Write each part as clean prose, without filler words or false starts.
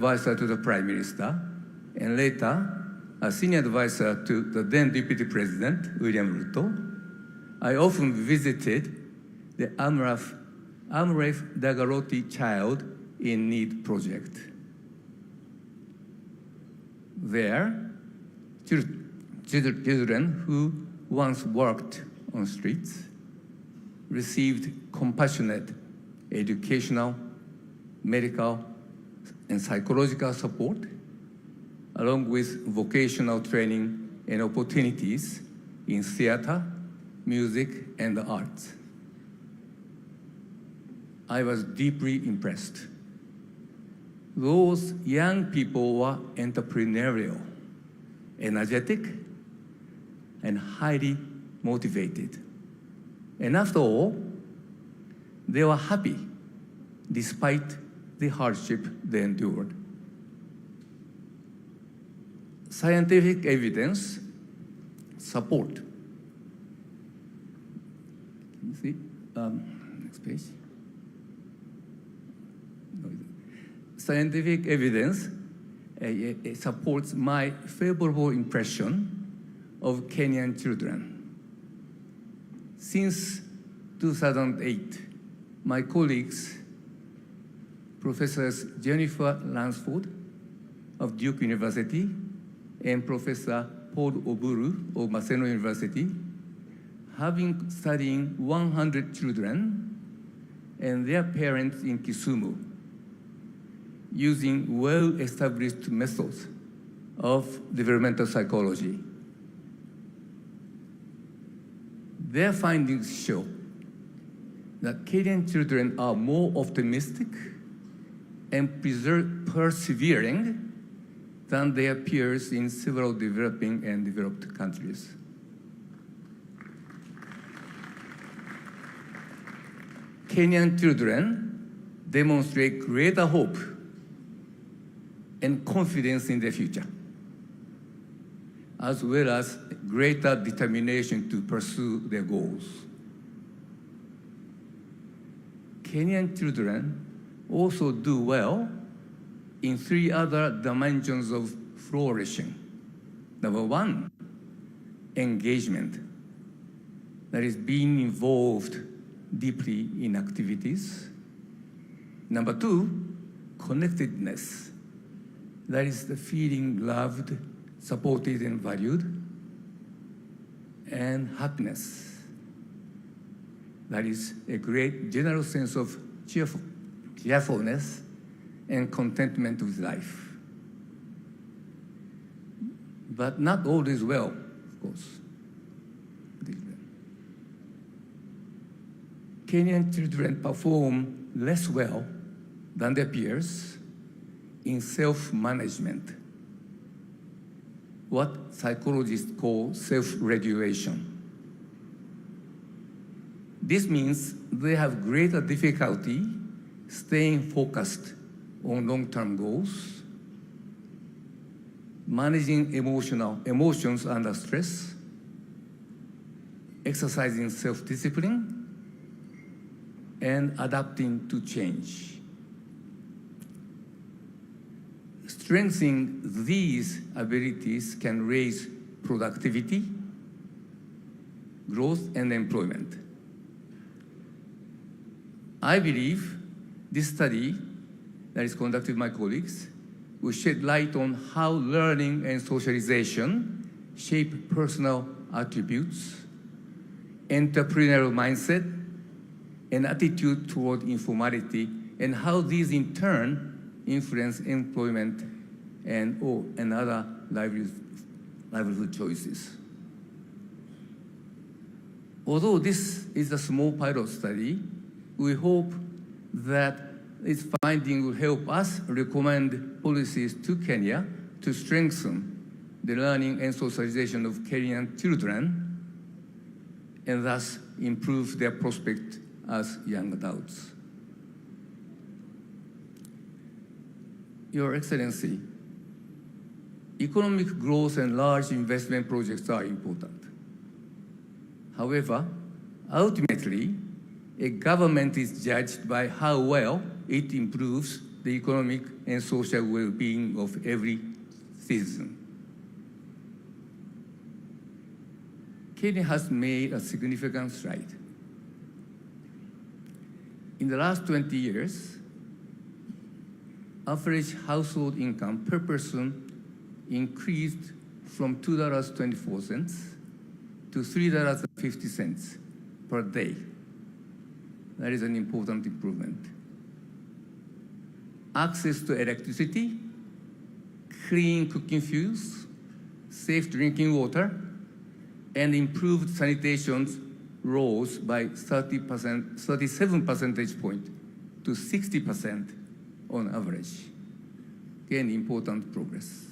advisor to the Prime Minister, and later a senior advisor to the then Deputy President, William Ruto, I often visited the Amref Dagaroti Child in Need project. There, children who once worked on streets received compassionate educational, medical, and psychological support, along with vocational training and opportunities in theater, music, and the arts. I was deeply impressed. Those young people were entrepreneurial, energetic, and highly motivated. And after all, they were happy despite the hardship they endured. Scientific evidence support. See, next page. Scientific evidence supports my favorable impression of Kenyan children. Since 2008, my colleagues, Professors Jennifer Lansford of Duke University and Professor Paul Oburu of Maseno University, have been studying 100 children and their parents in Kisumu using well-established methods of developmental psychology. Their findings show that Kenyan children are more optimistic and persevering than their peers in several developing and developed countries. Kenyan children demonstrate greater hope and confidence in the future, as well as greater determination to pursue their goals. Kenyan children also do well in 3 other dimensions of flourishing. Number 1, engagement. That is being involved deeply in activities. Number 2, connectedness. That is the feeling loved, supported, and valued. And happiness. That is a great general sense of cheerfulness and contentment with life. But not all is well, of course. Kenyan children perform less well than their peers in self-management, what psychologists call self-regulation. This means they have greater difficulty staying focused on long-term goals, managing emotions under stress, exercising self-discipline, and adapting to change. Strengthening these abilities can raise productivity, growth, and employment. I believe this study that is conducted by my colleagues will shed light on how learning and socialization shape personal attributes, entrepreneurial mindset, and attitude toward informality, and how these in turn influence employment and other livelihood choices. Although this is a small pilot study, we hope that its finding will help us recommend policies to Kenya to strengthen the learning and socialization of Kenyan children and thus improve their prospect as young adults. Your Excellency, economic growth and large investment projects are important. However, ultimately, a government is judged by how well it improves the economic and social well-being of every citizen. Kenya has made a significant stride. In the last 20 years, average household income per person increased from $2.24 to $3.50 per day. That is an important improvement. Access to electricity, clean cooking fuels, safe drinking water, and improved sanitation rose by 37 percentage points to 60% on average. Again, important progress.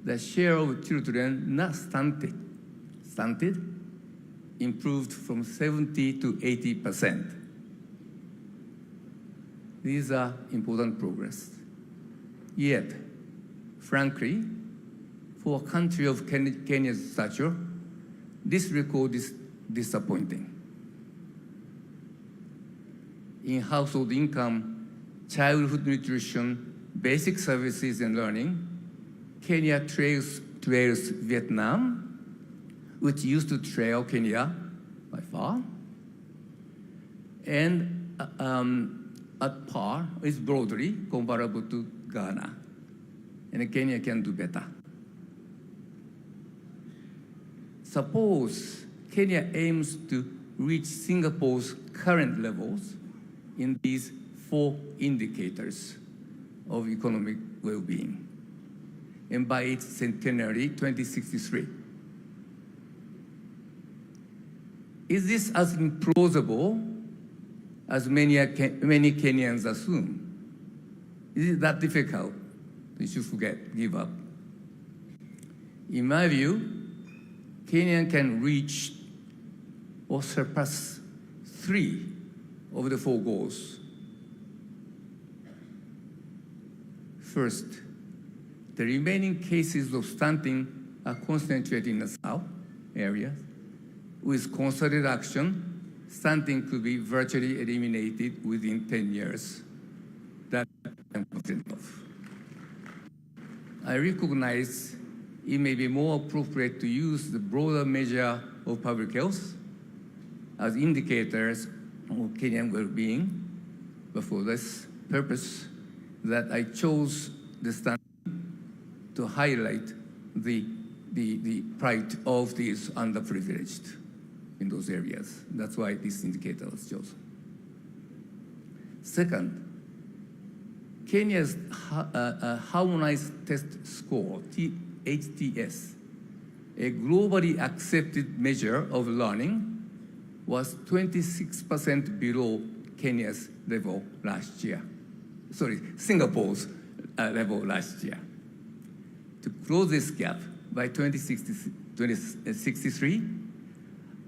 The share of children not stunted improved from 70 to 80%. These are important progress. Yet, frankly, for a country of Kenya's stature, this record is disappointing. In household income, childhood nutrition, basic services and learning, Kenya trails Vietnam, which used to trail Kenya by far, and at par is broadly comparable to Ghana, and Kenya can do better. Suppose Kenya aims to reach Singapore's current levels in these 4 indicators of economic well-being, and by its centenary, 2063. Is this as implausible as many Kenyans assume? Is it that difficult? You should give up. In my view, Kenya can reach or surpass 3 of the 4 goals. First, the remaining cases of stunting are concentrated in the south area. With concerted action, stunting could be virtually eliminated within 10 years. That I'm confident of. I recognize it may be more appropriate to use the broader measure of public health as indicators of Kenyan well-being, but for this purpose, that I chose the stunting to highlight the plight of these underprivileged in those areas. That's why this indicator was chosen. Second, Kenya's harmonized test score, HTS, a globally accepted measure of learning, was 26% below Kenya's level last year. Sorry, Singapore's level last year. To close this gap by 2063,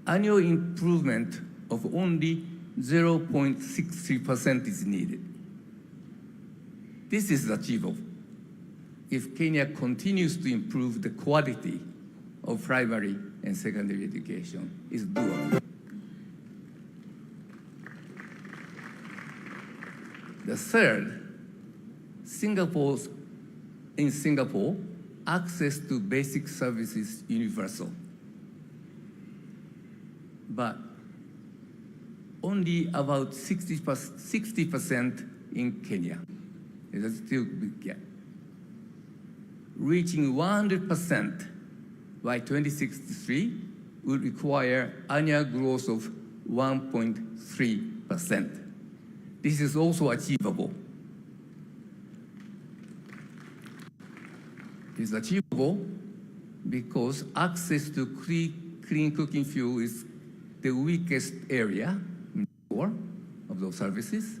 annual improvement of only 0.63% is needed. This is achievable if Kenya continues to improve the quality of primary and secondary education. It's doable. The third, in Singapore, access to basic services is universal. But only about 60% in Kenya. There's still a big gap. Reaching 100% by 2063 would require annual growth of 1.3%. This is also achievable. It's achievable because access to clean cooking fuel is the weakest area of those services,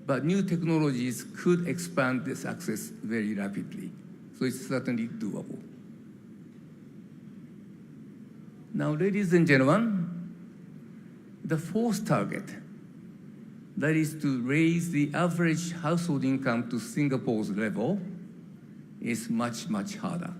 but new technologies could expand this access very rapidly. So it's certainly doable. Now, ladies and gentlemen, the fourth target, that is to raise the average household income to Singapore's level, is much, much harder.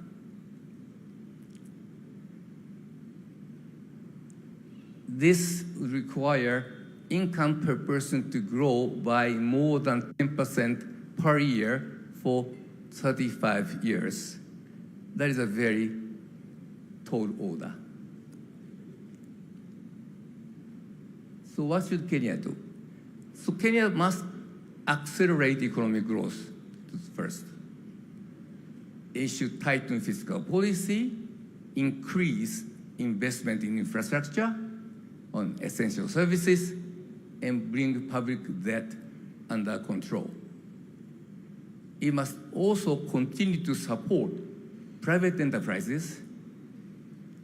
This would require income per person to grow by more than 10% per year for 35 years. That is a very tall order. So what should Kenya do? So Kenya must accelerate economic growth first. It should tighten fiscal policy, increase investment in infrastructure, on essential services, and bring public debt under control. It must also continue to support private enterprises.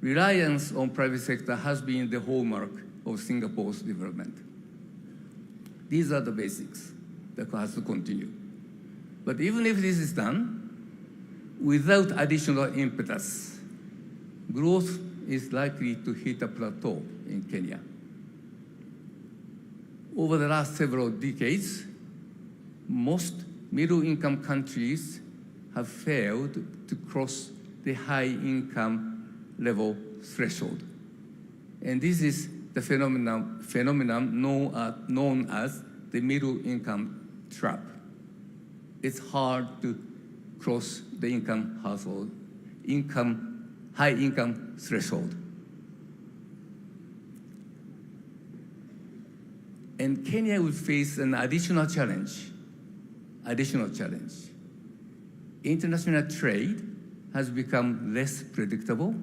Reliance on private sector has been the hallmark of Singapore's development. These are the basics that has to continue. But even if this is done, without additional impetus, growth is likely to hit a plateau in Kenya. Over the last several decades, most middle-income countries have failed to cross the high-income level threshold. And this is the phenomenon known as the middle-income trap. It's hard to cross the high-income threshold. And Kenya will face an additional challenge. International trade has become less predictable.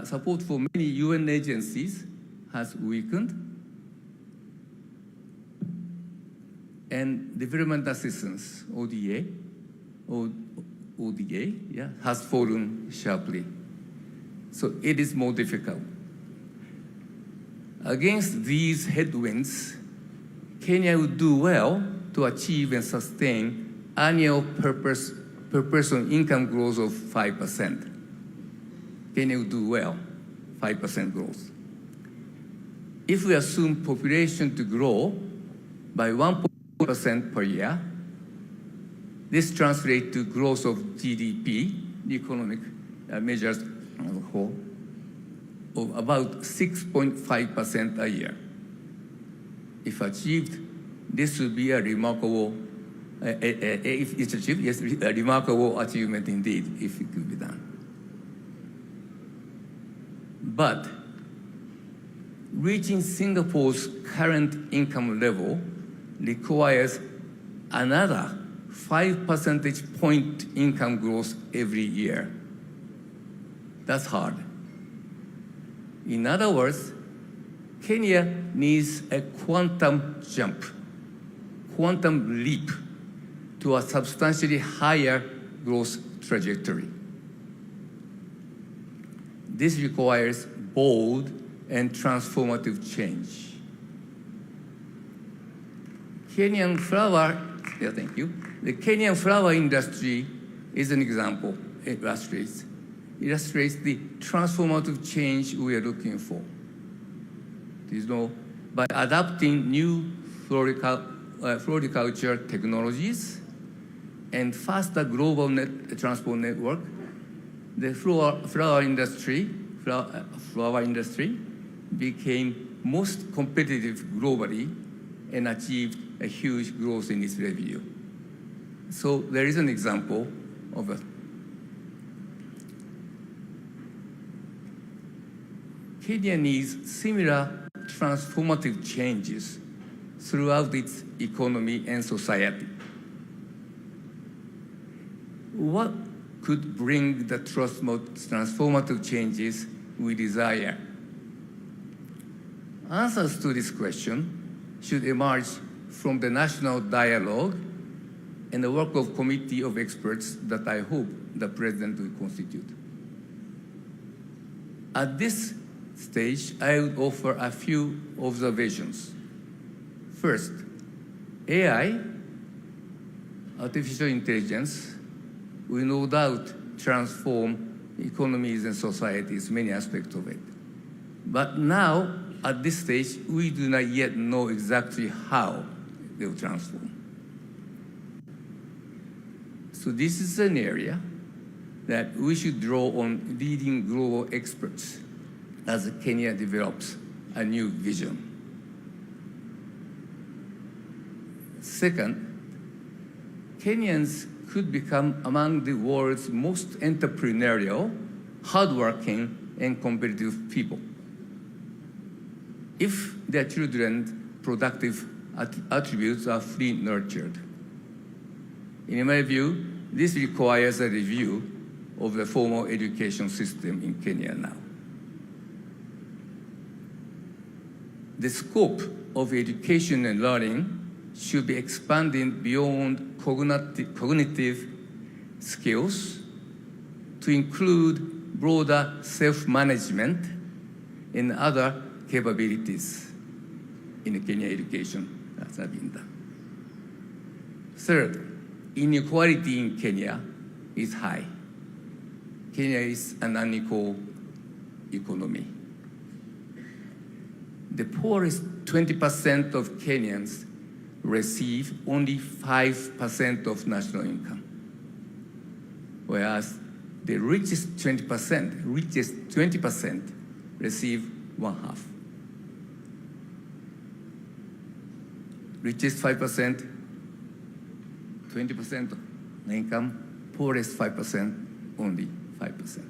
Support for many UN agencies has weakened, and development assistance, ODA, has fallen sharply. So it is more difficult. Against these headwinds, Kenya would do well to achieve and sustain annual per person income growth of 5%. Kenya would do well, 5% growth. If we assume population to grow by 1% per year, this translates to growth of GDP, the economic measures as a whole, of about 6.5% a year. If achieved, this would be a remarkable, if it's achieved, yes, a remarkable achievement indeed, if it could be done. But reaching Singapore's current income level requires another 5 percentage point income growth every year. That's hard. In other words, Kenya needs a quantum leap to a substantially higher growth trajectory. This requires bold and transformative change. Kenyan flower, thank you. The Kenyan flower industry is an example. It illustrates the transformative change we are looking for. By adopting new floriculture technologies and faster global transport network, the flower industry became most competitive globally and achieved a huge growth in its revenue. So there is an example of a Kenya needs similar transformative changes throughout its economy and society. What could bring the transformative changes we desire? Answers to this question should emerge from the national dialogue and the work of committee of experts that I hope the President will constitute. At this stage, I would offer a few observations. First, AI, artificial intelligence, will no doubt transform economies and societies, many aspects of it. But now, at this stage, we do not yet know exactly how they will transform. So So this is an area that we should draw on leading global experts as Kenya develops a new vision. Second, Kenyans could become among the world's most entrepreneurial, hardworking, and competitive people if their children's productive attributes are fully nurtured. In my view, this requires a review of the formal education system in Kenya now. The scope of education and learning should be expanded beyond cognitive skills to include broader self-management and other capabilities in Kenya education that have been done. Third, inequality in Kenya is high. Kenya is an unequal economy. The poorest 20% of Kenyans receive only 5% of national income, whereas the richest 20% receive one half. Richest 5%, 20% of income, poorest 5%, only 5%.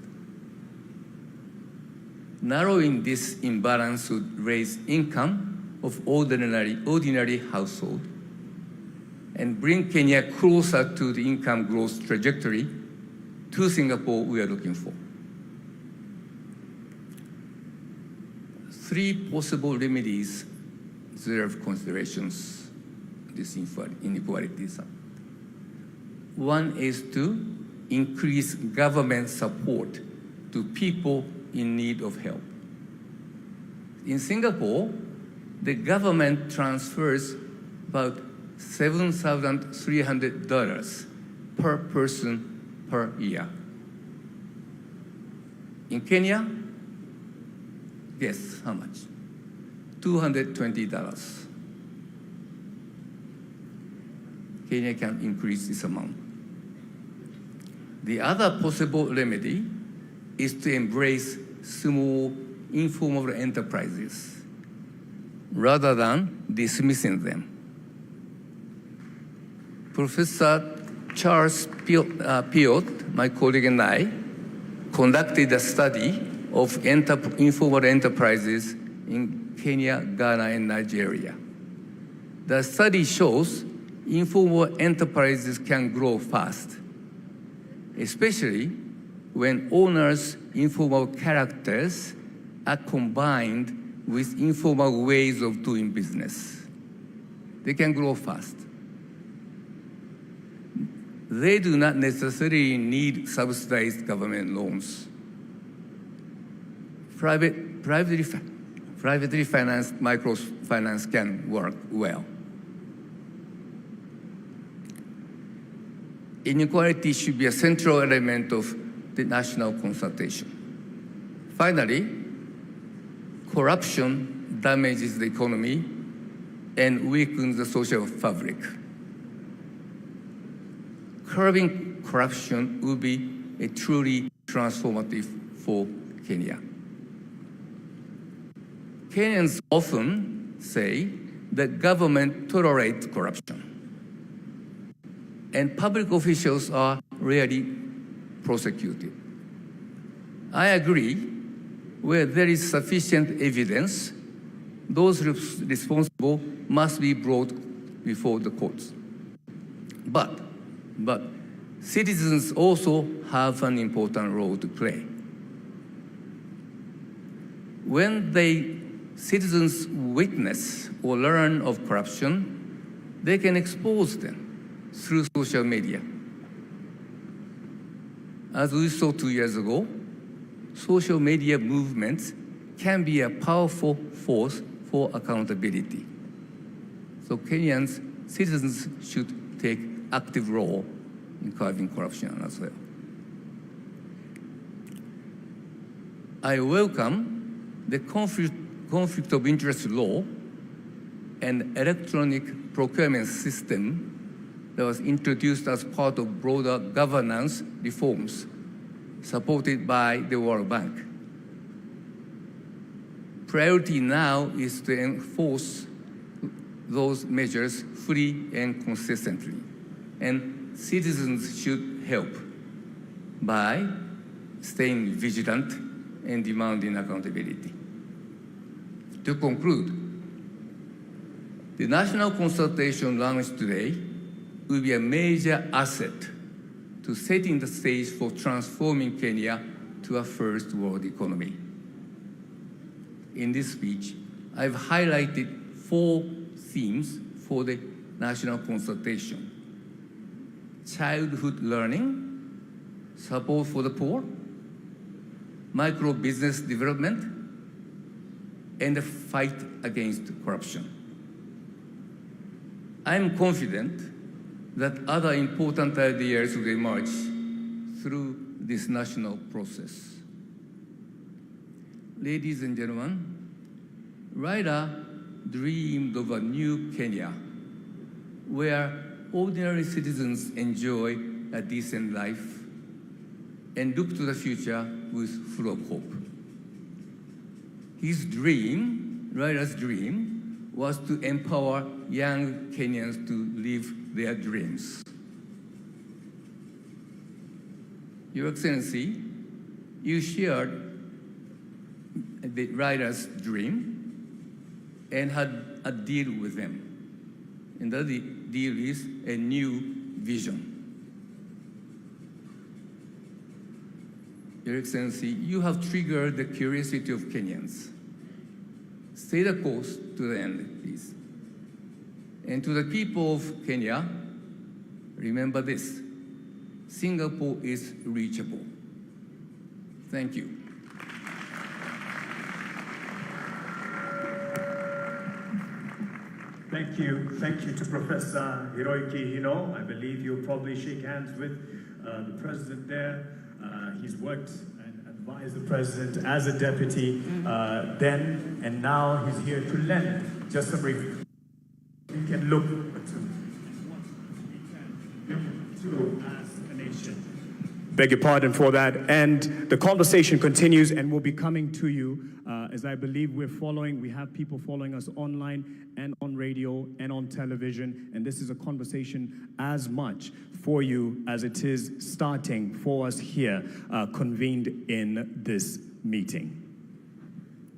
Narrowing this imbalance would raise income of ordinary household and bring Kenya closer to the income growth trajectory to Singapore we are looking for. Three possible remedies deserve considerations this inequalities. One is to increase government support to people in need of help. In Singapore, the government transfers about $7,300 per person per year. In Kenya, guess how much? $220. Kenya can increase this amount. The other possible remedy is to embrace small informal enterprises rather than dismissing them. Professor Charles Piot, my colleague and I, conducted a study of informal enterprises in Kenya, Ghana, and Nigeria. The study shows informal enterprises can grow fast, especially when owners' informal characters are combined with informal ways of doing business. They can grow fast. They do not necessarily need subsidized government loans. Privately financed microfinance can work well. Inequality should be a central element of the national consultation. Finally, corruption damages the economy and weakens the social fabric. Curbing corruption will be a truly transformative for Kenya. Kenyans often say that government tolerates corruption, and public officials are rarely prosecuted. I agree, where there is sufficient evidence, those responsible must be brought before the courts. But citizens also have an important role to play. When citizens witness or learn of corruption, they can expose them through social media. As we saw 2 years ago, social media movements can be a powerful force for accountability. So Kenyans, citizens should take active role in curbing corruption as well. I welcome the conflict of interest law and electronic procurement system that was introduced as part of broader governance reforms supported by the World Bank. Priority now is to enforce those measures fully and consistently, and citizens should help by staying vigilant and demanding accountability. To conclude, the national consultation launched today will be a major asset to setting the stage for transforming Kenya to a first world economy. In this speech, I've highlighted 4 themes for the national consultation: childhood learning, support for the poor, micro-business development, and the fight against corruption. I am confident that other important ideas will emerge through this national process. Ladies and gentlemen, Raila dreamed of a new Kenya where ordinary citizens enjoy a decent life and look to the future with full of hope. His dream, Raila's dream, was to empower young Kenyans to live their dreams. Your Excellency, you shared the Raila's dream and had a deal with them. And the deal is a new vision. Your Excellency, you have triggered the curiosity of Kenyans. Stay the course to the end, please. And to the people of Kenya, remember this: Singapore is reachable. Thank you. Thank you to Professor Hiroiki Hino. I believe you'll probably shake hands with the president there. He's worked and advised the president as a deputy then, and now he's here to lend just some review. We can look to as a nation. Beg your pardon for that. And the conversation continues and will be coming to you as I believe we have people following us online and on radio and on television. And this is a conversation as much for you as it is starting for us here, convened in this meeting.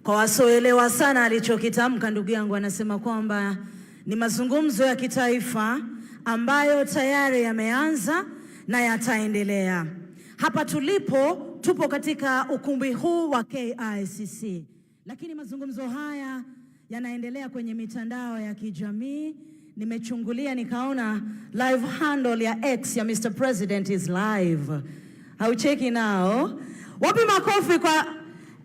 Kwa wasioelewa sana alichokitamka ndugu yangu, anasema kwamba ni mazungumzo ya kitaifa ambayo tayari yameanza na yataendelea. Hapa tupo katika ukumbi huu wa KICC. Lakini mazungumzo haya yanaendelea kwenye mitandao ya kijamii. Nimechungulia nikaona live handle ya X ya Mr. President is live. Haucheki nao? Wapi makofi kwa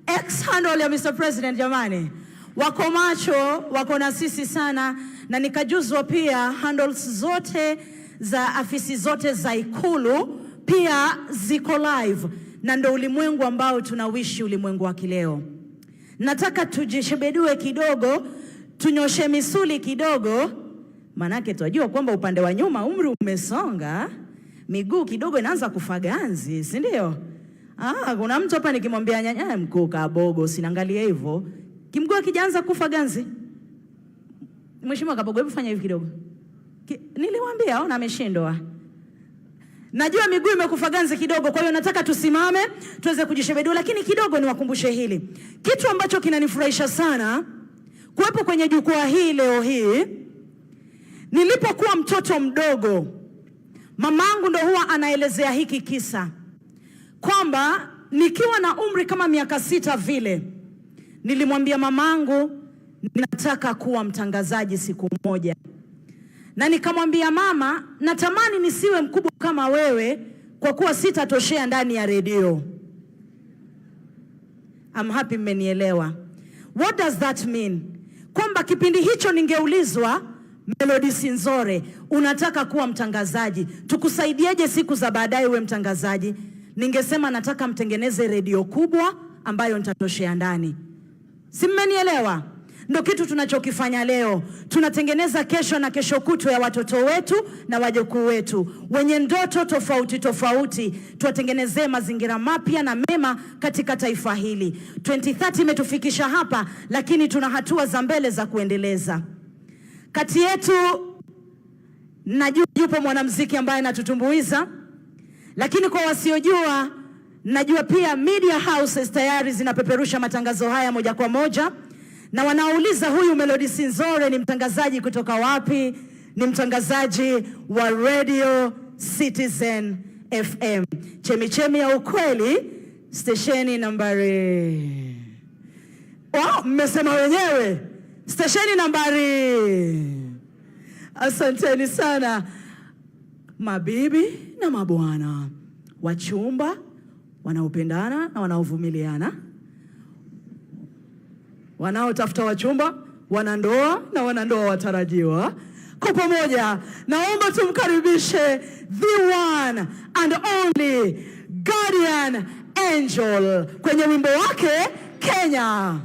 X handle ya Mr. President jamani? Wako macho, wako na sisi sana, na nikajuzwa pia handles zote za afisi zote za Ikulu pia ziko live, na ndo ulimwengu ambao tunawishi, ulimwengu wa kileo. Nataka tujishebedue kidogo, tunyoshe misuli kidogo, manake tunajua kwamba upande wa nyuma umri umesonga, miguu kidogo inaanza kufaganzi, si ndio? Kuna mtu hapa nikimwambia nyanya mkuu Kabogo, sinaangalia hivyo, kimguu kijaanza kufaganzi. Mheshimiwa Kabogo, hebu fanya hivi kidogo. Niliwaambia ona ameshindwa. Najua miguu imekufaganzi kidogo, kwa hiyo nataka tusimame tuweze kujishebedua, lakini kidogo niwakumbushe hili. Kitu ambacho kinanifurahisha sana kuwepo kwenye jukwaa hii leo hii, nilipokuwa mtoto mdogo, mamangu ndo huwa anaelezea hiki kisa kwamba nikiwa na umri kama miaka 6 vile, nilimwambia mamangu ninataka kuwa mtangazaji siku moja. Na nikamwambia mama, natamani nisiwe mkubwa kama wewe kwa kuwa sitatoshea ndani ya redio. I'm happy mmenielewa. What does that mean? Kwamba kipindi hicho ningeulizwa, Melody Sinzore, unataka kuwa mtangazaji, tukusaidieje siku za baadaye uwe mtangazaji? Ningesema nataka mtengeneze redio kubwa ambayo nitatoshea ndani. Si mmenielewa? Ndio kitu tunachokifanya leo. Tunatengeneza kesho na kesho kutwa ya watoto wetu na wajukuu wetu wenye ndoto tofauti tofauti. Tuwatengenezee mazingira mapya na mema katika taifa hili. 2030 imetufikisha hapa, lakini tuna hatua za mbele za kuendeleza. Kati yetu najua yupo mwanamuziki ambaye anatutumbuiza, lakini kwa wasiojua, najua pia media houses tayari zinapeperusha matangazo haya moja kwa moja, na wanauliza huyu Melody Sinzore ni mtangazaji kutoka wapi? Ni mtangazaji wa Radio Citizen FM, chemichemi ya ukweli, stesheni nambari, mmesema wenyewe, stesheni nambari. Asanteni sana mabibi na mabwana, wachumba wanaopendana na wanaovumiliana, wanaotafuta wachumba, wanandoa na wanandoa watarajiwa. Kwa pamoja naomba tumkaribishe the one and only Guardian Angel kwenye wimbo wake Kenya.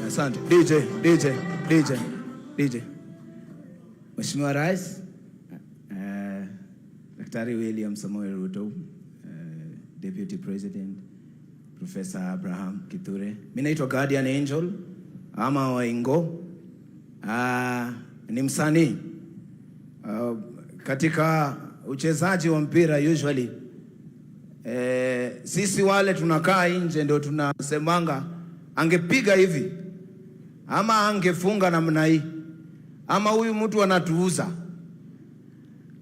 Asante. DJ. Mheshimiwa Rais, Daktari William Samoei Ruto, Deputy President, Professor Abraham Kithure. Mimi naitwa Guardian Angel ama Waingo. Ni msanii. Katika uchezaji wa mpira usually sisi wale tunakaa nje ndio tunasemanga angepiga hivi ama angefunga namna hii ama huyu mtu anatuuza,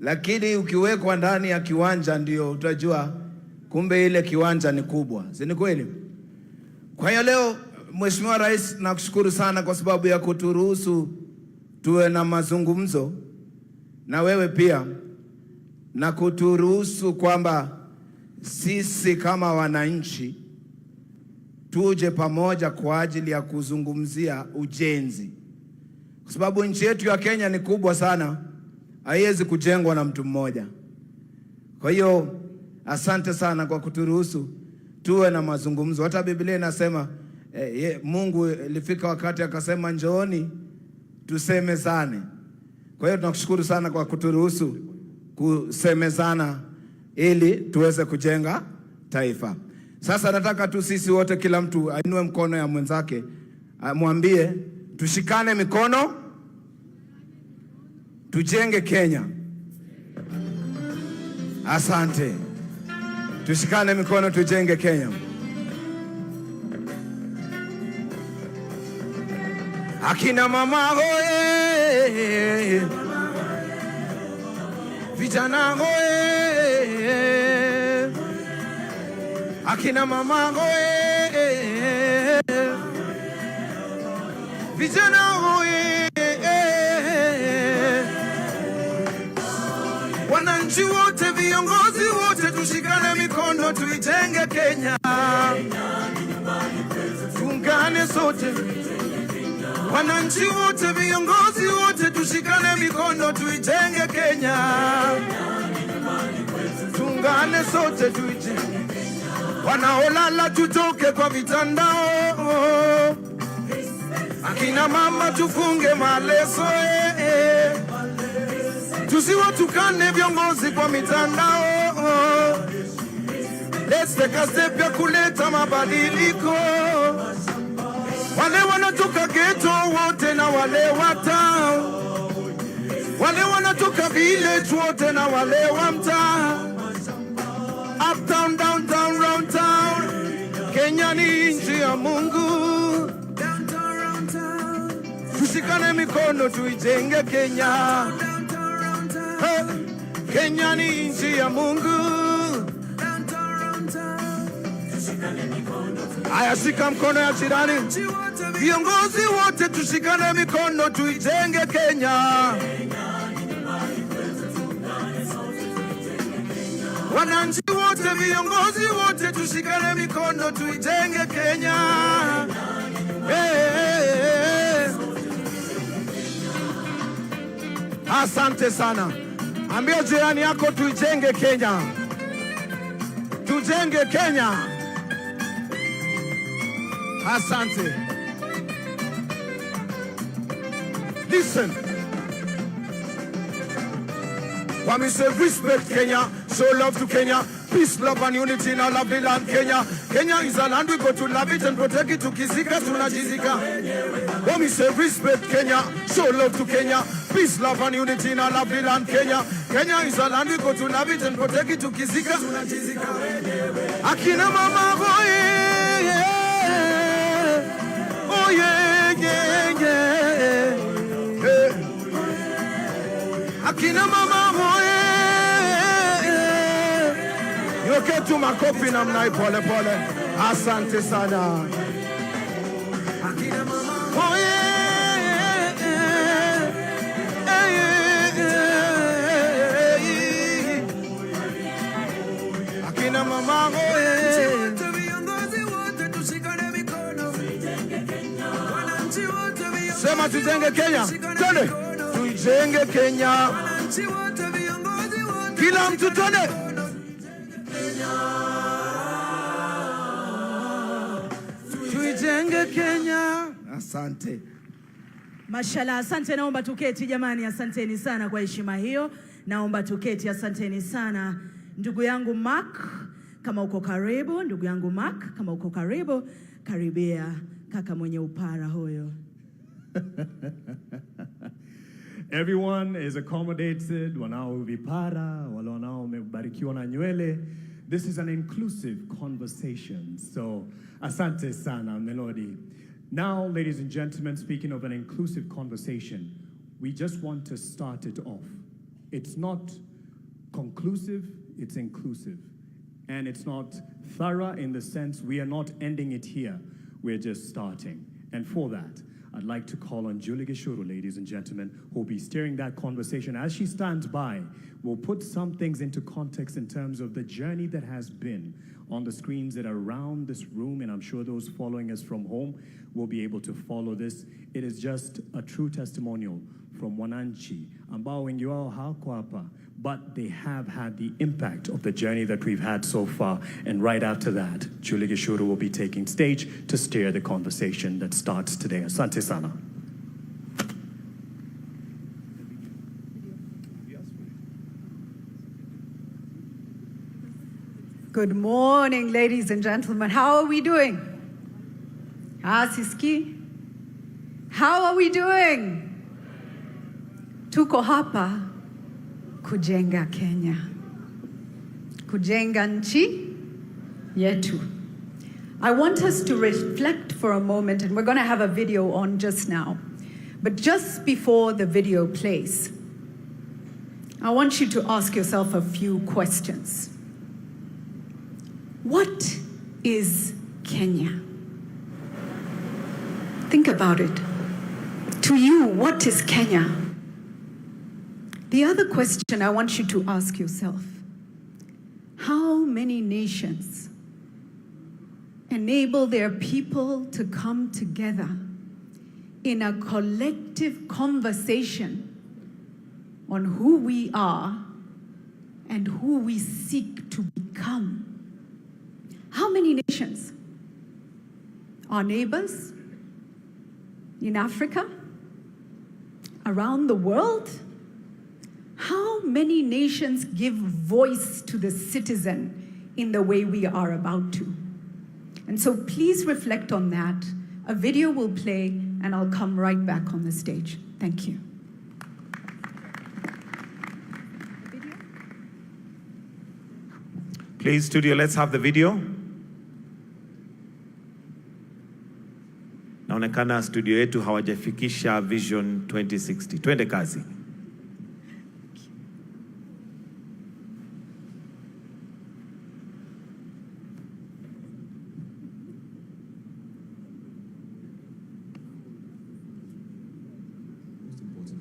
lakini ukiwekwa ndani ya kiwanja ndio utajua kumbe ile kiwanja ni kubwa, si ni kweli? Kwa hiyo leo Mheshimiwa Rais, nakushukuru sana kwa sababu ya kuturuhusu tuwe na mazungumzo na wewe pia, na kuturuhusu kwamba sisi kama wananchi tuje pamoja kwa ajili ya kuzungumzia ujenzi, kwa sababu nchi yetu ya Kenya ni kubwa sana, haiwezi kujengwa na mtu mmoja. Kwa hiyo asante sana kwa kuturuhusu tuwe na mazungumzo. Hata Biblia inasema Mungu ilifika wakati akasema njooni tusemezane. Kwa hiyo tunakushukuru sana kwa kuturuhusu kusemezana ili tuweze kujenga taifa. Sasa nataka tu sisi wote, kila mtu ainue mkono ya mwenzake, mwambie tushikane mikono tujenge Kenya. Asante. Tushikane mikono tujenge Kenya. Akina mama hoye, vijana hoye, akina mama hoye, vijana hoye, wananchi wote, viongozi wote, tushikane mikono tuijenge Kenya. Tuungane sote, wananchi wote, viongozi wote, tushikane mikono tuijenge Kenya. Tuungane sote tuijenge. Wanaolala tutoke kwa vitandao, akina mama tufunge maleso, tusiwatukane viongozi kwa mitandao. Let's take a step ya kuleta mabadiliko. Wale wanatoka ghetto wote na wale wa town, wale wanatoka village wote na wale wa mtaa, uptown, downtown, round town. Kenya ni nchi ya Mungu, tushikane mikono tuijenge Kenya. Kenya ni nchi ya Mungu. Aya, shika mkono ya jirani. Viongozi wote tushikane mikono tuijenge Kenya. Wananchi wote, viongozi wote, tushikane mikono tuijenge Kenya. Asante sana. Ambia jirani yako tuijenge Kenya. Tujenge Kenya. Asante. Listen. When we say respect Kenya, show love to Kenya, peace, love and unity in our lovely land Kenya. Kenya is a land we go to love it and protect it to kizika tunajizika. When we say respect Kenya, show love to Kenya, peace, love and unity in our lovely land Kenya. Kenya is a land we go to love it and protect it to kizika tunajizika. Akina mama boy, oh yeah, yeah, yeah. Akina mama boy, yoke tu makofi na mnai pole pole. Asante sana. Akina mama boy, akina mama boy. Sema tujenge Kenya, twende tujenge Kenya, kila mtu twende. Tujenge Kenya. Asante. Mashallah, asante. Naomba tuketi jamani, asanteni sana kwa heshima hiyo. Naomba tuketi, asanteni sana. Ndugu yangu Mark, kama uko karibu, ndugu yangu Mark, kama uko karibu, karibia kaka mwenye upara huyo. Everyone is accommodated, wanao vipara, wale wanao wamebarikiwa na nywele. This is an inclusive conversation. So, asante sana, Melody. Now, ladies and gentlemen, speaking of an inclusive conversation, we just want to start it off. It's not conclusive, it's inclusive. And it's not thorough in the sense we are not ending it here, we're just starting. And for that, I'd like to call on Julie Gishuru, ladies and gentlemen, who will be steering that conversation. As she stands by, we'll put some things into context in terms of the journey that has been on the screens that are around this room, and I'm sure those following us from home will be able to follow this. It is just a true testimonial from wananchi ambao wengi wao hawako hapa, but they have had the impact of the journey that we've had so far. And right after that, Julie Gishuru will be taking stage to steer the conversation that starts today. Asante sana. Good morning, ladies and gentlemen. How are we doing? Siski? How are we doing? Tuko hapa kujenga Kenya. Kujenga nchi yetu. I want us to reflect for a moment, and we're going to have a video on just now. But just before the video plays, I want you to ask yourself a few questions. What is Kenya? Think about it. To you, what is Kenya? The other question I want you to ask yourself, how many nations enable their people to come together in a collective conversation on who we are and who we seek to become? How many nations? Our neighbors in Africa, around the world? How many nations give voice to the citizen in the way we are about to? And so please reflect on that. A video will play and I'll come right back on the stage. Thank you. Please, studio, let's have the video. Naonekana studio yetu hawajafikisha Vision 2060. Twende kazi.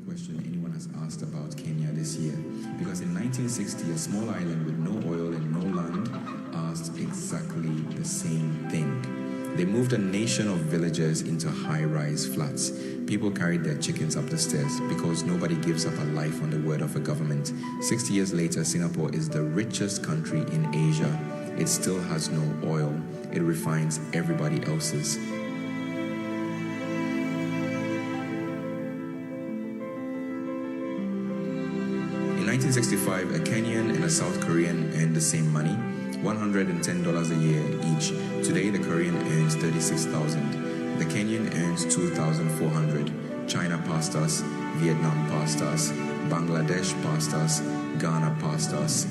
Question anyone has asked about Kenya this year, because in 1960 a small island with no oil and no land asked exactly the same thing. They moved a nation of villagers into high-rise flats. People carried their chickens up the stairs because nobody gives up a life on the word of a government. 60 years later, Singapore is the richest country in Asia. It still has no oil. It refines everybody else's. 1985, a Kenyan and a South Korean earned the same money, $110 a year each. Today, the Korean earns $36,000. The Kenyan earns $2,400. China passed us, Vietnam passed us, Bangladesh passed us, Ghana passed us.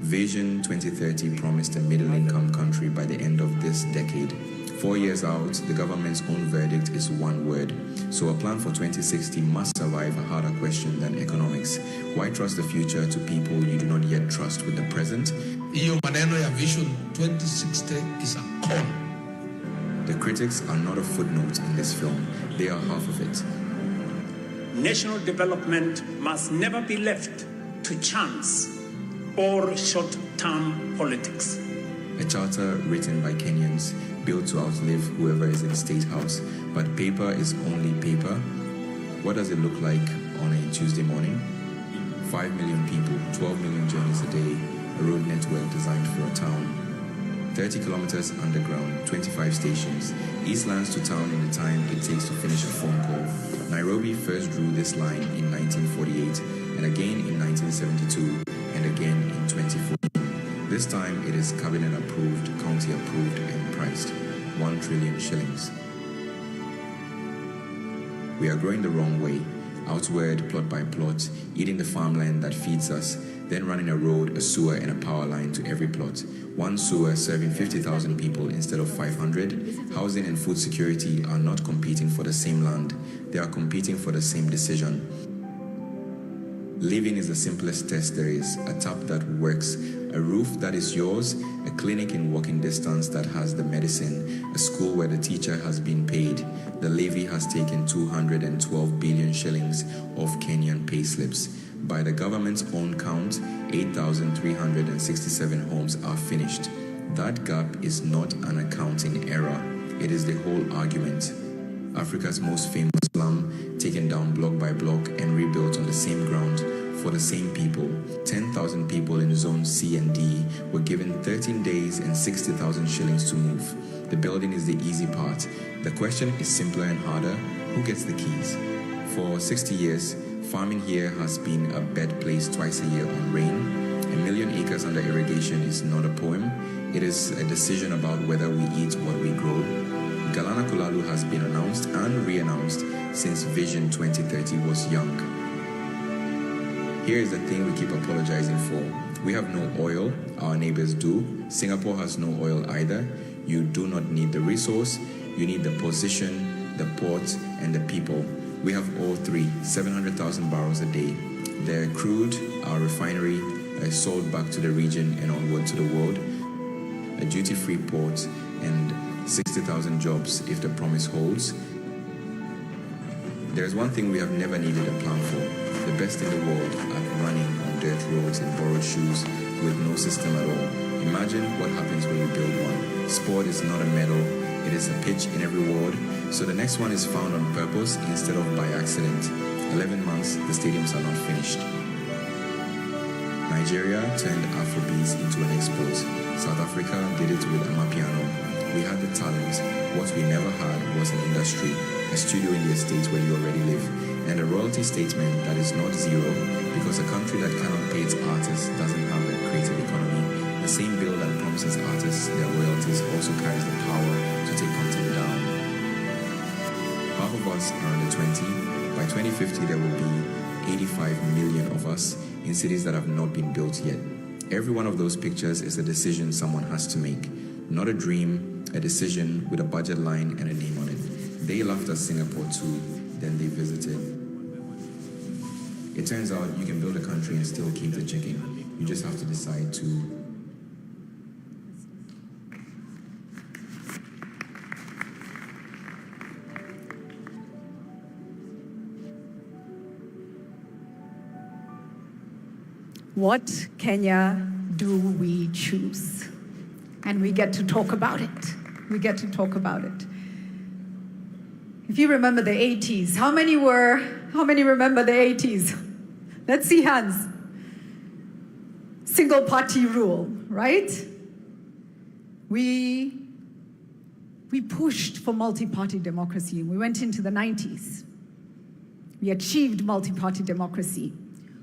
Vision 2030 promised a middle-income country by the end of this decade. 4 years out, the government's own verdict is one word. So a plan for 2060 must survive a harder question than economics. Why trust the future to people you do not yet trust with the present? Hiyo maneno ya Vision 2060 is a call. The critics are not a footnote in this film. They are half of it. National development must never be left to chance or short-term politics. A charter written by Kenyans, built to outlive whoever is in State House. But paper is only paper. What does it look like on a Tuesday morning? 5 million people, 12 million journeys a day, a road network designed for a town. 30 kilometers underground, 25 stations, east lands to town in the time it takes to finish a phone call. Nairobi first drew this line in 1948, and again in 1972, and again in 2014. This time it is cabinet approved, county approved, and priced. 1 trillion shillings. We are growing the wrong way. Outward, plot by plot, eating the farmland that feeds us, then running a road, a sewer, and a power line to every plot. One sewer serving 50,000 people instead of 500. Housing and food security are not competing for the same land. They are competing for the same decision. Living is the simplest test there is. A tap that works, a roof that is yours, a clinic in walking distance that has the medicine, a school where the teacher has been paid. The levy has taken 212 billion shillings off Kenyan payslips. By the government's own count, 8,367 homes are finished. That gap is not an accounting error. It is the whole argument. Africa's most famous slum, taken down block by block and rebuilt on the same ground for the same people. 10,000 people in Zone C and D were given 13 days and 60,000 shillings to move. The building is the easy part. The question is simpler and harder. Who gets the keys? For 60 years, farming here has been a bed placed twice a year on rain. 1 million acres under irrigation is not a poem. It is a decision about whether we eat what we grow. Galana Kulalu has been announced and re-announced since Vision 2030 was young. Here is the thing we keep apologizing for. We have no oil, our neighbors do. Singapore has no oil either. You do not need the resource, you need the position, the port, and the people. We have all three, 700,000 barrels a day. Their crude, our refinery, is sold back to the region and onward to the world. A duty-free port and 60,000 jobs if the promise holds. There is one thing we have never needed a plan for. The best in the world at running on dirt roads in borrowed shoes with no system at all. Imagine what happens when we build one. Sport is not a medal, it is a pitch in every ward. So the next one is found on purpose instead of by accident. 11 months, the stadiums are not finished. Nigeria turned Afrobeats into an export. South Africa did it with Amapiano. We had the talent. What we never had was an industry, a studio in the estate where you already live, and a royalty statement that is not zero, because a country that cannot pay its artists doesn't have a creative economy. The same bill that promises artists their royalties also carries the power to take content down. Half of us are under 20. By 2050, there will be 85 million of us in cities that have not been built yet. Every one of those pictures is a decision someone has to make. Not a dream, a decision with a budget line and a name on it. They laughed at Singapore too, then they visited. It turns out you can build a country and still keep the chicken. You just have to decide to. What Kenya do we choose? And we get to talk about it. We get to talk about it. If you remember the 80s, how many remember the 80s? Let's see hands. Single party rule, right? We pushed for multi-party democracy. We went into the 90s. We achieved multi-party democracy.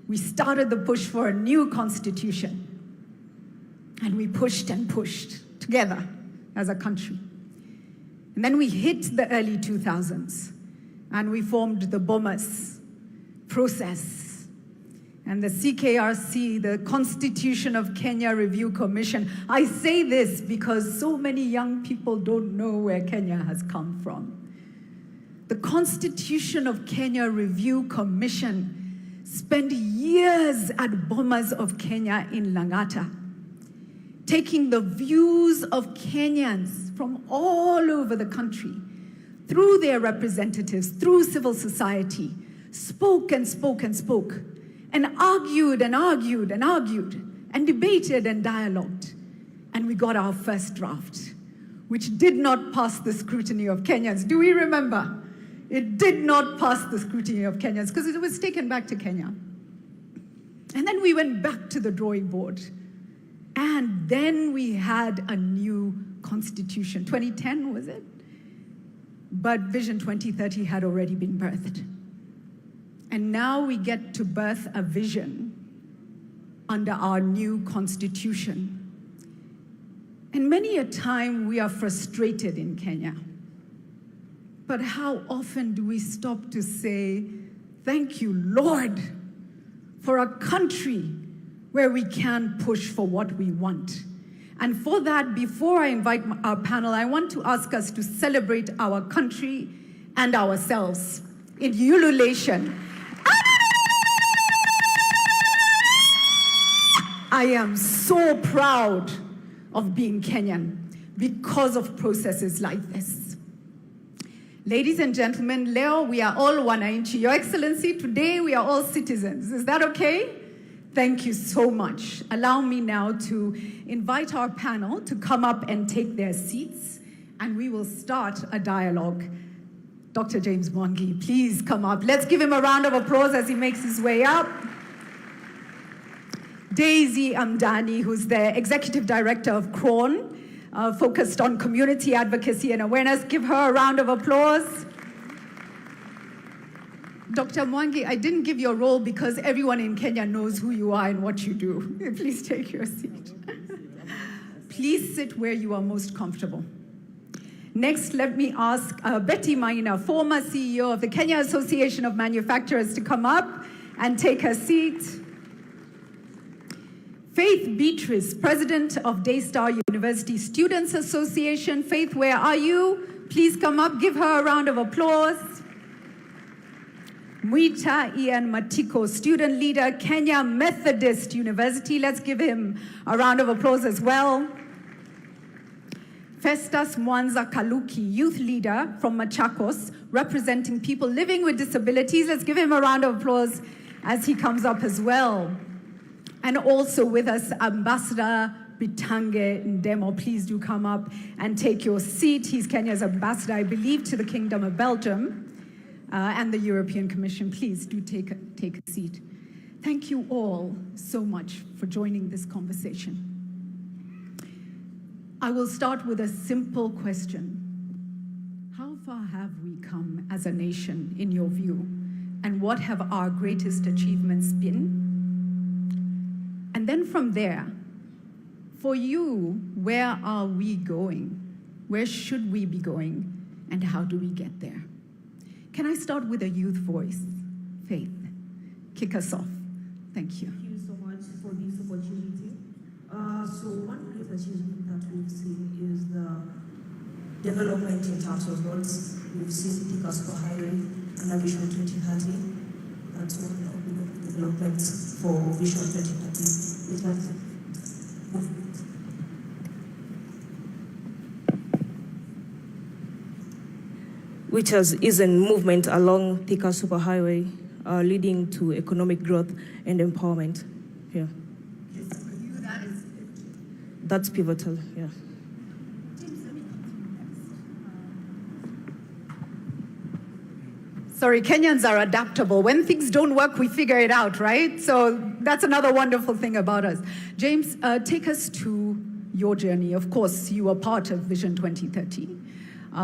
we started the push for a new constitution. And we pushed and pushed together as a country. And then we hit the early 2000s and we formed the Bomas process and the CKRC, the Constitution of Kenya Review Commission. I say this because so many young people don't know where Kenya has come from. The Constitution of Kenya Review Commission spent years at Bomas of Kenya in Lang'ata, taking the views of Kenyans from all over the country, through their representatives, through civil society, spoke and spoke and spoke, and argued and argued and argued, and debated and dialogued. And we got our first draft, which did not pass the scrutiny of Kenyans. Do we remember? It did not pass the scrutiny of Kenyans because it was taken back to Kenya. And then we went back to the drawing board. And then we had a new constitution. 2010, was it? But Vision 2030 had already been birthed. And now we get to birth a vision under our new constitution. And many a time we are frustrated in Kenya. But how often do we stop to say, thank you, Lord, for a country where we can push for what we want. And for that, before I invite our panel, I want to ask us to celebrate our country and ourselves in ululation. I am so proud of being Kenyan because of processes like this. Ladies and gentlemen, leo we are all wananchi. Your Excellency, today we are all citizens. Is that okay? Thank you so much. Allow me now to invite our panel to come up and take their seats, and we will start a dialogue. Dr. James Mwangi, please come up. Let's give him a round of applause as he makes his way up. Daisy Amdani, who's the Executive Director of CRON, focused on community advocacy and awareness. Give her a round of applause. Dr. Mwangi, I didn't give your role because everyone in Kenya knows who you are and what you do. Please take your seat. Please sit where you are most comfortable. Next, let me ask Betty Maina, former CEO of the Kenya Association of Manufacturers, to come up and take her seat. Faith Beatrice, President of Daystar University Students Association. Faith, where are you? Please come up, give her a round of applause. Mwita Ian Matiko, student leader, Kenya Methodist University. Let's give him a round of applause as well. Festus Mwanza Kaluki, youth leader from Machakos, representing people living with disabilities. Let's give him a round of applause as he comes up as well. And also with us, Ambassador Bitange Ndemo. Please do come up and take your seat. He's Kenya's ambassador, I believe, to the Kingdom of Belgium and the European Commission. Please do take a seat. Thank you all so much for joining this conversation. I will start with a simple question. How far have we come as a nation, in your view? And what have our greatest achievements been? And then from there, for you, where are we going? Where should we be going? And how do we get there? Can I start with a youth voice? Faith, kick us off. Thank you. Thank you so much for this opportunity. So one great achievement that we've seen is the development in terms of roads. We've seen KICC Highway and Vision 2030. That's one of the developments for Vision 2030. It has which is a movement along Thika Superhighway, leading to economic growth and empowerment. Yeah. That's pivotal, yeah. Sorry, Kenyans are adaptable. When things don't work, we figure it out, right? So that's another wonderful thing about us. James, take us to your journey. Of course, you are part of Vision 2030.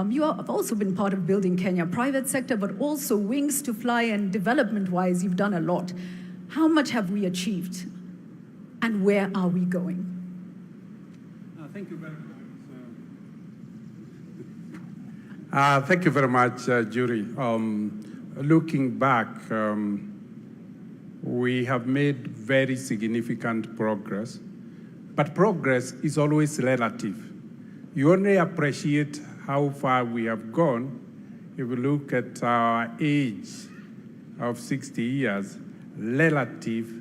You have also been part of building Kenya, private sector, but also wings to fly, and development-wise, you've done a lot. How much have we achieved? And where are we going? Thank you very much. Thank you very much, Jury. Looking back, we have made very significant progress, but progress is always relative. You only appreciate how far we have gone if you look at our age of 60 years relative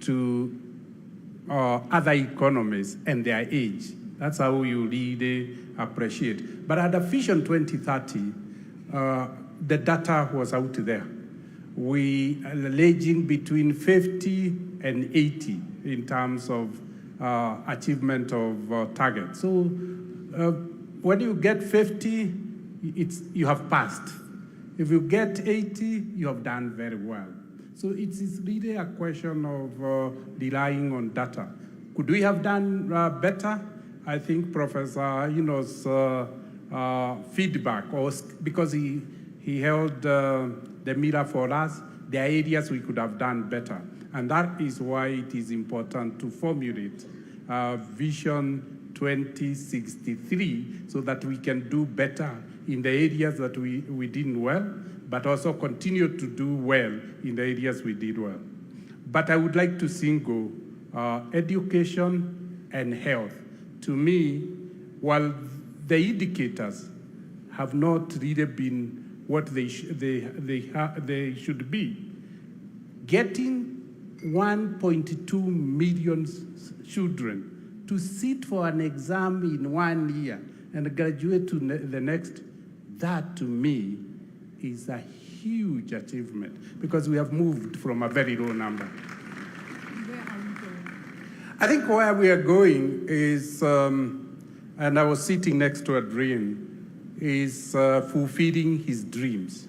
to other economies and their age. That's how you really appreciate. But at the Vision 2030, the data was out there. We are ranging between 50 and 80 in terms of achievement of targets. So when you get 50, you have passed. If you get 80, you have done very well. So it is really a question of relying on data. Could we have done better? I think Professor Ino's feedback, because he held the mirror for us, there are areas we could have done better. And that is why it is important to formulate Vision 2063 so that we can do better in the areas that we did well, but also continue to do well in the areas we did well. But I would like to single education and health. To me, while the indicators have not really been what they should be, getting 1.2 million children to sit for an exam in 1 year and graduate to the next, that to me is a huge achievement because we have moved from a very low number. Where are we going? I think where we are going is, and I was sitting next to Adrian, is fulfilling his dreams.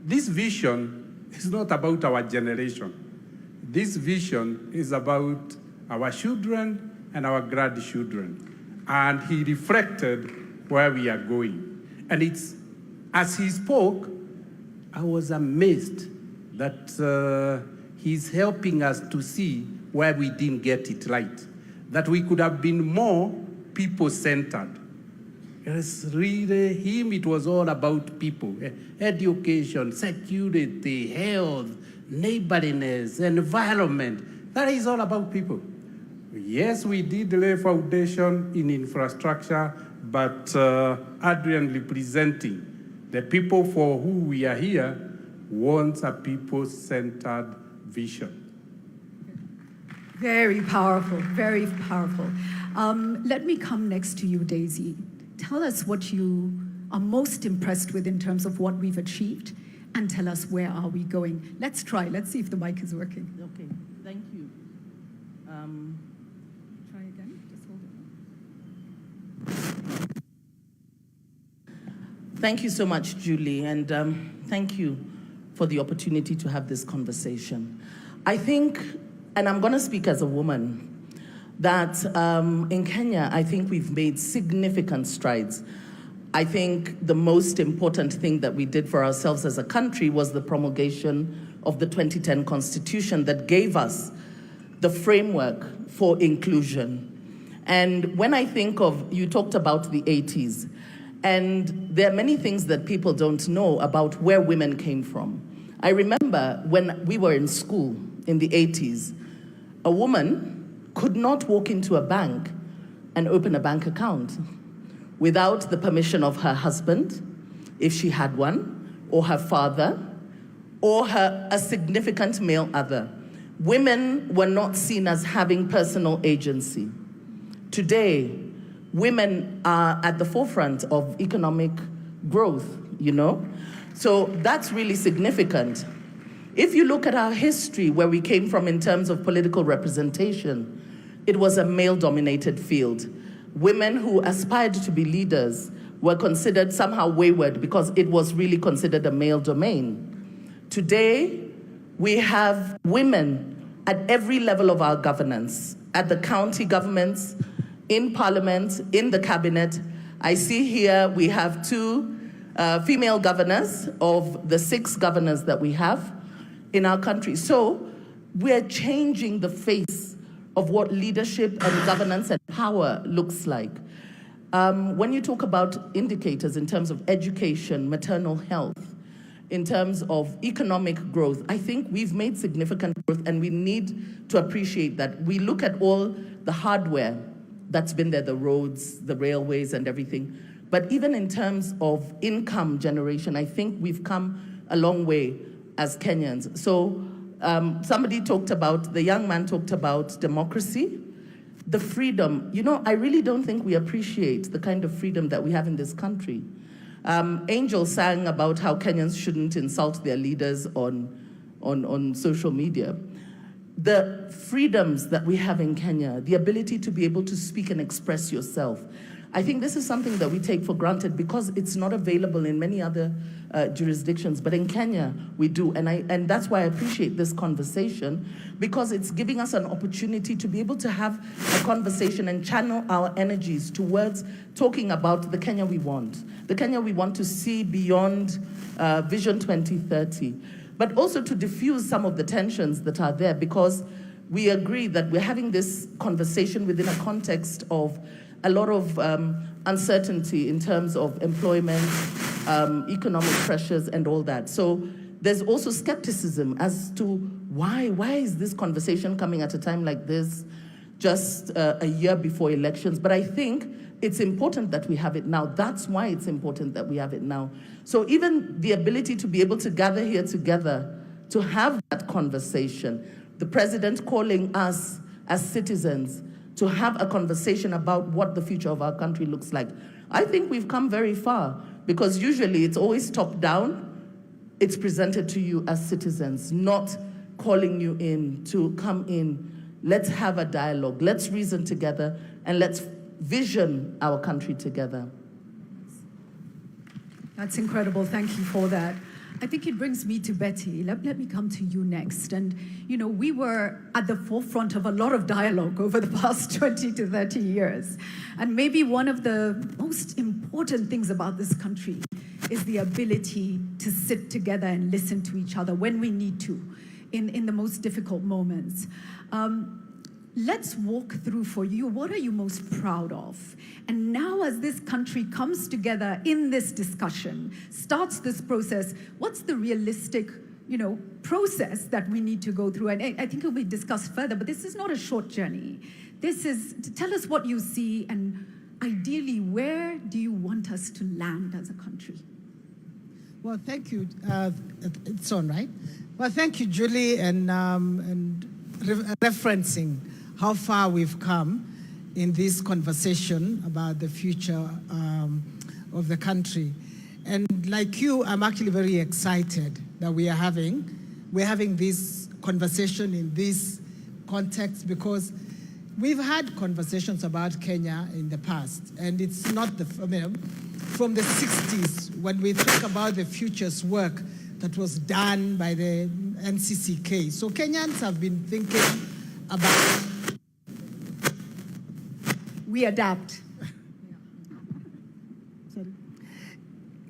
This vision is not about our generation. This vision is about our children and our grandchildren. And he reflected where we are going. And it's, as he spoke, I was amazed that he's helping us to see where we didn't get it right, that we could have been more people-centered. It's really him, it was all about people. Education, security, health, neighborliness, environment. That is all about people. Yes, we did lay foundation in infrastructure, but Adrian representing the people for who we are here wants a people-centered vision. Very powerful, very powerful. Let me come next to you, Daisy. Tell us what you are most impressed with in terms of what we've achieved, and tell us where are we going. Let's try. Let's see if the mic is working. Okay, thank you. Try again. Just hold it. Thank you so much, Julie, and thank you for the opportunity to have this conversation. I think, and I'm going to speak as a woman, that in Kenya, I think we've made significant strides. I think the most important thing that we did for ourselves as a country was the promulgation of the 2010 Constitution that gave us the framework for inclusion. And when I think of, you talked about the 80s, and there are many things that people don't know about where women came from. I remember when we were in school in the 80s, a woman could not walk into a bank and open a bank account without the permission of her husband, if she had one, or her father, or a significant male other. Women were not seen as having personal agency. Today, women are at the forefront of economic growth, you know? So that's really significant. If you look at our history, where we came from in terms of political representation, it was a male-dominated field. Women who aspired to be leaders were considered somehow wayward because it was really considered a male domain. Today, we have women at every level of our governance, at the county governments, in parliament, in the cabinet. I see here we have 2 female governors of the 6 governors that we have in our country. So we're changing the face of what leadership and governance and power looks like. When you talk about indicators in terms of education, maternal health, in terms of economic growth, I think we've made significant growth, and we need to appreciate that. We look at all the hardware that's been there, the roads, the railways, and everything. But even in terms of income generation, I think we've come a long way as Kenyans. So somebody talked about, the young man talked about democracy, the freedom. You know, I really don't think we appreciate the kind of freedom that we have in this country. Angel sang about how Kenyans shouldn't insult their leaders on social media. The freedoms that we have in Kenya, the ability to be able to speak and express yourself, I think this is something that we take for granted because it's not available in many other jurisdictions, but in Kenya we do, and that's why I appreciate this conversation, because it's giving us an opportunity to be able to have a conversation and channel our energies towards talking about the Kenya we want to see beyond Vision 2030, but also to diffuse some of the tensions that are there, because we agree that we're having this conversation within a context of a lot of uncertainty in terms of employment, economic pressures, and all that. So there's also skepticism as to why is this conversation coming at a time like this, just a year before elections. But I think it's important that we have it now. That's why it's important that we have it now. So even the ability to be able to gather here together, to have that conversation, the president calling us as citizens to have a conversation about what the future of our country looks like. I think we've come very far, because usually it's always top down. It's presented to you as citizens, not calling you in to come in. Let's have a dialogue, let's reason together, and let's vision our country together. That's incredible. Thank you for that. I think it brings me to Betty. Let me come to you next. And, you know, we were at the forefront of a lot of dialogue over the past 20 to 30 years. And maybe one of the most important things about this country is the ability to sit together and listen to each other when we need to, in the most difficult moments. Let's walk through for you, what are you most proud of? And now as this country comes together in this discussion, starts this process, what's the realistic, process that we need to go through? And I think it will be discussed further, but this is not a short journey. This is, tell us what you see, and ideally, where do you want us to land as a country? Well, thank you. It's on, right? Well, thank you, Julie, and referencing how far we've come in this conversation about the future of the country. And like you, I'm actually very excited that we're having this conversation in this context, because we've had conversations about Kenya in the past, and it's not from the 60s, when we think about the futures work that was done by the NCCK. So Kenyans have been thinking about... We adapt. Sorry.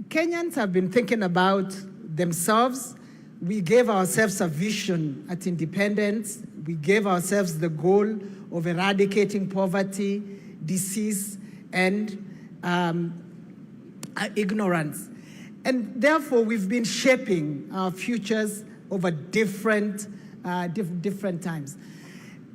Kenyans have been thinking about themselves. We gave ourselves a vision at independence. We gave ourselves the goal of eradicating poverty, disease, and ignorance. And therefore, we've been shaping our futures over different times.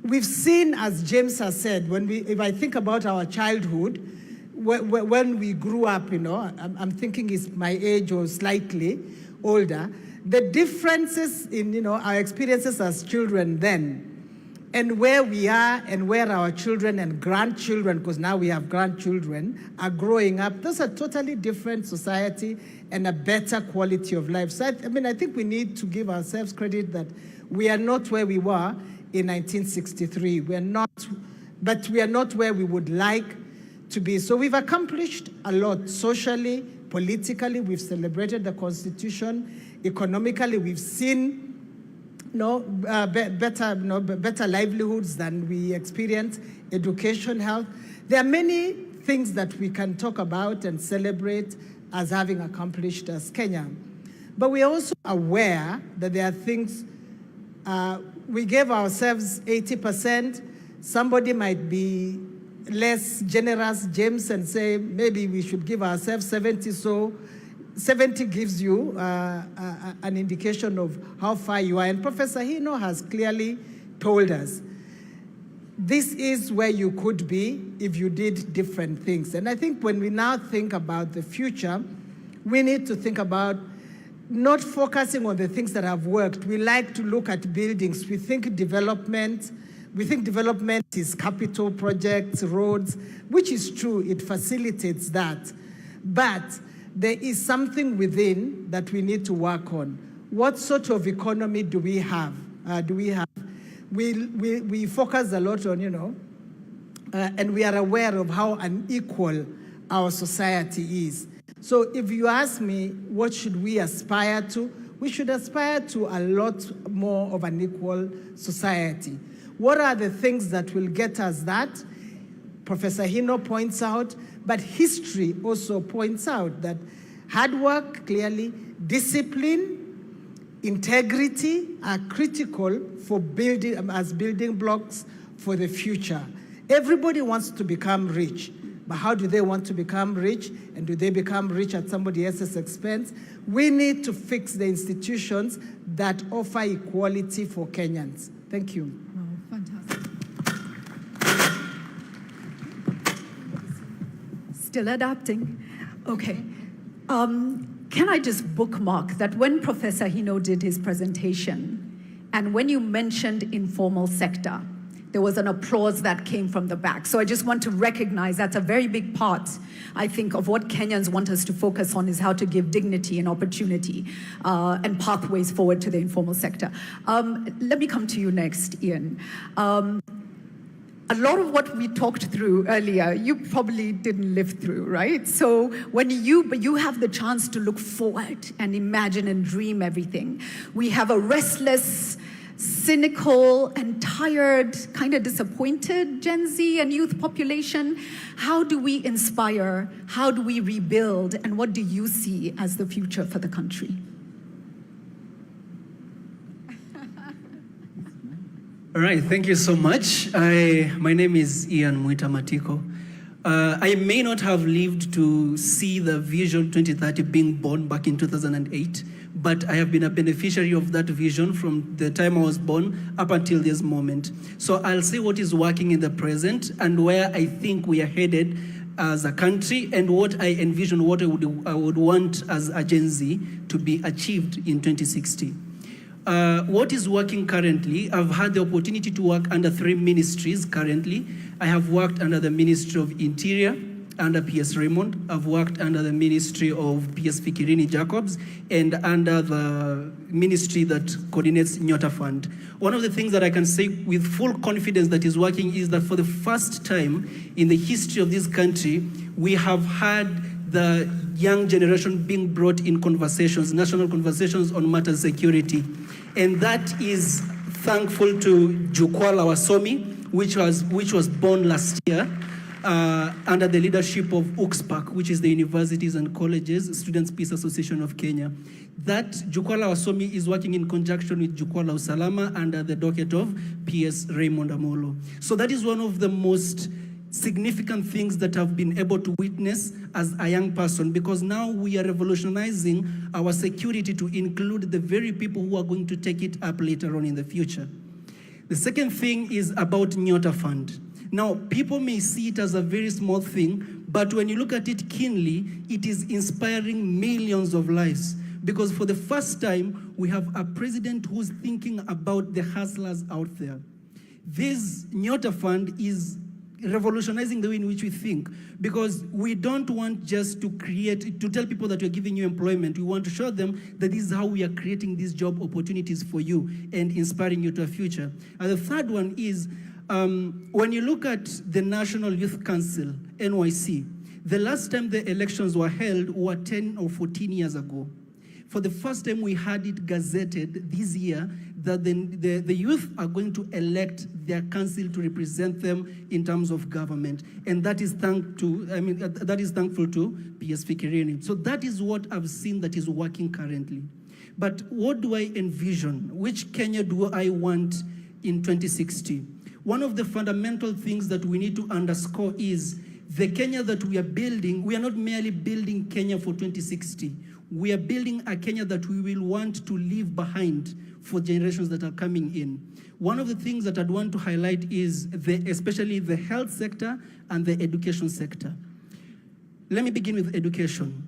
We've seen, as James has said, if I think about our childhood, when we grew up, I'm thinking it's my age or slightly older, the differences in, our experiences as children then, and where we are and where our children and grandchildren, because now we have grandchildren, are growing up, those are totally different society and a better quality of life. So I think we need to give ourselves credit that we are not where we were in 1963. But we are not where we would like to be. So we've accomplished a lot socially, politically. We've celebrated the Constitution. Economically, we've seen better livelihoods than we experienced, education, health. There are many things that we can talk about and celebrate as having accomplished as Kenya. But we are also aware that there are things We gave ourselves 80%. Somebody might be less generous, James, and say maybe we should give ourselves 70. So 70 gives you an indication of how far you are. And Professor Hino has clearly told us this is where you could be if you did different things. And I think when we now think about the future, we need to think about not focusing on the things that have worked. We like to look at buildings. We think development is capital projects, roads, which is true, it facilitates that. But there is something within that we need to work on. What sort of economy do we have? We focus a lot on, and we are aware of how unequal our society is. So if you ask me, what should we aspire to? We should aspire to a lot more of an equal society. What are the things that will get us that? Professor Hino points out, but history also points out that hard work, clearly, discipline, integrity are critical for building blocks for the future. Everybody wants to become rich, but how do they want to become rich? And do they become rich at somebody else's expense? We need to fix the institutions that offer equality for Kenyans. Thank you. Wow, fantastic. Still adapting. Okay. Can I just bookmark that when Professor Hino did his presentation, and when you mentioned informal sector, there was an applause that came from the back. So I just want to recognize that's a very big part, I think, of what Kenyans want us to focus on is how to give dignity and opportunity and pathways forward to the informal sector. Let me come to you next, Ian. A lot of what we talked through earlier, you probably didn't live through, right? So when you have the chance to look forward and imagine and dream everything. We have a restless, cynical and tired, kind of disappointed Gen Z and youth population. How do we inspire? How do we rebuild? And what do you see as the future for the country? All right, thank you so much. My name is Ian Mwita Matiko. I may not have lived to see the Vision 2030 being born back in 2008, but I have been a beneficiary of that vision from the time I was born up until this moment. So I'll say what is working in the present and where I think we are headed as a country and what I envision, what I would want as a Gen Z to be achieved in 2060. What is working currently, I've had the opportunity to work under 3 ministries currently. I have worked under the Ministry of Interior, under PS Raymond. I've worked under the Ministry of PS Fikirini Jacobs and under the ministry that coordinates Nyota Fund. One of the things that I can say with full confidence that is working is that for the first time in the history of this country, we have had the young generation being brought in conversations, national conversations on matters security. And that is thankful to Jukwaa la Wasomi, which was born last year under the leadership of UCSPAC, which is the Universities and Colleges Students' Peace Association of Kenya. That Jukwaa la Wasomi is working in conjunction with Jukwaa la Usalama under the docket of PS Raymond Amolo. So that is one of the most significant things that I've been able to witness as a young person, because now we are revolutionizing our security to include the very people who are going to take it up later on in the future. The second thing is about Nyota Fund. Now, people may see it as a very small thing, but when you look at it keenly, it is inspiring millions of lives. Because for the first time, we have a president who's thinking about the hustlers out there. This Nyota Fund is revolutionizing the way in which we think, because we don't want just to tell people that we're giving you employment. We want to show them that this is how we are creating these job opportunities for you and inspiring you to a future. And the third one is, when you look at the National Youth Council, NYC, the last time the elections were held were 10 or 14 years ago. For the first time, we had it gazetted this year that the youth are going to elect their council to represent them in terms of government. And that is thankful to PS Fikirini. So that is what I've seen that is working currently. But what do I envision? Which Kenya do I want in 2060? One of the fundamental things that we need to underscore is the Kenya that we are building, we are not merely building Kenya for 2060. We are building a Kenya that we will want to leave behind for generations that are coming in. One of the things that I'd want to highlight is especially the health sector and the education sector. Let me begin with education.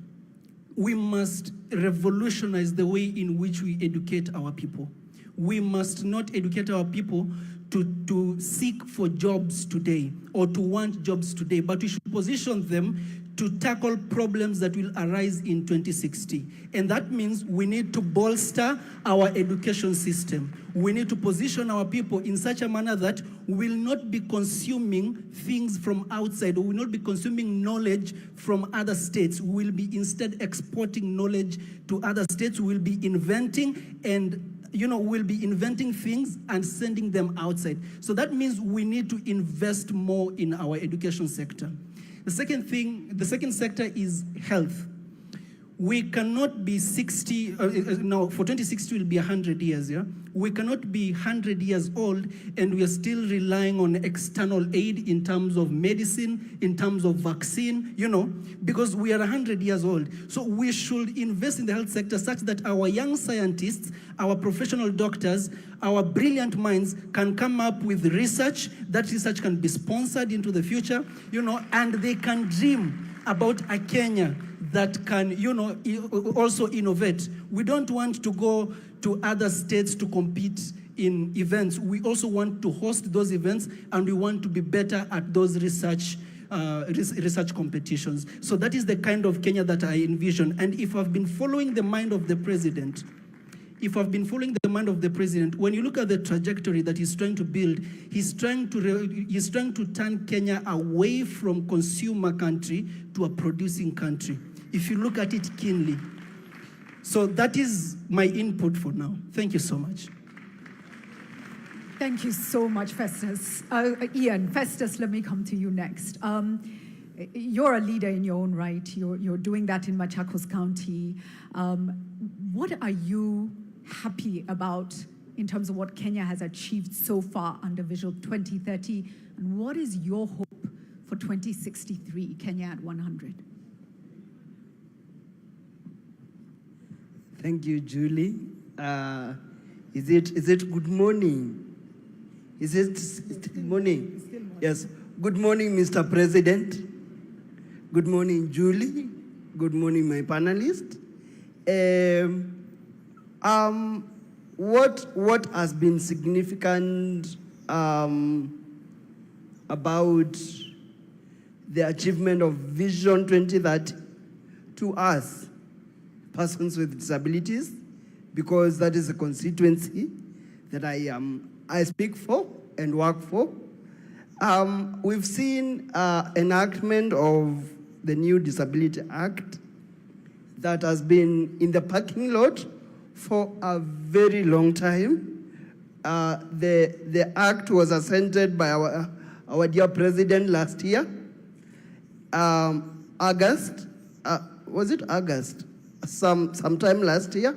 We must revolutionize the way in which we educate our people. We must not educate our people to seek for jobs today or to want jobs today, but we should position them to tackle problems that will arise in 2060. And that means we need to bolster our education system. We need to position our people in such a manner that we will not be consuming things from outside, or we will not be consuming knowledge from other states. We will be instead exporting knowledge to other states. We will be inventing and we'll be inventing things and sending them outside. So that means we need to invest more in our education sector. The second sector is health. We cannot be 60, no, for 2060 will be 100 years, yeah? We cannot be 100 years old and we are still relying on external aid in terms of medicine, in terms of vaccine, because we are 100 years old. So we should invest in the health sector such that our young scientists, our professional doctors, our brilliant minds can come up with research. That research can be sponsored into the future, and they can dream about a Kenya that can, also innovate. We don't want to go to other states to compete in events. We also want to host those events, and we want to be better at those research competitions. So that is the kind of Kenya that I envision. And if I've been following the mind of the president, when you look at the trajectory that he's trying to build, he's trying to turn Kenya away from consumer country to a producing country, if you look at it keenly. So that is my input for now. Thank you so much. Thank you so much, Festus. Ian, Festus, let me come to you next. You're a leader in your own right. You're doing that in Machakos County. What are you happy about in terms of what Kenya has achieved so far under Vision 2030? And what is your hope for 2063, Kenya at 100? Thank you, Julie. Is it good morning? Is it good morning? Yes. Good morning, Mr. President. Good morning, Julie. Good morning, my panelists. What has been significant about the achievement of Vision 2030 to us, persons with disabilities, because that is a constituency that I speak for and work for. We've seen enactment of the new Disability Act that has been in the parking lot for a very long time. The act was assented by our dear president last year, August. Was it August? Sometime last year,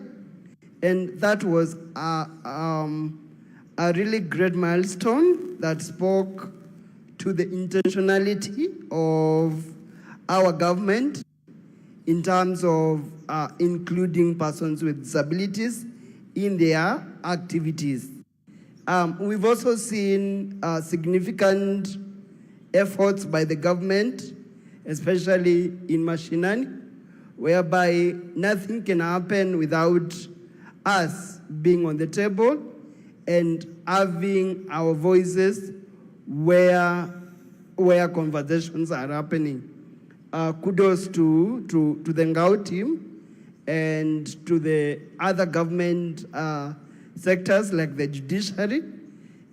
and that was a really great milestone that spoke to the intentionality of our government in terms of including persons with disabilities in their activities. We've also seen significant efforts by the government, especially in mashinani, whereby nothing can happen without us being on the table and having our voices where conversations are happening. Kudos to the Ngao team and to the other government sectors like the judiciary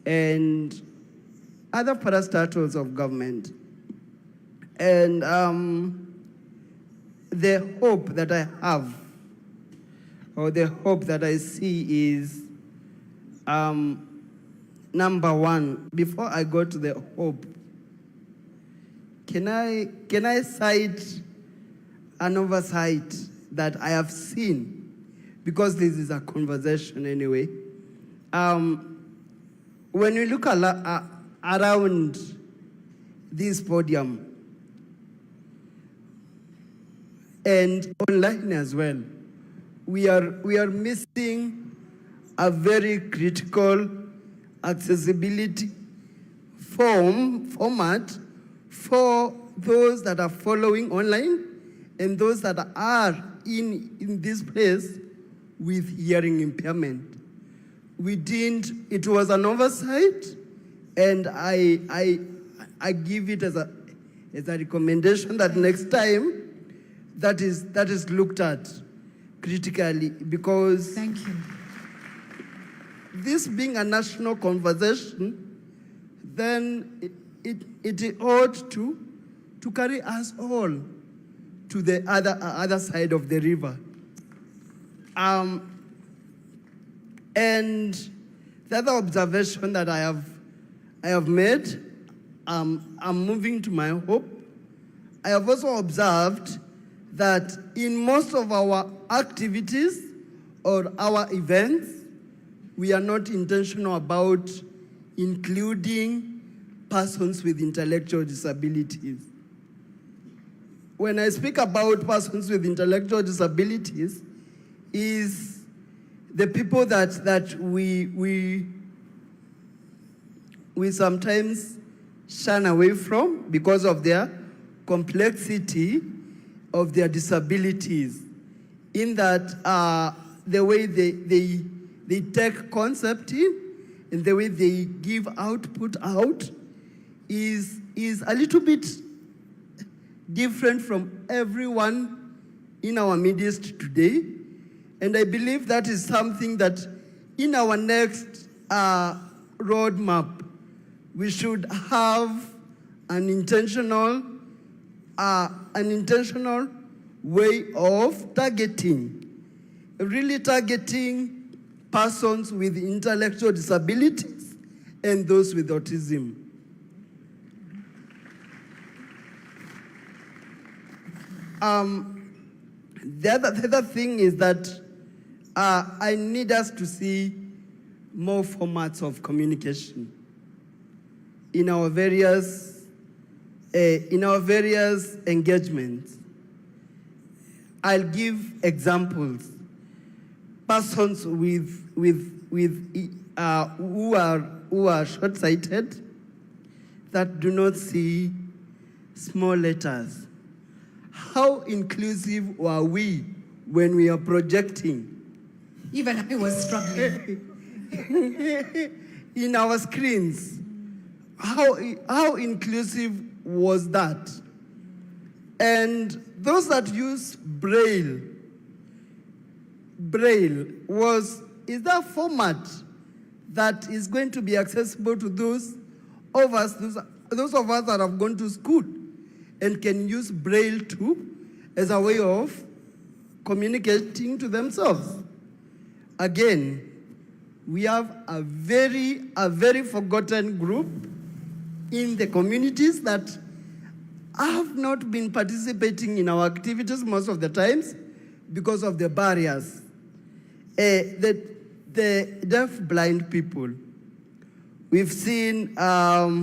and other parastatals of government. And the hope that I have, or the hope that I see is, number one, before I go to the hope, can I cite an oversight that I have seen because this is a conversation anyway. When we look around this podium and online as well, we are missing a very critical accessibility format for those that are following online and those that are in this place with hearing impairment. It was an oversight, and I give it as a recommendation that next time that is looked at critically, because Thank you. this being a national conversation, then it ought to carry us all to the other side of the river. And the other observation that I have made, I'm moving to my hope. I have also observed that in most of our activities or our events, we are not intentional about including persons with intellectual disabilities. When I speak about persons with intellectual disabilities, is the people that we sometimes shun away from because of their complexity of their disabilities, in that the way they take concept in and the way they give output out is a little bit different from everyone in our midst today. And I believe that is something that in our next roadmap, we should have an intentional way of really targeting persons with intellectual disabilities and those with autism. The other thing is that I need us to see more formats of communication in our various engagements. I'll give examples. Persons who are short-sighted, that do not see small letters. How inclusive are we when we are projecting? Even I was struggling. In our screens, how inclusive was that? And those that use Braille is that format that is going to be accessible to those of us that have gone to school and can use Braille too as a way of communicating to themselves. Again, we have a very forgotten group in the communities that have not been participating in our activities most of the times because of the barriers. The deaf-blind people, we've seen how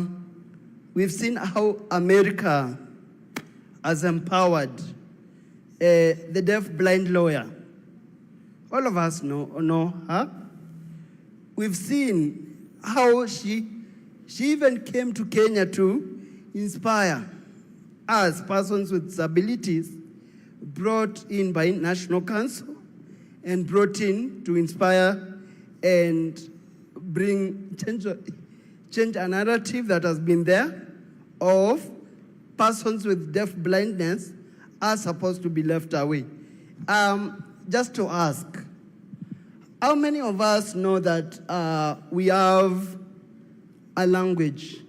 America has empowered the deaf-blind lawyer. All of us know her. We've seen how she even came to Kenya to inspire us, persons with disabilities, brought in by National Council and brought in to inspire and change a narrative that has been there of persons with deaf blindness are supposed to be left away. Just to ask, how many of us know that we have a language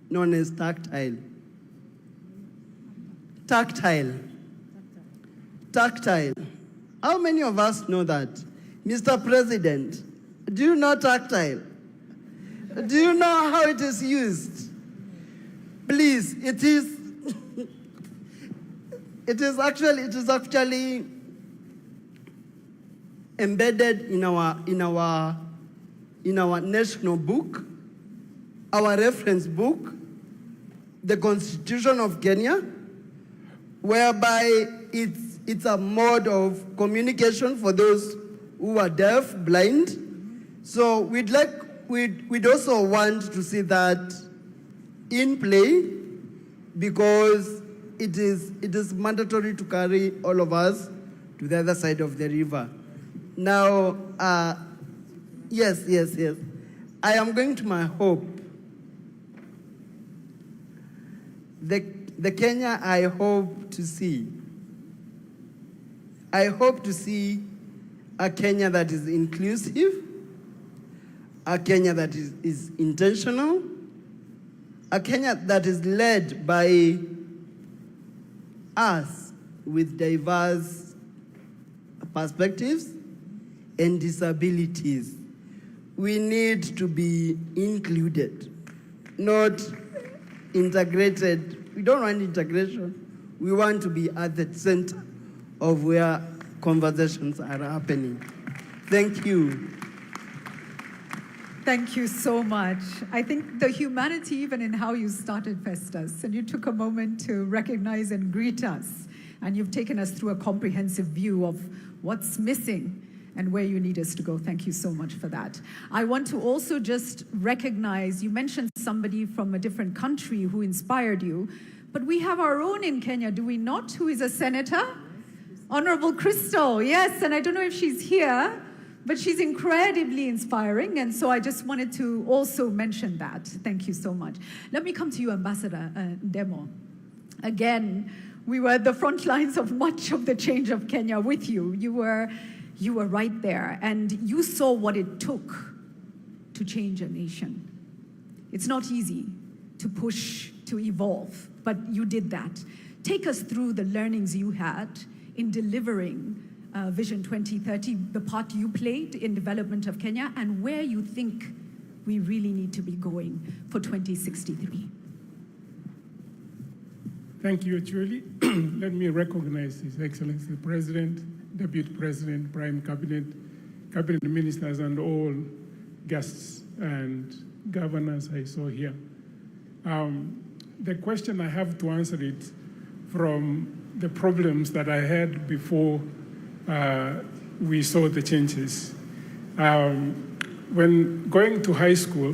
known as tactile? Tactile. How many of us know that? Mr. President, do you know tactile? Do you know how it is used? Please, it is actually embedded in our national book, our reference book, the Constitution of Kenya, whereby it's a mode of communication for those who are deaf, blind. So we'd also want to see that in play, because it is mandatory to carry all of us to the other side of the river. Now, yes. I am going to my hope. The Kenya I hope to see a Kenya that is inclusive, a Kenya that is intentional, a Kenya that is led by us with diverse perspectives and disabilities. We need to be included, not integrated. We don't want integration. We want to be at the center of where conversations are happening. Thank you. Thank you so much. I think the humanity, even in how you started Festus, and you took a moment to recognize and greet us, and you've taken us through a comprehensive view of what's missing and where you need us to go. Thank you so much for that. I want to also just recognize, you mentioned somebody from a different country who inspired you, but we have our own in Kenya, do we not, who is a senator? Honorable Crystal, yes, and I don't know if she's here, but she's incredibly inspiring, and so I just wanted to also mention that. Thank you so much. Let me come to you, Ambassador Ndemo. Again, we were at the front lines of much of the change of Kenya with you. You were right there, and you saw what it took to change a nation. It's not easy to push, to evolve, but you did that. Take us through the learnings you had in delivering Vision 2030, the part you played in development of Kenya, and where you think we really need to be going for 2063. Thank you, Julie. Let me recognize His Excellency the President, Deputy President, Prime Cabinet, Cabinet Ministers, and all guests and governors I saw here. The question I have to answer it from the problems that I had before we saw the changes. When going to high school,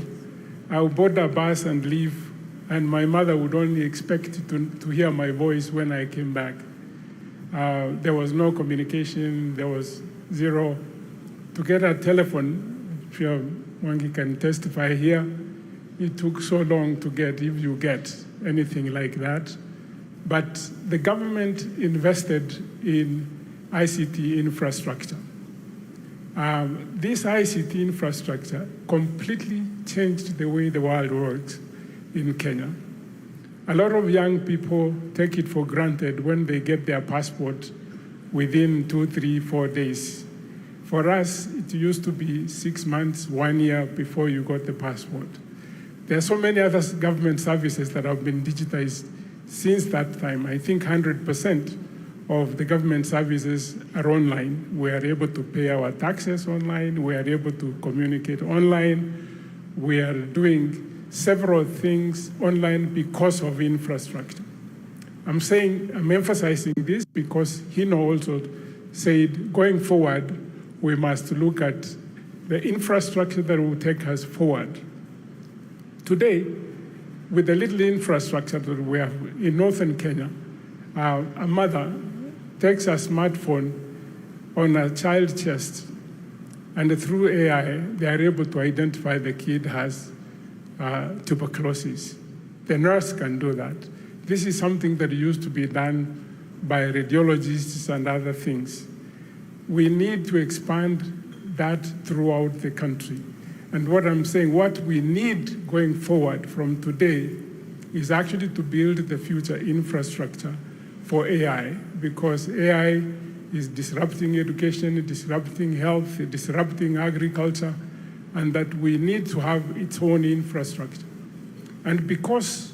I would board a bus and leave, and my mother would only expect to hear my voice when I came back. There was no communication, there was zero. To get a telephone, if Wangi can testify here, it took so long to get, if you get anything like that. But the government invested in ICT infrastructure. This ICT infrastructure completely changed the way the world works in Kenya. A lot of young people take it for granted when they get their passport within 2, 3, 4 days. For us, it used to be 6 months, 1 year before you got the passport. There are so many other government services that have been digitized since that time. I think 100% of the government services are online. We are able to pay our taxes online. We are able to communicate online. We are doing several things online because of infrastructure. I'm emphasizing this because Hino also said, going forward, we must look at the infrastructure that will take us forward. Today, with the little infrastructure that we have in northern Kenya, a mother takes a smartphone on a child's chest, and through AI, they are able to identify the kid has tuberculosis. The nurse can do that. This is something that used to be done by radiologists and other things. We need to expand that throughout the country. And what I'm saying, what we need going forward from today is actually to build the future infrastructure for AI, because AI is disrupting education, disrupting health, disrupting agriculture, and that we need to have its own infrastructure. And because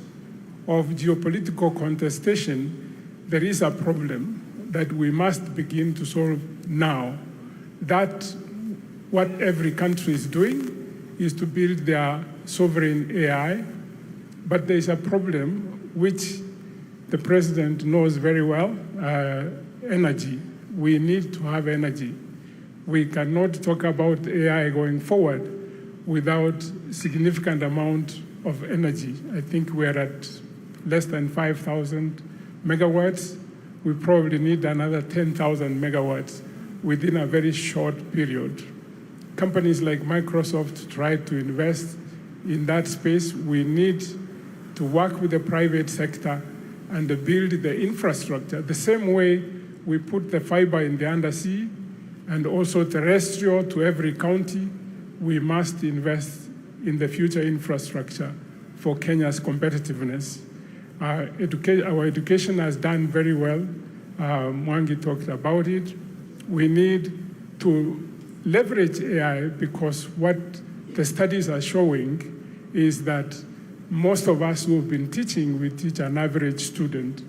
of geopolitical contestation, there is a problem that we must begin to solve now. that what every country is doing is to build their sovereign AI, but there's a problem which the president knows very well, energy. We need to have energy. We cannot talk about AI going forward without significant amount of energy. I think we're at less than 5,000 megawatts. We probably need another 10,000 megawatts within a very short period. Companies like Microsoft try to invest in that space. We need to work with the private sector and build the infrastructure the same way we put the fiber in the undersea and also terrestrial to every county. We must invest in the future infrastructure for Kenya's competitiveness. Our education has done very well. Mwangi talked about it. We need to leverage AI because what the studies are showing is that most of us who have been teaching, we teach an average student.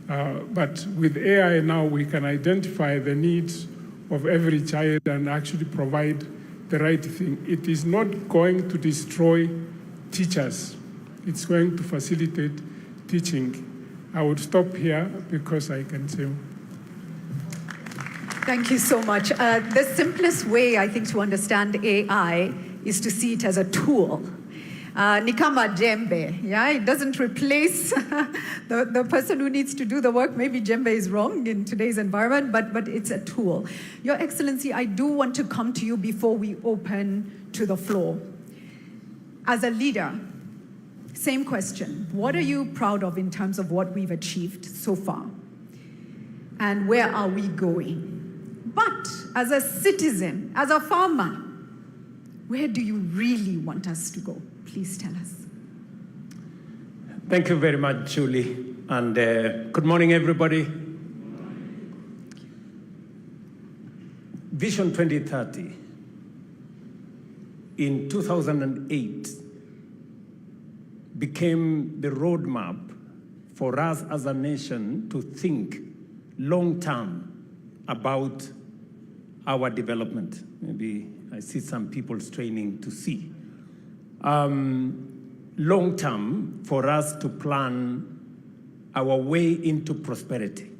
But with AI now, we can identify the needs of every child and actually provide the right thing. It is not going to destroy teachers. It's going to facilitate teaching. I would stop here because I can say. Thank you so much. The simplest way, I think, to understand AI is to see it as a tool. Ni kama jembe, yeah? It doesn't replace the person who needs to do the work. Maybe jembe is wrong in today's environment, but it's a tool. Your Excellency, I do want to come to you before we open to the floor. As a leader, same question. What are you proud of in terms of what we've achieved so far? And where are we going? But as a citizen, as a farmer, where do you really want us to go? Please tell us. Thank you very much, Julie. And good morning, everybody. Vision 2030 in 2008 became the roadmap for us as a nation to think long-term about our development. Maybe I see some people straining to see. Long-term for us to plan our way into prosperity.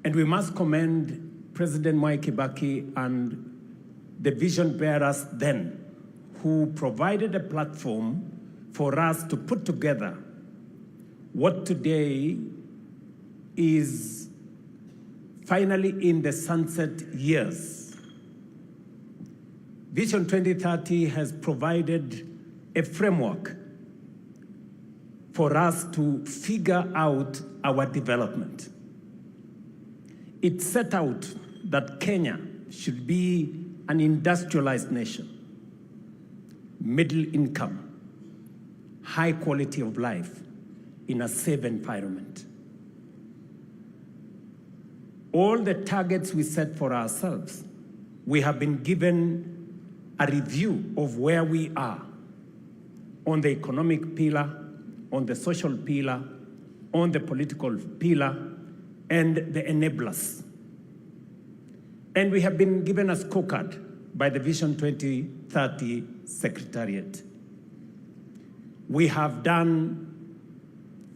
And we must commend President Mwai Kibaki and the vision bearers then, who provided a platform for us to put together what today is finally in the sunset years. Vision 2030 has provided a framework for us to figure out our development. It set out that Kenya should be an industrialized nation, middle income, high quality of life in a safe environment. All the targets we set for ourselves, we have been given a review of where we are on the economic pillar, on the social pillar, on the political pillar, and the enablers. And we have been given a scorecard by the Vision 2030 Secretariat. We have done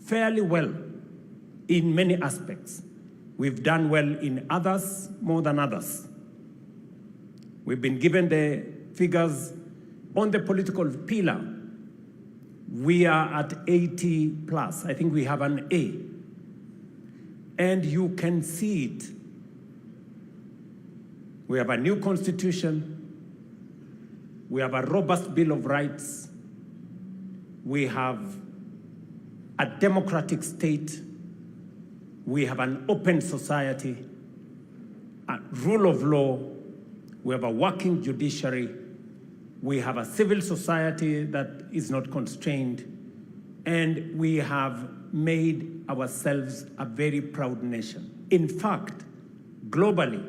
fairly well in many aspects. We've done well in others more than others. We've been given the figures on the political pillar. We are at 80 plus. I think we have an A. And you can see it. We have a new constitution. We have a robust Bill of Rights. We have a democratic state. We have an open society, a rule of law. We have a working judiciary. We have a civil society that is not constrained. And we have made ourselves a very proud nation. In fact, globally,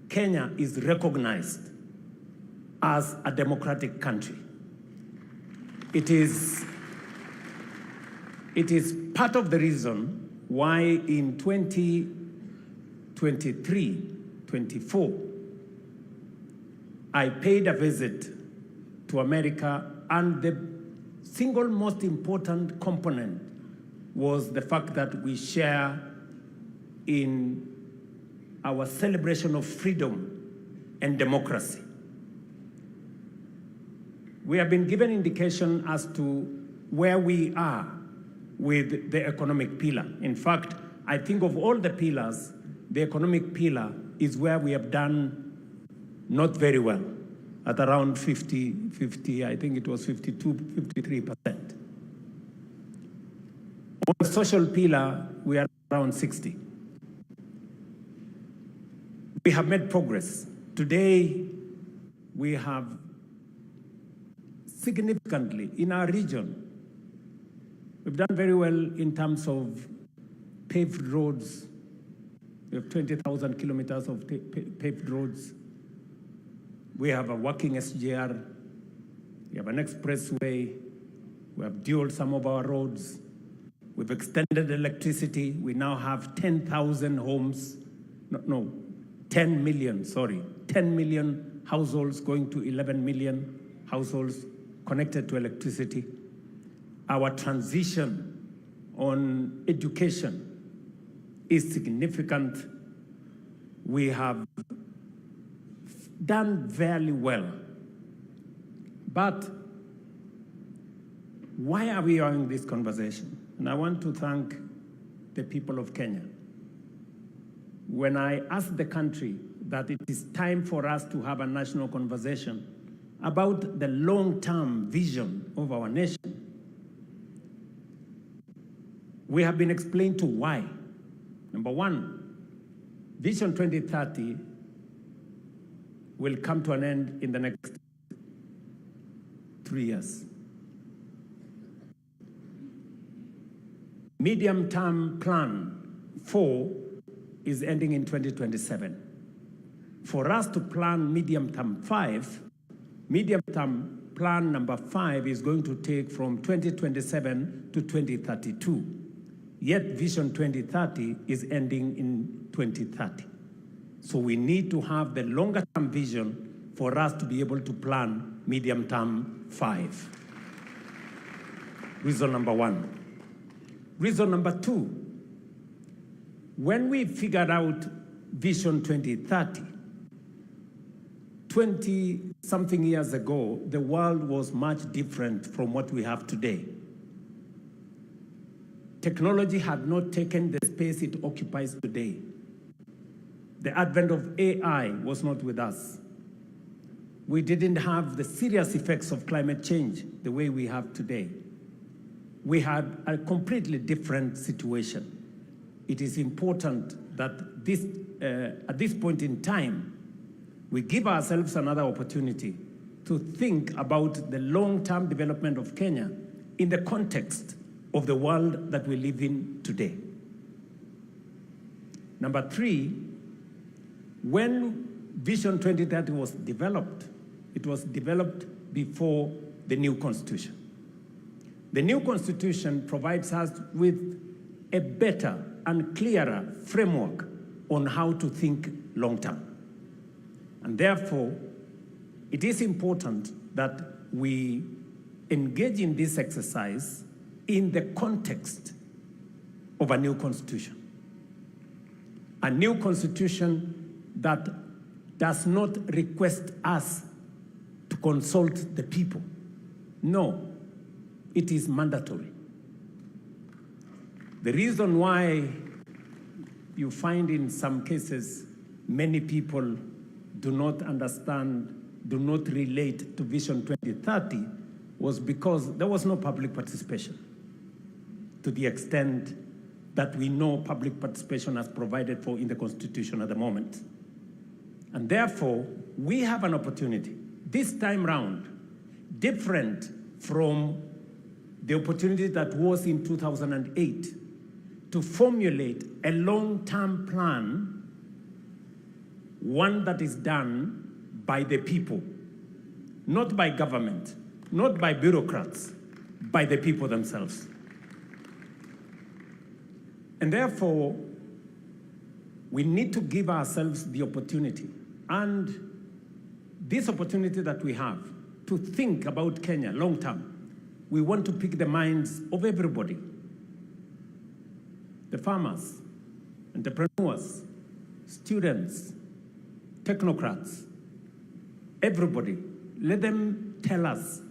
Kenya is recognized as a democratic country. It is part of the reason why in 2023, 24, I paid a visit to America, and the single most important component was the fact that we share in our celebration of freedom and democracy. We have been given indication as to where we are with the economic pillar. In fact, I think of all the pillars, the economic pillar is where we have done not very well, at around 50, I think it was 52, 53%. On the social pillar, we are around 60. We have made progress. Today, we have significantly in our region, we've done very well in terms of paved roads. We have 20,000 kilometers of paved roads. We have a working SGR. We have an expressway. We have dual some of our roads. We've extended electricity. We now have 10,000 homes. 10 million, sorry. 10 million households going to 11 million households connected to electricity. Our transition on education is significant. We have done very well. But why are we having this conversation? And I want to thank the people of Kenya. When I asked the country that it is time for us to have a national conversation about the long-term vision of our nation, we have been explained to why. Number one, Vision 2030 will come to an end in the next 3 years. Medium-term plan 4 is ending in 2027. For us to plan medium-term 5, medium-term plan number 5 is going to take from 2027 to 2032. Yet Vision 2030 is ending in 2030. So we need to have the longer-term vision for us to be able to plan medium-term 5. Reason number 1. Reason number 2, when we figured out Vision 2030, 20-something years ago, the world was much different from what we have today. Technology had not taken the space it occupies today. The advent of AI was not with us. We didn't have the serious effects of climate change the way we have today. We had a completely different situation. It is important that at this point in time, we give ourselves another opportunity to think about the long-term development of Kenya in the context of the world that we live in today. Number 3, when Vision 2030 was developed, it was developed before the new constitution. The new constitution provides us with a better and clearer framework on how to think long-term. And therefore, it is important that we engage in this exercise in the context of a new constitution. A new constitution that does not request us to consult the people. No, it is mandatory. The reason why you find in some cases many people do not understand, do not relate to Vision 2030 was because there was no public participation to the extent that we know public participation as provided for in the Constitution at the moment. And therefore, we have an opportunity this time round, different from the opportunity that was in 2008, to formulate a long-term plan, one that is done by the people, not by government, not by bureaucrats, by the people themselves. And therefore, We need to give ourselves the opportunity, and this opportunity that we have to think about Kenya long term. We want to pick the minds of everybody, the farmers, entrepreneurs, students, technocrats, everybody. Let them tell us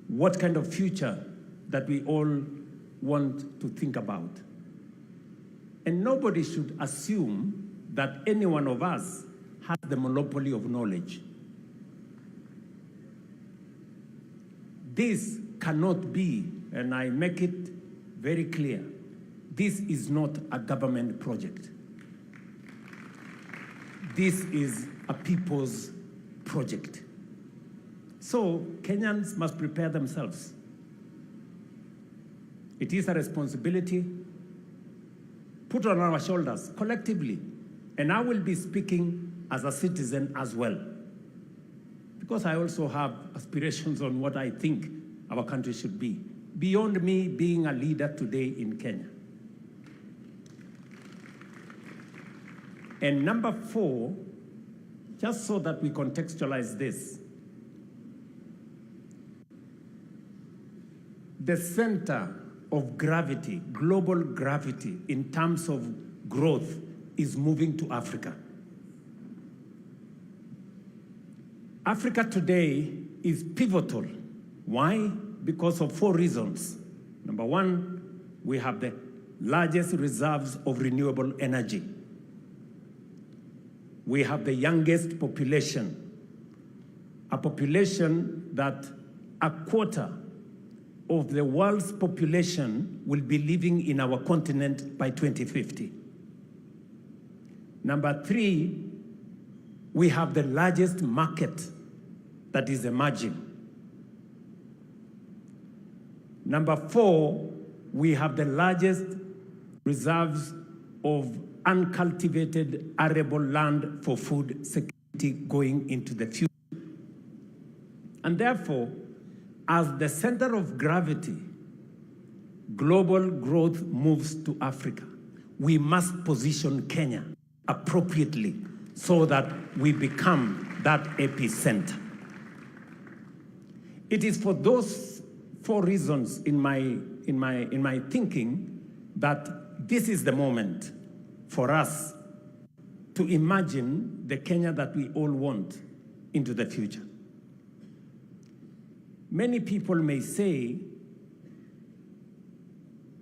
what kind of future that we all want to think about. And nobody should assume that any one of us has the monopoly of knowledge. This cannot be, and I make it very clear, this is not a government project. This is a people's project. So Kenyans must prepare themselves. It is a responsibility put on our shoulders collectively. And I will be speaking as a citizen as well, because I also have aspirations on what I think our country should be, beyond me being a leader today in Kenya. And number 4, just so that we contextualize this, the center of gravity, global gravity in terms of growth is moving to Africa. Africa today is pivotal. Why? Because of 4 reasons. Number 1, we have the largest reserves of renewable energy. We have the youngest population, a population that a quarter of the world's population will be living in our continent by 2050. Number 3, we have the largest market that is emerging. Number 4, we have the largest reserves of uncultivated arable land for food security going into the future. And therefore, as the center of gravity, global growth moves to Africa, we must position Kenya appropriately so that we become that epicenter. It is for those 4 reasons in my thinking that this is the moment for us to imagine the Kenya that we all want into the future. Many people may say,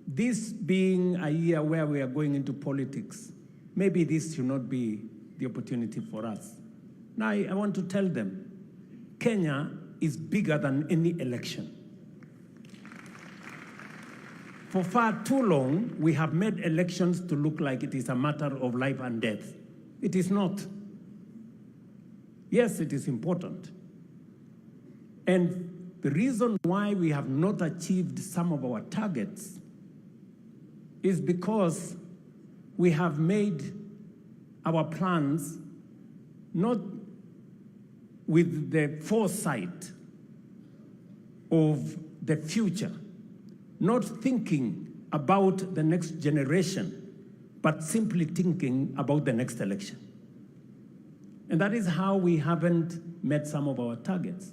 this being a year where we are going into politics, maybe this should not be the opportunity for us. Now, I want to tell them, Kenya is bigger than any election. For far too long, we have made elections to look like it is a matter of life and death. It is not. Yes, it is important. And the reason why we have not achieved some of our targets is because we have made our plans not with the foresight of the future, not thinking about the next generation, but simply thinking about the next election. And that is how we haven't met some of our targets.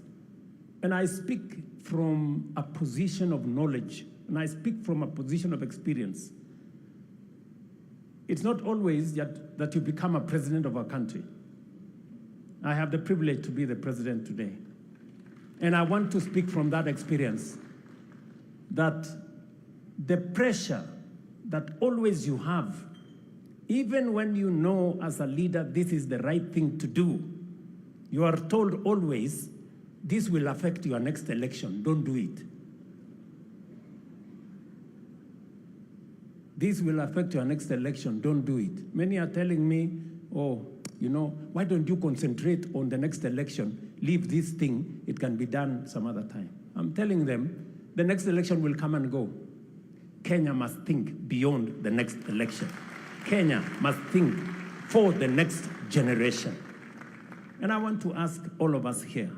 And I speak from a position of knowledge, and I speak from a position of experience. It's not always that you become a president of a country. I have the privilege to be the president today. And I want to speak from that experience, that the pressure that always you have, even when you know as a leader this is the right thing to do, you are told always, this will affect your next election, don't do it. This will affect your next election, don't do it. Many are telling me, oh, you know, why don't you concentrate on the next election? Leave this thing, it can be done some other time. I'm telling them, the next election will come and go. Kenya must think beyond the next election. Kenya must think for the next generation. And I want to ask all of us here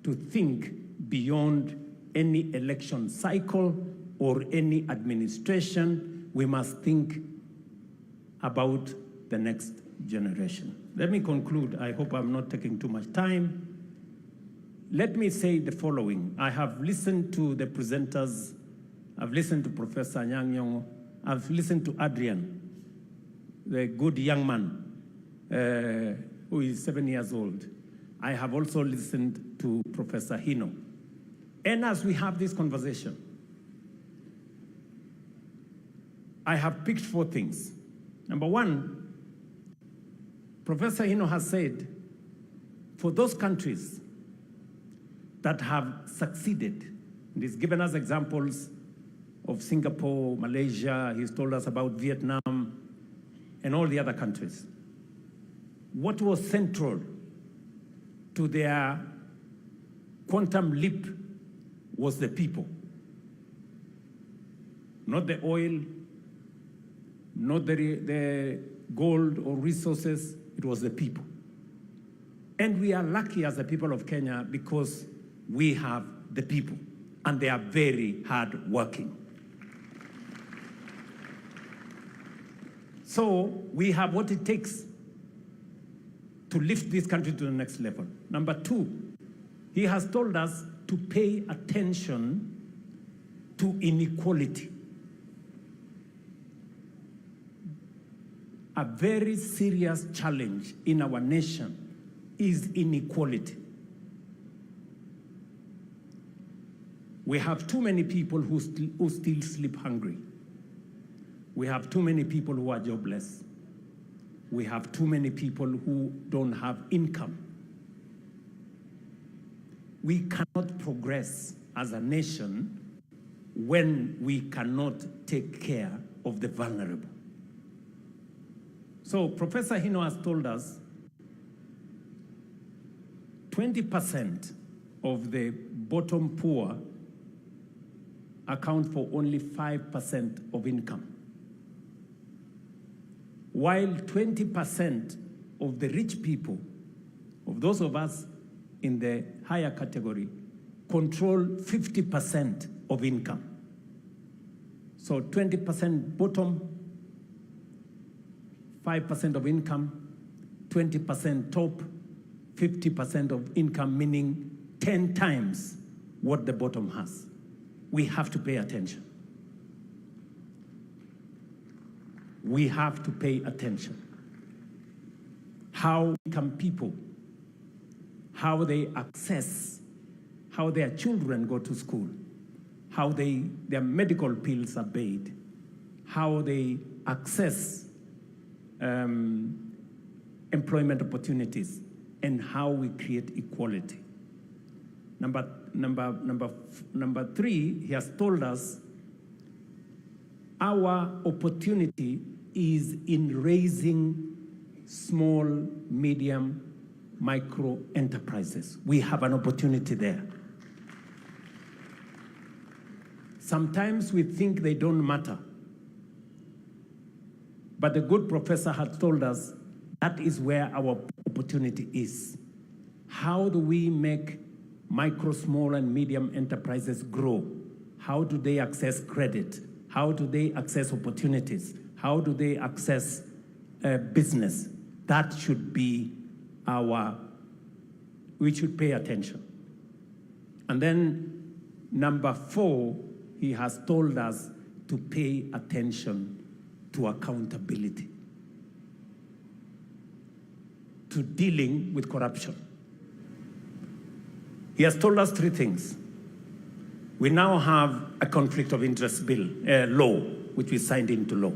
to think beyond any election cycle or any administration. We must think about the next generation. Let me conclude. I hope I'm not taking too much time. Let me say the following. I have listened to the presenters. I've listened to Professor Anyang' Nyong'o. I've listened to Adrian, the good young man who is 7 years old. I have also listened to Professor Hino. And as we have this conversation, I have picked 4 things. Number one, Professor Hino has said, for those countries that have succeeded, and he's given us examples of Singapore, Malaysia, he's told us about Vietnam, and all the other countries. What was central to their quantum leap was the people. Not the oil, not the gold or resources, it was the people. And we are lucky as the people of Kenya because we have the people, and they are very hard working. So we have what it takes to lift this country to the next level. Number 2, he has told us to pay attention to inequality. A very serious challenge in our nation is inequality. We have too many people who still sleep hungry. We have too many people who are jobless. We have too many people who don't have income. We cannot progress as a nation when we cannot take care of the vulnerable. So Professor Hino has told us 20% of the bottom poor account for only 5% of income, while 20% of the rich people, of those of us in the higher category, control 50% of income. So 20% bottom, 5% of income, 20% top, 50% of income, meaning 10 times what the bottom has. We have to pay attention. We have to pay attention. How can people, how they access, how their children go to school, how their medical bills are paid, how they access employment opportunities, and how we create equality. Number 3, he has told us our opportunity is in raising small, medium, micro enterprises. We have an opportunity there. Sometimes we think they don't matter. But the good professor has told us that is where our opportunity is. How do we make micro, small, and medium enterprises grow? How do they access credit? How do they access opportunities? How do they access business? That should be we should pay attention. And then number 4, he has told us to pay attention to accountability, to dealing with corruption. He has told us 3 things. We now have a conflict of interest law, which we signed into law.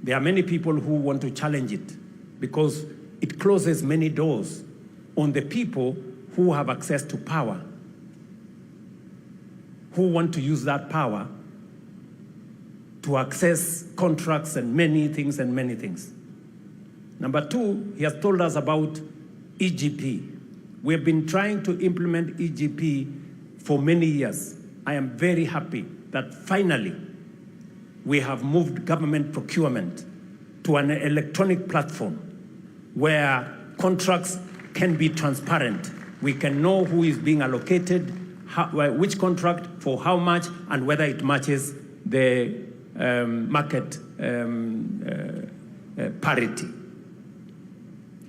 There are many people who want to challenge it because it closes many doors on the people who have access to power, who want to use that power to access contracts and many things. Number 2, he has told us about EGP. We have been trying to implement EGP for many years. I am very happy that finally we have moved government procurement to an electronic platform where contracts can be transparent. We can know who is being allocated, which contract, for how much, and whether it matches the market parity.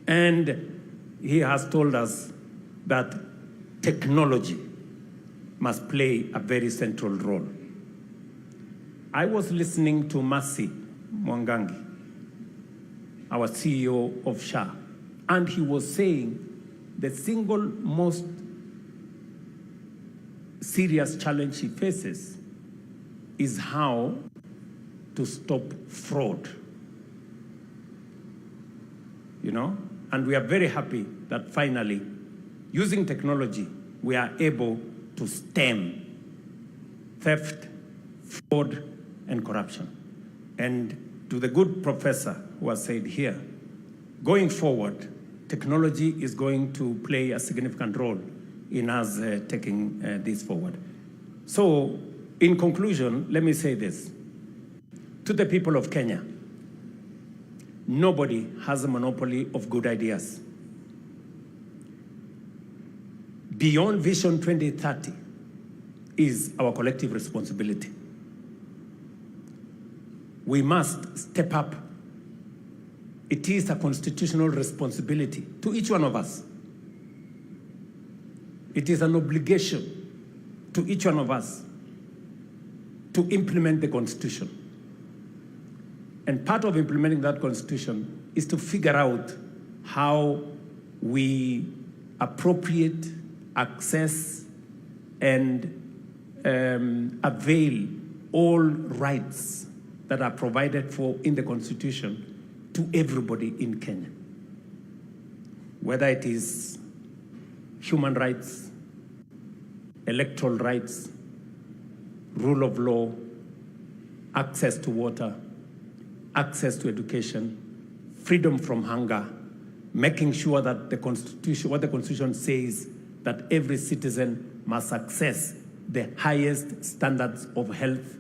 And he has told us that technology must play a very central role. I was listening to Mercy Mwangangi, our CEO of SHA, and he was saying the single most serious challenge he faces is how to stop fraud. You know? And we are very happy that finally, using technology, we are able to stem theft, fraud, and corruption. And to the good professor who has said here, going forward, technology is going to play a significant role in us taking this forward. So, in conclusion, let me say this. To the people of Kenya, nobody has a monopoly of good ideas. Beyond Vision 2030 is our collective responsibility. We must step up. It is a constitutional responsibility to each one of us. It is an obligation to each one of us to implement the Constitution. And part of implementing that Constitution is to figure out how we appropriate, access, and avail all rights that are provided for in the Constitution to everybody in Kenya. Whether it is human rights, electoral rights, rule of law, access to water, access to education, freedom from hunger, making sure that the Constitution, what the Constitution says, that every citizen must access the highest standards of health,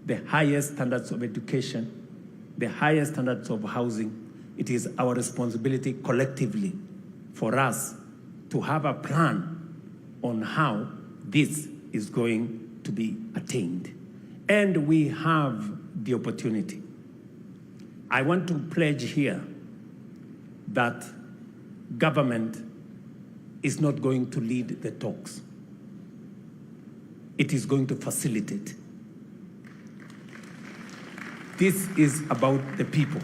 the highest standards of education, the highest standards of housing. It is our responsibility collectively for us to have a plan on how this is going to be attained. And we have the opportunity. I want to pledge here that government is not going to lead the talks. It is going to facilitate. This is about the people.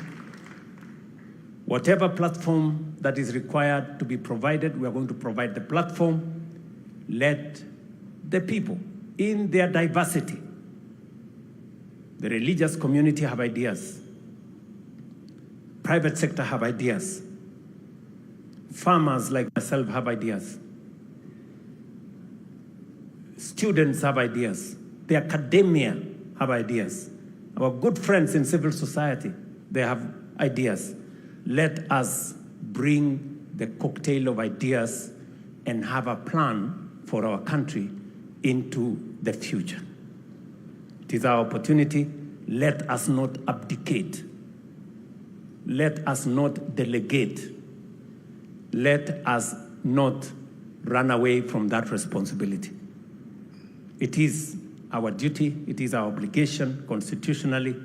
Whatever platform that is required to be provided, we are going to provide the platform. Let the people, in their diversity, the religious community have ideas, private sector have ideas, farmers like myself have ideas, students have ideas, the academia have ideas, our good friends in civil society, they have ideas. Let us bring the cocktail of ideas and have a plan for our country into the future. It is our opportunity. Let us not abdicate. Let us not delegate. Let us not run away from that responsibility. It is our duty, it is our obligation constitutionally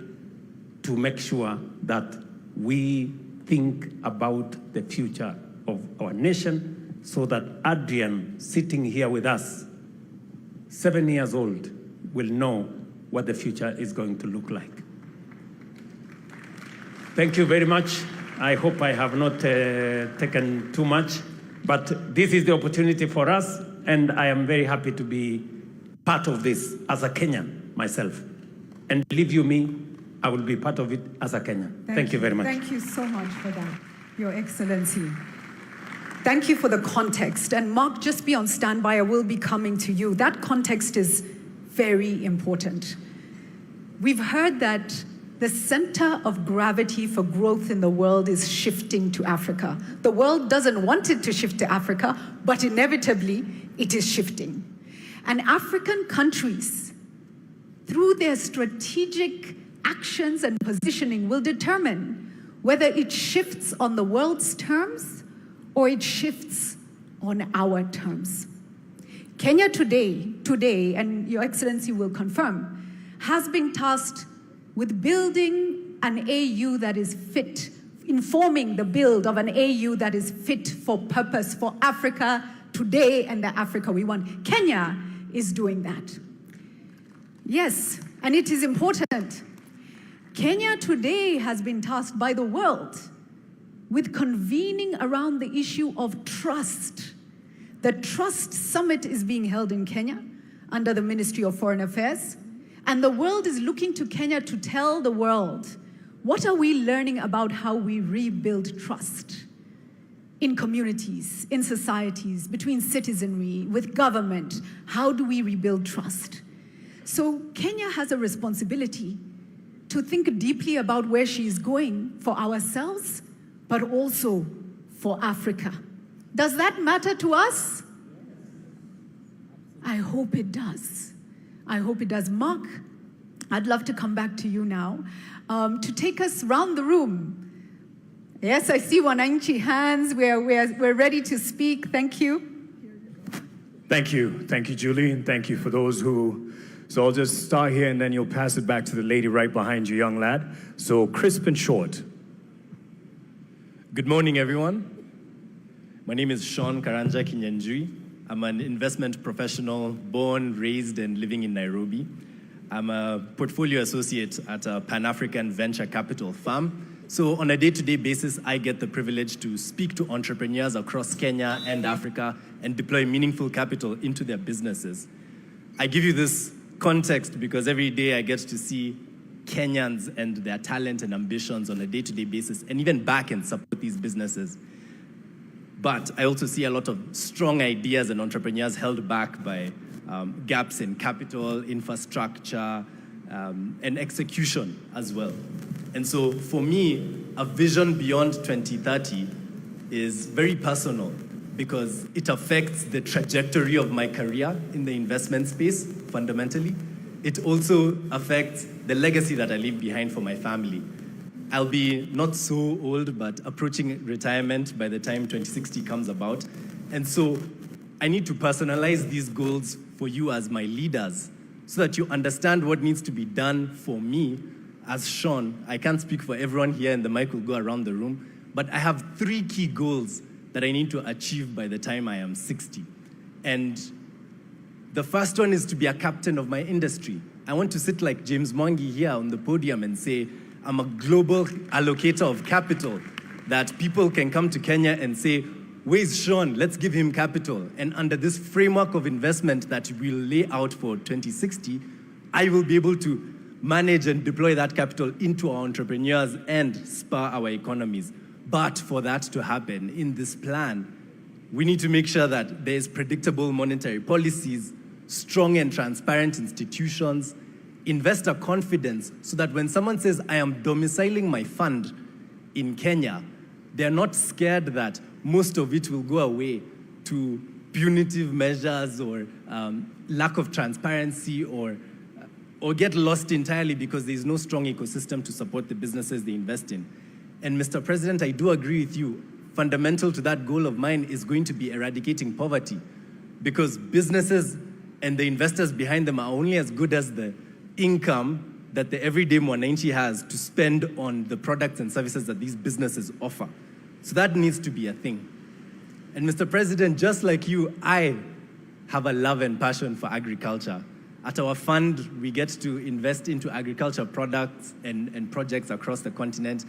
to make sure that we think about the future of our nation so that Adrian, sitting here with us, 7 years old, will know what the future is going to look like. Thank you very much. I hope I have not taken too much, but this is the opportunity for us, and I am very happy to be part of this as a Kenyan myself. And believe you me, I will be part of it as a Kenyan. Thank you very much. Thank you so much for that, Your Excellency. Thank you for the context. And Mark, just be on standby. I will be coming to you. That context is very important. We've heard that the center of gravity for growth in the world is shifting to Africa. The world doesn't want it to shift to Africa, but inevitably it is shifting. And African countries, through their strategic actions and positioning, will determine whether it shifts on the world's terms or it shifts on our terms. Kenya today, and Your Excellency will confirm, has been tasked with building an AU that is fit, informing the build of an AU that is fit for purpose for Africa today and the Africa we want. Kenya is doing that. Yes, and it is important. Kenya today has been tasked by the world with convening around the issue of trust. The Trust Summit is being held in Kenya under the Ministry of Foreign Affairs, and the world is looking to Kenya to tell the world, what are we learning about how we rebuild trust in communities, in societies, between citizenry, with government? How do we rebuild trust? So Kenya has a responsibility to think deeply about where she is going for ourselves, but also for Africa. Does that matter to us? I hope it does. I hope it does. Mark, I'd love to come back to you now to take us round the room. Yes, I see Wananchi hands. We're ready to speak. Thank you. Thank you. Thank you, Julie, and thank you for those who... So I'll just start here and then you'll pass it back to the lady right behind you, young lad. So crisp and short. Good morning, everyone. My name is Sean Karanja Kinyanjui. I'm an investment professional, born, raised, and living in Nairobi. I'm a portfolio associate at a Pan-African venture capital firm. So on a day-to-day basis, I get the privilege to speak to entrepreneurs across Kenya and Africa and deploy meaningful capital into their businesses. I give you this context because every day I get to see Kenyans and their talent and ambitions on a day-to-day basis and even back and support these businesses. But I also see a lot of strong ideas and entrepreneurs held back by gaps in capital, infrastructure, and execution as well. And so for me, a vision beyond 2030 is very personal because it affects the trajectory of my career in the investment space, fundamentally. It also affects the legacy that I leave behind for my family. I'll be not so old, but approaching retirement by the time 2060 comes about. And so I need to personalize these goals for you as my leaders so that you understand what needs to be done for me as Sean. I can't speak for everyone here and the mic will go around the room, but I have 3 key goals that I need to achieve by the time I am 60. And the first one is to be a captain of my industry. I want to sit like James Mwangi here on the podium and say, I'm a global allocator of capital, that people can come to Kenya and say, where's Sean? Let's give him capital. And under this framework of investment that we'll lay out for 2060, I will be able to manage and deploy that capital into our entrepreneurs and spur our economies. But for that to happen in this plan, we need to make sure that there's predictable monetary policies, strong and transparent institutions, investor confidence, so that when someone says, I am domiciling my fund in Kenya, they're not scared that most of it will go away to punitive measures or lack of transparency or get lost entirely because there's no strong ecosystem to support the businesses they invest in. And Mr. President, I do agree with you. Fundamental to that goal of mine is going to be eradicating poverty, because businesses and the investors behind them are only as good as the income that the everyday Mwananchi has to spend on the products and services that these businesses offer. So that needs to be a thing. And Mr. President, just like you, I have a love and passion for agriculture. At our fund, we get to invest into agriculture products and projects across the continent.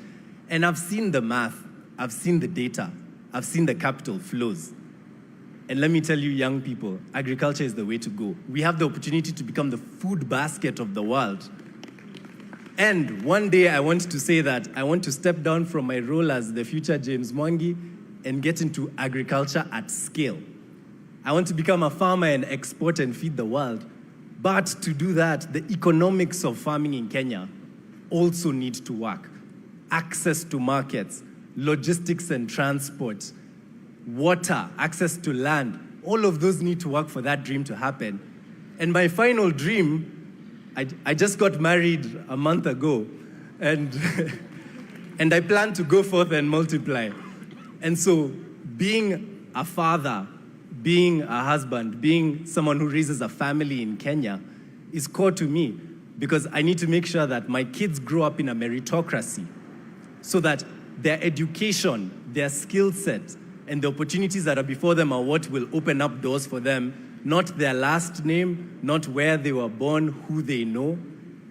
And I've seen the math, I've seen the data, I've seen the capital flows. And let me tell you, young people, agriculture is the way to go. We have the opportunity to become the food basket of the world. And one day I want to say that I want to step down from my role as the future James Mwangi and get into agriculture at scale. I want to become a farmer and export and feed the world. But to do that, the economics of farming in Kenya also need to work. Access to markets, logistics and transport, water, access to land, all of those need to work for that dream to happen. And my final dream, I just got married a month ago, and, and I plan to go forth and multiply. And so being a father, being a husband, being someone who raises a family in Kenya is core to me. because I need to make sure that my kids grow up in a meritocracy so that their education, their skill set, and the opportunities that are before them are what will open up doors for them, not their last name, not where they were born, who they know.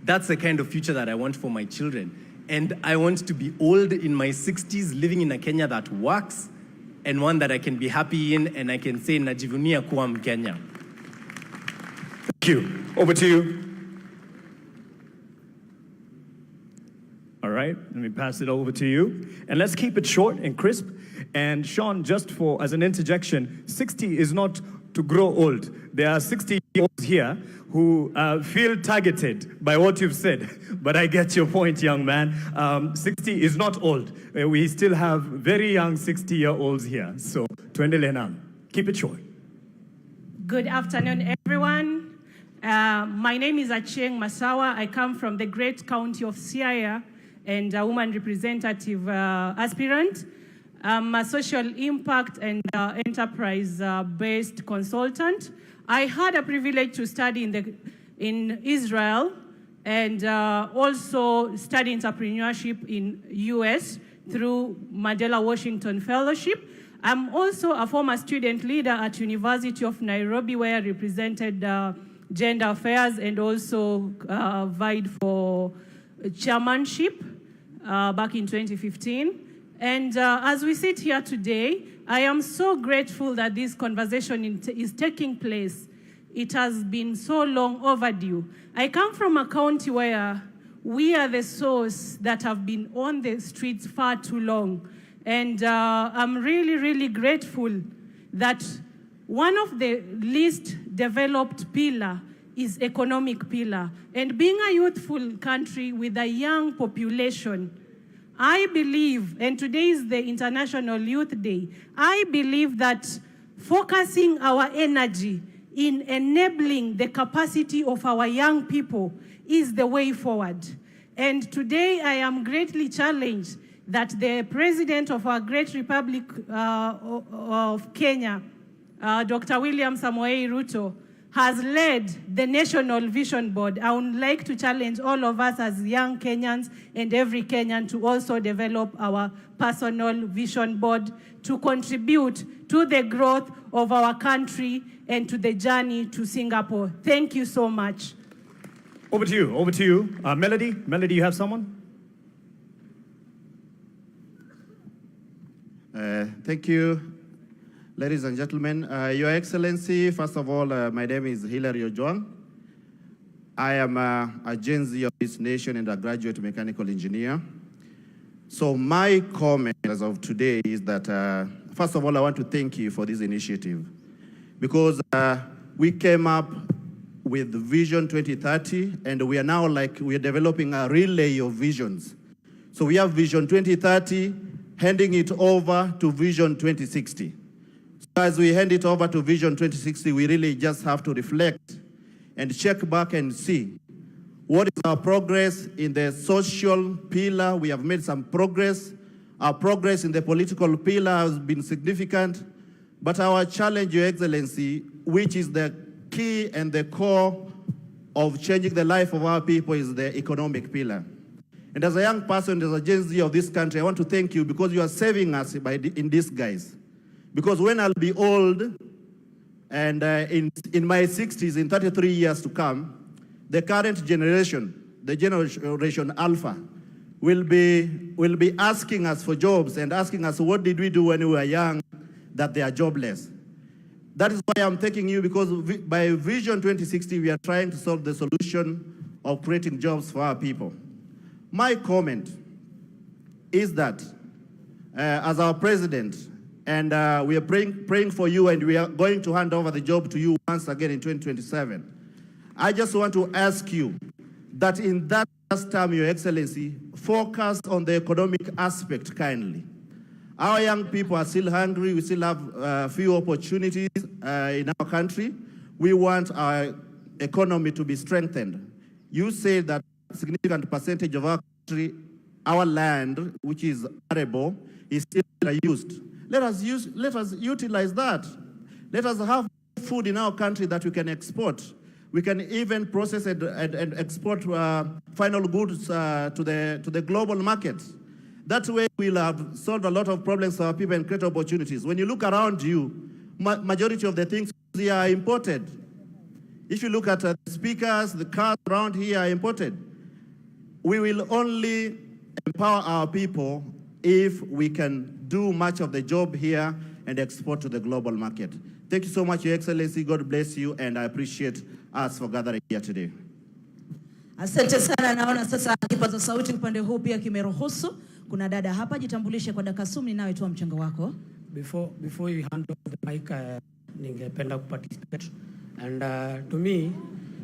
That's the kind of future that I want for my children. And I want to be old in my 60s, living in a Kenya that works, and one that I can be happy in, and I can say, najivunia kuwa Mkenya. Thank you. Over to you. All right, let me pass it over to you. And let's keep it short and crisp. And Sean, just for as an interjection, 60 is not to grow old. There are 60-year-olds here who feel targeted by what you've said. But I get your point, young man. 60 is not old. We still have very young 60-year-olds here. So, tuendelee nalo. Keep it short. Good afternoon, everyone. My name is Achieng Masawa. I come from the great county of Siaya and a woman representative aspirant. I'm a social impact and enterprise-based consultant. I had a privilege to study in Israel and also study entrepreneurship in US through Mandela Washington Fellowship. I'm also a former student leader at University of Nairobi, where I represented gender affairs and also vied for chairmanship back in 2015. And as we sit here today, I am so grateful that this conversation is taking place. It has been so long overdue. I come from a county where we are the source that have been on the streets far too long. And I'm really, really grateful that one of the least developed pillar is economic pillar. And being a youthful country with a young population, I believe, and today is the International Youth Day, I believe that focusing our energy in enabling the capacity of our young people is the way forward. And today I am greatly challenged that the President of our great Republic of Kenya, Dr. William Samoei Ruto, has led the National Vision Board. I would like to challenge all of us as young Kenyans and every Kenyan to also develop our personal vision board to contribute to the growth of our country and to the journey to Singapore. Thank you so much. Over to you, over to you. Melody, you have someone? Thank you. Ladies and gentlemen, Your Excellency, first of all, my name is Hilary Ojwang. I am a Gen Z of this nation and a graduate mechanical engineer. So my comment as of today is that, first of all, I want to thank you for this initiative because we came up with Vision 2030 and we are developing a relay of visions. So we have Vision 2030, handing it over to Vision 2060. As we hand it over to Vision 2060, we really just have to reflect and check back and see what is our progress in the social pillar. We have made some progress. Our progress in the political pillar has been significant. But our challenge, Your Excellency, which is the key and the core of changing the life of our people, is the economic pillar. And as a young person, as a Gen Z of this country, I want to thank you because you are saving us in disguise. Because when I'll be old, and in my 60s, in 33 years to come, the current generation, the generation Alpha, will be asking us for jobs and asking us, what did we do when we were young that they are jobless? That is why I'm thanking you, because by Vision 2060, we are trying to solve the solution of creating jobs for our people. My comment is that as our president, and we are praying for you, and we are going to hand over the job to you once again in 2027. I just want to ask you that in that last term, Your Excellency, focus on the economic aspect kindly. Our young people are still hungry. We still have few opportunities in our country. We want our economy to be strengthened. You say that a significant percentage of our country, our land, which is arable, is still used. Let us utilize that. Let us have food in our country that we can export. We can even process and export final goods to the global markets. That way we'll have solved a lot of problems for our people and create opportunities. When you look around you, majority of the things here are imported. If you look at the speakers, the cars around here are imported. We will only empower our people if we can do much of the job here and export to the global market. Thank you so much, Your Excellency. God bless you, and I appreciate us for gathering here today. Asante sana. Naona sasa kipaza sauti upande huu pia kimeruhusu. Kuna dada hapa, jitambulishe kwa dakika 10 nawe toa mchango wako. Before you hand over the mic, ningependa participate. And to me,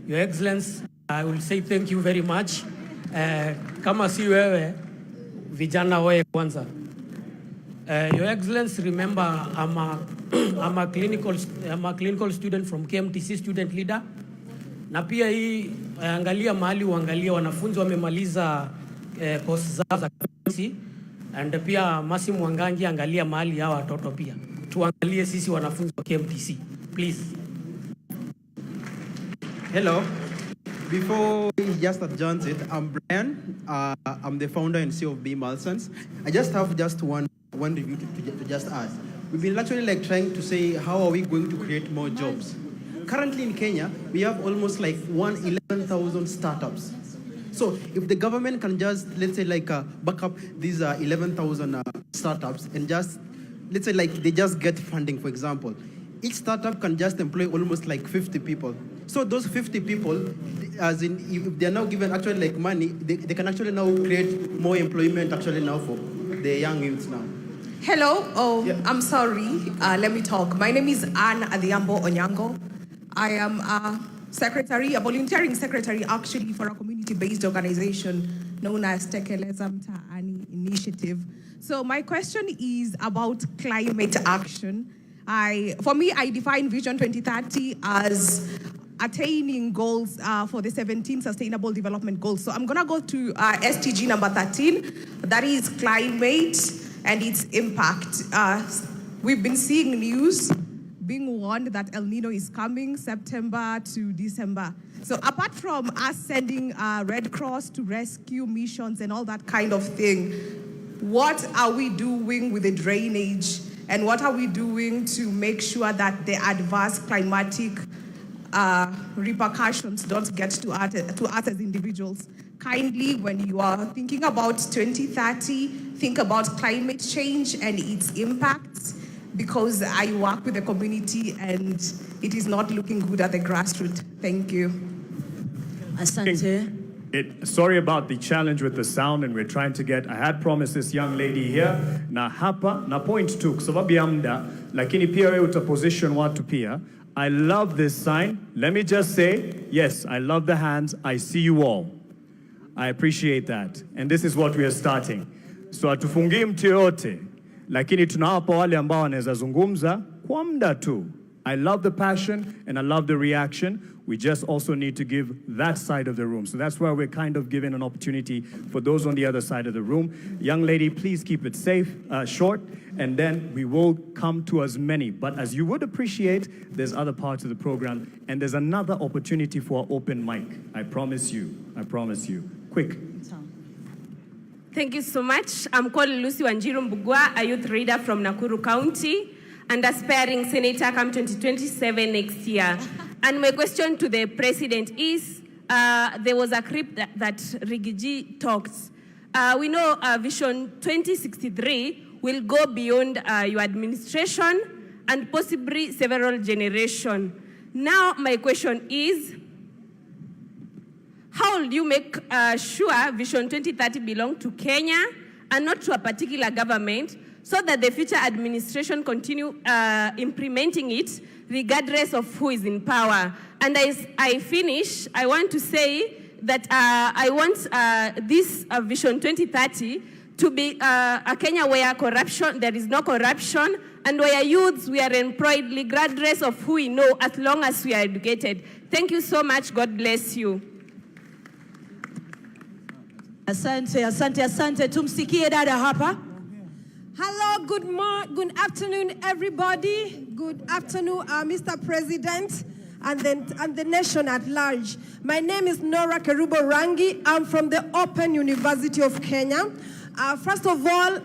Your Excellency, I will say thank you very much. Kama si wewe, vijana wewe kwanza. Your Excellency, remember I'm a clinical student from KMTC, student leader. Na pia hii angalia mahali uangalia wanafunzi wamemaliza course zao za KMTC, and pia Masi Mwangangi angalia mahali hawa watoto pia. Tuangalie sisi wanafunzi wa KMTC, please. Hello. Before he just adjourns it, I'm Brian. I'm the founder and CEO of B. Malsons. I just have one review to just ask. We've been actually trying to say, how are we going to create more jobs? Currently in Kenya, we have almost 11,000 startups. So if the government can just, let's say back up these 11,000 startups and just, let's say they just get funding, for example. Each startup can just employ almost 50 people. So those 50 people, as in, if they are now given actually money, they can actually now create more employment actually now for the young youths now. Hello, I'm sorry, let me talk. My name is Anne Adhiambo Onyango. I am a volunteering secretary actually for a community-based organization known as Tekeleza Mtaani Initiative. So my question is about climate action. For me, I define Vision 2030 as attaining goals for the 17 Sustainable Development Goals. So I'm gonna go to SDG number 13, that is climate and its impact. We've been seeing news being warned that El Nino is coming September to December. So apart from us sending Red Cross to rescue missions and all that kind of thing, what are we doing with the drainage? And what are we doing to make sure that the adverse climatic repercussions don't get to us as individuals? Kindly, when you are thinking about 2030, think about climate change and its impacts, because I work with the community and it is not looking good at the grassroots. Thank you. Asante. Sorry about the challenge with the sound, and we're trying to get, I had promised this young lady here, na hapa, na point tu, kwa sababu ya muda, lakini pia wewe utaposition watu pia. I love this sign. Let me just say, yes, I love the hands. I see you all. I appreciate that. And this is what we are starting. So hatufungii mtu yote, lakini tunawapa wale ambao wanaweza zungumza kwa muda tu. I love the passion and I love the reaction. We just also need to give that side of the room. So that's why we're kind of giving an opportunity for those on the other side of the room. Young lady, please keep it safe, short, and then we will come to as many. But as you would appreciate, there's other parts of the program, and there's another opportunity for open mic. I promise you. I promise you. Quick. Thank you so much. I'm called Lucy Wanjiru Mbugua, a youth leader from Nakuru County, and aspiring senator come 2027 next year. And my question to the president is, there was a clip that Rigiji talked. We know Vision 2063 will go beyond your administration and possibly several generations. Now my question is, how will you make sure Vision 2030 belongs to Kenya and not to a particular government, so that the future administration continue implementing it regardless of who is in power? And as I finish, I want to say that I want this Vision 2030 to be a Kenya where there is no corruption, and where youths, we are employed regardless of who we know, as long as we are educated. Thank you so much. God bless you. Asante, asante, asante. Tumsikie dada hapa. Hello, good afternoon, everybody. Good afternoon, Mr. President. and the nation at large. My name is Nora Kerubo Rangi. I'm from the Open University of Kenya. First of all,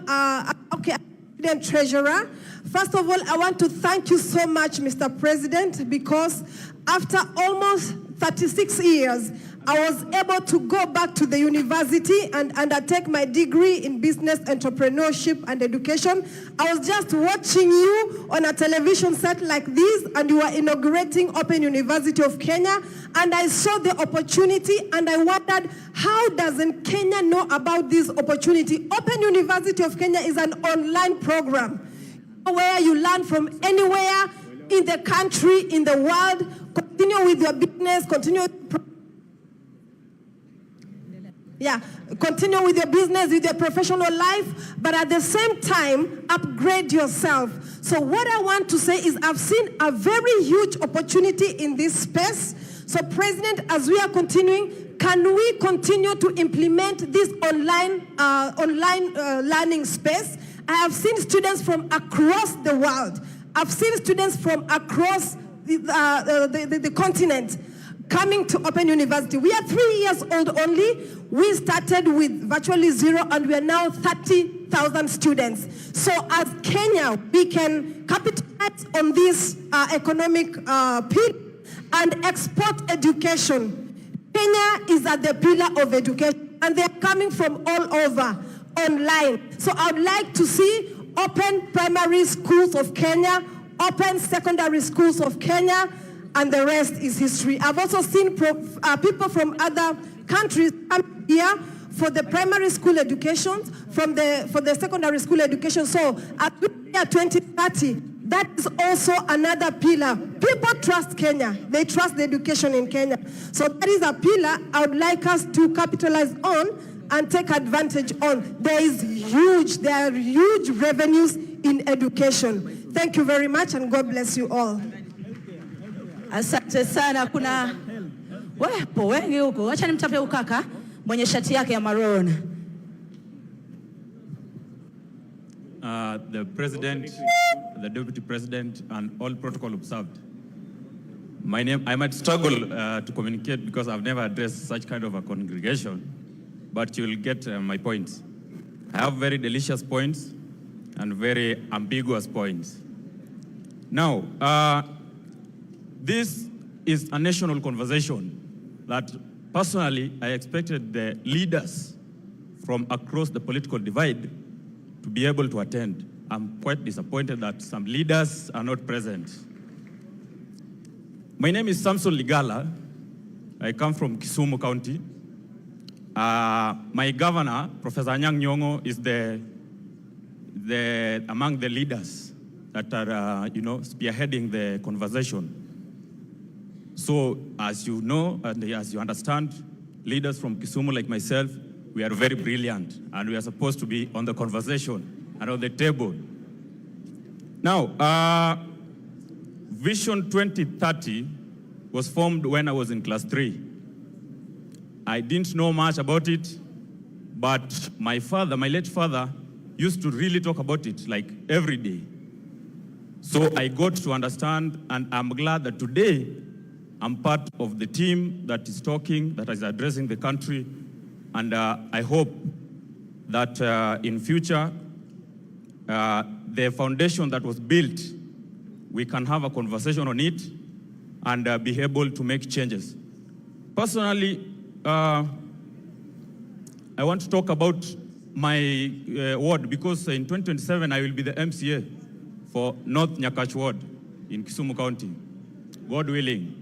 President Treasurer, first of all, I want to thank you so much, Mr. President, because after almost 36 years, I was able to go back to the university and undertake my degree in business entrepreneurship and education. I was just watching you on a television set like this, and you were inaugurating Open University of Kenya, and I saw the opportunity, and I wondered, how doesn't Kenya know about this opportunity? Open University of Kenya is an online program where you learn from anywhere in the country, in the world, continue with your business, continue with your business, with your professional life, but at the same time, upgrade yourself. So what I want to say is I've seen a very huge opportunity in this space. So President, as we are continuing, can we continue to implement this online learning space? I have seen students from across the world. I've seen students from across the continent coming to Open University. We are 3 years old only. We started with virtually zero, and we are now 30,000 students. So as Kenya, we can capitalize on this economic pillar and export education. Kenya is at the pillar of education, and they're coming from all over online. So I would like to see Open Primary Schools of Kenya, Open Secondary Schools of Kenya, and the rest is history. I've also seen people from other countries come here for the primary school education, for the secondary school education. So at 2030, that is also another pillar. People trust Kenya. They trust the education in Kenya. So that is a pillar I would like us to capitalize on and take advantage on. There are huge revenues in education. Thank you very much, and God bless you all. Asante sana. Kuna wepo wengi huko. Wacha nimtape ukaka mwenye shati yake ya maroon. The President, the Deputy President, and all protocol observed. My name, I might struggle to communicate because I've never addressed such kind of a congregation, but you'll get my points. I have very delicious points and very ambiguous points. Now, this is a national conversation that personally I expected the leaders from across the political divide to be able to attend. I'm quite disappointed that some leaders are not present. My name is Samson Ligala. I come from Kisumu County. My governor, Professor Anyang' Nyong'o, is among the leaders that are, spearheading the conversation. So, as you know, and as you understand, leaders from Kisumu like myself, we are very brilliant, and we are supposed to be on the conversation and on the table. Now, Vision 2030 was formed when I was in class 3. I didn't know much about it, but my late father, used to really talk about it like every day. So I got to understand, and I'm glad that today I'm part of the team that is talking, that is addressing the country, and I hope that in future, the foundation that was built, we can have a conversation on it and be able to make changes. Personally, I want to talk about my ward, because in 2027 I will be the MCA for North Nyakach Ward in Kisumu County, God willing.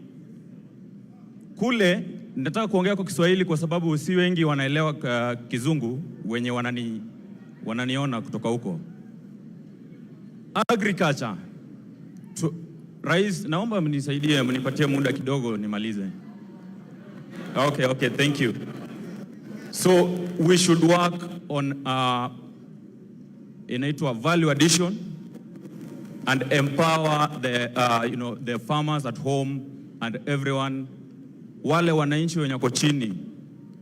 Kule, nataka kuongea kwa Kiswahili kwa sababu si wengi wanaelewa Kizungu wenye wananiona kutoka huko. Agriculture. Rais, naomba mnisaidie, mnipatie muda kidogo nimalize. Okay, thank you. So we should work on inaitwa value addition and empower the farmers at home and everyone, wale wananchi wenye wako chini.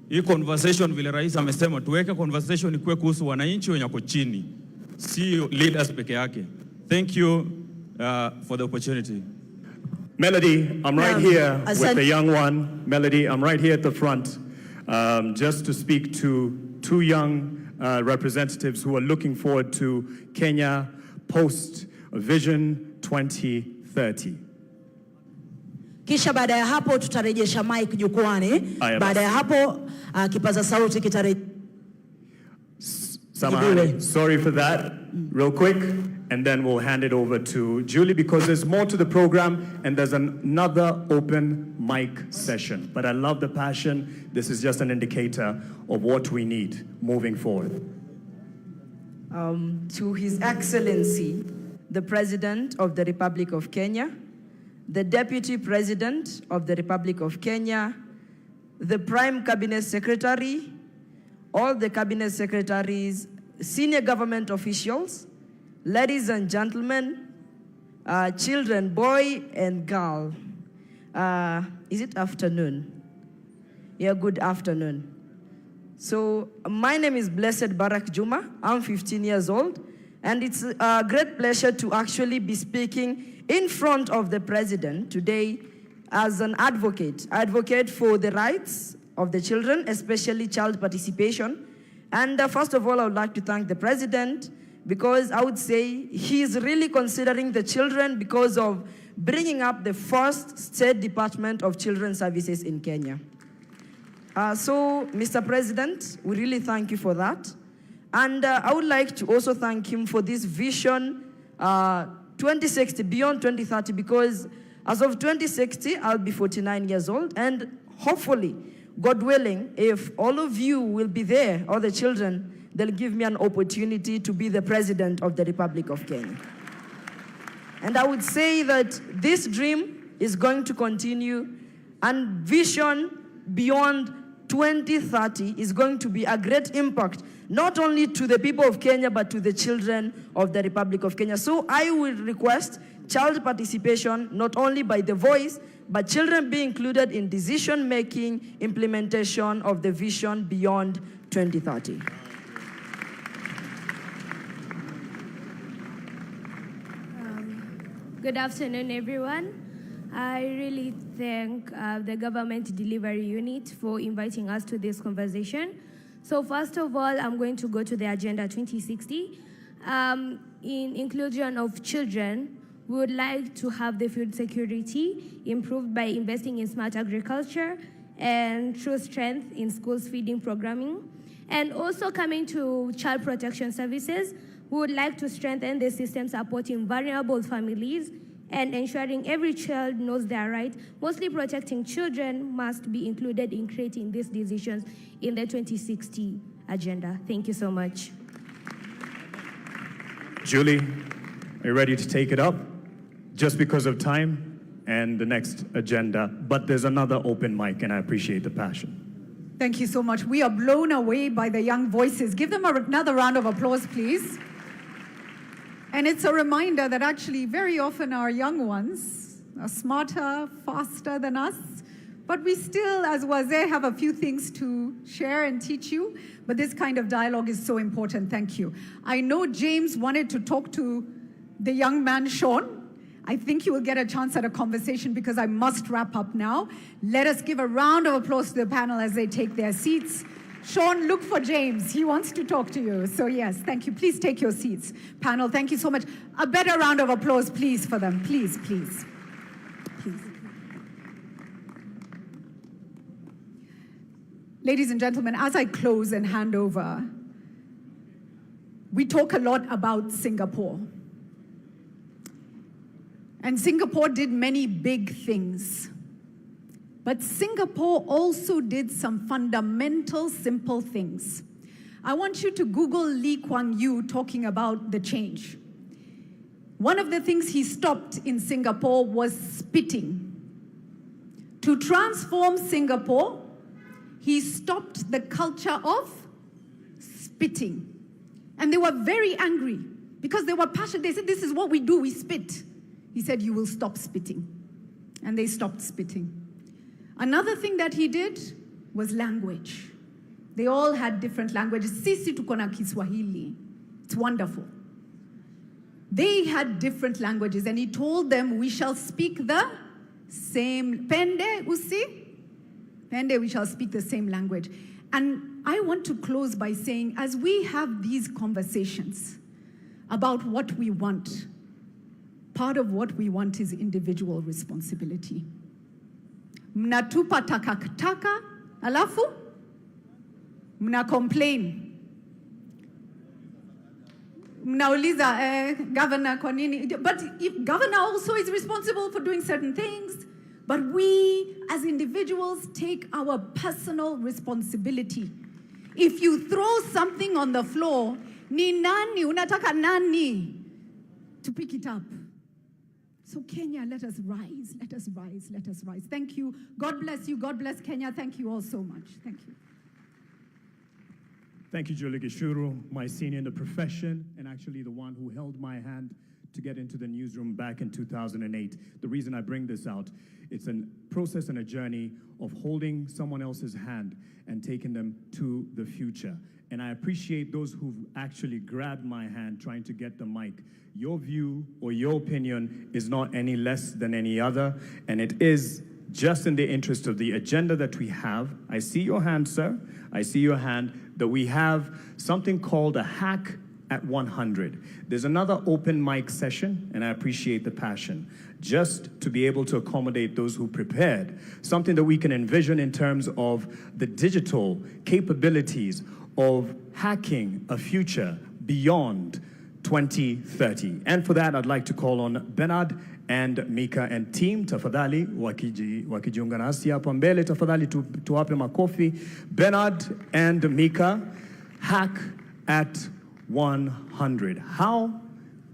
Hii conversation vile rais amesema tuweke conversation ikuwe kuhusu wananchi wenye wako chini, si leaders peke yake. Thank you for the opportunity. Melody, I'm right here with asante. the young one. Melody, I'm right here at the front, just to speak to two young representatives who are looking forward to Kenya Post Vision 2030. Kisha baada ya hapo tutarejesha mic jukwani. Aya, Baada ya hapo kipaza sauti Samahani, sorry for that, real quick, and then we'll hand it over to Julie because there's more to the program and there's another open mic session. But I love the passion. This is just an indicator of what we need moving forward. To His Excellency, the President of the Republic of Kenya, the Deputy President of the Republic of Kenya, the Prime Cabinet Secretary, all the Cabinet Secretaries, senior government officials, ladies and gentlemen, children, boy and girl. Is it afternoon? Yeah, good afternoon. So my name is Blessed Barak Juma. I'm 15 years old, and it's a great pleasure to actually be speaking in front of the President today as an advocate. I advocate for the rights of the children, especially child participation. And first of all, I would like to thank the President because I would say he's really considering the children because of bringing up the first State Department of Children's Services in Kenya. So, Mr. President, we really thank you for that. And I would like to also thank him for this vision 2060, beyond 2030, because as of 2060, I'll be 49 years old. And hopefully, God willing, if all of you will be there, all the children, they'll give me an opportunity to be the President of the Republic of Kenya. And I would say that this dream is going to continue, and vision beyond 2030 is going to be a great impact, not only to the people of Kenya, but to the children of the Republic of Kenya. So I will request child participation, not only by the voice, but children be included in decision-making, implementation of the vision beyond 2030. Good afternoon, everyone. I really thank the Government Delivery Unit for inviting us to this conversation. So first of all, I'm going to go to the Agenda 2060. In inclusion of children, we would like to have the food security improved by investing in smart agriculture and true strength in schools feeding programming. And also coming to child protection services, we would like to strengthen the system supporting vulnerable families and ensuring every child knows their rights. Mostly protecting children must be included in creating these decisions in the 2060 agenda. Thank you so much. Julie, are you ready to take it up? Just because of time and the next agenda, but there's another open mic and I appreciate the passion. Thank you so much. We are blown away by the young voices. Give them another round of applause, please. And it's a reminder that actually very often our young ones are smarter, faster than us, but we still, as Wazee, have a few things to share and teach you, but this kind of dialogue is so important. Thank you. I know James wanted to talk to the young man, Sean. I think you will get a chance at a conversation because I must wrap up now. Let us give a round of applause to the panel as they take their seats. Sean, look for James. He wants to talk to you. So yes, thank you. Please take your seats. Panel, thank you so much. A better round of applause, please, for them. Please, please. Please. Ladies and gentlemen, as I close and hand over, we talk a lot about Singapore. And Singapore did many big things. But Singapore also did some fundamental, simple things. I want you to Google Lee Kuan Yew talking about the change. One of the things he stopped in Singapore was spitting. To transform Singapore, he stopped the culture of spitting. And they were very angry because they were passionate. They said, this is what we do, we spit. He said, you will stop spitting. And they stopped spitting. Another thing that he did was language. They all had different languages. Sisi tuko na Kiswahili. It's wonderful. They had different languages, and he told them, we shall speak the same, pende usi, pende, we shall speak the same language. And I want to close by saying, as we have these conversations about what we want, part of what we want is individual responsibility. Mnatupa takataka, alafu, mna complain. Mnauliza, governor kwa nini? But if governor also is responsible for doing certain things, but we as individuals take our personal responsibility. If you throw something on the floor, ni nani, unataka nani to pick it up? So Kenya, let us rise, let us rise, let us rise. Thank you. God bless you. God bless Kenya. Thank you all so much. Thank you. Thank you, Julie Gishuru, my senior in the profession, and actually the one who held my hand to get into the newsroom back in 2008. The reason I bring this out, it's a process and a journey of holding someone else's hand and taking them to the future. And I appreciate those who've actually grabbed my hand trying to get the mic. Your view or your opinion is not any less than any other, and it is just in the interest of the agenda that we have. I see your hand, sir. I see your hand, that we have something called a hack at 100. There's another open mic session, and I appreciate the passion, just to be able to accommodate those who prepared, something that we can envision in terms of the digital capabilities of hacking a future beyond 2030. And for that, I'd like to call on Bernard and Mika and team, tafadhali wakijiunga nasi hapa mbele, tafadhali tuwape makofi. Bernard and Mika, hack at 100. How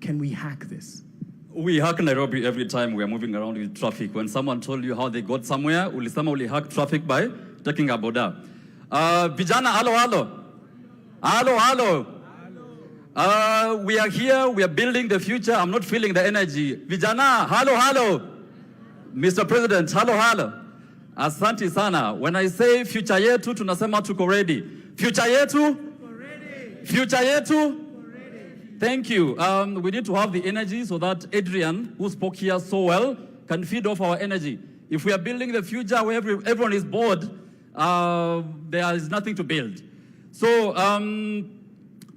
can we hack this? We hack Nairobi every time we are moving around with traffic. When someone told you how they got somewhere, ulisema uli hack traffic by taking a boda. Vijana, halo, halo. Halo, halo. We are here, we are building the future. I'm not feeling the energy. Vijana, halo, halo. Mr. President, halo, halo. Asante sana. When I say future yetu, tunasema tuko ready. Future yetu? Future yetu? Thank you. We need to have the energy so that Adrian, who spoke here so well, can feed off our energy. If we are building the future where everyone is bored, there is nothing to build. So,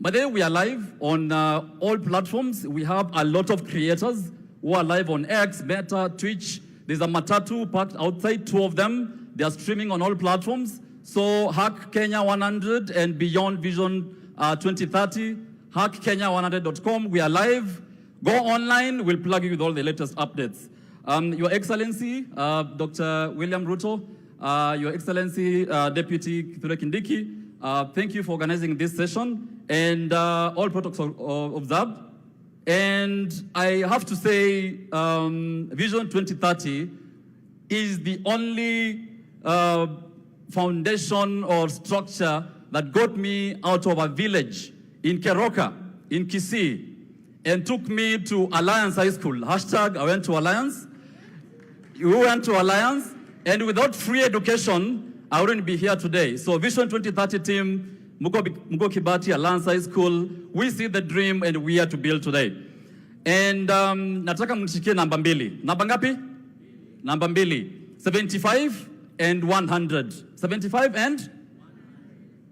but then we are live on all platforms. We have a lot of creators who are live on X, Meta, Twitch. There's a matatu parked outside, 2 of them. They are streaming on all platforms. So Hack Kenya 100 and Beyond Vision 2030, hackkenya100.com. We are live. Go online. We'll plug you with all the latest updates. Your Excellency, Dr. William Ruto, Your Excellency, Deputy Kithure Kindiki, thank you for organizing this session and all protocols observed. And I have to say, Vision 2030 is the only foundation or structure that got me out of a village in Keroka, in KICC, and took me to Alliance High School. Hashtag, I went to Alliance. You went to Alliance, and without free education, I wouldn't be here today. So Vision 2030 team, Mugo Kibati, Alliance High School, we see the dream and we are to build today. And nataka mnishikie namba mbili. Namba ngapi? Namba mbili. 75 and 100. 75 and?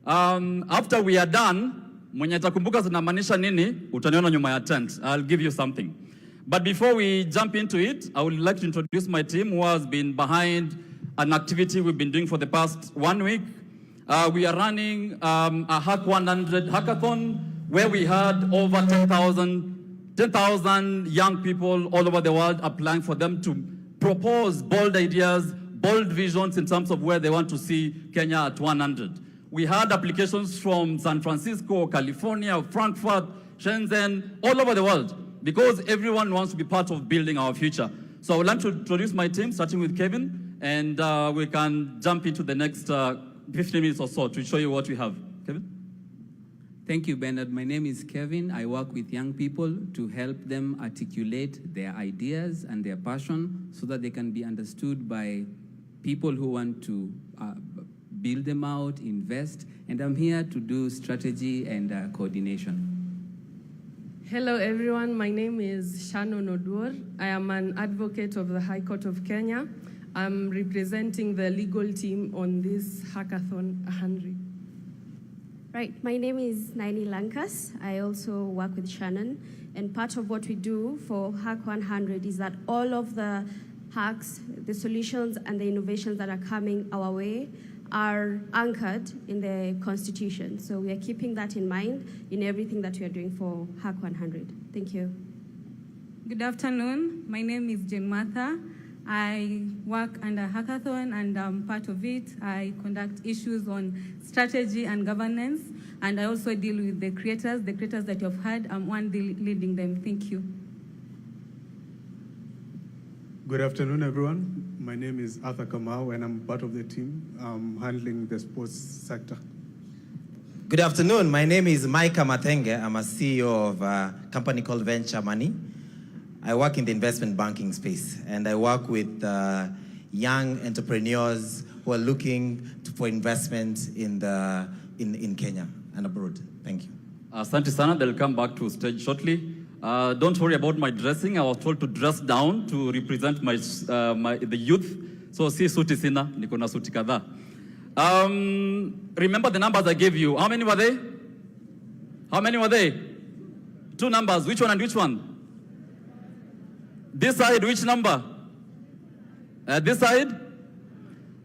After we are done, mwenye atakumbuka zinamaanisha nini, utaniona nyuma ya tent. I'll give you something. But before we jump into it, I would like to introduce my team who has been behind an activity we've been doing for the past 1 week. We are running a Hack 100 hackathon where we had over 10,000 young people all over the world applying for them to propose bold ideas, bold visions in terms of where they want to see Kenya at 100. We had applications from San Francisco, California, Frankfurt, Shenzhen, all over the world, because everyone wants to be part of building our future. So I would like to introduce my team, starting with Kevin, and we can jump into the next 15 minutes or so to show you what we have. Kevin? Thank you, Bernard. My name is Kevin. I work with young people to help them articulate their ideas and their passion so that they can be understood by people who want to build them out, invest, and I'm here to do strategy and coordination. Hello everyone, my name is Shannon Oduor. I am an advocate of the High Court of Kenya. I'm representing the legal team on this Hackathon 100. Right, my name is Naini Lankas. I also work with Shannon, and part of what we do for Hack 100 is that all of the hacks, the solutions, and the innovations that are coming our way are anchored in the Constitution. So we are keeping that in mind in everything that we are doing for Hack 100. Thank you. Good afternoon. My name is Jane Martha. I work under Hackathon, and I'm part of it. I conduct issues on strategy and governance, and I also deal with the creators that you've heard. I'm one leading them. Thank you. Good afternoon, everyone. My name is Arthur Kamau, and I'm part of the team handling the sports sector. Good afternoon. My name is Micah Matenge. I'm a CEO of a company called Venture Money. I work in the investment banking space, and I work with young entrepreneurs who are looking for investment in Kenya and abroad. Thank you. Asante sana. They'll come back to stage shortly. Don't worry about my dressing. I was told to dress down to represent the youth. So si suti sina, niko na suti kadhaa. Remember the numbers I gave you. How many were they? How many were they? 2 numbers. Which one and which one? This side, which number? This side?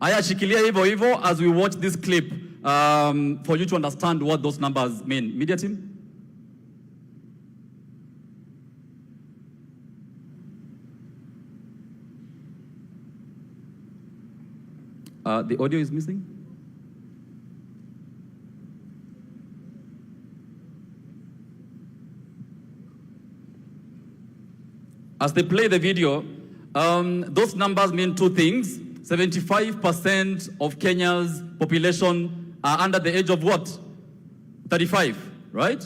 Aya shikilia hivyo hivyo as we watch this clip for you to understand what those numbers mean. Media team? The audio is missing? As they play the video, those numbers mean 2 things. 75% of Kenya's population are under the age of what? 35, right?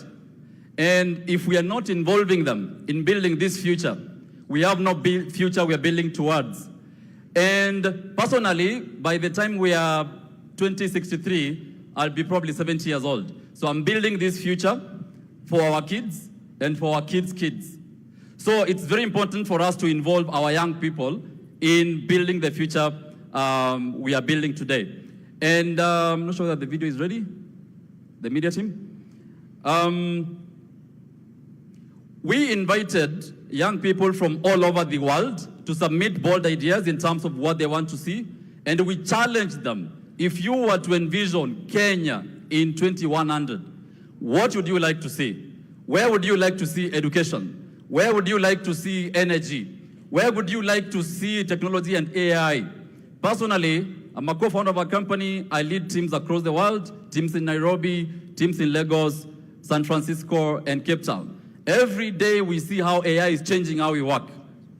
And if we are not involving them in building this future, we have no future we are building towards. And personally, by the time we are 2063, I'll be probably 70 years old. So I'm building this future for our kids and for our kids' kids. So it's very important for us to involve our young people in building the future we are building today. And I'm not sure that the video is ready. The media team. We invited young people from all over the world to submit bold ideas in terms of what they want to see. And we challenged them. If you were to envision Kenya in 2100, what would you like to see? Where would you like to see education? Where would you like to see energy? Where would you like to see technology and AI? Personally, I'm a co-founder of a company. I lead teams across the world, teams in Nairobi, teams in Lagos, San Francisco, and Cape Town. Every day we see how AI is changing how we work,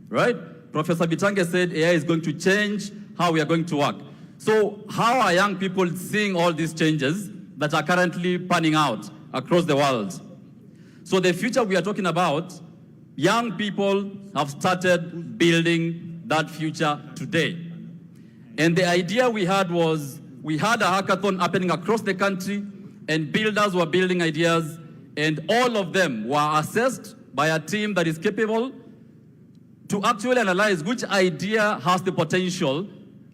right? Professor Bitange said AI is going to change how we are going to work. So how are young people seeing all these changes that are currently panning out across the world? So the future we are talking about, young people have started building that future today. And the idea we had was, we had a hackathon happening across the country, and builders were building ideas, and all of them were assessed by a team that is capable to actually analyze which idea has the potential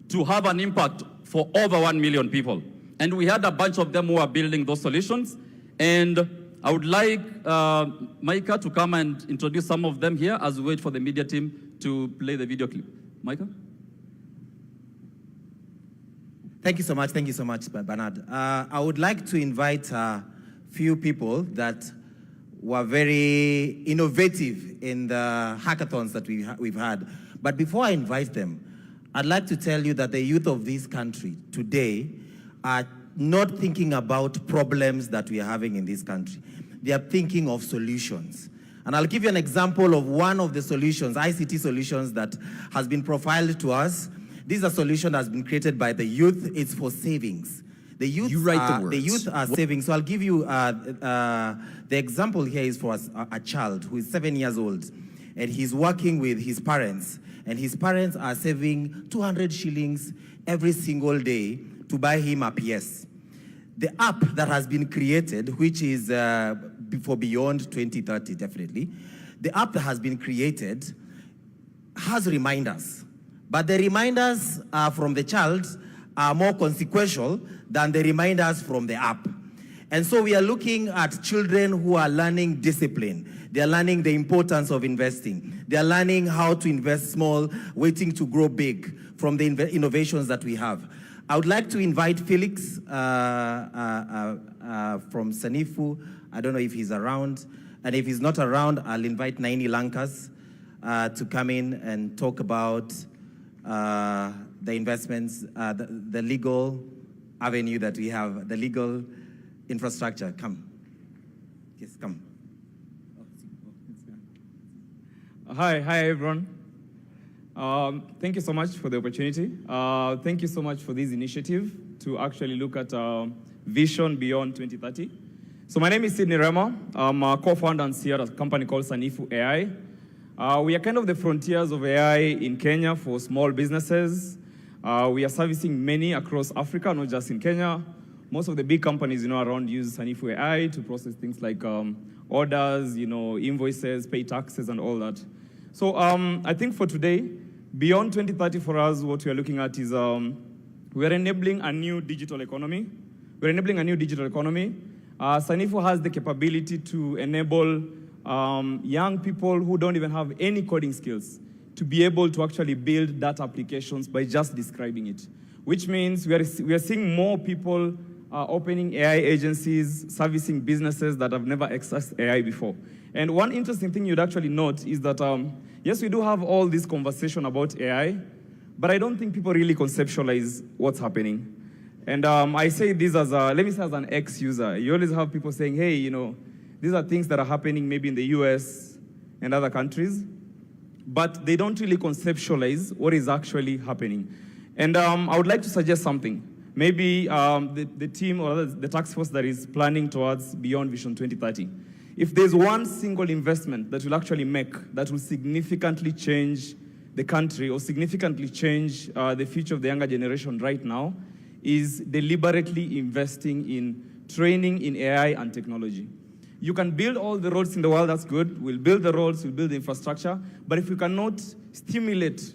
to have an impact for over 1 million people. And we had a bunch of them who are building those solutions. And I would like Micah to come and introduce some of them here as we wait for the media team to play the video clip. Micah? Thank you so much, Bernard. I would like to invite a few people that were very innovative in the hackathons that we've had. But before I invite them, I'd like to tell you that the youth of this country today are not thinking about problems that we are having in this country. They are thinking of solutions. And I'll give you an example of one of the solutions, ICT solutions, that has been profiled to us. This is a solution that has been created by the youth. It's for savings. The youth, the youth are saving. So I'll give you the example here is for a child who is 7 years old, and he's working with his parents, and his parents are saving 200 shillings every single day to buy him a PS. The app that has been created, which is for beyond 2030, definitely, the app that has been created has reminders. But the reminders from the child are more consequential than the reminders from the app. And so we are looking at children who are learning discipline. They are learning the importance of investing. They are learning how to invest small, waiting to grow big from the innovations that we have. I would like to invite Felix from Sanifu. I don't know if he's around. And if he's not around, I'll invite Naini Lankas to come in and talk about the investments, the legal avenue that we have, the legal infrastructure. Come. Yes, come. Hi everyone. Thank you so much for the opportunity. Thank you so much for this initiative to actually look at vision beyond 2030. So my name is Sidney Rema. I'm a co-founder and CEO at a company called Sanifu AI. We are kind of the frontiers of AI in Kenya for small businesses. We are servicing many across Africa, not just in Kenya. Most of the big companies, around use Sanifu AI to process things like orders, invoices, pay taxes, and all that. So I think for today, beyond 2030 for us, what we are looking at is we're enabling a new digital economy. Sanifu has the capability to enable young people who don't even have any coding skills to be able to actually build data applications by just describing it, which means we are seeing more people opening AI agencies, servicing businesses that have never accessed AI before. And one interesting thing you'd actually note is that, yes, we do have all this conversation about AI, but I don't think people really conceptualize what's happening. And I say this as let me say as an ex-user. You always have people saying, hey, these are things that are happening maybe in the US and other countries, but they don't really conceptualize what is actually happening. And I would like to suggest something. Maybe the team or the task force that is planning towards Beyond Vision 2030, if there's one single investment that will actually make, that will significantly change the country or significantly change the future of the younger generation right now, is deliberately investing in training in AI and technology. You can build all the roads in the world, that's good. We'll build the roads, we'll build the infrastructure, but if we cannot stimulate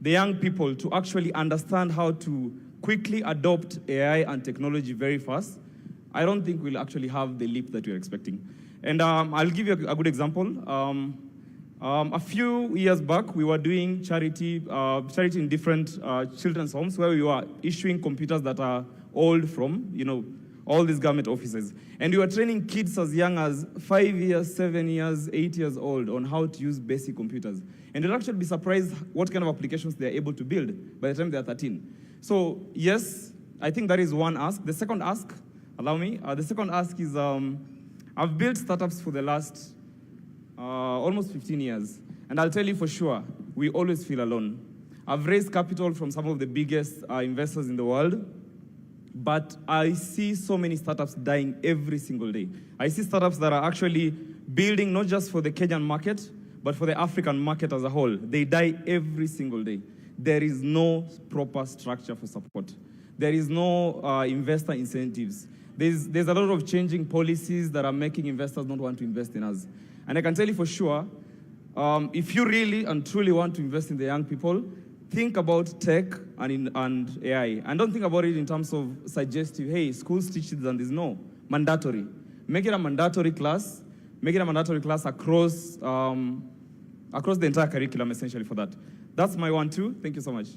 the young people to actually understand how to quickly adopt AI and technology very fast, I don't think we'll actually have the leap that we're expecting. And I'll give you a good example. A few years back, we were doing charity in different children's homes where we were issuing computers that are old from, all these government offices. And we were training kids as young as 5 years, 7 years, 8 years old on how to use basic computers. And you'll actually be surprised what kind of applications they're able to build by the time they're 13. So yes, I think that is one ask. The second ask, allow me, the second ask is I've built startups for the last almost 15 years. And I'll tell you for sure, we always feel alone. I've raised capital from some of the biggest investors in the world, but I see so many startups dying every single day. I see startups that are actually building not just for the Kenyan market, but for the African market as a whole. They die every single day. There is no proper structure for support. There is no investor incentives. There's a lot of changing policies that are making investors not want to invest in us. And I can tell you for sure, if you really and truly want to invest in the young people, think about tech and AI. And don't think about it in terms of suggestive, hey, schools teach this and this. No, mandatory. Make it a mandatory class. Make it a mandatory class across the entire curriculum, essentially, for that. That's my 1-2. Thank you so much.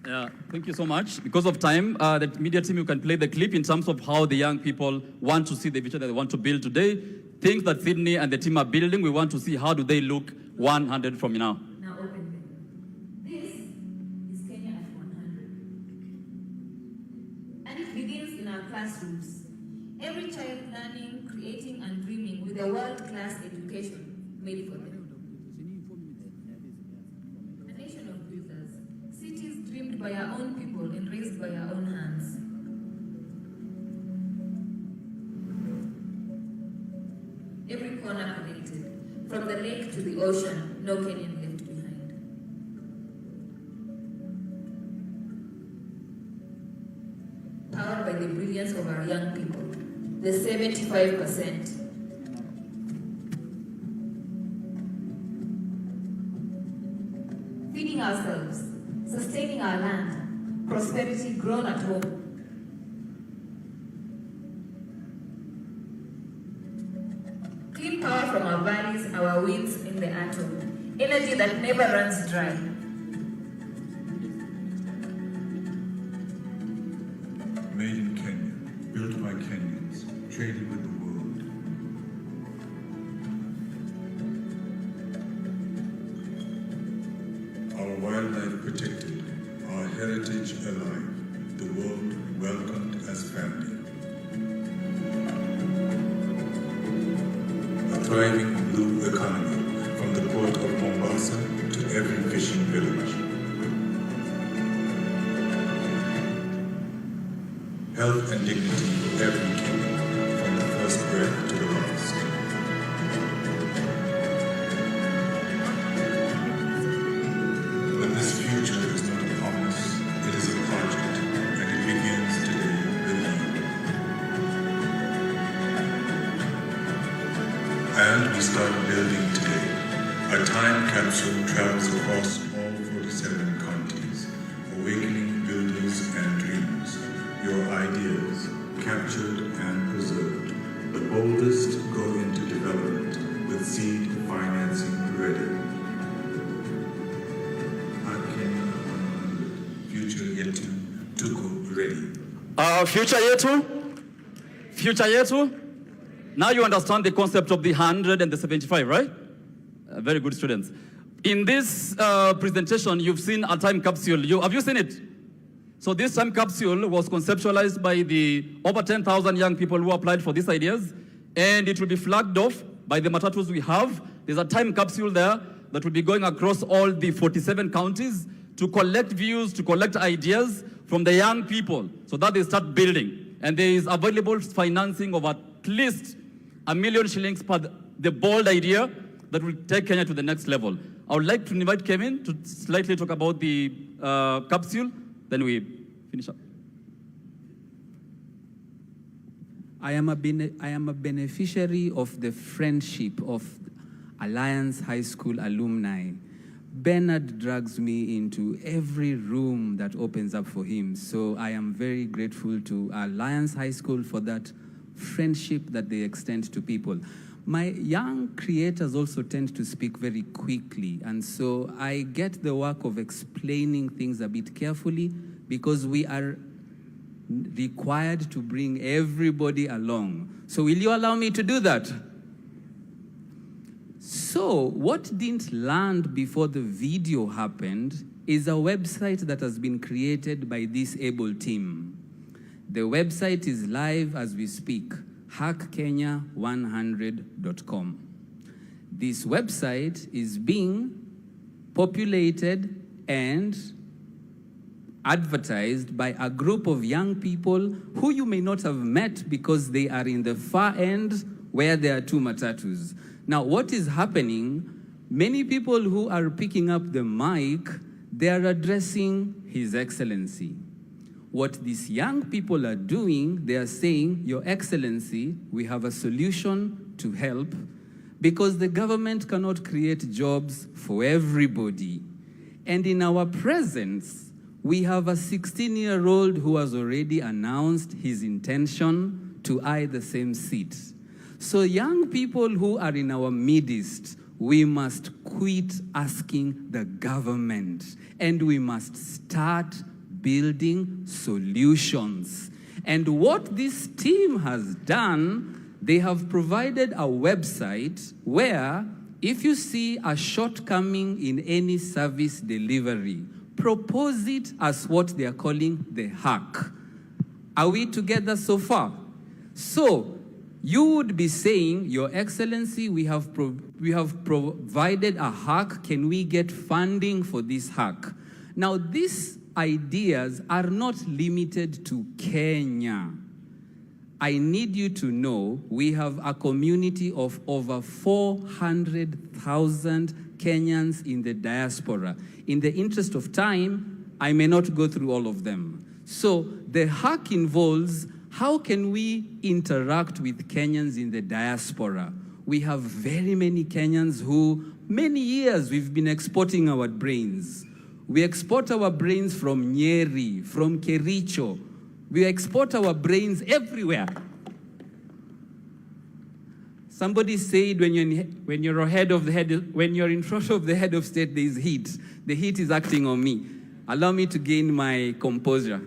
Yeah, thank you so much. Because of time, the media team, you can play the clip in terms of how the young people want to see the future that they want to build today. Things that Sydney and the team are building, we want to see how do they look 100 from now. Now open them. This is Kenya at 100. And it begins in our classrooms. Every child learning, creating, and dreaming with a world-class education made for them. A nation of builders, cities dreamed by our own people and raised by our own hands. Every corner connected, from the lake to the ocean, no Kenyan left behind. Powered by on the brilliance of our young people, the 75%. Feeding ourselves, sustaining our land, prosperity grown at home. Clean power from our valleys, our winds in the atom, energy that never runs dry. Made in Kenya, built by Kenyans, traded with the world. Our wildlife protected, our heritage alive, the world welcomed as family. A thriving blue economy, from the port of Mombasa to every fishing village. Health and dignity for every Kenyan, from the first breath to the last. But this future is not a promise, it is a project, and it begins today with you. And we start building today. A time capsule travels across all 47 counties, awakening builders and dreamers. Your ideas, captured and preserved. The boldest go into development with seed financing ready. Kenya 100, future yetu, tuko ready. Future yetu. Now you understand the concept of the 100 and the 75, right? Very good students. In this presentation, you've seen a time capsule. Have you seen it? So this time capsule was conceptualized by the over 10,000 young people who applied for these ideas, and it will be flagged off by the matatus we have. There's a time capsule there that will be going across all the 47 counties to collect views, to collect ideas from the young people so that they start building. And there is available financing of at least $1 million shillings per the bold idea that will take Kenya to the next level. I would like to invite Kevin to slightly talk about the capsule, then we finish up. I am a beneficiary of the friendship of Alliance High School alumni. Bernard drags me into every room that opens up for him. So I am very grateful to Alliance High School for that friendship that they extend to people. My young creators also tend to speak very quickly, and so I get the work of explaining things a bit carefully because we are required to bring everybody along. So will you allow me to do that? So what didn't land before the video happened is a website that has been created by this able team. The website is live as we speak, hackkenya100.com. This website is being populated and advertised by a group of young people who you may not have met because they are in the far end where there are two matatus. Now, what is happening, many people who are picking up the mic, they are addressing His Excellency. What these young people are doing, they are saying, Your Excellency, we have a solution to help because the government cannot create jobs for everybody. And in our presence, we have a 16-year-old who has already announced his intention to eye the same seat. So young people who are in our midst, we must quit asking the government and we must start building solutions. And what this team has done, they have provided a website where if you see a shortcoming in any service delivery, propose it as what they are calling the hack. Are we together so far? So you would be saying, Your Excellency, we have provided a hack. Can we get funding for this hack? Now, these ideas are not limited to Kenya. I need you to know we have a community of over 400,000 Kenyans in the diaspora. In the interest of time, I may not go through all of them. So the hack involves how can we interact with Kenyans in the diaspora. We have very many Kenyans who, many years, we've been exporting our brains. We export our brains from Nyeri, from Kericho. We export our brains everywhere. Somebody said when you're in front of the head of state, there is heat. The heat is acting on me. Allow me to gain my composure.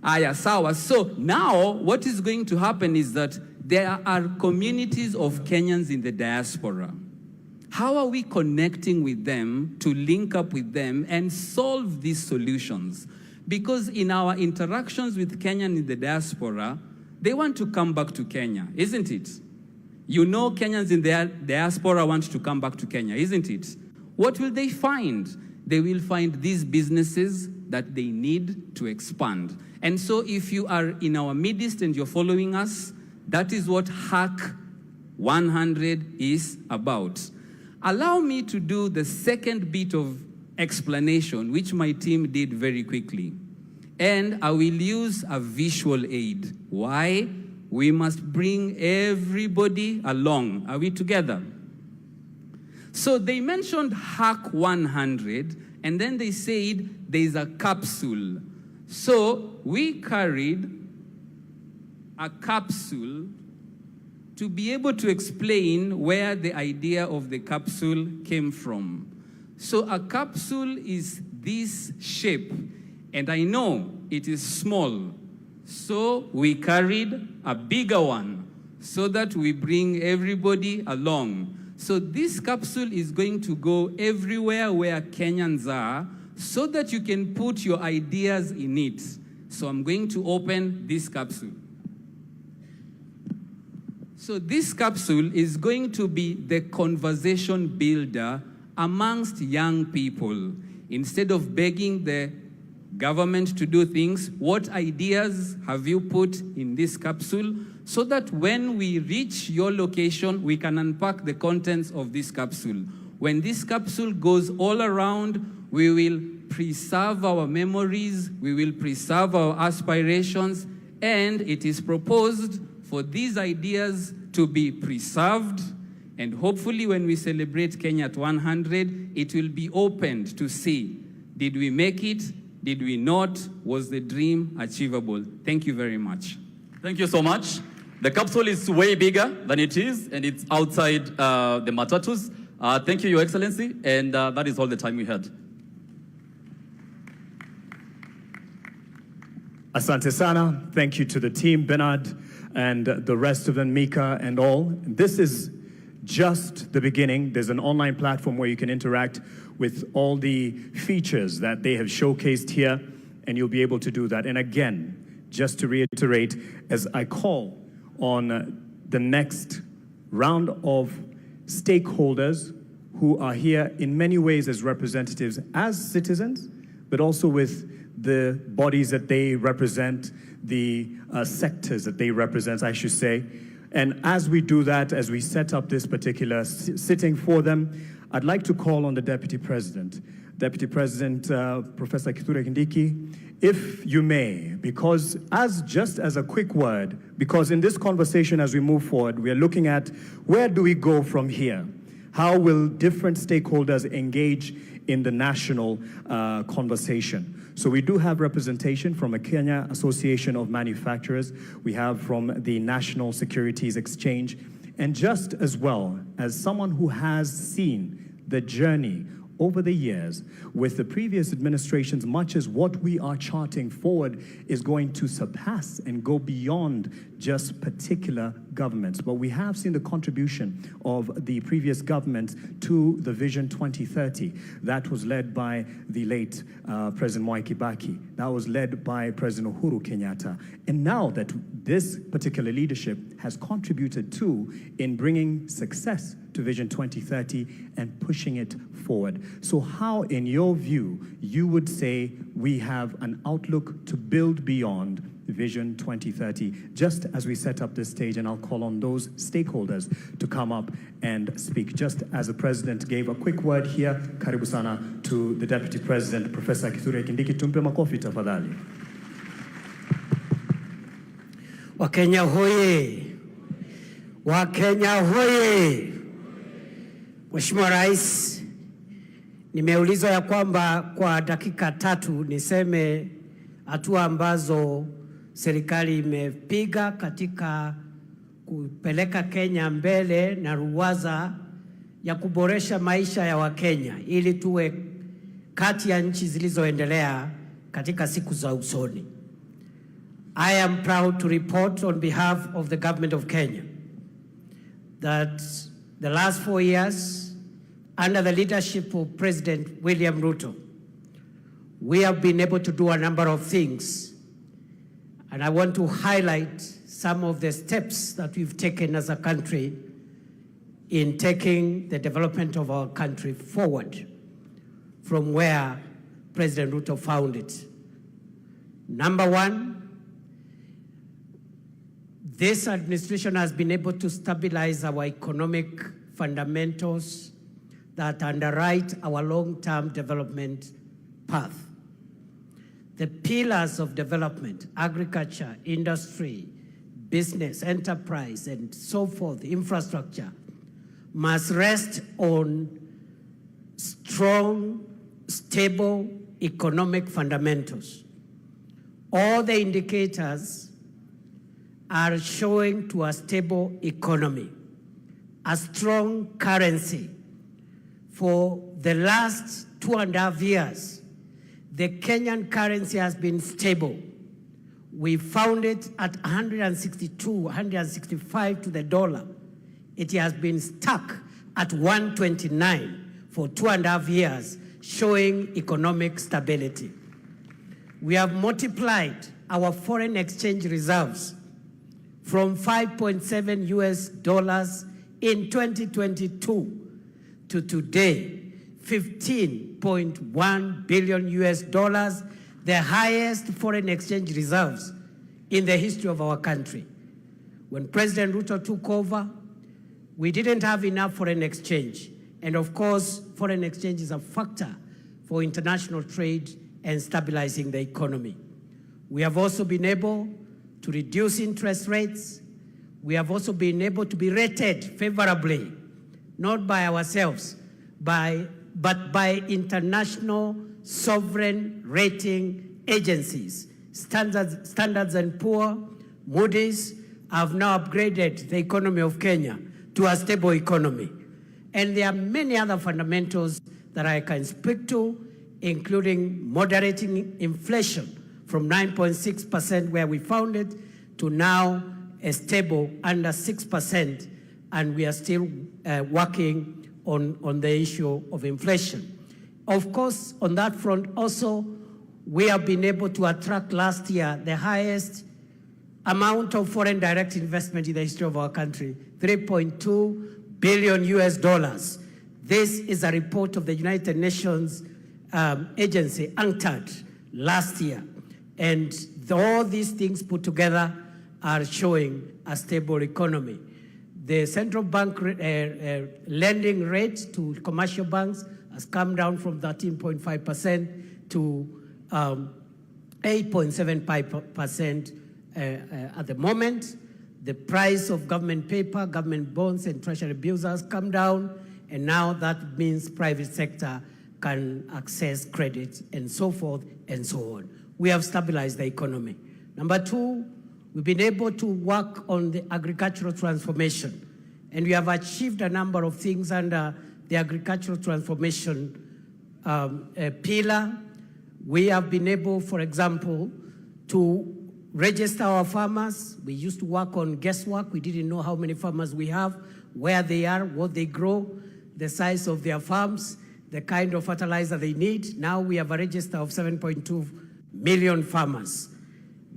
Aya, sawa. So now what is going to happen is that there are communities of Kenyans in the diaspora. How are we connecting with them to link up with them and solve these solutions? Because in our interactions with Kenyans in the diaspora, they want to come back to Kenya, isn't it? You know Kenyans in the diaspora want to come back to Kenya, isn't it? What will they find? They will find these businesses that they need to expand. And so if you are in our midst and you're following us, that is what Hack 100 is about. Allow me to do the second bit of explanation, which my team did very quickly. And I will use a visual aid. Why? We must bring everybody along. Are we together? So they mentioned Hack 100, and then they said there's a capsule. So we carried a capsule to be able to explain where the idea of the capsule came from. So a capsule is this shape, and I know it is small. So we carried a bigger one so that we bring everybody along. So this capsule is going to go everywhere where Kenyans are so that you can put your ideas in it. So I'm going to open this capsule. So this capsule is going to be the conversation builder amongst young people. Instead of begging the government to do things, what ideas have you put in this capsule so that when we reach your location, we can unpack the contents of this capsule. When this capsule goes all around, we will preserve our memories, we will preserve our aspirations, and it is proposed for these ideas to be preserved, and hopefully when we celebrate Kenya at 100, it will be opened to see, did we make it? Did we not? Was the dream achievable? Thank you very much. Thank you so much. The capsule is way bigger than it is, and it's outside the matatus. Thank you, Your Excellency, and that is all the time we had. Asante sana. Thank you to the team, Bernard, and the rest of them, Mika and all. This is just the beginning. There's an online platform where you can interact with all the features that they have showcased here, and you'll be able to do that. And again, just to reiterate, as I call on the next round of stakeholders who are here in many ways as representatives, as citizens, but also with the bodies that they represent, the sectors that they represent, I should say. And as we do that, as we set up this particular sitting for them, I'd like to call on the Deputy President. Deputy President, Professor Kithure Kindiki, if you may, because just as a quick word, because in this conversation as we move forward, we are looking at where do we go from here? How will different stakeholders engage in the national conversation? So we do have representation from a Kenya Association of Manufacturers. We have from the National Securities Exchange. And just as well as someone who has seen the journey over the years with the previous administrations, much as what we are charting forward is going to surpass and go beyond just particular governments. But we have seen the contribution of the previous government to the Vision 2030. That was led by the late President Mwai Kibaki. That was led by President Uhuru Kenyatta. And now that this particular leadership has contributed to in bringing success to Vision 2030 and pushing it forward. So how, in your view, you would say we have an outlook to build beyond Vision 2030, just as we set up this stage, and I'll call on those stakeholders to come up and speak. Just as the President gave a quick word here, karibu sana to the Deputy President, Professor Kithure Kindiki. Tumpe makofi tafadhali. Wakenya hoye! Wakenya hoye! Mheshimiwa Rais, nimeulizwa ya kwamba kwa dakika 3 niseme hatua ambazo serikali imepiga katika kupeleka Kenya mbele na ruwaza ya kuboresha maisha ya Wakenya ili tuwe kati ya nchi zilizoendelea katika siku za usoni. I am proud to report on behalf of the government of Kenya that the last 4 years, under the leadership of President William Ruto, we have been able to do a number of things. And I want to highlight some of the steps that we've taken as a country in taking the development of our country forward from where President Ruto found it. Number 1, this administration has been able to stabilize our economic fundamentals that underwrite our long-term development path. The pillars of development, agriculture, industry, business, enterprise, and so forth, infrastructure, must rest on strong, stable economic fundamentals. All the indicators are showing to a stable economy, a strong currency. For the last 2.5 years, the Kenyan currency has been stable. We found it at 162, 165 to the dollar. It has been stuck at 129 for 2.5 years, showing economic stability. We have multiplied our foreign exchange reserves from $5.7 US in 2022 to today, $15.1 billion US, the highest foreign exchange reserves in the history of our country. When President Ruto took over, we didn't have enough foreign exchange. And of course, foreign exchange is a factor for international trade and stabilizing the economy. We have also been able to reduce interest rates. We have also been able to be rated favorably, not by ourselves, but by international sovereign rating agencies. Standards and Poor, Moody's have now upgraded the economy of Kenya to a stable economy. And there are many other fundamentals that I can speak to, including moderating inflation from 9.6% where we found it to now a stable under 6%, and we are still working on the issue of inflation. Of course, on that front also, we have been able to attract last year the highest amount of foreign direct investment in the history of our country, $3.2 billion US. This is a report of the United Nations agency, UNCTAD, last year. And all these things put together are showing a stable economy. The central bank lending rate to commercial banks has come down from 13.5% to 8.75% at the moment. The price of government paper, government bonds, and treasury bills has come down, and now that means private sector can access credit and so forth and so on. We have stabilized the economy. Number 2, we've been able to work on the agricultural transformation, and we have achieved a number of things under the agricultural transformation pillar. We have been able, for example, to register our farmers. We used to work on guesswork. We didn't know how many farmers we have, where they are, what they grow, the size of their farms, the kind of fertilizer they need. Now we have a register of 7.2 million farmers.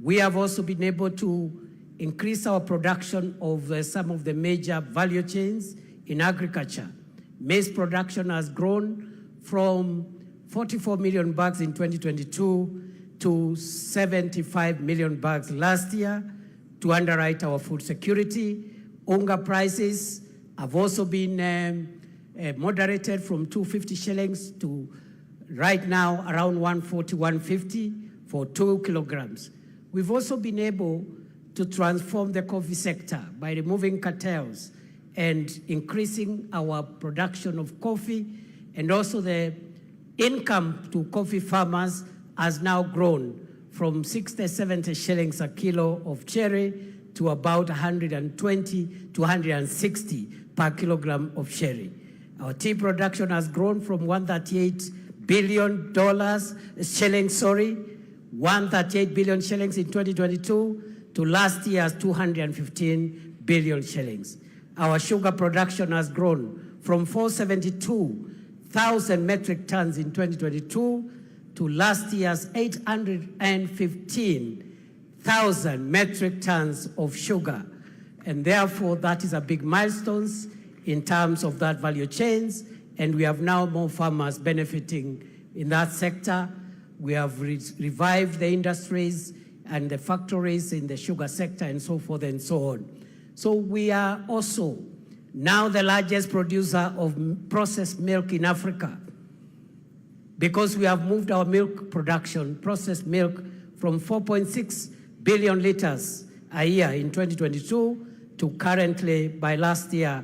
We have also been able to increase our production of some of the major value chains in agriculture. Maize production has grown from 44 million bags in 2022 to 75 million bags last year to underwrite our food security. Unga prices have also been moderated from 250 shillings to right now around 140, 150 for 2 kilograms. We've also been able to transform the coffee sector by removing cartels and increasing our production of coffee, and also the income to coffee farmers has now grown from 60, 70 shillings a kilo of cherry to about 120 to 160 per kilogram of cherry. Our tea production has grown from $138 billion shillings, 138 billion shillings in 2022 to last year's 215 billion shillings. Our sugar production has grown from 472,000 metric tons in 2022 to last year's 815,000 metric tons of sugar. And therefore, that is a big milestone in terms of that value chains. And we have now more farmers benefiting in that sector. We have revived the industries and the factories in the sugar sector and so forth and so on. So we are also now the largest producer of processed milk in Africa, because we have moved our milk production, processed milk, from 4.6 billion liters a year in 2022 to currently, by last year,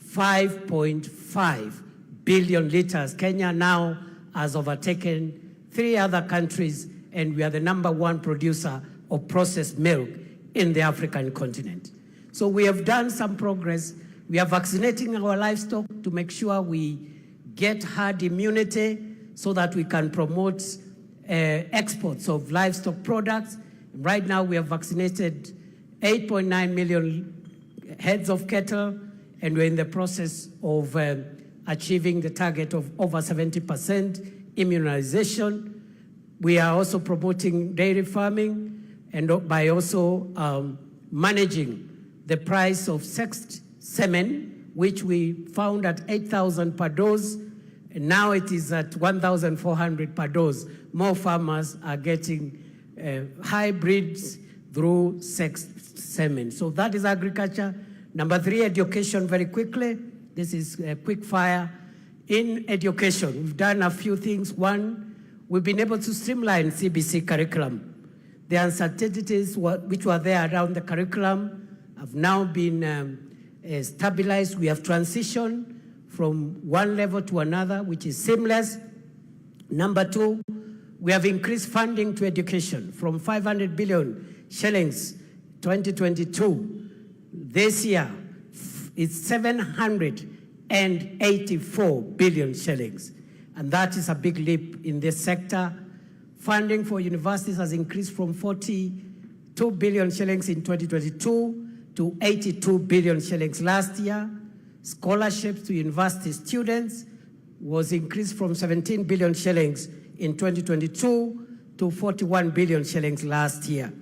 5.5 billion liters. Kenya now has overtaken 3 other countries, and we are the #1 producer of processed milk in the African continent. So we have done some progress. We are vaccinating our livestock to make sure we get herd immunity so that we can promote exports of livestock products. Right now, we have vaccinated 8.9 million heads of cattle, and we're in the process of achieving the target of over 70% immunization. We are also promoting dairy farming, and by also managing the price of sexed semen, which we found at 8,000 per dose, and now it is at 1,400 per dose. More farmers are getting hybrids through sexed semen. So that is agriculture. Number 3, education, very quickly. This is quick fire. In education, we've done a few things. One, we've been able to streamline CBC curriculum. The uncertainties which were there around the curriculum have now been stabilized. We have transitioned from one level to another, which is seamless. Number 2, we have increased funding to education from 500 billion shillings 2022. This year, it's 784 billion shillings. And that is a big leap in this sector. Funding for universities has increased from 42 billion shillings in 2022 to 82 billion shillings last year. Scholarships to university students was increased from 17 billion shillings in 2022 to 41 billion shillings last year.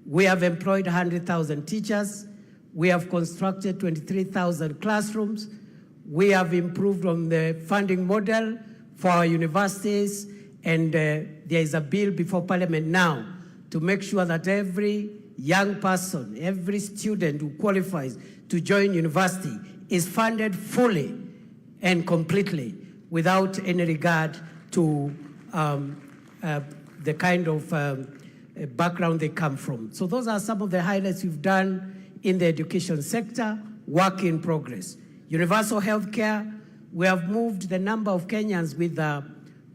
We have employed 100,000 teachers. We have constructed 23,000 classrooms. We have improved on the funding model for our universities, and there is a bill before Parliament now to make sure that every young person, every student who qualifies to join university is funded fully and completely without any regard to the kind of background they come from. So those are some of the highlights we've done in the education sector. Work in progress. Universal health care, we have moved the number of Kenyans with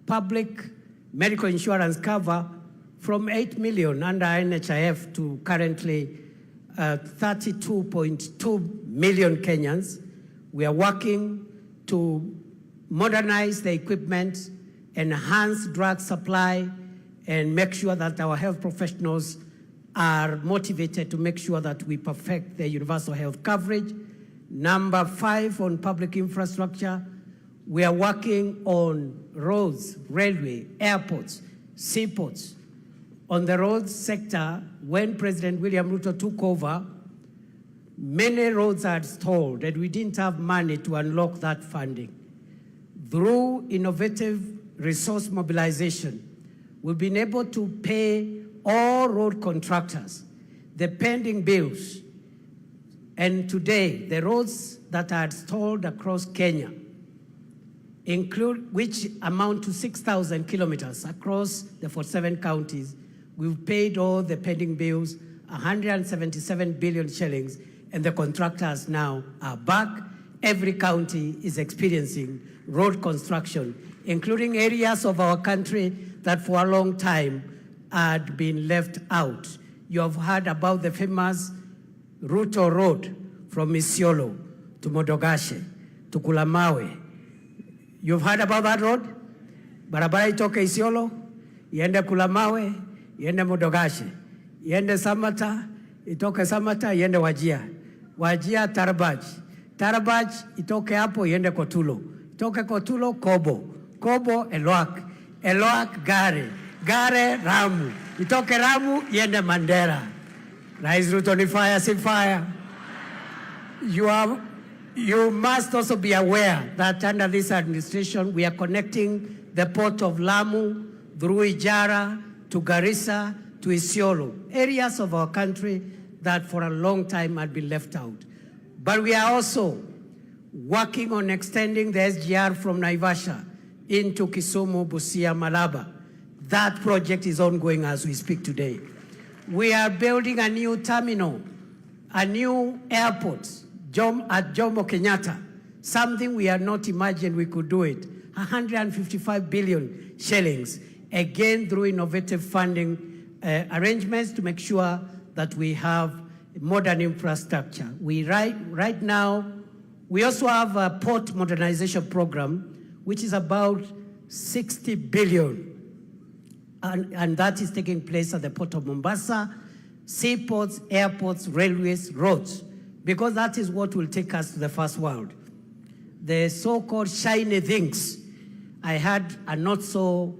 public medical insurance cover from 8 million under NHIF to currently 32.2 million Kenyans. We are working to modernize the equipment, enhance drug supply, and make sure that our health professionals are motivated to make sure that we perfect the universal health coverage. Number 5, on public infrastructure, we are working on roads, railway, airports, seaports. On the roads sector, when President William Ruto took over, many roads are stalled, and we didn't have money to unlock that funding. Through innovative resource mobilization, we've been able to pay all road contractors the pending bills. And today, the roads that are stalled across Kenya, which amount to 6,000 kilometers across the 47 counties, we've paid all the pending bills 177 billion shillings, and the contractors now are back. Every county is experiencing road construction, including areas of our country that for a long time had been left out. You have heard about the famous Ruto Road from Isiolo to Modogashe to Kulamawe. You've heard about that road? Barabara itoke Isiolo, iende Kulamawe, iende Modogashe, iende Samata, itoke Samata, iende Wajia. Wajia Tarabaj. Tarabaj itoke hapo iende Kotulo. Itoke Kotulo Kobo. Kobo Elwak. Elwak Gare. Gare Ramu. Itoke Ramu iende Mandera. Rais Ruto ni fire, si fire. You must also be aware that under this administration, we are connecting the port of Lamu through Ijara to Garissa to Isiolo, areas of our country that for a long time had been left out. But we are also working on extending the SGR from Naivasha into Kisumu, Busia, Malaba. That project is ongoing as we speak today. We are building a new terminal, a new airport at Jomo Kenyatta, something we had not imagined we could do it. 155 billion shillings, again through innovative funding arrangements to make sure that we have modern infrastructure. Right now, we also have a port modernization program, which is about 60 billion. And that is taking place at the port of Mombasa, seaports, airports, railways, roads, because that is what will take us to the first world. The so-called shiny things. I had a not so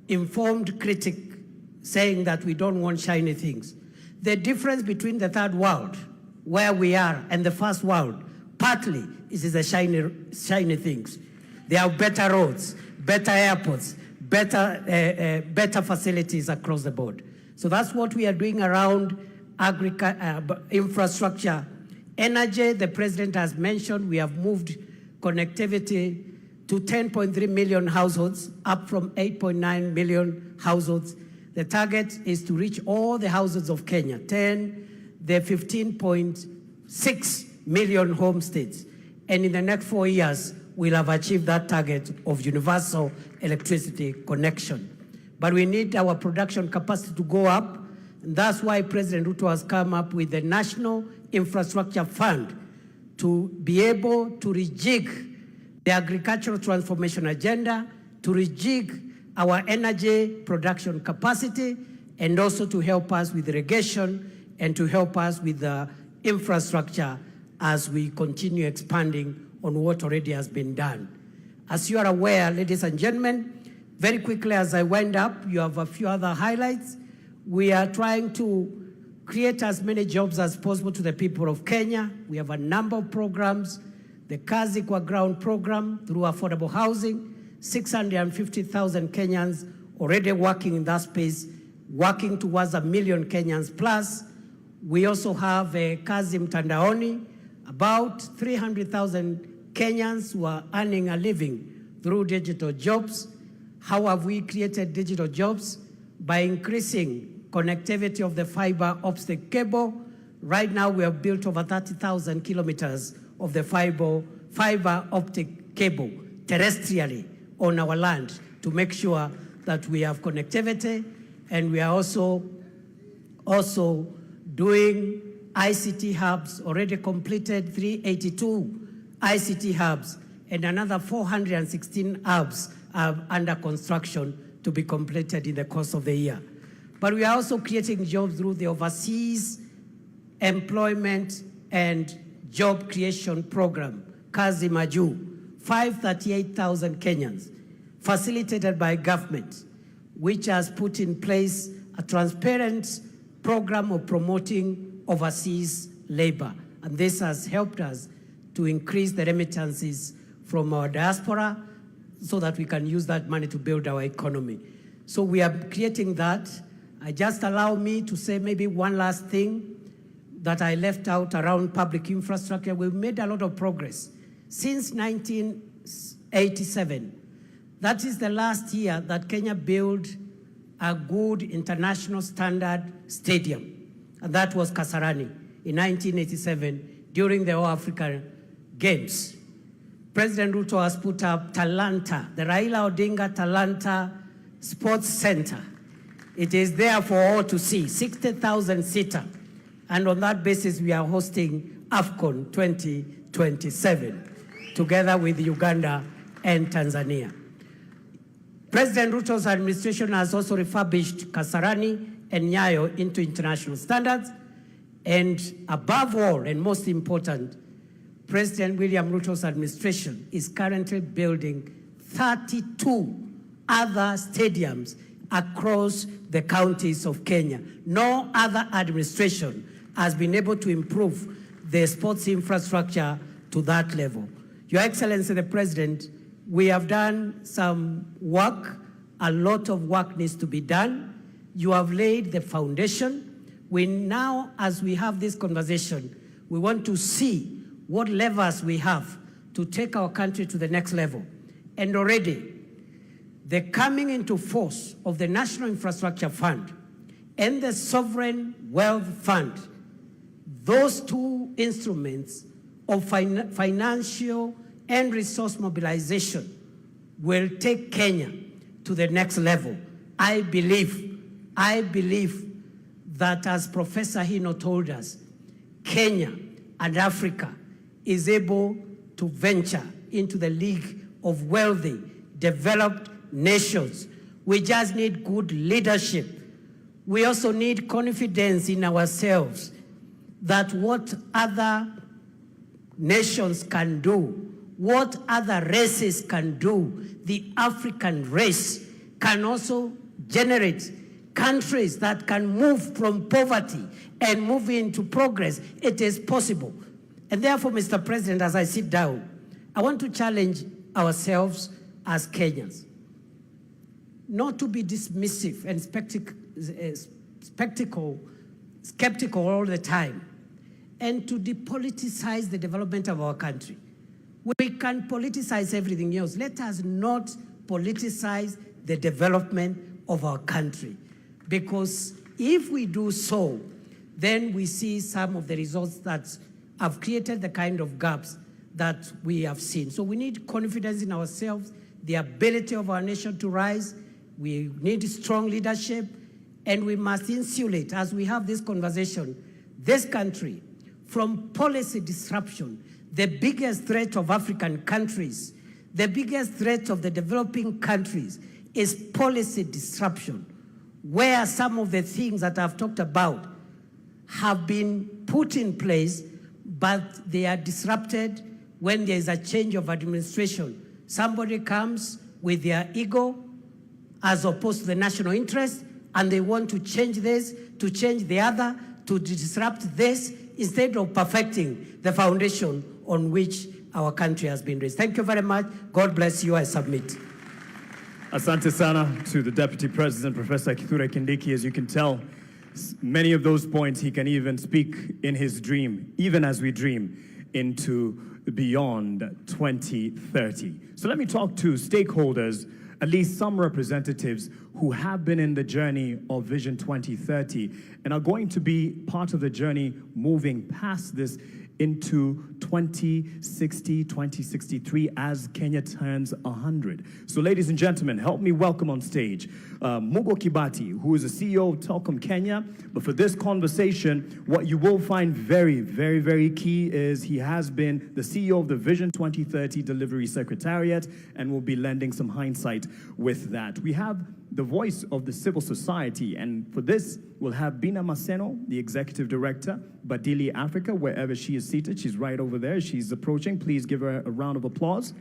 informed critic saying that we don't want shiny things. The difference between the third world, where we are, and the first world, partly is the shiny things. There are better roads, better airports, better facilities across the board. So that's what we are doing around infrastructure. Energy, the president has mentioned, we have moved connectivity to 10.3 million households, up from 8.9 million households. The target is to reach all the households of Kenya, the 15.6 million homesteads. And in the next 4 years, we'll have achieved that target of universal electricity connection. But we need our production capacity to go up. And that's why President Ruto has come up with the National Infrastructure Fund to be able to rejig the agricultural transformation agenda, to rejig our energy production capacity, and also to help us with irrigation and to help us with the infrastructure as we continue expanding on what already has been done. As you are aware, ladies and gentlemen, very quickly as I wind up, you have a few other highlights. We are trying to create as many jobs as possible to the people of Kenya. We have a number of programs. The KICC Ground program through affordable housing, 650,000 Kenyans already working in that space, working towards 1 million Kenyans plus. We also have a Kazi Mtandaoni, about 300,000 Kenyans who are earning a living through digital jobs. How have we created digital jobs? By increasing connectivity of the fiber optic cable. Right now we have built over 30,000 kilometers of the fiber optic cable terrestrially on our land to make sure that we have connectivity. And we are also doing ICT hubs, already completed 382 ICT hubs, and another 416 hubs are under construction to be completed in the course of the year. But we are also creating jobs through the Overseas Employment and Job Creation Program, Kazi Maju, 538,000 Kenyans, facilitated by government, which has put in place a transparent program of promoting overseas labor. And this has helped us to increase the remittances from our diaspora so that we can use that money to build our economy. So we are creating that. Just allow me to say maybe one last thing that I left out around public infrastructure. We've made a lot of progress. Since 1987, that is the last year that Kenya built a good international standard stadium. and that was Kasarani in 1987 during the All African Games. President Ruto has put up Talanta, the Raila Odinga Talanta Sports Center. It is there for all to see, 60,000 seater. And on that basis, we are hosting AFCON 2027, together with Uganda and Tanzania. President Ruto's administration has also refurbished Kasarani and Nyayo into international standards. And above all, and most important, President William Ruto's administration is currently building 32 other stadiums across the counties of Kenya. No other administration has been able to improve the sports infrastructure to that level. Your Excellency the President, we have done some work. A lot of work needs to be done. You have laid the foundation. We now, as we have this conversation, we want to see what levers we have to take our country to the next level. And already, the coming into force of the National Infrastructure Fund and the Sovereign Wealth Fund, those two instruments of financial and resource mobilization will take Kenya to the next level. I believe that, as Professor Hino told us, Kenya and Africa is able to venture into the league of wealthy, developed nations. We just need good leadership. We also need confidence in ourselves that what other nations can do, what other races can do, the African race can also generate countries that can move from poverty and move into progress. It is possible. And therefore, Mr. President, as I sit down, I want to challenge ourselves as Kenyans not to be dismissive and skeptical all the time, and to depoliticize the development of our country. We can politicize everything else. Let us not politicize the development of our country, because if we do so, then we see some of the results that have created the kind of gaps that we have seen. So we need confidence in ourselves, the ability of our nation to rise. We need strong leadership, and we must insulate, as we have this conversation, this country from policy disruption. The biggest threat of African countries, the biggest threat of the developing countries is policy disruption, where some of the things that I've talked about have been put in place, but they are disrupted when there is a change of administration. Somebody comes with their ego as opposed to the national interest, and they want to change this, to change the other, to disrupt this, instead of perfecting the foundation on which our country has been raised. Thank you very much. God bless you. I submit. Asante sana to the Deputy President, Professor Kithure Kindiki. As you can tell, many of those points he can even speak in his dream, even as we dream into beyond 2030. So let me talk to stakeholders, at least some representatives who have been in the journey of Vision 2030 and are going to be part of the journey moving past this into 2060, 2063 as Kenya turns 100. So ladies and gentlemen, help me welcome on stage Mugo Kibati, who is the CEO of Telkom Kenya. But for this conversation, what you will find very, very, very key is he has been the CEO of the Vision 2030 Delivery Secretariat and will be lending some hindsight with that. We have the voice of the civil society, and for this, we'll have Bina Maseno, the Executive Director, Badili Africa, wherever she is seated. She's right over there. She's approaching. Please give her a round of applause.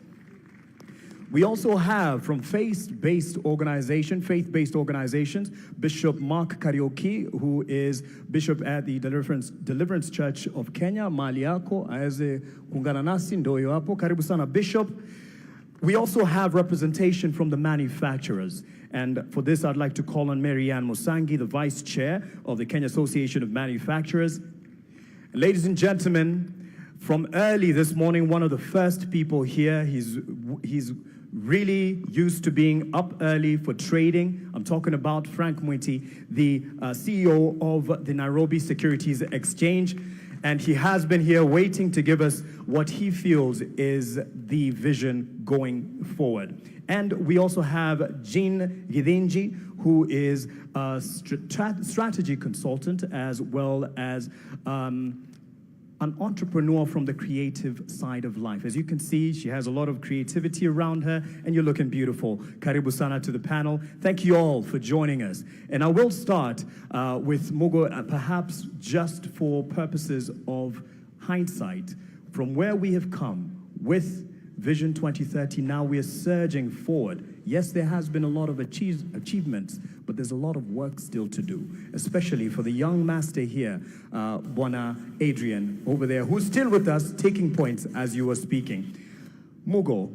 We also have from faith-based organizations, Bishop Mark Kariuki, who is Bishop at the Deliverance Church of Kenya, mahali yako, aweze kuungana nasi, ndio hapo. Karibu sana, Bishop. We also have representation from the manufacturers. And for this, I'd like to call on Marianne Musangi, the Vice Chair of the Kenya Association of Manufacturers. Ladies and gentlemen, From early this morning, one of the first people here, he's really used to being up early for trading. I'm talking about Frank Mwiti, the CEO of the Nairobi Securities Exchange. And he has been here waiting to give us what he feels is the vision going forward. And we also have Jean Gidinji, who is a strategy consultant as well as an entrepreneur from the creative side of life. As you can see, she has a lot of creativity around her, and you're looking beautiful. Karibu sana to the panel. Thank you all for joining us. And I will start with Mugo, perhaps just for purposes of hindsight, from where we have come with Vision 2030, now we are surging forward. Yes, there has been a lot of achievements, but there's a lot of work still to do, especially for the young master here, Bwana Adrian over there, who's still with us, taking points as you were speaking. Mugo,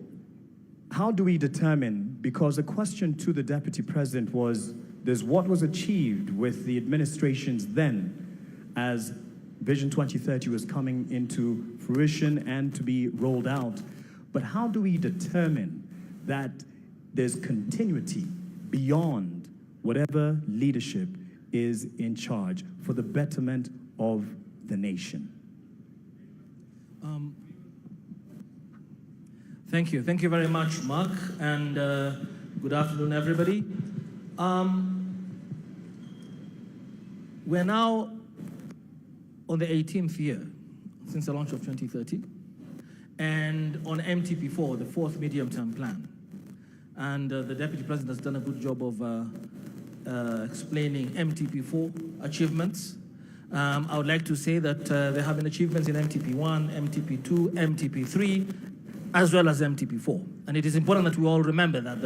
how do we determine, because the question to the Deputy President was, there's what was achieved with the administrations then as Vision 2030 was coming into fruition and to be rolled out. But how do we determine that there's continuity beyond whatever leadership is in charge for the betterment of the nation? Thank you. Thank you very much, Mark, and good afternoon, everybody. We're now on the 18th year since the launch of 2030, and on MTP4, the fourth medium-term plan. And the Deputy President has done a good job of explaining MTP4 achievements. I would like to say that there have been achievements in MTP1, MTP2, MTP3, as well as MTP4. And it is important that we all remember that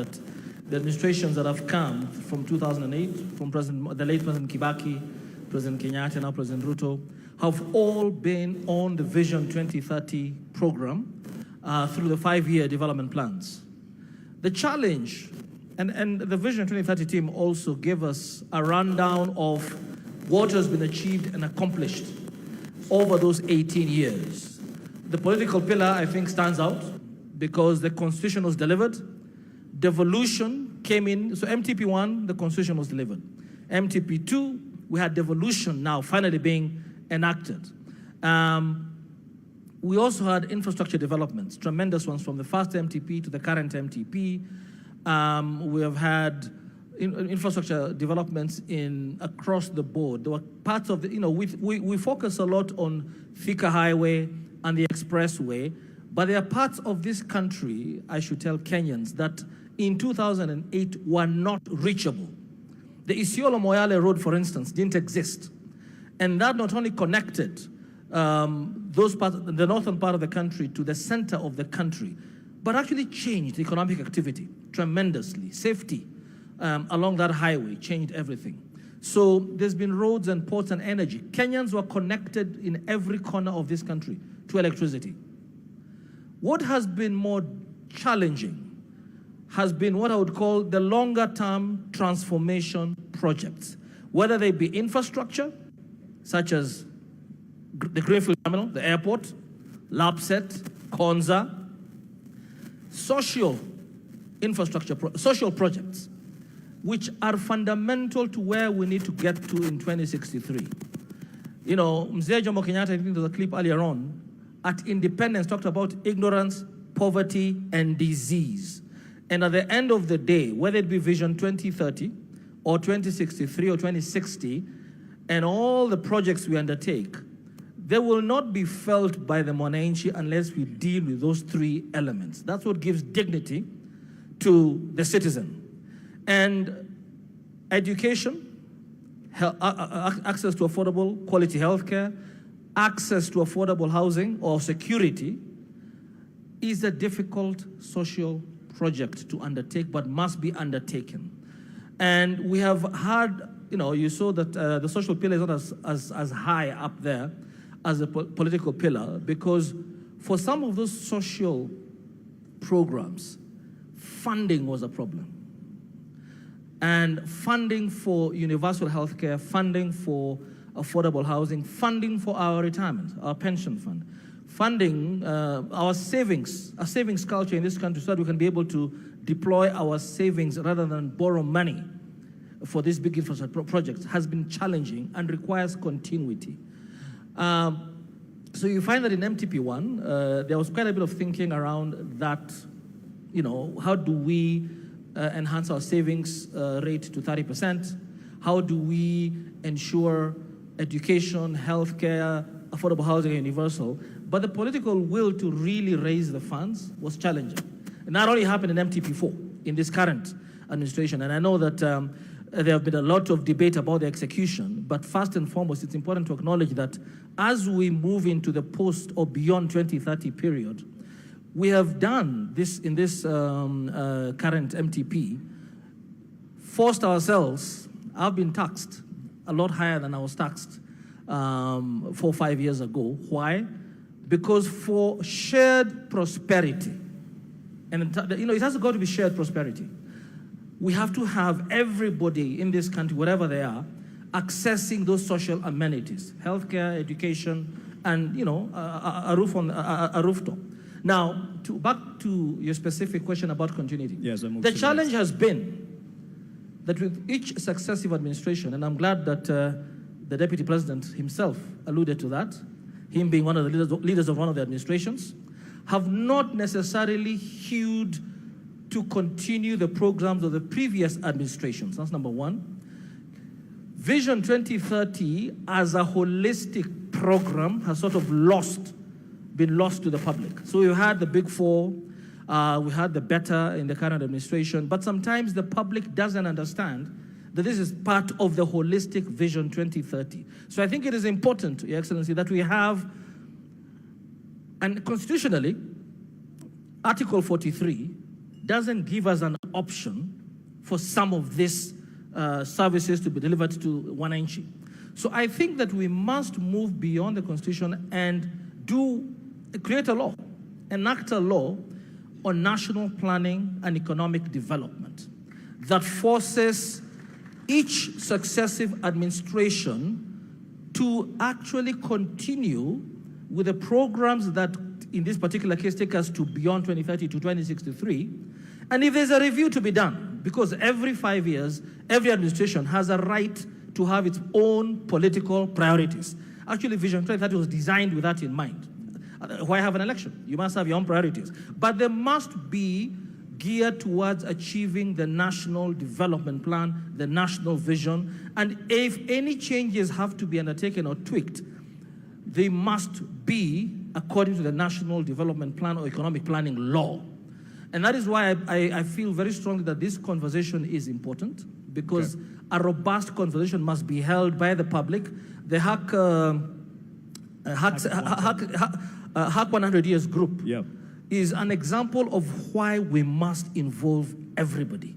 the administrations that have come from 2008, from the late President Kibaki, President Kenyatta, now President Ruto, have all been on the Vision 2030 program through the 5-year development plans. The challenge, and the Vision 2030 team also gave us a rundown of what has been achieved and accomplished over those 18 years. The political pillar, I think, stands out because the Constitution was delivered. Devolution came in, so MTP1, the Constitution was delivered. MTP2, we had devolution now finally being enacted. We also had infrastructure developments, tremendous ones from the first MTP to the current MTP. We have had infrastructure developments across the board. There were parts of the, we focus a lot on Thika Highway and the Expressway, but there are parts of this country, I should tell Kenyans, that in 2008 were not reachable. The Isiolo-Moyale Road, for instance, didn't exist. And that not only connected those parts, the northern part of the country to the center of the country, but actually changed economic activity tremendously. Safety along that highway changed everything. So there's been roads and ports and energy. Kenyans were connected in every corner of this country to electricity. What has been more challenging has been what I would call the longer-term transformation projects, whether they be infrastructure, such as the Greenfield Terminal, the airport, LAPSET, Konza, social infrastructure, social projects, which are fundamental to where we need to get to in 2063. You know, Mzee Jomo Kenyatta, I think there was a clip earlier on, at independence talked about ignorance, poverty, and disease. And at the end of the day, whether it be Vision 2030 or 2063 or 2060, and all the projects we undertake, they will not be felt by the Mwananchi unless we deal with those three elements. That's what gives dignity to the citizen. And education, access to affordable quality healthcare, access to affordable housing or security is a difficult social project to undertake, but must be undertaken. And we have had, you saw that the social pillar is not as high up there as the political pillar, because for some of those social programs, funding was a problem. And funding for universal health care, funding for affordable housing, funding for our retirement, our pension fund, funding our savings culture in this country so that we can be able to deploy our savings rather than borrow money for these big infrastructure projects has been challenging and requires continuity. So you find that in MTP1, there was quite a bit of thinking around that, how do we enhance our savings rate to 30%? How do we ensure education, healthcare, affordable housing, and universal? But the political will to really raise the funds was challenging. And that only happened in MTP4, in this current administration. And I know that there have been a lot of debate about the execution, but first and foremost, it's important to acknowledge that as we move into the post or beyond 2030 period, we have done this in this current MTP, forced ourselves. I've been taxed a lot higher than I was taxed 4 or 5 years ago. Why? Because for shared prosperity, and it has got to be shared prosperity, we have to have everybody in this country, wherever they are, accessing those social amenities, healthcare, education, and a rooftop. Now, back to your specific question about continuity. Yes, the challenge has been that with each successive administration, and I'm glad that the Deputy President himself alluded to that, him being one of the leaders of one of the administrations, have not necessarily hewed to continue the programs of the previous administrations. That's number one. Vision 2030 as a holistic program has sort of been lost to the public. So we had the big four, we had the better in the current administration, but sometimes the public doesn't understand that this is part of the holistic Vision 2030. So I think it is important, Your Excellency, that we have, and constitutionally, Article 43 doesn't give us an option for some of these services to be delivered to Wananchi. So I think that we must move beyond the Constitution and create a law, enact a law on national planning and economic development that forces each successive administration to actually continue with the programs that, in this particular case, take us to beyond 2030 to 2063. And if there's a review to be done, because every 5 years, every administration has a right to have its own political priorities. Actually, Vision 2030 was designed with that in mind. Why have an election? You must have your own priorities. But they must be geared towards achieving the national development plan, the national vision. And if any changes have to be undertaken or tweaked, they must be according to the national development plan or economic planning law. And that is why I feel very strongly that this conversation is important, because a robust conversation must be held by the public. The HAC 100 Years group is an example of why we must involve everybody.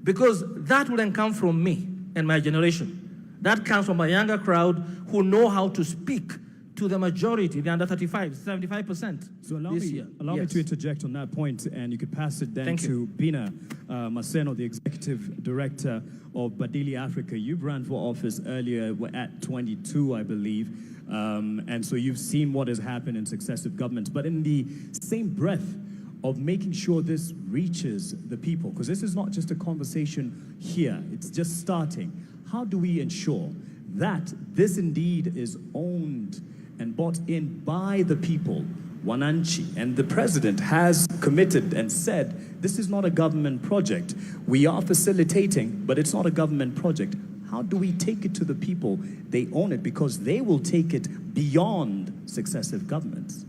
Because that wouldn't come from me and my generation. That comes from a younger crowd who know how to speak to the majority, the under 35, 75% so allow this me, year. Allow me to interject on that point, and you could pass it then to Bina Maseno, the Executive Director of Badili Africa. You've ran for office earlier at 22, I believe, and so you've seen what has happened in successive governments. But in the same breath of making sure this reaches the people, because this is not just a conversation here, it's just starting. How do we ensure that this indeed is owned and bought in by the people, Wananchi? And the president has committed and said, this is not a government project. We are facilitating, but it's not a government project. How do we take it to the people? They own it because they will take it beyond successive governments.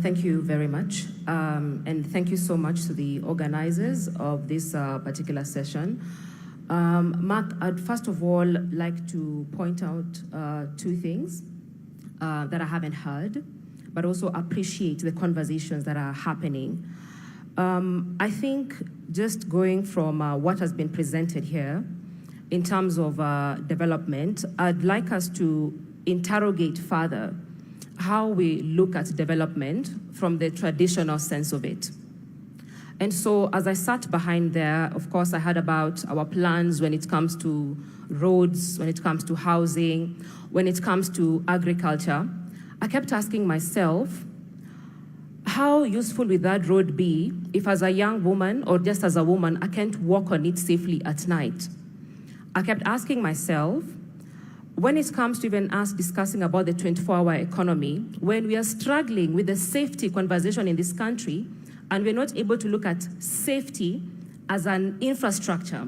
Thank you very much. And thank you so much to the organizers of this particular session. Mark, I'd first of all like to point out two things that I haven't heard, but also appreciate the conversations that are happening. I think just going from what has been presented here in terms of development, I'd like us to interrogate further how we look at development from the traditional sense of it. And so as I sat behind there, of course, I heard about our plans when it comes to roads, when it comes to housing, when it comes to agriculture. I kept asking myself, how useful would that road be if as a young woman or just as a woman, I can't walk on it safely at night? I kept asking myself, when it comes to even us discussing about the 24-hour economy, when we are struggling with the safety conversation in this country, and we're not able to look at safety as an infrastructure,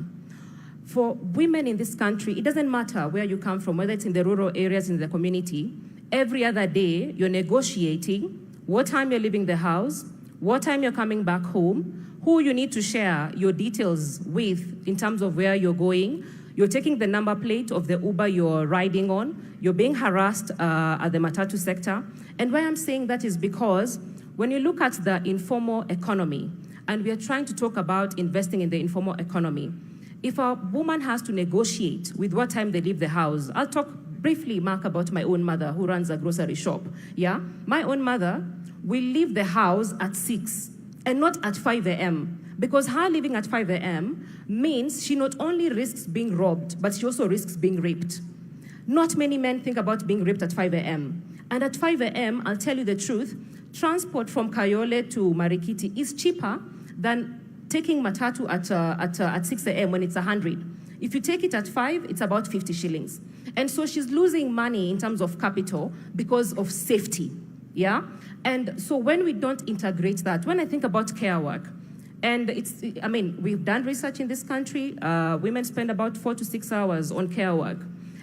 for women in this country, it doesn't matter where you come from, whether it's in the rural areas, in the community, every other day you're negotiating what time you're leaving the house, what time you're coming back home, who you need to share your details with in terms of where you're going. You're taking the number plate of the Uber you're riding on. You're being harassed at the matatu sector. And why I'm saying that is because when you look at the informal economy, and we are trying to talk about investing in the informal economy, if a woman has to negotiate with what time they leave the house, I'll talk briefly, Mark, about my own mother who runs a grocery shop. Yeah, my own mother will leave the house at 6 and not at 5 a.m. because her leaving at 5 a.m. means she not only risks being robbed, but she also risks being raped. Not many men think about being raped at 5 a.m. And at 5 a.m., I'll tell you the truth, transport from Kayole to Marikiti is cheaper than taking matatu at 6 a.m. when it's 100. If you take it at 5, it's about 50 shillings. And so she's losing money in terms of capital because of safety, yeah? And so when we don't integrate that, when I think about care work, and we've done research in this country, women spend about 4 to 6 hours on care work.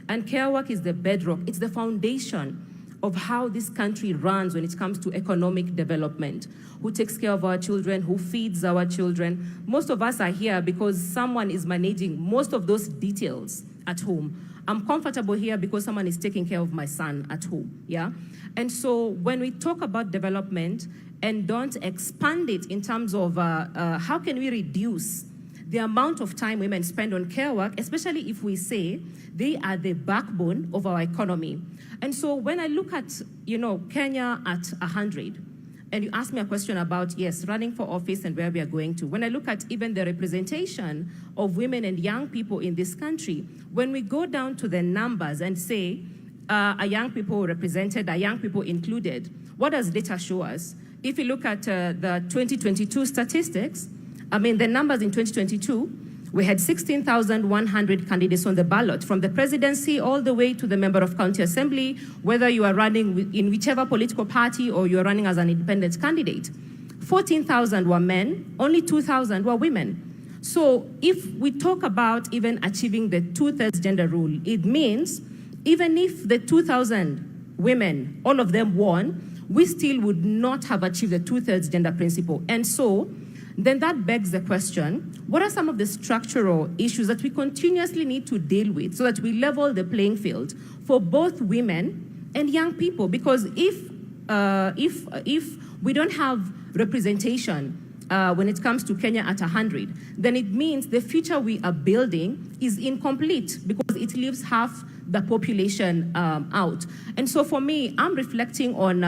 And care work is the bedrock, it's the foundation of how this country runs when it comes to economic development. Who takes care of our children, who feeds our children. Most of us are here because someone is managing most of those details at home. I'm comfortable here because someone is taking care of my son at home, yeah? And so when we talk about development and don't expand it in terms of how can we reduce the amount of time women spend on care work, especially if we say they are the backbone of our economy. And so when I look at, Kenya at 100, and you ask me a question about, yes, running for office and where we are going to. When I look at even the representation of women and young people in this country, when we go down to the numbers and say, are young people represented, are young people included, what does data show us? If you look at the 2022 statistics, the numbers in 2022, we had 16,100 candidates on the ballot, from the presidency all the way to the member of county assembly, whether you are running in whichever political party or you are running as an independent candidate. 14,000 were men, only 2,000 were women. So if we talk about even achieving the 2/3 gender rule, it means even if the 2,000 women, all of them won, we still would not have achieved the 2/3 gender principle. And so then that begs the question, what are some of the structural issues that we continuously need to deal with so that we level the playing field for both women and young people? Because if we don't have representation when it comes to Kenya at 100, then it means the future we are building is incomplete because it leaves half the population out. And so for me, I'm reflecting on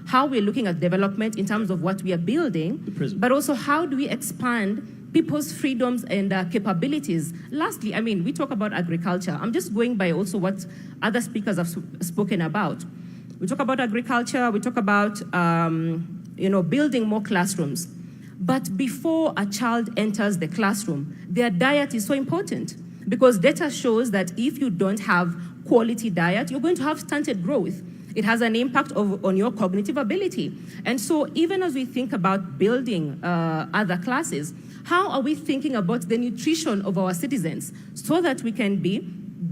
how we're looking at development in terms of what we are building, but also how do we expand people's freedoms and capabilities. Lastly, we talk about agriculture. I'm just going by also what other speakers have spoken about. We talk about agriculture, we talk about building more classrooms. But before a child enters the classroom, their diet is so important. Because data shows that if you don't have quality diet, you're going to have stunted growth. It has an impact on your cognitive ability. And so even as we think about building other classes, how are we thinking about the nutrition of our citizens so that we can be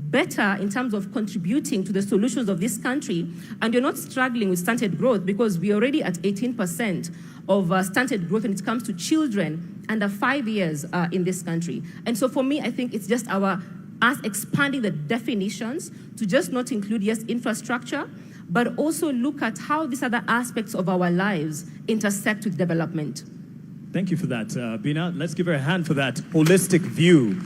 better in terms of contributing to the solutions of this country, and you're not struggling with stunted growth, because we're already at 18% of stunted growth when it comes to children under 5 years in this country. And so for me, I think it's just us expanding the definitions to just not include, yes, infrastructure, but also look at how these other aspects of our lives intersect with development. Thank you for that, Bina. Let's give her a hand for that holistic view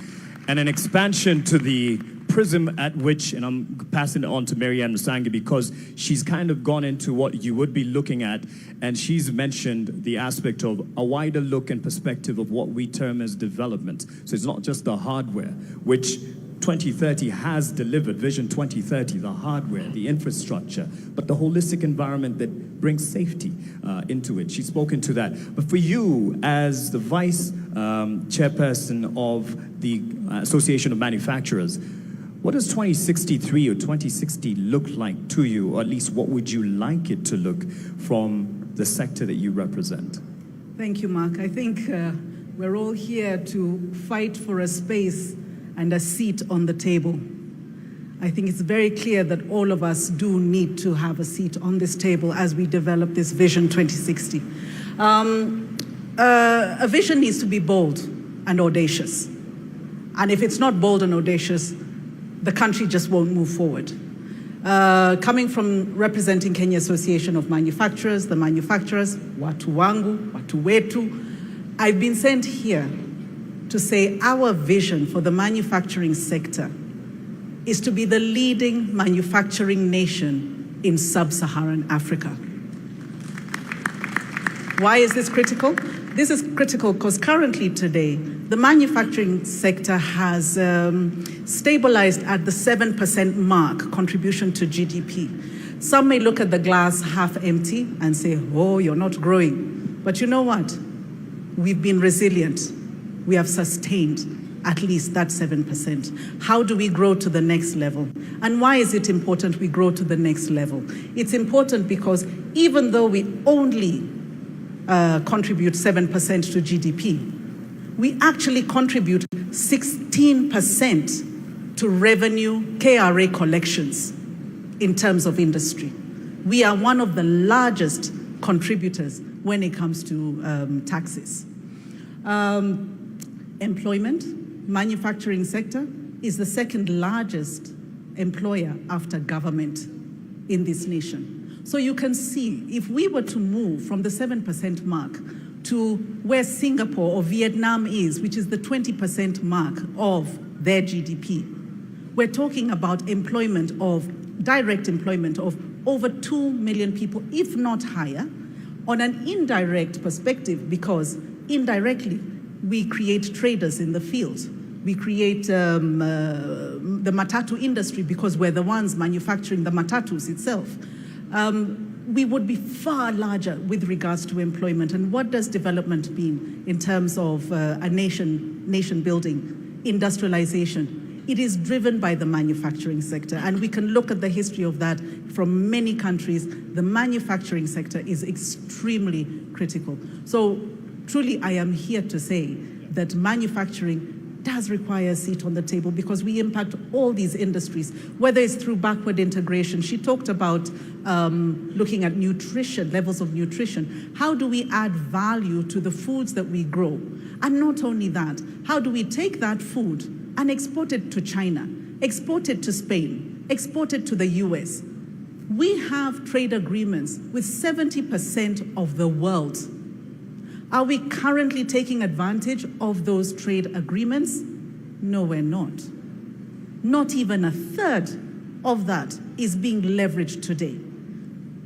and an expansion to the prism at which, and I'm passing it on to Marianne Musangi because she's kind of gone into what you would be looking at, and she's mentioned the aspect of a wider look and perspective of what we term as development. So it's not just the hardware, which 2030 has delivered, Vision 2030, the hardware, the infrastructure, but the holistic environment that brings safety into it. She's spoken to that. But for you, as the vice chairperson of the Association of Manufacturers, what does 2063 or 2060 look like to you, or at least what would you like it to look from the sector that you represent? Thank you, Mark. I think we're all here to fight for a space and a seat on the table. I think it's very clear that all of us do need to have a seat on this table as we develop this Vision 2060. A vision needs to be bold and audacious. And if it's not bold and audacious, the country just won't move forward. Coming from representing Kenya Association of Manufacturers, the manufacturers, watu wangu, watu wetu, I've been sent here to say our vision for the manufacturing sector is to be the leading manufacturing nation in sub-Saharan Africa. Why is this critical? This is critical because currently today, the manufacturing sector has stabilized at the 7% mark contribution to GDP. Some may look at the glass half empty and say, oh, you're not growing. But you know what? We've been resilient. We have sustained at least that 7%. How do we grow to the next level? And why is it important we grow to the next level? It's important because even though we only contribute 7% to GDP, we actually contribute 16% to revenue KRA collections in terms of industry. We are one of the largest contributors when it comes to taxes. Employment, manufacturing sector is the second largest employer after government in this nation. So you can see, if we were to move from the 7% mark to where Singapore or Vietnam is, which is the 20% mark of their GDP, we're talking about employment of, direct employment of over 2 million people, if not higher, on an indirect perspective, because indirectly, we create traders in the field. We create the matatu industry because we're the ones manufacturing the matatus itself. We would be far larger with regards to employment. And what does development mean in terms of a nation building, industrialization? It is driven by the manufacturing sector. And we can look at the history of that from many countries. The manufacturing sector is extremely critical. So truly, I am here to say that manufacturing does require a seat on the table because we impact all these industries, whether it's through backward integration. She talked about looking at nutrition, levels of nutrition. How do we add value to the foods that we grow? And not only that, how do we take that food and export it to China, export it to Spain, export it to the US? We have trade agreements with 70% of the world. Are we currently taking advantage of those trade agreements? No, we're not. Not even a third of that is being leveraged today.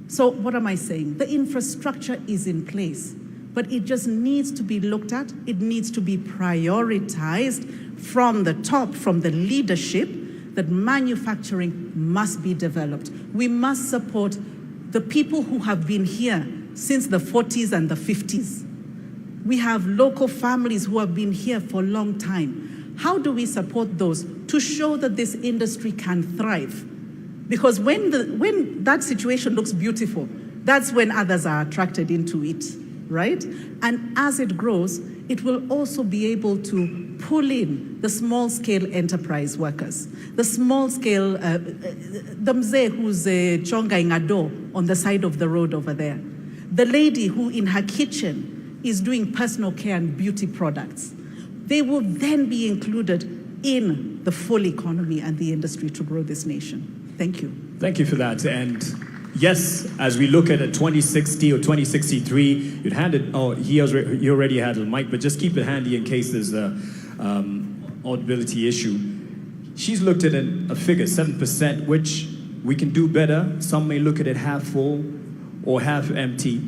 So what am I saying? The infrastructure is in place, but it just needs to be looked at. It needs to be prioritized from the top, from the leadership, that manufacturing must be developed. We must support the people who have been here since the 40s and the 50s. We have local families who have been here for a long time. How do we support those to show that this industry can thrive? Because when that situation looks beautiful, that's when others are attracted into it, right? And as it grows, it will also be able to pull in the small-scale enterprise workers, the small-scale, the mzee who's chongaing a door on the side of the road over there, the lady who in her kitchen is doing personal care and beauty products. They will then be included in the full economy and the industry to grow this nation. Thank you. Thank you for that. And yes, as we look at a 2060 or 2063, you'd hand it, oh, he already had the mic, but just keep it handy in case there's a audibility issue. She's looked at a figure, 7%, which we can do better. Some may look at it half full or half empty.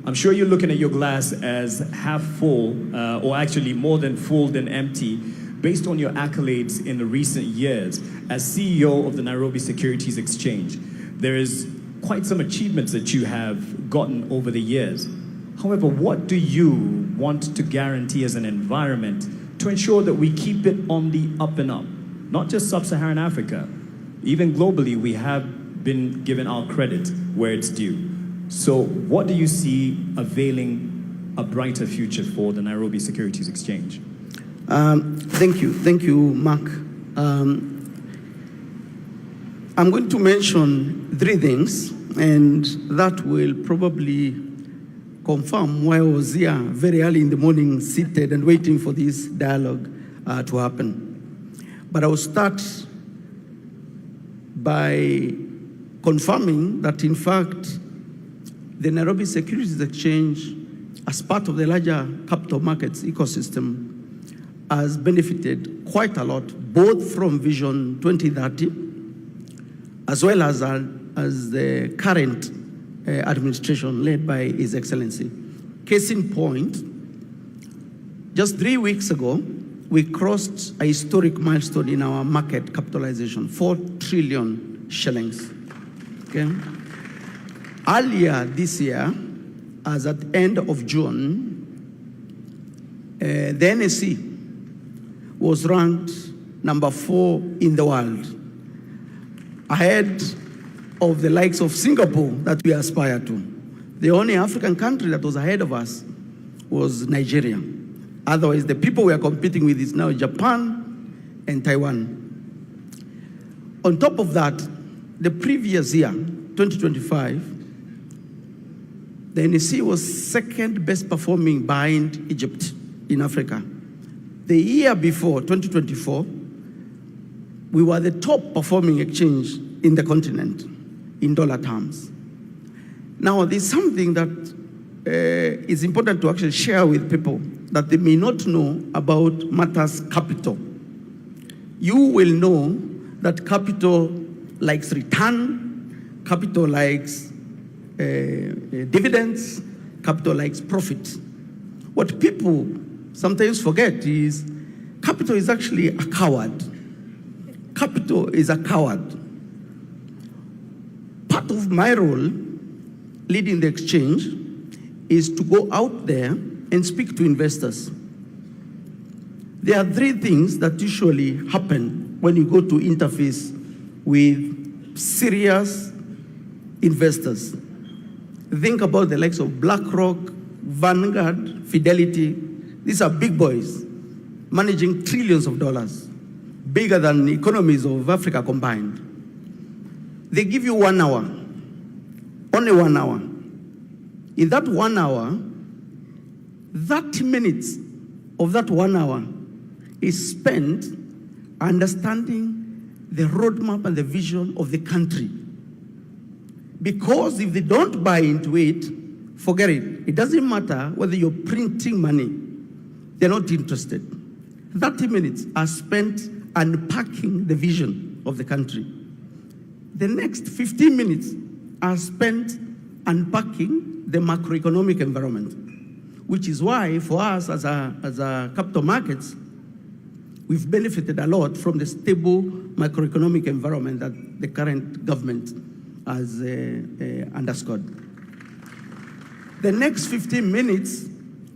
I'm sure you're looking at your glass as half full, or actually more than full than empty. based on your accolades in the recent years as CEO of the Nairobi Securities Exchange, there is quite some achievements that you have gotten over the years. However, what do you want to guarantee as an environment to ensure that we keep it on the up and up? Not just sub-Saharan Africa, even globally, we have been given our credit where it's due. So what do you see availing a brighter future for the Nairobi Securities Exchange? Thank you, Mark. I'm going to mention 3 things, and that will probably confirm why I was here very early in the morning, seated and waiting for this dialogue to happen. But I will start by confirming that, in fact, the Nairobi Securities Exchange, as part of the larger capital markets ecosystem, has benefited quite a lot, both from Vision 2030, as well as the current administration led by His Excellency. Case in point, just 3 weeks ago, we crossed a historic milestone in our market capitalization, 4 trillion shillings. Okay? Earlier this year, as at the end of June, the NSE was ranked number 4 in the world, ahead of the likes of Singapore that we aspire to. The only African country that was ahead of us was Nigeria. Otherwise, the people we are competing with is now Japan and Taiwan. On top of that, the previous year, 2025, the NSE was second best performing behind Egypt in Africa. The year before, 2024, we were the top performing exchange in the continent in dollar terms. Now, there's something that is important to actually share with people that they may not know about matters capital. You will know that capital likes return, capital likes dividends, capital likes profit. What people sometimes forget is capital is actually a coward. Capital is a coward. Part of my role leading the exchange is to go out there and speak to investors. There are 3 things that usually happen when you go to interface with serious investors. Think about the likes of BlackRock, Vanguard, Fidelity. These are big boys managing trillions of dollars, bigger than the economies of Africa combined. They give you 1 hour, only 1 hour. In that 1 hour, 30 minutes of that 1 hour is spent understanding the roadmap and the vision of the country. Because if they don't buy into it, forget it. It doesn't matter whether you're printing money. They're not interested. 30 minutes are spent unpacking the vision of the country. The next 15 minutes are spent unpacking the macroeconomic environment, which is why for us as a capital markets, we've benefited a lot from the stable macroeconomic environment that the current government has underscored. The next 15 minutes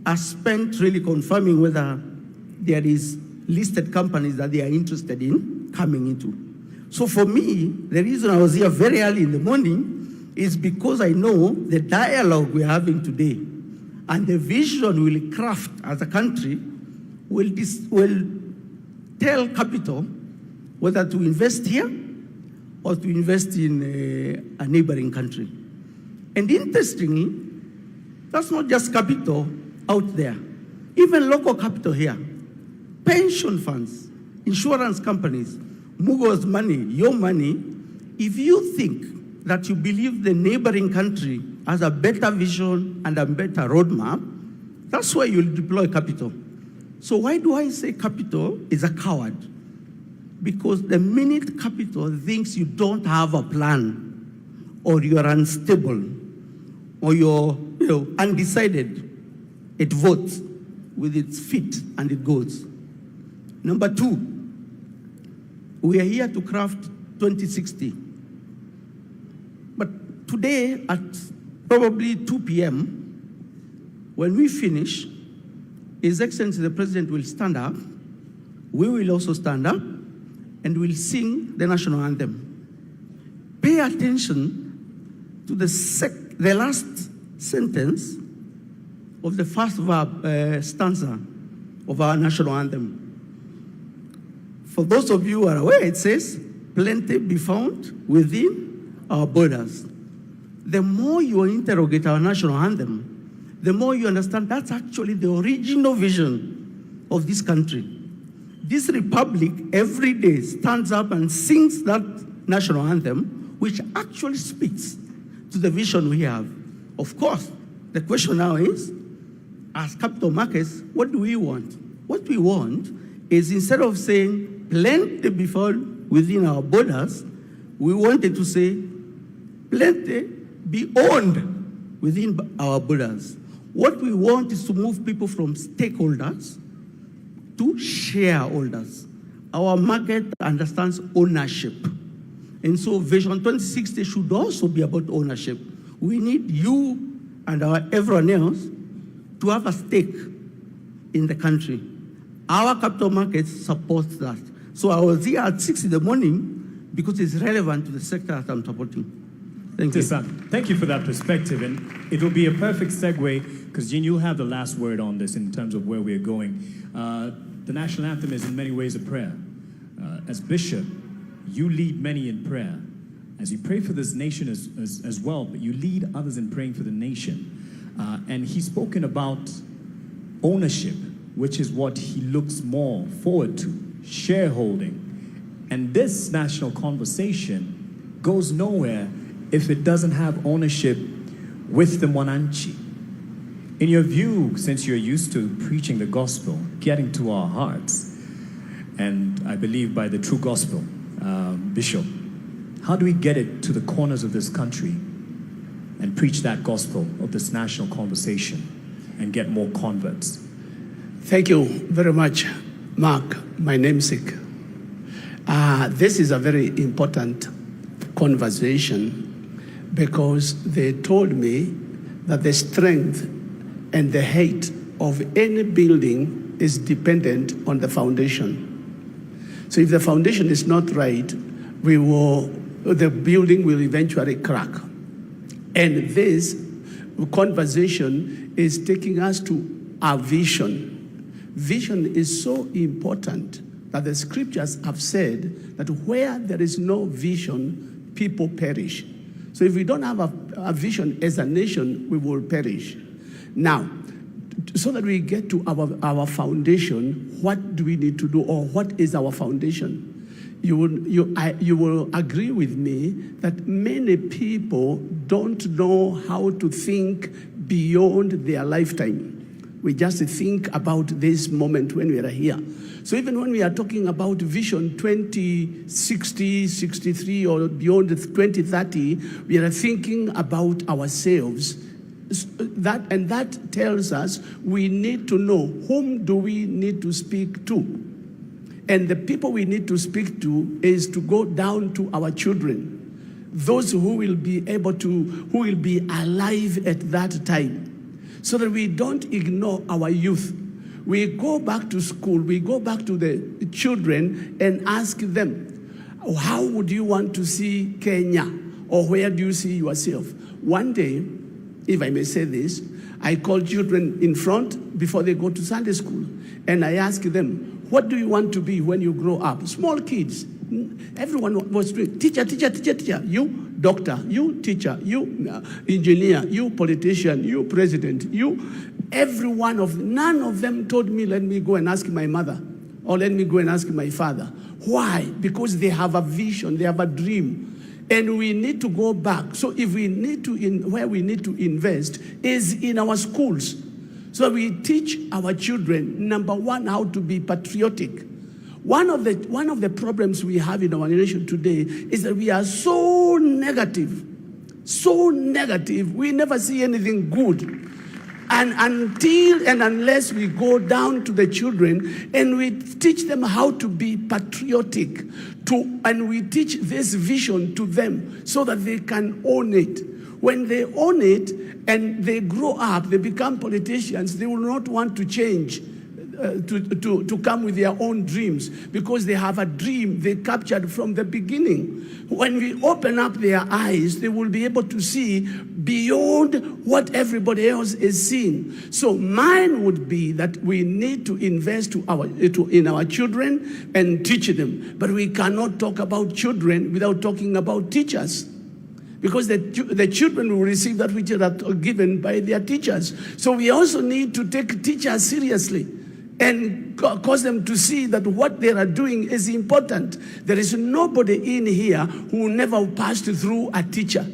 are spent really confirming whether there is listed companies that they are interested in coming into. So for me, the reason I was here very early in the morning is because I know the dialogue we're having today and the vision we'll craft as a country will tell capital whether to invest here or to invest in a neighboring country. And interestingly, that's not just capital out there. Even local capital here, pension funds, insurance companies, Mugo's money, your money, if you think that you believe the neighboring country has a better vision and a better roadmap, that's where you'll deploy capital. So why do I say capital is a coward? Because the minute capital thinks you don't have a plan, or you're unstable, or you're undecided, it votes with its feet and it goes. Number two, we are here to craft 2060. But today at probably 2 p.m., when we finish, His Excellency the President will stand up, we will also stand up, and we'll sing the national anthem. Pay attention to the last sentence of the first stanza of our national anthem. For those of you who are aware, it says, "Plenty be found within our borders." The more you interrogate our national anthem, the more you understand that's actually the original vision of this country. This republic every day stands up and sings that national anthem, which actually speaks to the vision we have. Of course, the question now is, as capital markets, what do we want? What we want is, instead of saying plenty be found within our borders, we wanted to say plenty be owned within our borders. What we want is to move people from stakeholders to shareholders. Our market understands ownership. And so Vision 2060 should also be about ownership. We need you and everyone else to have a stake in the country. Our capital markets support that. So I was here at 6 in the morning because it's relevant to the sector that I'm supporting. Thank you. Thank you for that perspective. And it will be a perfect segue, because Jean, you have the last word on this in terms of where we're going. The national anthem is in many ways a prayer. As bishop, you lead many in prayer. As you pray for this nation as well, but you lead others in praying for the nation. And he's spoken about ownership, which is what he looks more forward to, shareholding. And this national conversation goes nowhere if it doesn't have ownership with the Mwananchi. In your view, since you're used to preaching the gospel, getting to our hearts, and I believe by the true gospel, Bishop, how do we get it to the corners of this country and preach that gospel of this national conversation and get more converts? Thank you very much, Mark, my namesake. This is a very important conversation, because they told me that the strength and the height of any building is dependent on the foundation. So if the foundation is not right, the building will eventually crack. And this conversation is taking us to our vision. Vision is so important that the scriptures have said that where there is no vision, people perish. So if we don't have a vision as a nation, we will perish. Now, so that we get to our foundation, what do we need to do, or what is our foundation? You will agree with me that many people don't know how to think beyond their lifetime. We just think about this moment when we are here. So even when we are talking about Vision 2060, 63, or beyond 2030, we are thinking about ourselves. That tells us we need to know whom do we need to speak to. And the people we need to speak to is to go down to our children, those who will be alive at that time, so that we don't ignore our youth. We go back to school, we go back to the children and ask them, how would you want to see Kenya? Or where do you see yourself? One day, if I may say this, I call children in front before they go to Sunday school, and I ask them, what do you want to be when you grow up? Small kids. Everyone was doing, teacher, you doctor, you teacher, you engineer, you politician, you president, none of them told me, let me go and ask my mother, or let me go and ask my father. Why? Because they have a vision, they have a dream, and we need to go back. So if we need to, where we need to invest is in our schools. So we teach our children, number one, how to be patriotic. One of the problems we have in our nation today is that we are so negative, we never see anything good. And until and unless we go down to the children and we teach them how to be patriotic, and we teach this vision to them so that they can own it. When they own it and they grow up, they become politicians, they will not want to change. To come with their own dreams, because they have a dream they captured from the beginning. When we open up their eyes, they will be able to see beyond what everybody else is seeing. So mine would be that we need to invest in our children and teach them. But we cannot talk about children without talking about teachers. Because the children will receive that which are given by their teachers. So we also need to take teachers seriously and cause them to see that what they are doing is important. There is nobody in here who never passed through a teacher.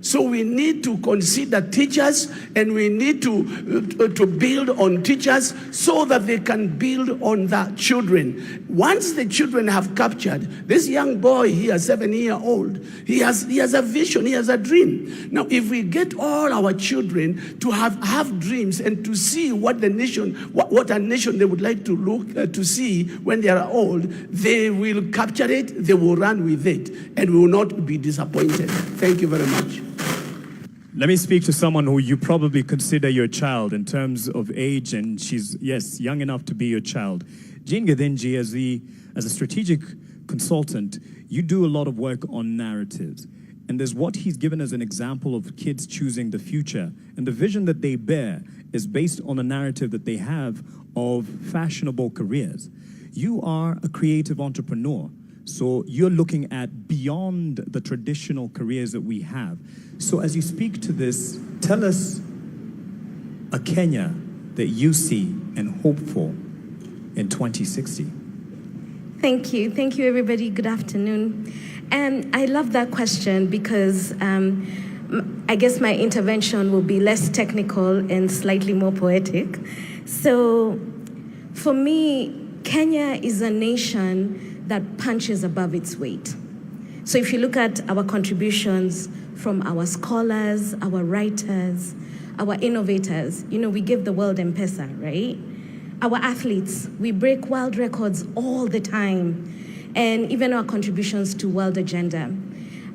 So we need to consider teachers, and we need to build on teachers so that they can build on the children. Once the children have captured, this young boy here, 7-year-old, he has a vision, he has a dream. Now, if we get all our children to have dreams and to see what the nation, what a nation they would like to look to see when they are old, they will capture it, they will run with it, and will not be disappointed. Thank you very much. Let me speak to someone who you probably consider your child in terms of age, and she's, yes, young enough to be your child. Jean Gadenji, as a strategic consultant, you do a lot of work on narratives. And there's what he's given as an example of kids choosing the future. And the vision that they bear is based on a narrative that they have of fashionable careers. You are a creative entrepreneur. So you're looking at beyond the traditional careers that we have. So as you speak to this, tell us a Kenya that you see and hope for in 2060. Thank you. Thank you, everybody. Good afternoon. And I love that question because I guess my intervention will be less technical and slightly more poetic. So for me, Kenya is a nation that punches above its weight. So if you look at our contributions from our scholars, our writers, our innovators, we give the world M-Pesa, right? Our athletes, we break world records all the time, and even our contributions to World Agenda.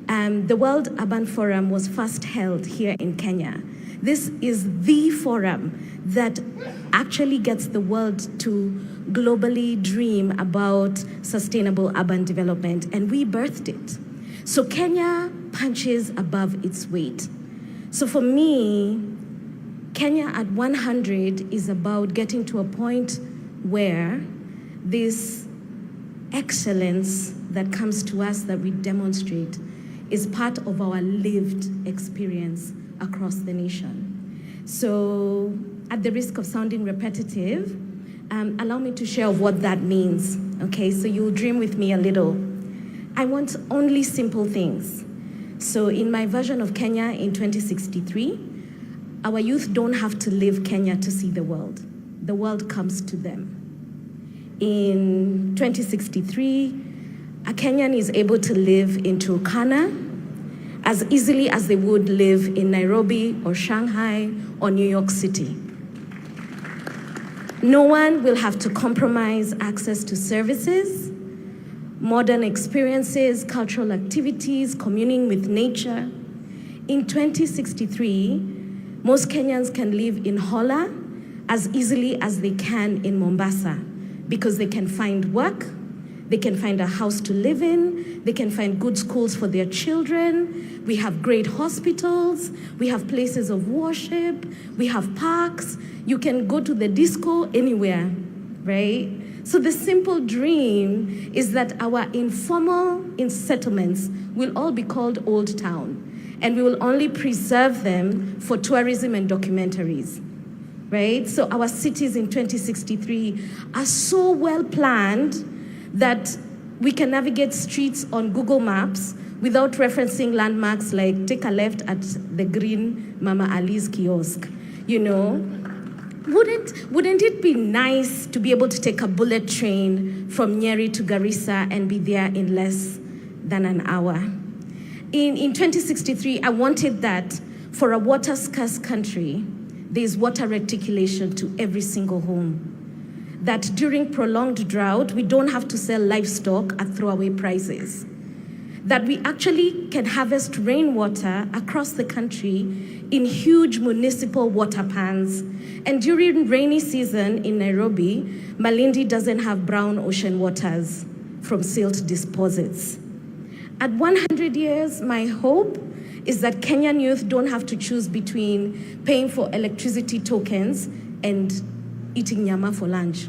The World Urban Forum was first held here in Kenya. This is the forum that actually gets the world to globally dream about sustainable urban development, and we birthed it. So Kenya punches above its weight. So for me, Kenya at 100 is about getting to a point where this excellence that comes to us that we demonstrate is part of our lived experience across the nation. So at the risk of sounding repetitive, allow me to share what that means, okay? So you'll dream with me a little. I want only simple things. So in my version of Kenya in 2063, our youth don't have to leave Kenya to see the world. The world comes to them. In 2063, a Kenyan is able to live in Turkana as easily as they would live in Nairobi or Shanghai or New York City. No one will have to compromise access to services, modern experiences, cultural activities, communing with nature. In 2063, most Kenyans can live in Hola as easily as they can in Mombasa because they can find work, they can find a house to live in, they can find good schools for their children, we have great hospitals, we have places of worship, we have parks, you can go to the disco anywhere, right? So the simple dream is that our informal settlements will all be called Old Town, and we will only preserve them for tourism and documentaries, right? So our cities in 2063 are so well planned that we can navigate streets on Google Maps without referencing landmarks like take a left at the green Mama Ali's kiosk, Wouldn't it be nice to be able to take a bullet train from Nyeri to Garissa and be there in less than an hour? In 2063, I wanted that for a water-scarce country, there's water reticulation to every single home. That during prolonged drought, we don't have to sell livestock at throwaway prices. That we actually can harvest rainwater across the country in huge municipal water pans. And during rainy season in Nairobi, Malindi doesn't have brown ocean waters from silt deposits. At 100 years, my hope is that Kenyan youth don't have to choose between paying for electricity tokens and eating nyama for lunch.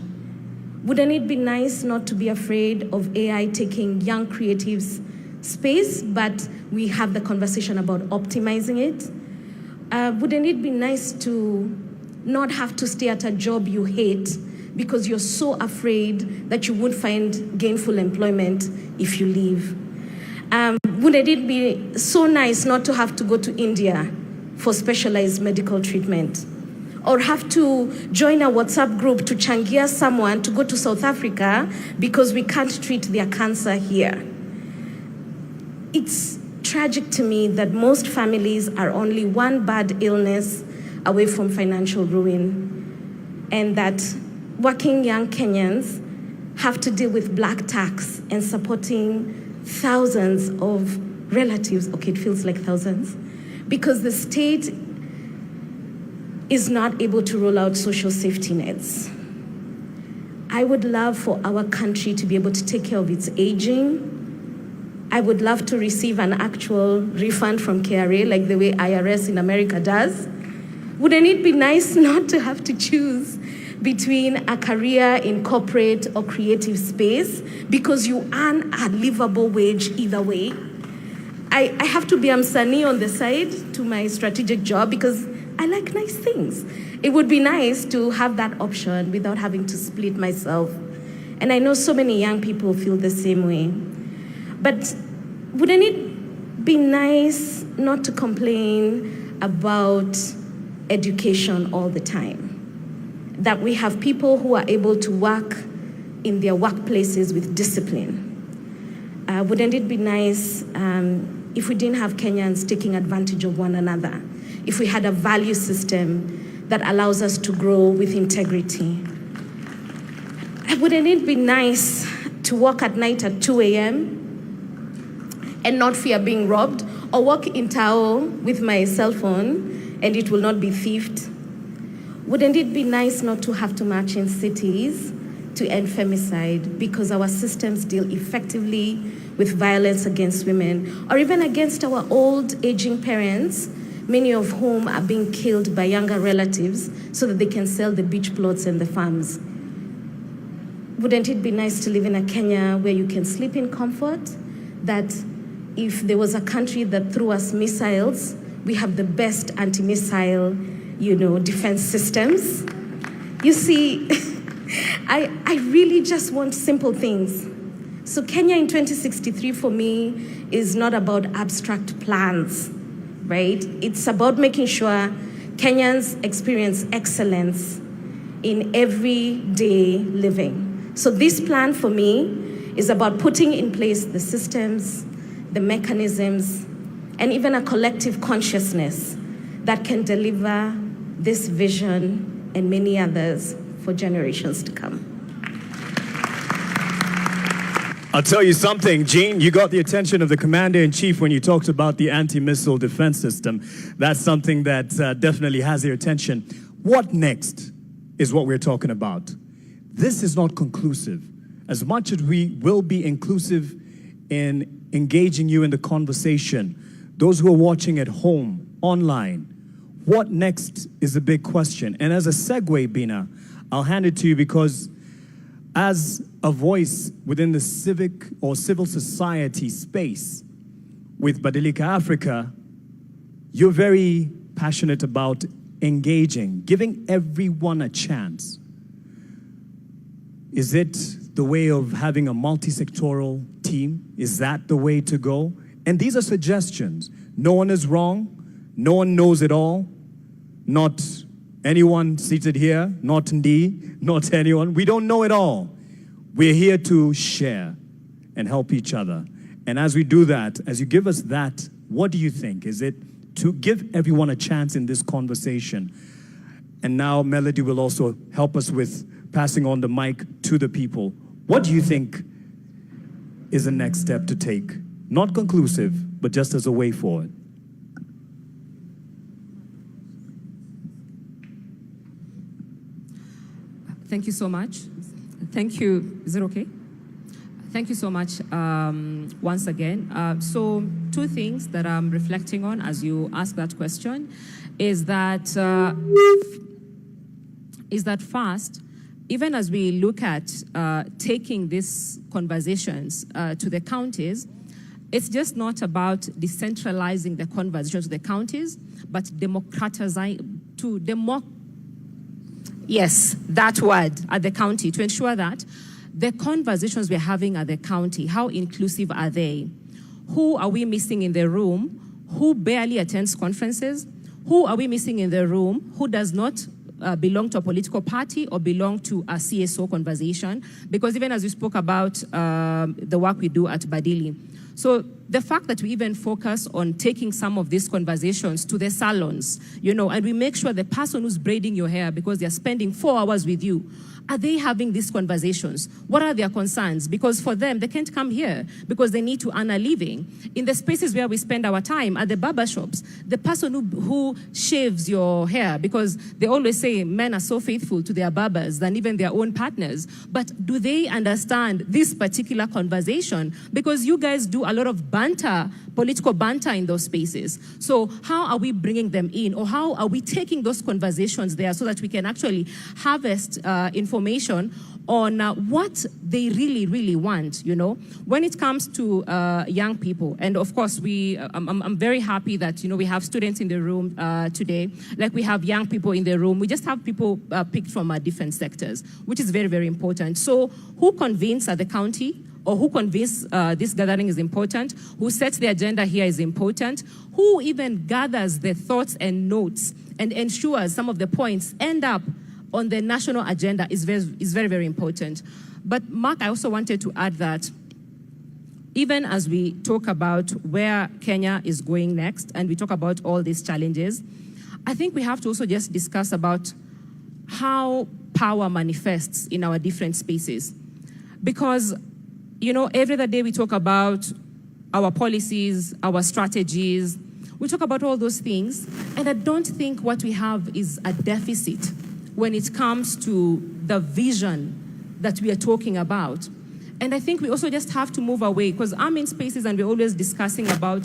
Wouldn't it be nice not to be afraid of AI taking young creatives' space, but we have the conversation about optimizing it? Wouldn't it be nice to not have to stay at a job you hate because you're so afraid that you won't find gainful employment if you leave? Wouldn't it be so nice not to have to go to India for specialized medical treatment? Or have to join a WhatsApp group to changia someone to go to South Africa because we can't treat their cancer here? It's tragic to me that most families are only one bad illness away from financial ruin, and that working young Kenyans have to deal with black tax and supporting thousands of relatives, okay, it feels like thousands, because the state is not able to roll out social safety nets. I would love for our country to be able to take care of its aging. I would love to receive an actual refund from KRA like the way IRS in America does. Wouldn't it be nice not to have to choose between a career in corporate or creative space because you earn a livable wage either way? I have to be a msanii on the side to my strategic job because I like nice things. It would be nice to have that option without having to split myself. And I know so many young people feel the same way. But wouldn't it be nice not to complain about education all the time? That we have people who are able to work in their workplaces with discipline. Wouldn't it be nice if we didn't have Kenyans taking advantage of one another? If we had a value system that allows us to grow with integrity? Wouldn't it be nice to walk at night at 2 a.m. and not fear being robbed, or walk in Tao with my cell phone and it will not be thieved? Wouldn't it be nice not to have to march in cities to end femicide because our systems deal effectively with violence against women, or even against our old aging parents, many of whom are being killed by younger relatives so that they can sell the beach plots and the farms? Wouldn't it be nice to live in a Kenya where you can sleep in comfort? That if there was a country that threw us missiles, we have the best anti-missile, defense systems? You see, I really just want simple things. So Kenya in 2063 for me is not about abstract plans, right? It's about making sure Kenyans experience excellence in everyday living. So this plan for me is about putting in place the systems, the mechanisms, and even a collective consciousness that can deliver this vision and many others for generations to come. I'll tell you something, Jean, you got the attention of the Commander-in-Chief when you talked about the anti-missile defense system. That's something that definitely has their attention. What next is what we're talking about. This is not conclusive. As much as we will be inclusive in engaging you in the conversation, those who are watching at home, online, what next is a big question. And as a segue, Bina, I'll hand it to you because as a voice within the civic or civil society space with Badilika Africa, you're very passionate about engaging, giving everyone a chance. Is it the way of having a multi-sectoral team? Is that the way to go? And these are suggestions. No one is wrong. No one knows it all. Not anyone seated here, not Ndi, not anyone. We don't know it all. We're here to share and help each other. And as we do that, as you give us that, what do you think? Is it to give everyone a chance in this conversation? And now Melody will also help us with passing on the mic to the people. What do you think is the next step to take? Not conclusive, but just as a way forward. Thank you so much. Thank you. Is it okay? Thank you so much once again. So 2 things that I'm reflecting on as you ask that question is that first, even as we look at taking these conversations to the counties, it's just not about decentralizing the conversations to the counties, but yes, that word at the county, to ensure that the conversations we're having at the county, how inclusive are they? Who are we missing in the room? Who barely attends conferences? Who are we missing in the room who does not belong to a political party or belong to a CSO conversation? Because even as we spoke about the work we do at Badili, so the fact that we even focus on taking some of these conversations to the salons, and we make sure the person who's braiding your hair, because they're spending 4 hours with you, are they having these conversations? What are their concerns? Because for them, they can't come here because they need to earn a living. In the spaces where we spend our time, at the barber shops, the person who shaves your hair, because they always say men are so faithful to their barbers than even their own partners. But do they understand this particular conversation? Because you guys do a lot of banter, political banter in those spaces. So how are we bringing them in, or how are we taking those conversations there so that we can actually harvest information on what they really, really want, When it comes to young people, and of course, I'm very happy that, we have students in the room today, like we have young people in the room. We just have people picked from different sectors, which is very, very important. So who convenes at the county? Or who convince this gathering is important, who sets the agenda here is important, who even gathers the thoughts and notes and ensures some of the points end up on the national agenda is very, very important. But Mark, I also wanted to add that even as we talk about where Kenya is going next and we talk about all these challenges, I think we have to also just discuss about how power manifests in our different spaces. Because every other day we talk about our policies, our strategies, we talk about all those things, and I don't think what we have is a deficit when it comes to the vision that we are talking about. And I think we also just have to move away, because I'm in spaces and we're always discussing about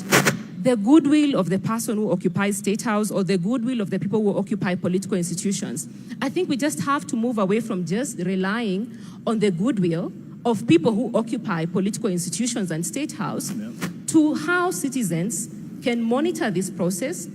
the goodwill of the person who occupies State House or the goodwill of the people who occupy political institutions. I think we just have to move away from just relying on the goodwill of people who occupy political institutions and State House to how citizens can monitor this process,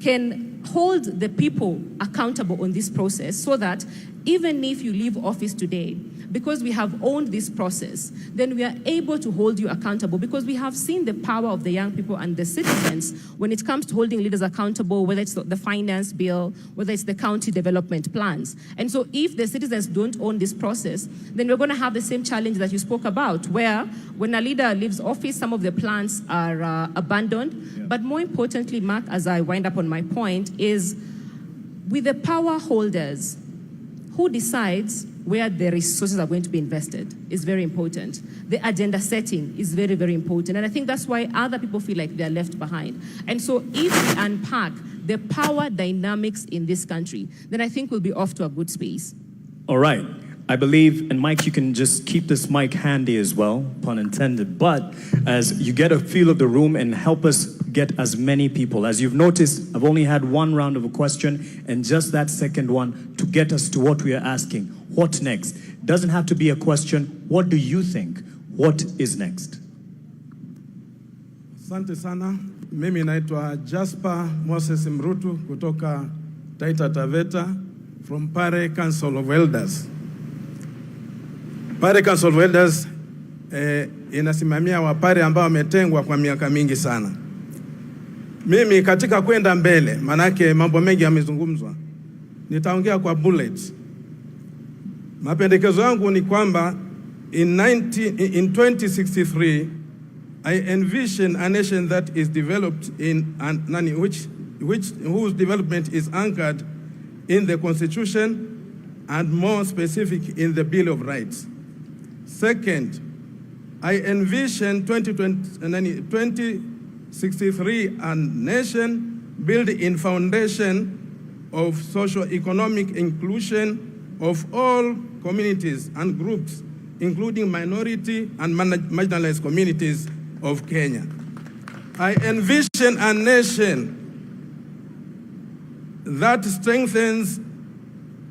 can hold the people accountable on this process, so that even if you leave office today, because we have owned this process, then we are able to hold you accountable, because we have seen the power of the young people and the citizens when it comes to holding leaders accountable, whether it's the finance bill, whether it's the county development plans. And so if the citizens don't own this process, then we're going to have the same challenge that you spoke about, where when a leader leaves office, some of the plans are abandoned. Yeah. But more importantly, Mark, as I wind up on my point, is with the power holders, who decides where the resources are going to be invested is very important. The agenda setting is very, very important. And I think that's why other people feel like they're left behind. And so if we unpack the power dynamics in this country, then I think we'll be off to a good space. All right. I believe, and Mike, you can just keep this mic handy as well, pun intended, but as you get a feel of the room and help us get as many people. As you've noticed, I've only had one round of a question, and just that second one to get us to what we are asking. What next? Doesn't have to be a question. What do you think? What is next? Asante sana. Mimi naitwa Jasper Moses Mrutu kutoka Taita Taveta from Pare Council of Elders. Pare Council of Elders inasimamia wapare ambao wametengwa kwa miaka mingi sana. Mimi katika kwenda mbele, manake mambo mengi yamezungumzwa, nitaongea kwa bullets. Mapendekezo yangu ni kwamba in 2063 I envision a nation that is developed in whose development is anchored in the Constitution and more specific in the Bill of Rights. Second, I envision 2063 a nation built in foundation of socio-economic inclusion of all communities and groups, including minority and marginalized communities of Kenya. I envision a nation that strengthens,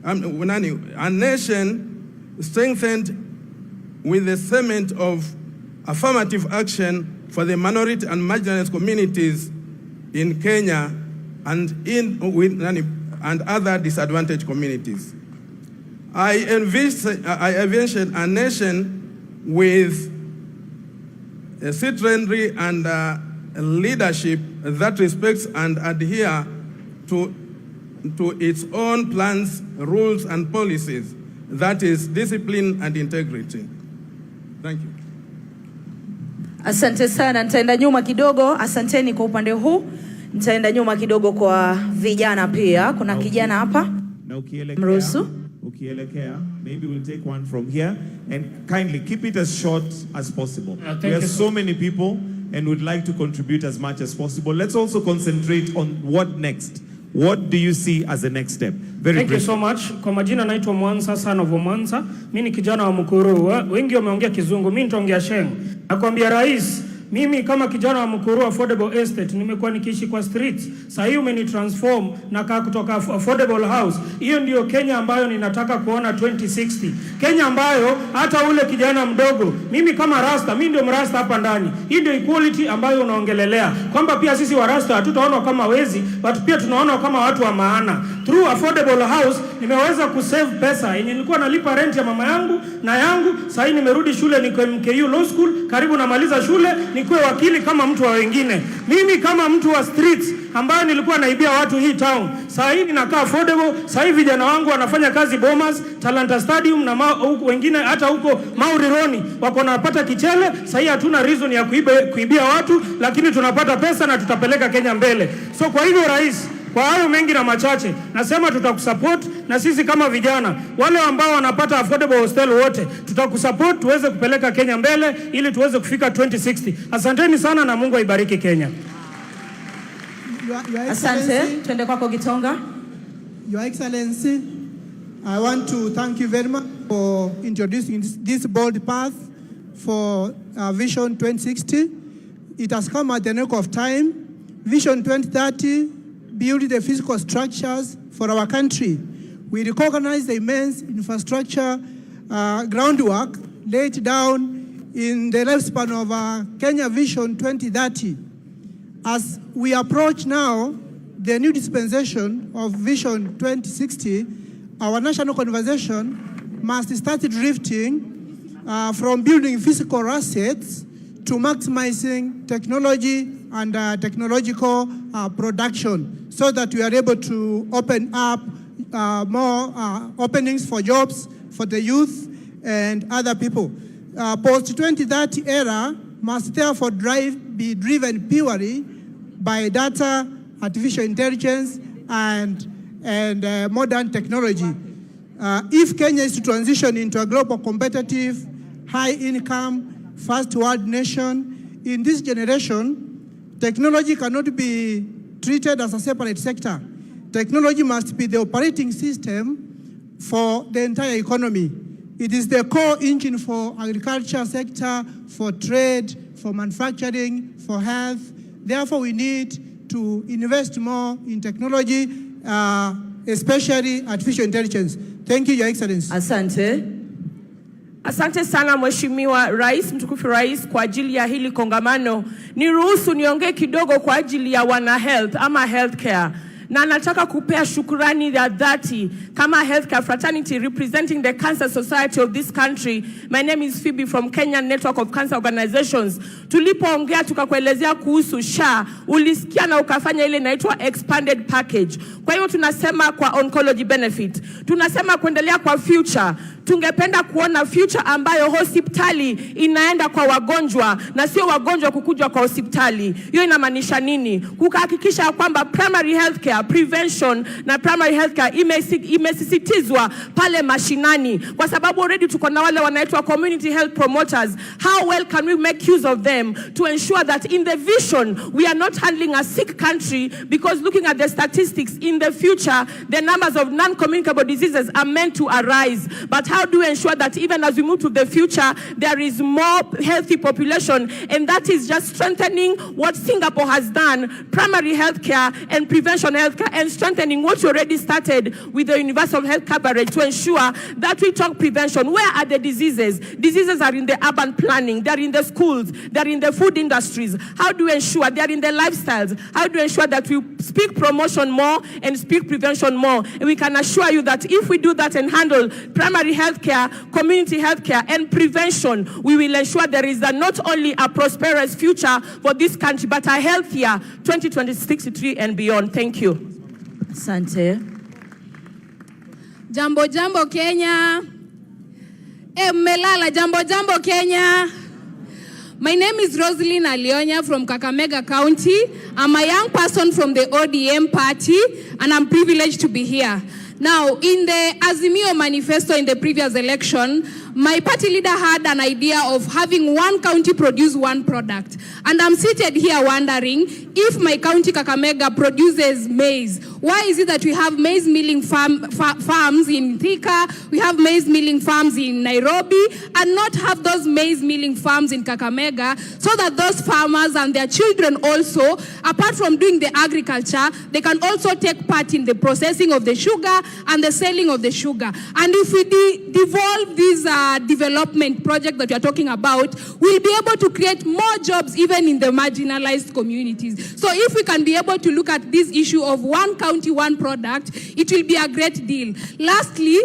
a nation strengthened with the cement of affirmative action for the minority and marginalized communities in Kenya and other disadvantaged communities. I envision a nation with a citizenry and leadership that respects and adhere to its own plans, rules, and policies, that is discipline and integrity. Thank you. Asante sana, nitaenda nyuma kidogo. Asanteni kwa upande huu. Nitaenda nyuma kidogo kwa vijana pia. Kuna kijana hapa. Mruhusu. Ukielekea, maybe we'll take one from here and kindly keep it as short as possible. We have so many people and would like to contribute as much as possible. Let's also concentrate on what next. What do you see as the next step? Thank you so much. Kwa majina naitwa Mwanza, son of Mwanza. Mimi ni kijana wa Mukuru. Wengi wameongea Kizungu, mimi nitaongea Sheng. Nakwambia rais, mimi kama kijana wa Mukuru affordable estate nimekuwa nikiishi kwa streets. Sasa hii umenitransform na kaa kutoka affordable house. Hiyo ndio Kenya ambayo ninataka kuona 2060. Kenya ambayo hata ule kijana mdogo, mimi kama Rasta, mimi ndio mrasta hapa ndani. Hii ndio equality ambayo unaongelelea. Kwamba pia sisi wa Rasta hatutaona kama wezi, but pia tunaona kama watu wa maana. Through affordable house nimeweza kusave pesa. Yenye nilikuwa nalipa rent ya mama yangu na yangu, sasa hii nimerudi shule niko MKU Law School, karibu namaliza shule, nikuwe wakili kama mtu wa wengine. Mimi kama mtu wa streets ambaye nilikuwa naibia watu hii town, sasa hii ninakaa affordable. Sasa hivi vijana wangu wanafanya kazi Bomas, Talanta Stadium na wengine hata huko Maurironi wako napata kichele. Sasa hii hatuna reason ya kuibia watu, lakini tunapata pesa na tutapeleka Kenya mbele. So kwa hivyo rais, kwa hayo mengi na machache, nasema tutakusupport, na sisi kama vijana wale ambao wanapata affordable hostel wote tutakusupport tuweze kupeleka Kenya mbele ili tuweze kufika 2060. Asanteni sana na Mungu aibariki Kenya. Asante, twende kwako Gitonga. Your Excellency, I want to thank you very much for introducing this bold path for Vision 2060. It has come at the nick of time. Vision 2030 build the physical structures for our country. We recognize the immense infrastructure groundwork laid down in the lifespan of Kenya Vision 2030. As we approach now the new dispensation of Vision 2060, our national conversation must start drifting from building physical assets to maximizing technology and technological production, so that we are able to open up more openings for jobs for the youth and other people. Post-2030 era must therefore be driven purely by data, artificial intelligence, and modern technology. If Kenya is to transition into a global competitive, high-income, first-world nation, in this generation, technology cannot be treated as a separate sector. Technology must be the operating system for the entire economy. It is the core engine for agriculture sector, for trade, for manufacturing, for health. Therefore, we need to invest more in technology, especially artificial intelligence. Thank you, Your Excellency. Asante. Asante sana Mheshimiwa Rais, mtukufu Rais, kwa ajili ya hili kongamano. Niruhusu niongee kidogo kwa ajili ya wana health ama healthcare. Na nataka kupea shukrani ya dhati kama healthcare fraternity representing the Cancer Society of this country. My name is Phoebe from Kenyan Network of Cancer Organizations. Tulipoongea tukakuelezea kuhusu SHA, ulisikia na ukafanya ile inaitwa expanded package. Kwa hiyo tunasema kwa oncology benefit, tunasema kuendelea kwa future, tungependa kuona future ambayo hospitali inaenda kwa wagonjwa na sio wagonjwa kukuja kwa hospitali. Hiyo inamaanisha nini? Kuhakikisha kwamba primary healthcare, prevention na primary healthcare imesisitizwa pale mashinani, kwa sababu already tuko na wale wanaitwa community health promoters. How well can we make use of them to ensure that in the vision we are not handling a sick country, because looking at the statistics in the future, the numbers of non-communicable diseases are meant to arise. But how do we ensure that even as we move to the future, there is more healthy population? And that is just strengthening what Singapore has done, primary healthcare and prevention healthcare, and strengthening what you already started with the universal health coverage to ensure that we talk prevention. Where are the diseases? Diseases are in the urban planning, they're in the schools, they're in the food industries. How do we ensure they're in the lifestyles? How do we ensure that we speak promotion more and speak prevention more? And we can assure you that if we do that and handle primary healthcare, community healthcare, and prevention, we will ensure there is not only a prosperous future for this country, but a healthier 2063 and beyond. Thank you. Asante. Jambo jambo Kenya. Melala jambo jambo Kenya. My name is Rosalyn Alionya from Kakamega County. I'm a young person from the ODM party, and I'm privileged to be here. Now, in the Azimio manifesto in the previous election, my party leader had an idea of having one county produce one product. And I'm seated here wondering, if my county Kakamega produces maize, why is it that we have maize milling farms in Thika, we have maize milling farms in Nairobi, and not have those maize milling farms in Kakamega, so that those farmers and their children also, apart from doing the agriculture, they can also take part in the processing of the sugar and the selling of the sugar. And if we devolve this development project that we are talking about, we'll be able to create more jobs even in the marginalized communities. So if we can be able to look at this issue of one county, one product, it will be a great deal. Lastly,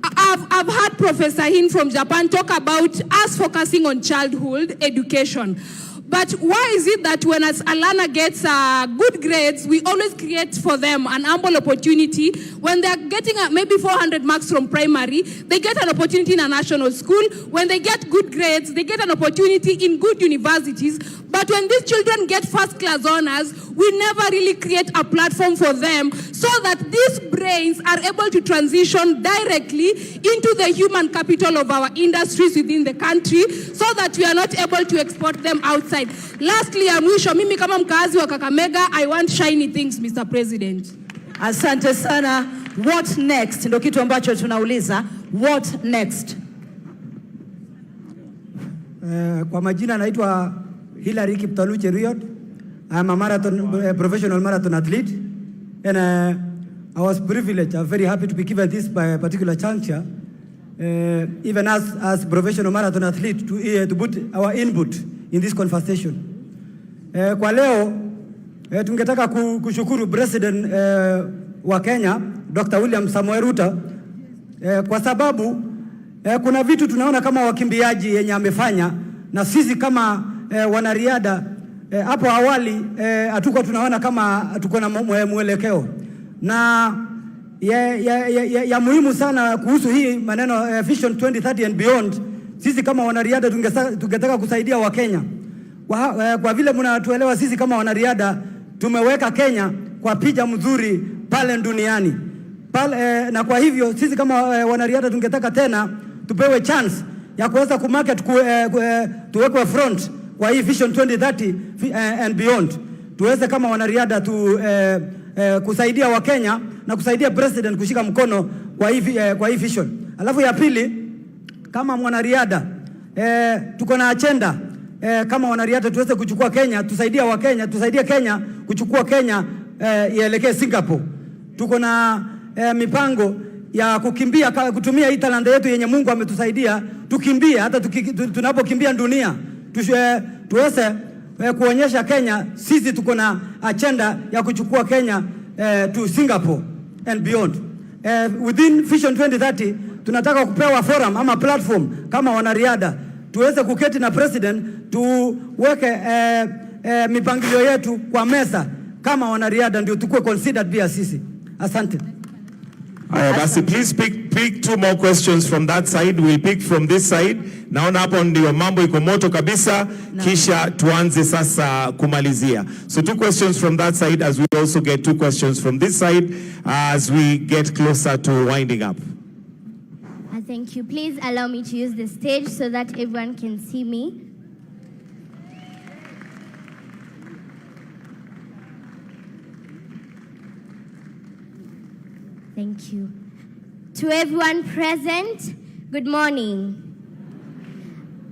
I've heard Professor Hin from Japan talk about us focusing on childhood education. But why is it that when a learner gets good grades, we always create for them an ample opportunity? When they're getting maybe 400 marks from primary, they get an opportunity in a national school. When they get good grades, they get an opportunity in good universities. But when these children get first-class honors, we never really create a platform for them so that these brains are able to transition directly into the human capital of our industries within the country, so that we are not able to export them outside. Lastly, mwisho, mimi kama mkazi wa Kakamega, I want shiny things, Mr. President. Asante sana. What next? Ndio kitu ambacho tunauliza. What next? Kwa majina naitwa Hilary Kiptalu Cheruiyot. I'm a professional marathon athlete, and I was privileged. I'm very happy to be given this by a particular juncture, even as professional marathon athlete, to put our input in this conversation. Kwa leo tungetaka kushukuru President wa Kenya Dr. William Samoei Ruto kwa sababu kuna vitu tunaona kama wakimbiaji yenye amefanya, na sisi kama wanariadha hapo awali hatuko tunaona kama tuko na mwelekeo, na ya muhimu sana kuhusu hii maneno Vision 2030 and beyond. Sisi kama wanariadha tungetaka kusaidia wa Kenya kwa vile mnatuelewa, sisi kama wanariadha tumeweka Kenya kwa picha mzuri pale duniani pale, na kwa hivyo sisi kama wanariadha tungetaka tena tupewe chance ya kuweza kumarket tuwekwe front kwa hii Vision 2030 and beyond, tuweze kama wanariadha kusaidia wa Kenya na kusaidia president kushika mkono kwa hii vision. Alafu ya pili, kama mwanariadha tuko na agenda kama wanariadha tuweze kuchukua Kenya, tusaidia wa Kenya, tusaidie Kenya kuchukua Kenya ielekee Singapore. Tuko na mipango ya kukimbia, kutumia hii talanta yetu yenye Mungu ametusaidia, tukimbie hata tunapokimbia dunia, tuweze kuonyesha Kenya sisi tuko na agenda ya kuchukua Kenya to Singapore and beyond. Within Vision 2030 tunataka kupewa forum ama platform kama wanariadha, tuweze kuketi na president, tuweke mipangilio yetu kwa meza kama wanariadha, ndio tukue considered pia sisi. Asante. Basi, please pick two more questions from that side. We'll pick from this side. Naona hapo ndio mambo iko moto kabisa. Kisha tuanze sasa kumalizia. So 2 questions from that side as we also get 2 questions from this side as we get closer to winding up. Thank you. Please allow me to use the stage so that everyone can see me. Thank you. To everyone present, good morning.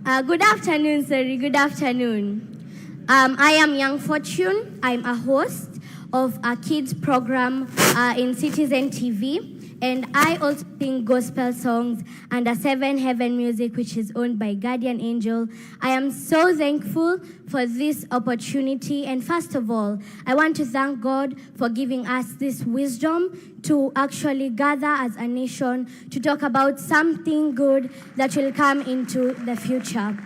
Good afternoon, sorry, good afternoon. I am Young Fortune. I'm a host of a kids program in Citizen TV. And I also sing gospel songs under 7 Heaven Music, which is owned by Guardian Angel. I am so thankful for this opportunity. And first of all, I want to thank God for giving us this wisdom to actually gather as a nation to talk about something good that will come into the future.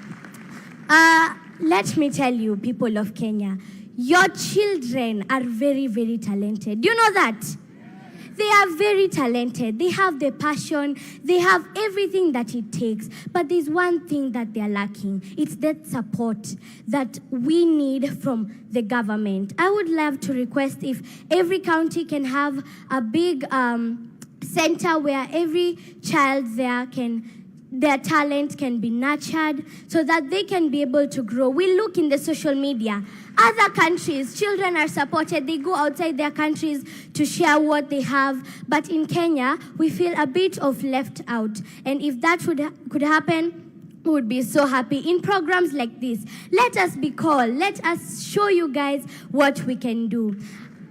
Let me tell you, people of Kenya, your children are very, very talented. Do you know that? They are very talented. They have the passion. They have everything that it takes. But there's one thing that they're lacking. It's that support that we need from the government. I would love to request if every county can have a big center where every child there their talent can be nurtured so that they can be able to grow. We look in the social media. Other countries, children are supported. They go outside their countries to share what they have. But in Kenya, we feel a bit of left out. And if that could happen, we would be so happy. In programs like this, let us be called. Let us show you guys what we can do.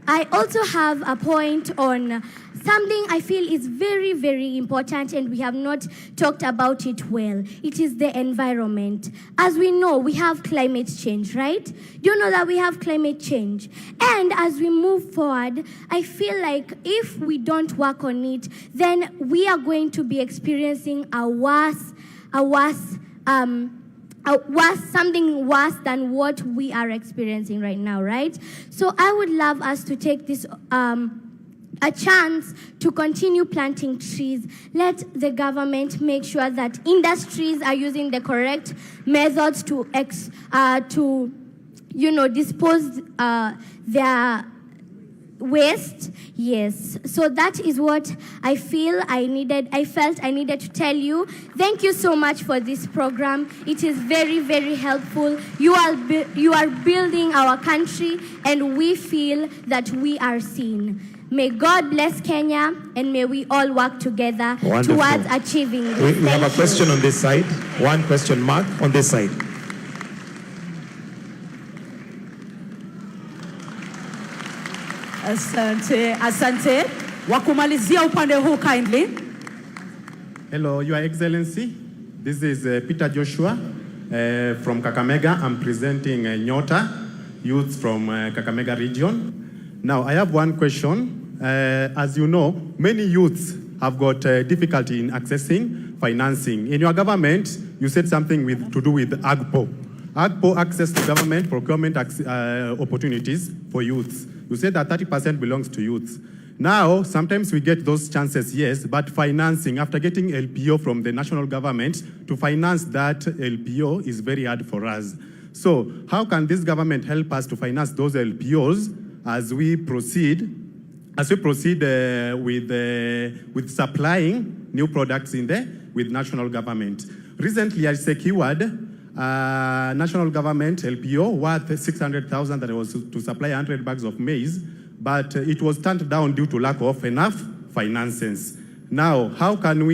I also have a point on something I feel is very, very important, and we have not talked about it well. It is the environment. As we know, we have climate change, right? Do you know that we have climate change? And as we move forward, I feel like if we don't work on it, then we are going to be experiencing something worse than what we are experiencing right now, right? So I would love us to take this a chance to continue planting trees. Let the government make sure that industries are using the correct methods to dispose their waste. Yes, so that is what I felt I needed to tell you. Thank you so much for this program. It is very, very helpful. You are building our country, and we feel that we are seen. May God bless Kenya, and may we all work together towards achieving this. We have a question on this side. One question mark on this side. Asante. Wakumalizia upande huu kindly. Hello, Your Excellency. This is Peter Joshua from Kakamega. I'm presenting Nyota, youth from Kakamega region. Now, I have one question. As you know, many youths have got difficulty in accessing financing. In your government, you said something to do with AGPO. AGPO, access to government procurement opportunities for youths. You said that 30% belongs to youths. Now, sometimes we get those chances, yes, but financing, after getting LPO from the national government, to finance that LPO is very hard for us. So how can this government help us to finance those LPOs as we proceed with supplying new products with national government? Recently, I secured national government LPO worth 600,000 that was to supply 100 bags of maize, but it was turned down due to lack of enough finances. Now, how can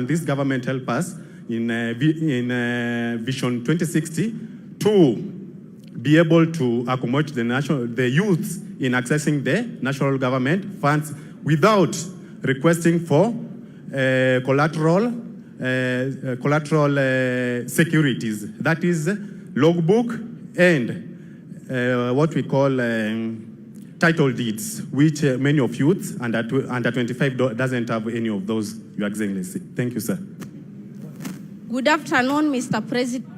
this government help us in Vision 2060 to be able to accommodate the youth in accessing the national government funds without requesting for collateral securities, that is logbook and what we call title deeds, which many of youth under 25 doesn't have any of those, Your Excellency. Thank you, sir. Good afternoon, Mr. President.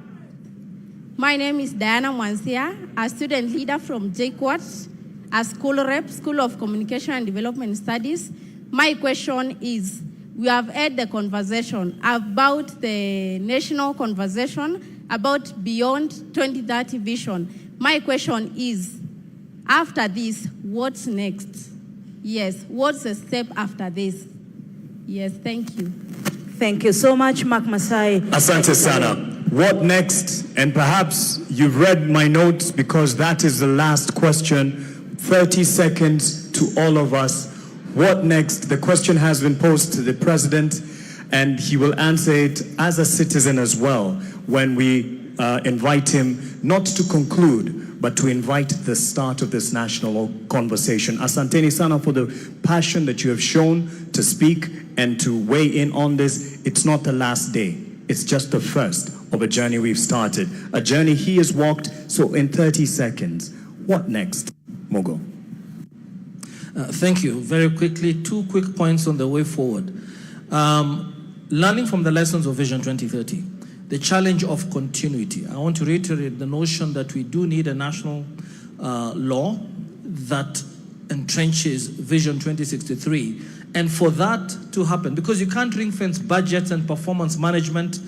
My name is Diana Mwansia, a student leader from JKUAT, a school rep, School of Communication and Development Studies. My question is, we have had the conversation about the national conversation about beyond 2030 vision. My question is, after this, what's next? Yes, what's the step after this? Yes, thank you. Thank you so much, Mark Masai. Asante sana. What next? And perhaps you've read my notes because that is the last question. 30 seconds to all of us. What next? The question has been posed to the president, and he will answer it as a citizen as well when we invite him not to conclude, but to invite the start of this national conversation. Asanteni sana for the passion that you have shown to speak and to weigh in on this. It's not the last day. It's just the first of a journey we've started. A journey he has walked. So in 30 seconds, what next? Mogo. Thank you. Very quickly, 2 quick points on the way forward. Learning from the lessons of Vision 2030, the challenge of continuity. I want to reiterate the notion that we do need a national law that entrenches Vision 2063. And for that to happen, because you can't ring-fence budgets and performance management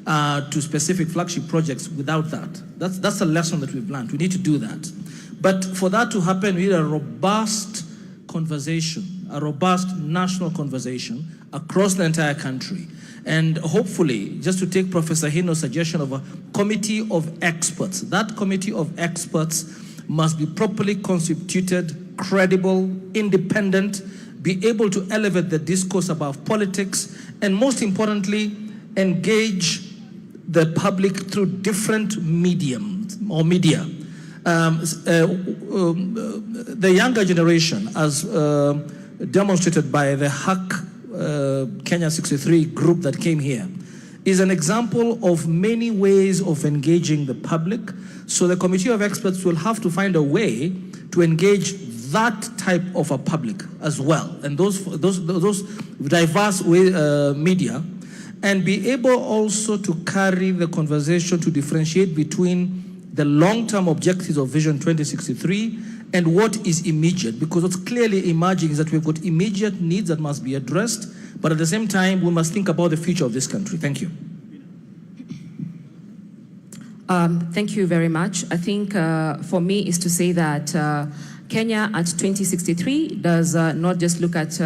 to specific flagship projects without that. That's a lesson that we've learned. We need to do that. But for that to happen, we need a robust conversation, a robust national conversation across the entire country. And hopefully, just to take Professor Hino's suggestion of a committee of experts, that committee of experts must be properly constituted, credible, independent, be able to elevate the discourse about politics, and most importantly, engage the public through different mediums or media. The younger generation, as demonstrated by the Hack Kenya 63 group that came here, is an example of many ways of engaging the public. So the committee of experts will have to find a way to engage that type of a public as well, and those diverse media, and be able also to carry the conversation to differentiate between the long-term objectives of Vision 2063 and what is immediate, because what's clearly emerging is that we've got immediate needs that must be addressed, but at the same time, we must think about the future of this country. Thank you. Thank you very much. I think for me is to say that Kenya at 2063 does not just look at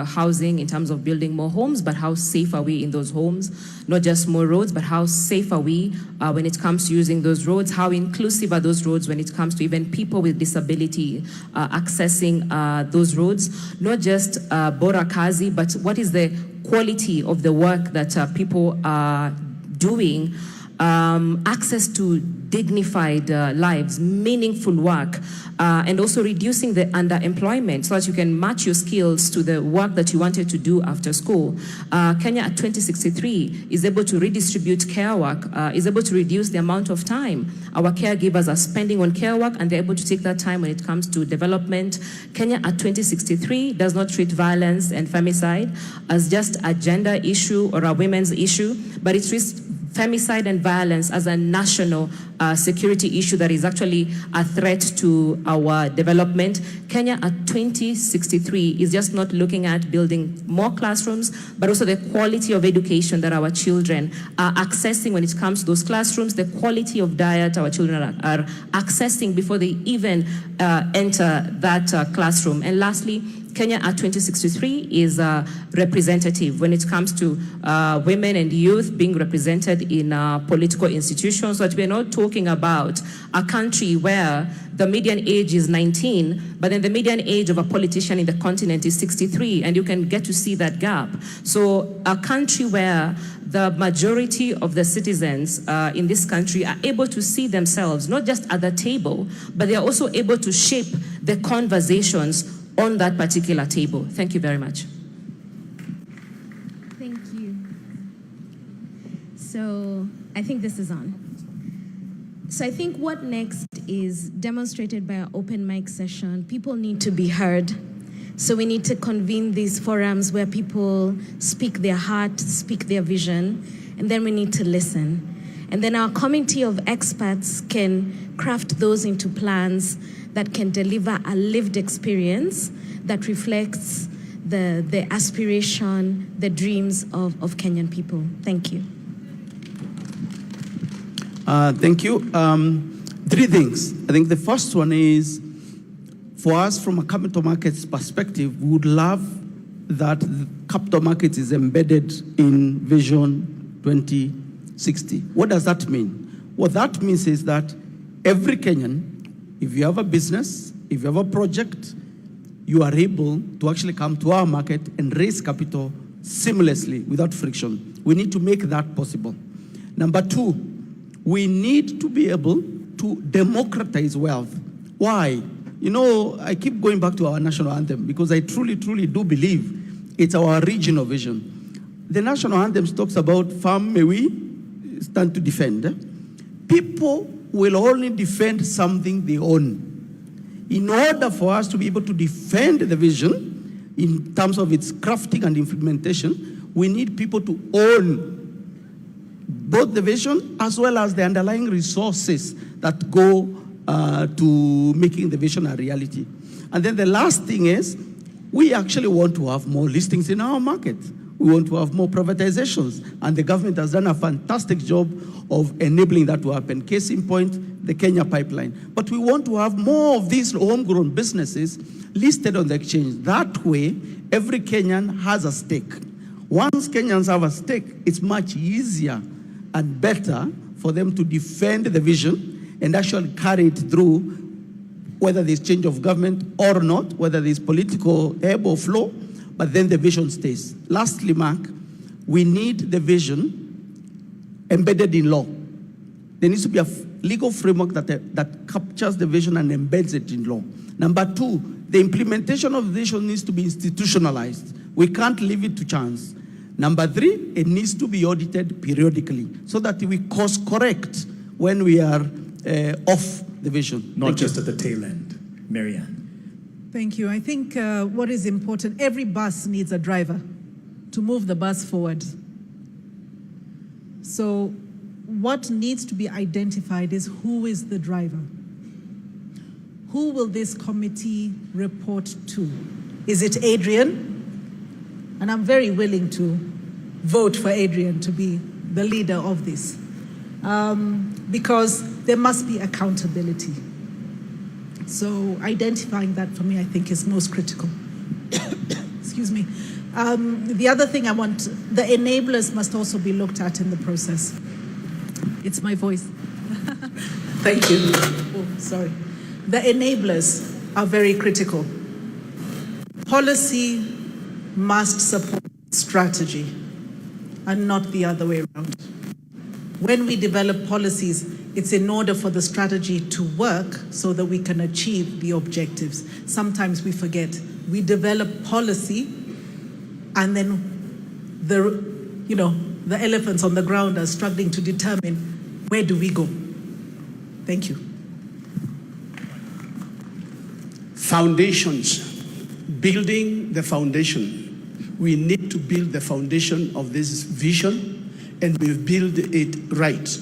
housing in terms of building more homes, but how safe are we in those homes? Not just more roads, but how safe are we when it comes to using those roads? How inclusive are those roads when it comes to even people with disability accessing those roads? Not just bora kazi, but what is the quality of the work that people are doing? Access to dignified lives, meaningful work, and also reducing the underemployment so that you can match your skills to the work that you wanted to do after school. Kenya at 2063 is able to redistribute care work, is able to reduce the amount of time our caregivers are spending on care work, and they're able to take that time when it comes to development. Kenya at 2063 does not treat violence and femicide as just a gender issue or a women's issue, but it treats femicide and violence as a national security issue that is actually a threat to our development. Kenya at 2063 is just not looking at building more classrooms, but also the quality of education that our children are accessing when it comes to those classrooms, the quality of diet our children are accessing before they even enter that classroom. And lastly, Kenya at 2063 is representative when it comes to women and youth being represented in political institutions, so that we're not talking about a country where the median age is 19, but then the median age of a politician in the continent is 63, and you can get to see that gap. So a country where the majority of the citizens in this country are able to see themselves, not just at the table, but they are also able to shape the conversations on that particular table. Thank you very much. Thank you. So I think this is on. So I think what next is demonstrated by our open mic session. People need to be heard. So we need to convene these forums where people speak their heart, speak their vision, and then we need to listen. And then our committee of experts can craft those into plans that can deliver a lived experience that reflects the aspiration, the dreams of Kenyan people. Thank you. Thank you. Three things. I think the first one is, for us from a capital markets perspective, we would love that the capital markets is embedded in Vision 2060. What does that mean? What that means is that every Kenyan, if you have a business, if you have a project, you are able to actually come to our market and raise capital seamlessly without friction. We need to make that possible. Number two, we need to be able to democratize wealth. Why? You know, I keep going back to our national anthem because I truly, truly do believe it's our regional vision. The national anthem talks about farm may we stand to defend. People will only defend something they own. In order for us to be able to defend the vision in terms of its crafting and implementation, we need people to own both the vision as well as the underlying resources that go to making the vision a reality. And then the last thing is, we actually want to have more listings in our market. We want to have more privatizations, and the government has done a fantastic job of enabling that to happen. Case in point, the Kenya pipeline. But we want to have more of these homegrown businesses listed on the exchange. That way, every Kenyan has a stake. Once Kenyans have a stake, it's much easier and better for them to defend the vision and actually carry it through, whether there's change of government or not, whether there's political ebb or flow, but then the vision stays. Lastly, Mark, we need the vision embedded in law. There needs to be a legal framework that captures the vision and embeds it in law. Number two, the implementation of the vision needs to be institutionalized. We can't leave it to chance. Number three, it needs to be audited periodically so that we course correct when we are off the vision. Not just at the tail end. Marianne. Thank you. I think what is important, every bus needs a driver to move the bus forward. So what needs to be identified is who is the driver. Who will this committee report to? Is it Adrian? And I'm very willing to vote for Adrian to be the leader of this. Because there must be accountability. So identifying that for me, I think, is most critical. Excuse me. The other thing I want, the enablers must also be looked at in the process. It's my voice. Thank you. Oh, sorry. The enablers are very critical. Policy must support strategy and not the other way around. When we develop policies, it's in order for the strategy to work so that we can achieve the objectives. Sometimes we forget. We develop policy and then the elephants on the ground are struggling to determine where do we go. Thank you. Foundations. Building the foundation. We need to build the foundation of this vision, and we build it right.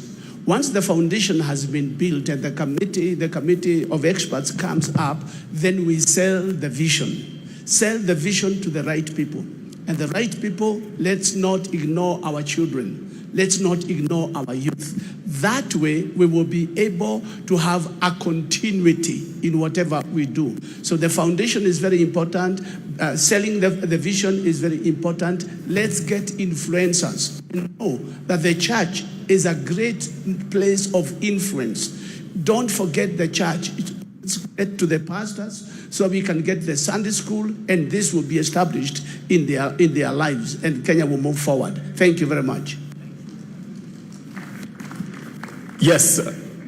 Once the foundation has been built and the committee of experts comes up, then we sell the vision. Sell the vision to the right people. And the right people, let's not ignore our children. Let's not ignore our youth. That way, we will be able to have a continuity in whatever we do. So the foundation is very important. Selling the vision is very important. Let's get influencers and know that the church is a great place of influence. Don't forget the church. Let's get to the pastors so we can get the Sunday school, and this will be established in their lives, and Kenya will move forward. Thank you very much. Yes,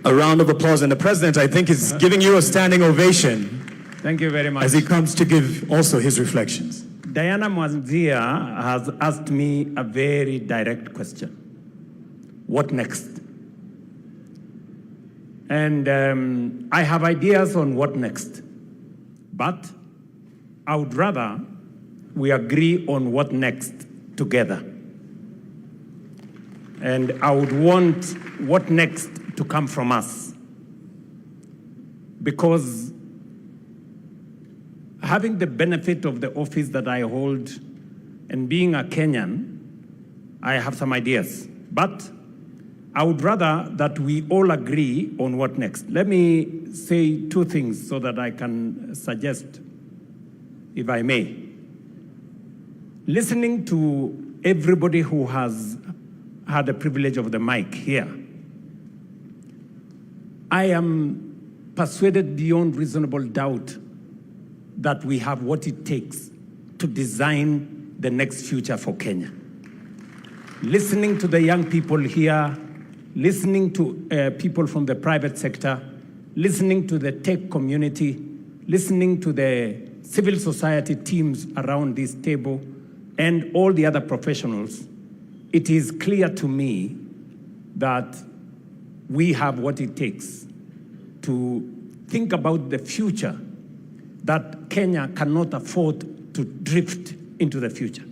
a round of applause. And the president, I think, is giving you a standing ovation. Thank you very much. As he comes to give also his reflections. Diana Mwanzia has asked me a very direct question. What next? And I have ideas on what next. But I would rather we agree on what next together. And I would want what next to come from us. Because having the benefit of the office that I hold and being a Kenyan, I have some ideas. But I would rather that we all agree on what next. Let me say two things so that I can suggest, if I may. Listening to everybody who has had the privilege of the mic here, I am persuaded beyond reasonable doubt that we have what it takes to design the next future for Kenya. Listening to the young people here, listening to people from the private sector, listening to the tech community, listening to the civil society teams around this table, and all the other professionals, it is clear to me that we have what it takes to think about the future, that Kenya cannot afford to drift into the future.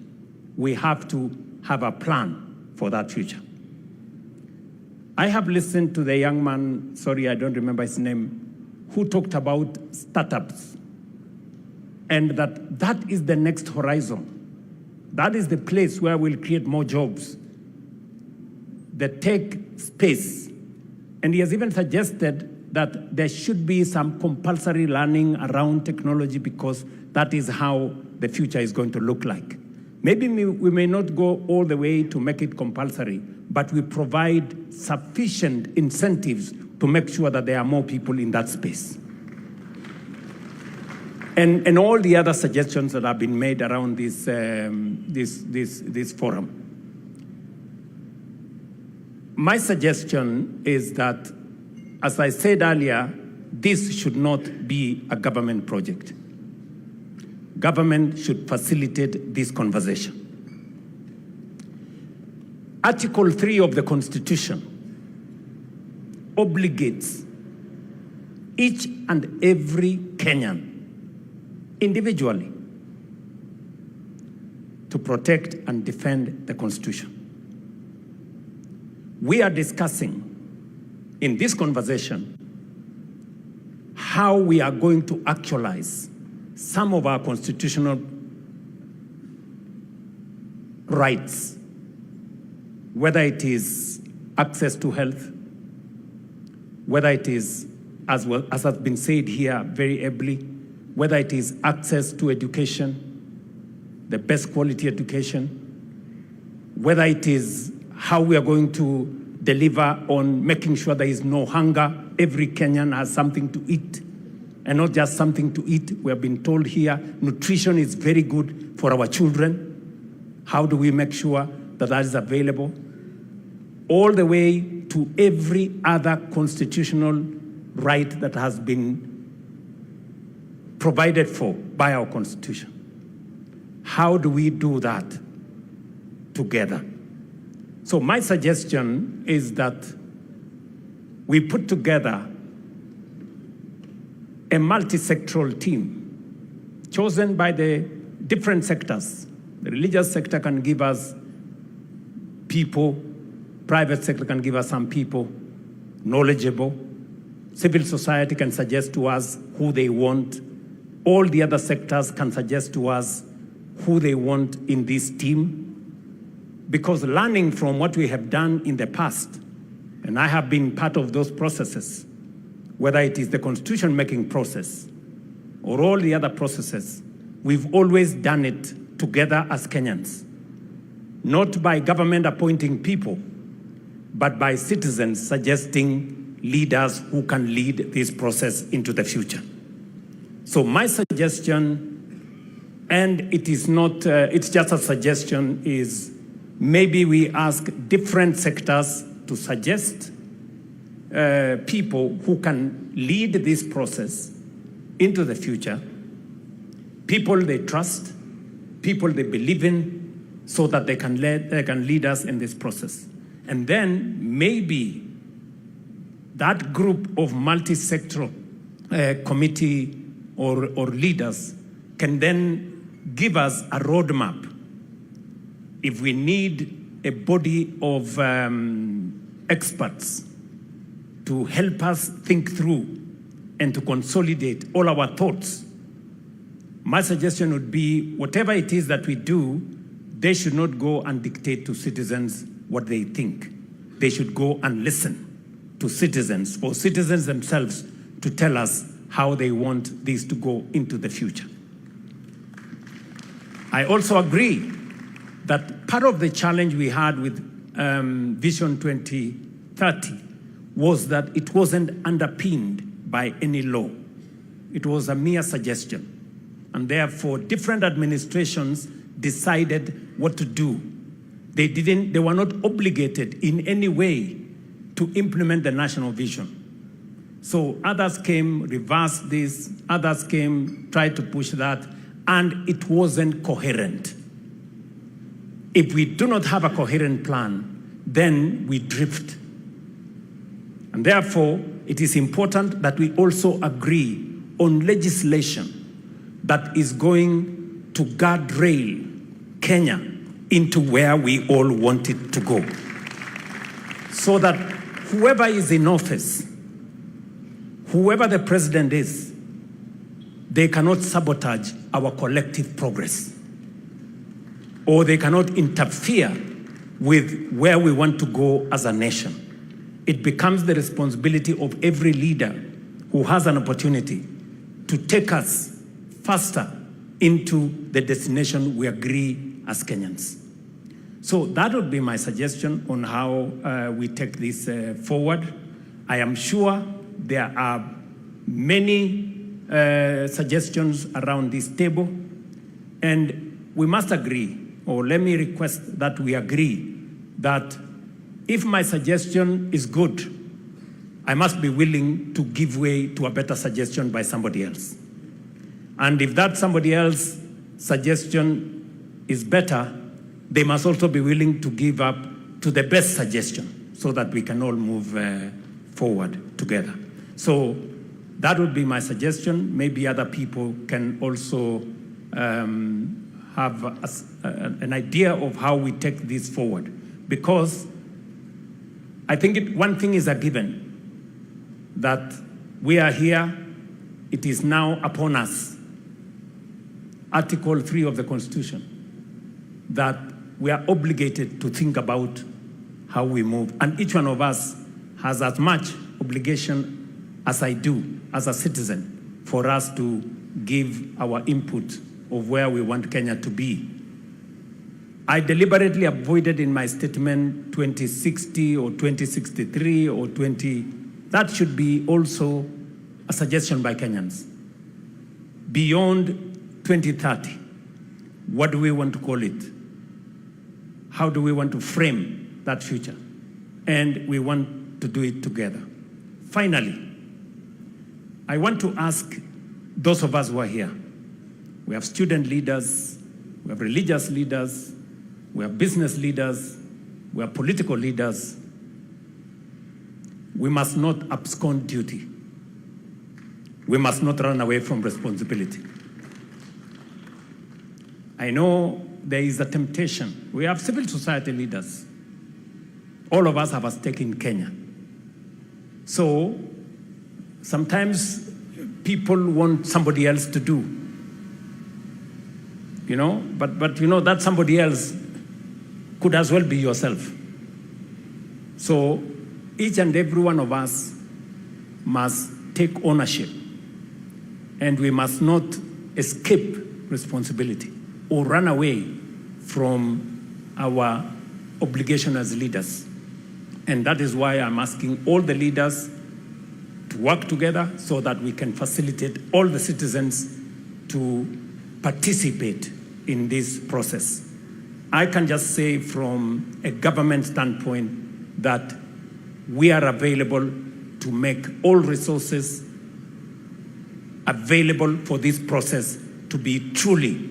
We have to have a plan for that future. I have listened to the young man, sorry, I don't remember his name, who talked about startups, and that is the next horizon. That is the place where we'll create more jobs, the tech space. And he has even suggested that there should be some compulsory learning around technology because that is how the future is going to look like. Maybe we may not go all the way to make it compulsory, but we provide sufficient incentives to make sure that there are more people in that space. And all the other suggestions that have been made around this forum. My suggestion is that, as I said earlier, this should not be a government project. Government should facilitate this conversation. Article 3 of the Constitution obligates each and every Kenyan individually to protect and defend the Constitution. We are discussing in this conversation how we are going to actualize some of our constitutional rights, whether it is access to health, whether it is, as has been said here very ably, whether it is access to education, the best quality education, whether it is how we are going to deliver on making sure there is no hunger, every Kenyan has something to eat, and not just something to eat. We have been told here, nutrition is very good for our children. How do we make sure that that is available? All the way to every other constitutional right that has been provided for by our Constitution. How do we do that together? So my suggestion is that we put together a multi-sectoral team chosen by the different sectors. The religious sector can give us people, private sector can give us some people, knowledgeable. Civil society can suggest to us who they want. All the other sectors can suggest to us who they want in this team. Because learning from what we have done in the past, and I have been part of those processes, whether it is the constitution-making process or all the other processes, we've always done it together as Kenyans. Not by government appointing people, but by citizens suggesting leaders who can lead this process into the future. So my suggestion, and it is not, it's just a suggestion, is maybe we ask different sectors to suggest people who can lead this process into the future, people they trust, people they believe in, so that they can lead us in this process. And then maybe that group of multi-sectoral committee or leaders can then give us a roadmap. If we need a body of experts to help us think through and to consolidate all our thoughts, My suggestion would be whatever it is that we do, they should not go and dictate to citizens what they think. They should go and listen to citizens, for citizens themselves to tell us how they want this to go into the future. I also agree that part of the challenge we had with Vision 2030 was that it wasn't underpinned by any law. It was a mere suggestion. And therefore, different administrations decided what to do. They were not obligated in any way to implement the national vision. So others came, reversed this, others came, tried to push that, and it wasn't coherent. If we do not have a coherent plan, then we drift. And therefore, it is important that we also agree on legislation that is going to guardrail Kenya into where we all want it to go. So that whoever is in office, whoever the president is, they cannot sabotage our collective progress, or they cannot interfere with where we want to go as a nation. It becomes the responsibility of every leader who has an opportunity to take us faster into the destination we agree as Kenyans. So that would be my suggestion on how we take this forward. I am sure there are many suggestions around this table, and we must agree, or let me request that we agree that if my suggestion is good, I must be willing to give way to a better suggestion by somebody else. And if that somebody else's suggestion is better, they must also be willing to give up to the best suggestion so that we can all move forward together. So that would be my suggestion. Maybe other people can also have an idea of how we take this forward. Because I think one thing is a given, that we are here, it is now upon us, Article 3 of the Constitution, that we are obligated to think about how we move. And each one of us has as much obligation as I do as a citizen for us to give our input of where we want Kenya to be. I deliberately avoided in my statement 2060 or 2063 or that should be also a suggestion by Kenyans. Beyond 2030, what do we want to call it? How do we want to frame that future? And we want to do it together. Finally, I want to ask those of us who are here. We have student leaders, we have religious leaders, we have business leaders, we have political leaders. We must not abscond duty. We must not run away from responsibility. I know there is a temptation. We have civil society leaders. All of us have a stake in Kenya. So sometimes people want somebody else to do, but that somebody else could as well be yourself. So each and every one of us must take ownership, and we must not escape responsibility or run away from our obligation as leaders. And that is why I'm asking all the leaders to work together so that we can facilitate all the citizens to participate in this process. I can just say from a government standpoint that we are available to make all resources available for this process to be truly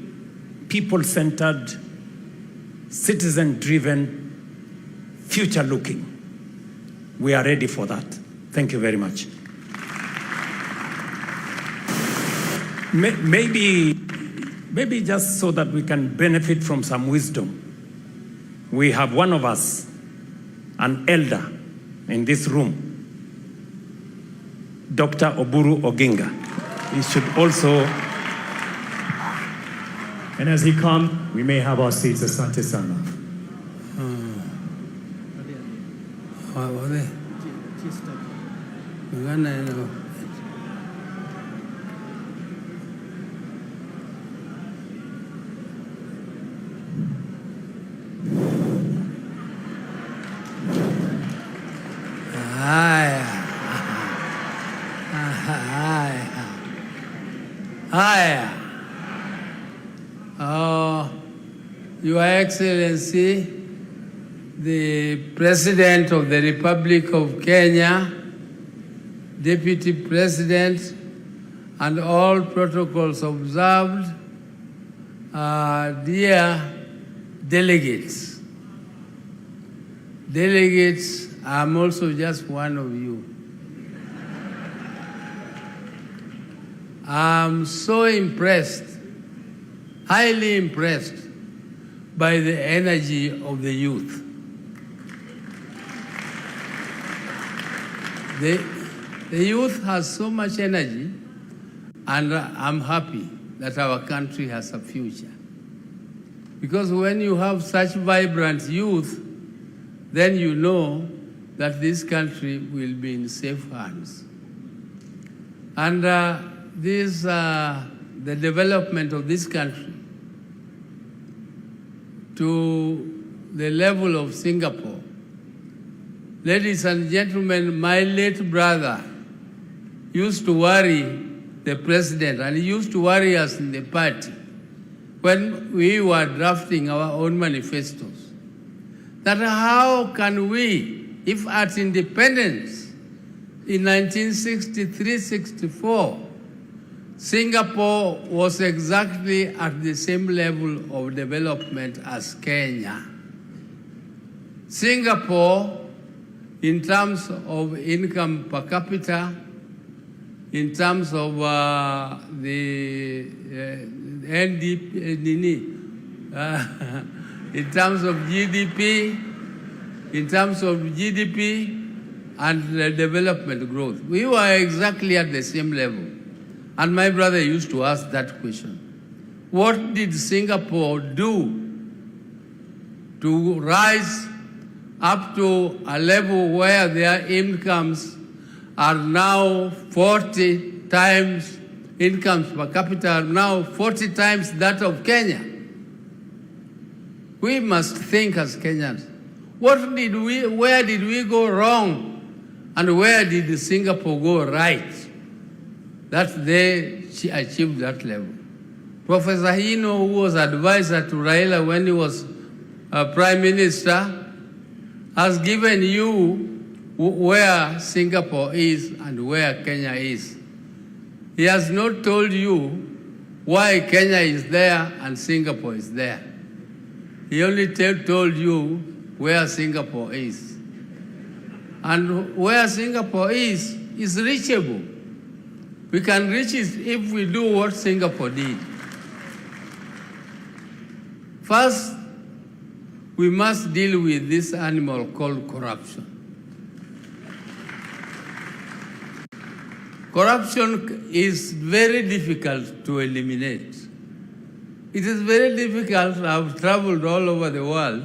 people-centered, citizen-driven, future-looking. We are ready for that. Thank you very much. Maybe just so that we can benefit from some wisdom, we have one of us, an elder in this room, Dr. Oburu Oginga. He should also And as he comes, we may have our seats. Asante sana. Your Excellency, the President of the Republic of Kenya, Deputy President, and all protocols observed, dear delegates. Delegates, I'm also just one of you. I'm so impressed, highly impressed by the energy of the youth. The youth has so much energy, and I'm happy that our country has a future. Because when you have such vibrant youth, then you know that this country will be in safe hands. And the development of this country to the level of Singapore. Ladies and gentlemen, my late brother used to worry the president, and he used to worry us in the party when we were drafting our own manifestos, that how can we, if at independence in 1963-64, Singapore was exactly at the same level of development as Kenya. Singapore, in terms of income per capita, in terms of the NDP, in terms of GDP, and the development growth, we were exactly at the same level. And my brother used to ask that question. What did Singapore do to rise up to a level where their incomes are now 40 times, incomes per capita are now 40 times that of Kenya? We must think as Kenyans. Where did we go wrong? And where did Singapore go right? That they achieved that level. Professor Hino, who was advisor to Raila when he was Prime Minister, has given you where Singapore is and where Kenya is. He has not told you why Kenya is there and Singapore is there. He only told you where Singapore is. And where Singapore is reachable. We can reach it if we do what Singapore did. First, we must deal with this animal called corruption. Corruption is very difficult to eliminate. It is very difficult. I've traveled all over the world,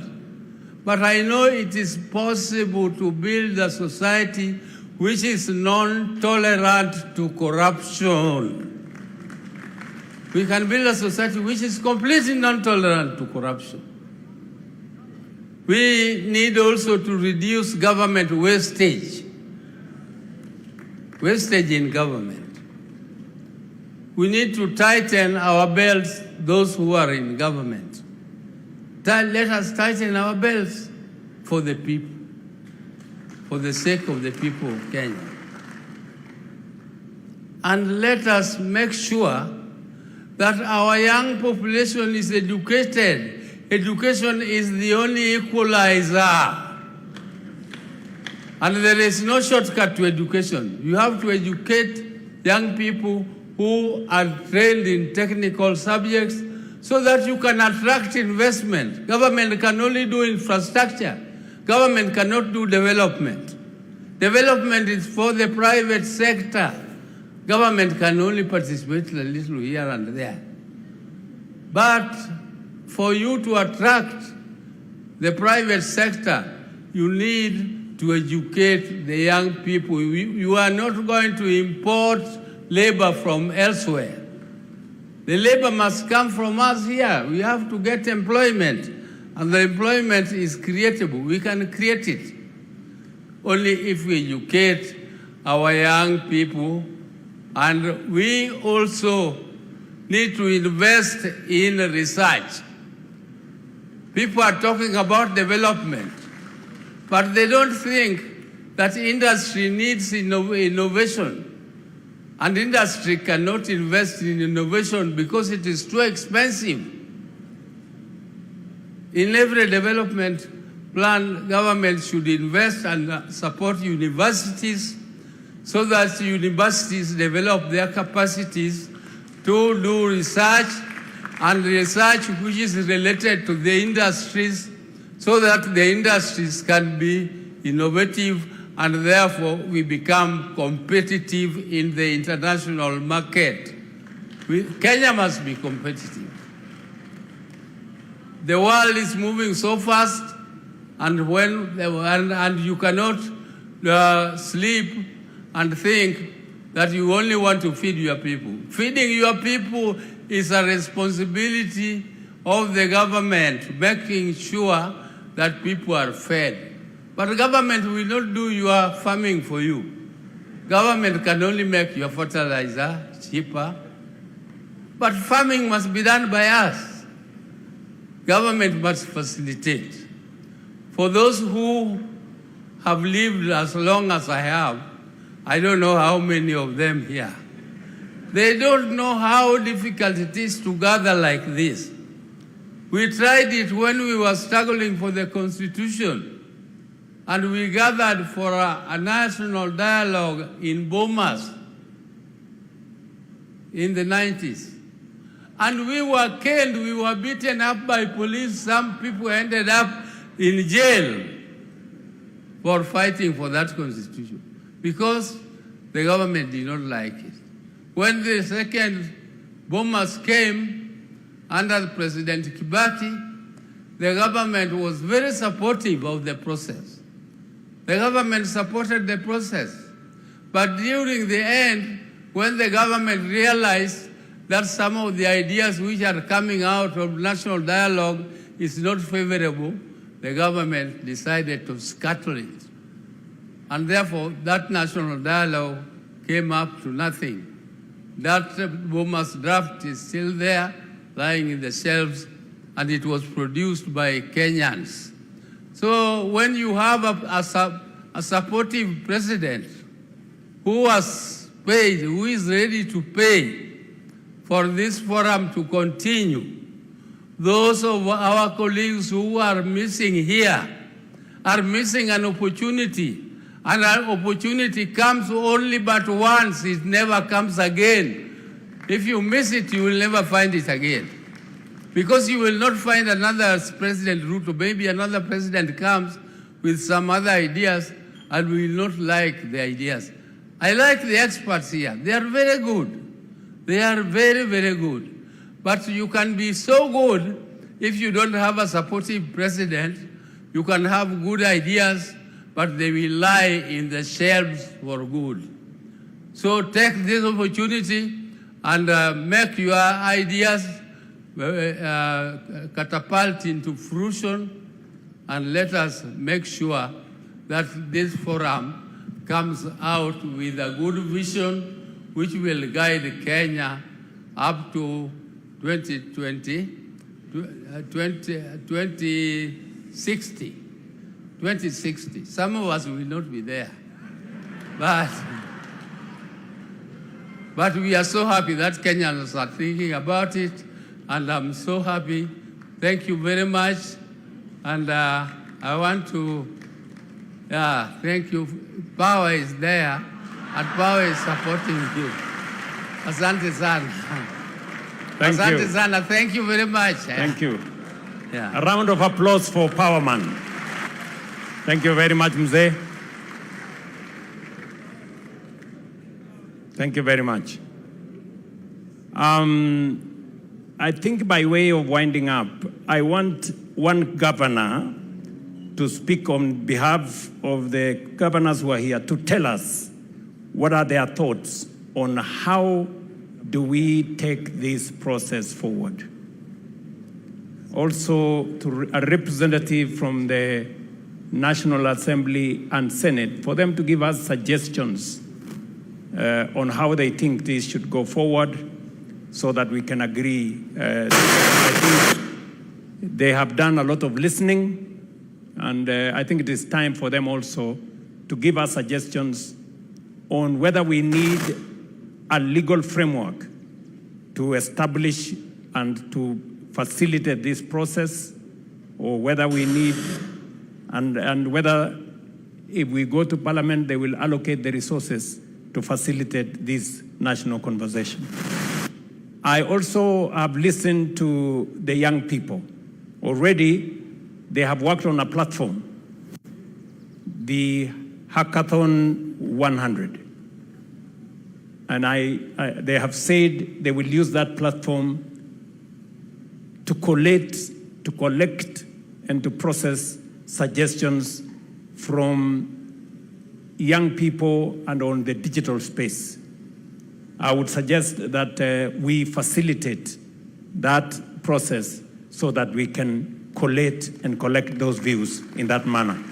but I know it is possible to build a society which is non-tolerant to corruption. We can build a society which is completely non-tolerant to corruption. We need also to reduce government wastage. Wastage in government. We need to tighten our belts, those who are in government. Let us tighten our belts for the people, for the sake of the people of Kenya. And let us make sure that our young population is educated. Education is the only equalizer. And there is no shortcut to education. You have to educate young people who are trained in technical subjects so that you can attract investment. Government can only do infrastructure. Government cannot do development. Development is for the private sector. Government can only participate a little here and there. But for you to attract the private sector, you need to educate the young people. You are not going to import labor from elsewhere. The labor must come from us here. We have to get employment, and the employment is creatable. We can create it only if we educate our young people, and we also need to invest in research. People are talking about development, but they don't think that industry needs innovation. And industry cannot invest in innovation because it is too expensive. In every development plan, government should invest and support universities so that universities develop their capacities to do research, and research which is related to the industries, so that the industries can be innovative, and therefore we become competitive in the international market. Kenya must be competitive. The world is moving so fast, and you cannot sleep and think that you only want to feed your people. Feeding your people is a responsibility of the government, making sure that people are fed. But the government will not do your farming for you. Government can only make your fertilizer cheaper, but farming must be done by us. Government must facilitate. For those who have lived as long as I have, I don't know how many of them here, they don't know how difficult it is to gather like this. We tried it when we were struggling for the Constitution, and we gathered for a national dialogue in Bomas in the 90s. And we were killed, we were beaten up by police. Some people ended up in jail for fighting for that Constitution because the government did not like it. When the second bombers came under President Kibaki, the government was very supportive of the process. The government supported the process. But during the end, when the government realized that some of the ideas which are coming out of national dialogue is not favorable, the government decided to scuttle it. And therefore, that national dialogue came up to nothing. That Bomas draft is still there, lying in the shelves, and it was produced by Kenyans. So when you have a supportive president who has paid, who is ready to pay for this forum to continue, those of our colleagues who are missing here are missing an opportunity. And an opportunity comes only but once, it never comes again. If you miss it, you will never find it again. Because you will not find another President Ruto. Maybe another president comes with some other ideas and we will not like the ideas. I like the experts here. They are very good. They are very, very good. But you can be so good if you don't have a supportive president. You can have good ideas, but they will lie in the shelves for good. So take this opportunity and make your ideas catapult into fruition, and let us make sure that this forum comes out with a good vision which will guide Kenya up to 2060. 2060. Some of us will not be there. But we are so happy that Kenyans are thinking about it, and I'm so happy. Thank you very much. And I want to thank you. Power is there, and power is supporting you. Asante sana. Asante sana. Thank you very much. Thank you. Yeah. A round of applause for Powerman. Thank you very much, Mzee. Thank you very much. I think by way of winding up, I want one governor to speak on behalf of the governors who are here to tell us what are their thoughts on how do we take this process forward. Also, to a representative from the National Assembly and Senate, for them to give us suggestions on how they think this should go forward so that we can agree. I think they have done a lot of listening, and I think it is time for them also to give us suggestions on whether we need a legal framework to establish and to facilitate this process, or whether we need, and whether if we go to Parliament, they will allocate the resources to facilitate this national conversation. I also have listened to the young people. Already, they have worked on a platform, the Hackathon 100. And they have said they will use that platform to collect and to process suggestions from young people and on the digital space. I would suggest that we facilitate that process so that we can collate and collect those views in that manner.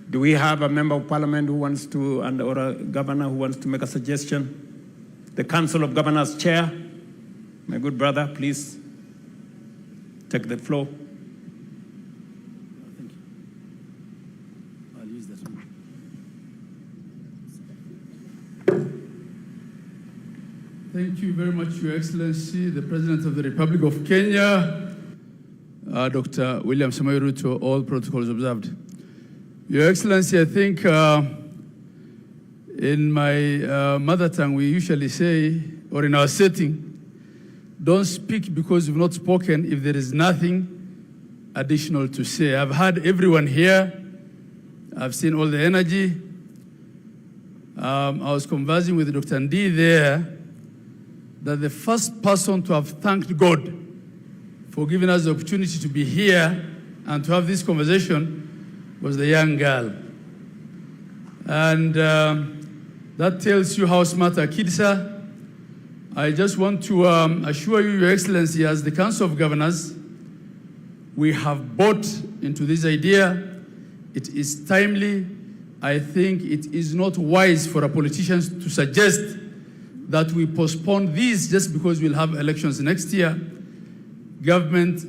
Do we have a member of parliament who wants to, or a governor who wants to make a suggestion? The Council of Governors Chair, my good brother, please take the floor. Thank you. I'll use that one. Thank you very much, Your Excellency, the President of the Republic of Kenya, Dr. William Samoei Ruto, all protocols observed. Your Excellency, I think in my mother tongue, we usually say, or in our setting, don't speak because you've not spoken if there is nothing additional to say. I've heard everyone here. I've seen all the energy. I was conversing with Dr. Ndi there that the first person to have thanked God for giving us the opportunity to be here and to have this conversation was the young girl. And that tells you how smart our kids are. I just want to assure you, Your Excellency, as the Council of Governors, we have bought into this idea. It is timely. I think it is not wise for our politicians to suggest that we postpone this just because we'll have elections next year. Government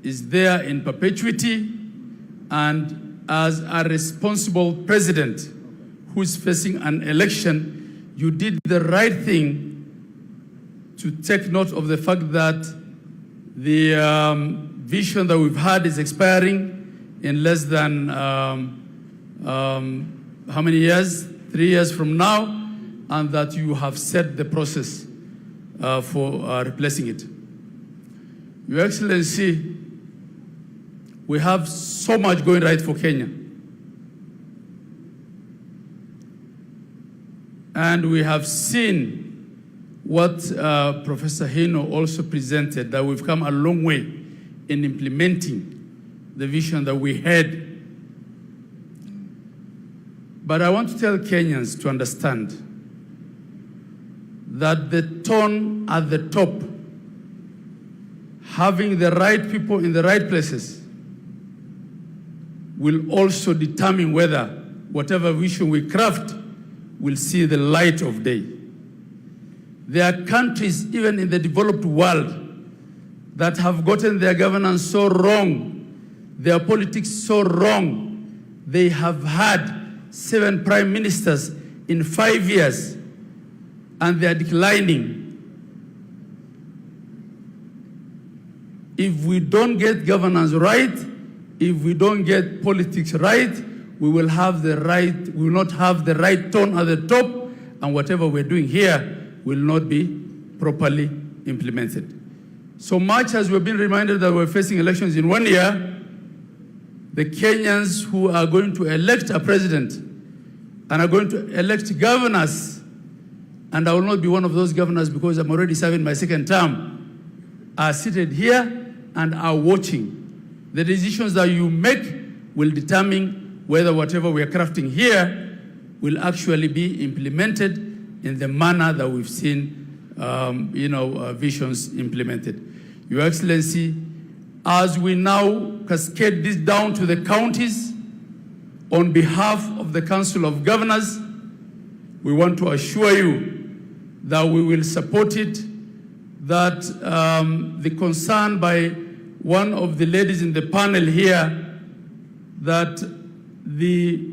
is there in perpetuity, and as a responsible president who is facing an election, you did the right thing to take note of the fact that the vision that we've had is expiring in less than how many years? 3 years from now, and that you have set the process for replacing it. Your Excellency, we have so much going right for Kenya. And we have seen what Professor Hino also presented, that we've come a long way in implementing the vision that we had. But I want to tell Kenyans to understand that the tone at the top, having the right people in the right places, will also determine whether whatever vision we craft will see the light of day. There are countries, even in the developed world, that have gotten their governance so wrong, their politics so wrong. They have had 7 prime ministers in 5 years, and they are declining. If we don't get governance right, if we don't get politics right, we will not have the right tone at the top, and whatever we're doing here will not be properly implemented. So much as we've been reminded that we're facing elections in 1 year, the Kenyans who are going to elect a president and are going to elect governors and I will not be one of those governors because I'm already serving my second term, are seated here and are watching. The decisions that you make will determine whether whatever we are crafting here will actually be implemented in the manner that we've seen visions implemented. Your Excellency, as we now cascade this down to the counties, on behalf of the Council of Governors, we want to assure you that we will support it, that the concern by one of the ladies in the panel here, that the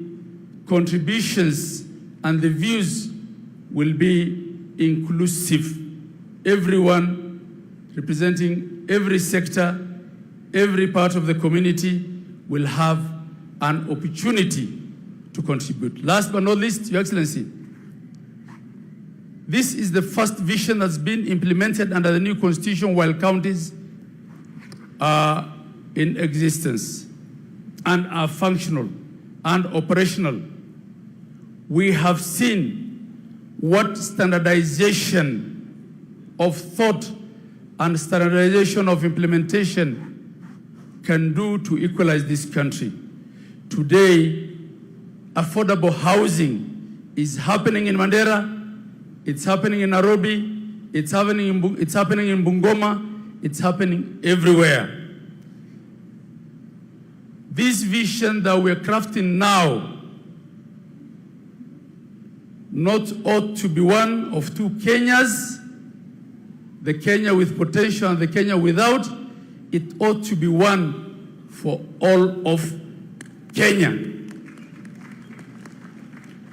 contributions and the views will be inclusive. Everyone representing every sector, every part of the community will have an opportunity to contribute. Last but not least, Your Excellency, this is the first vision that's been implemented under the new constitution while counties are in existence and are functional and operational. We have seen what standardization of thought and standardization of implementation can do to equalize this country. Today, affordable housing is happening in Mandera, it's happening in Nairobi, it's happening in Bungoma, it's happening everywhere. This vision that we're crafting now not ought to be one of two Kenyas, the Kenya with potential and the Kenya without. It ought to be one for all of Kenya.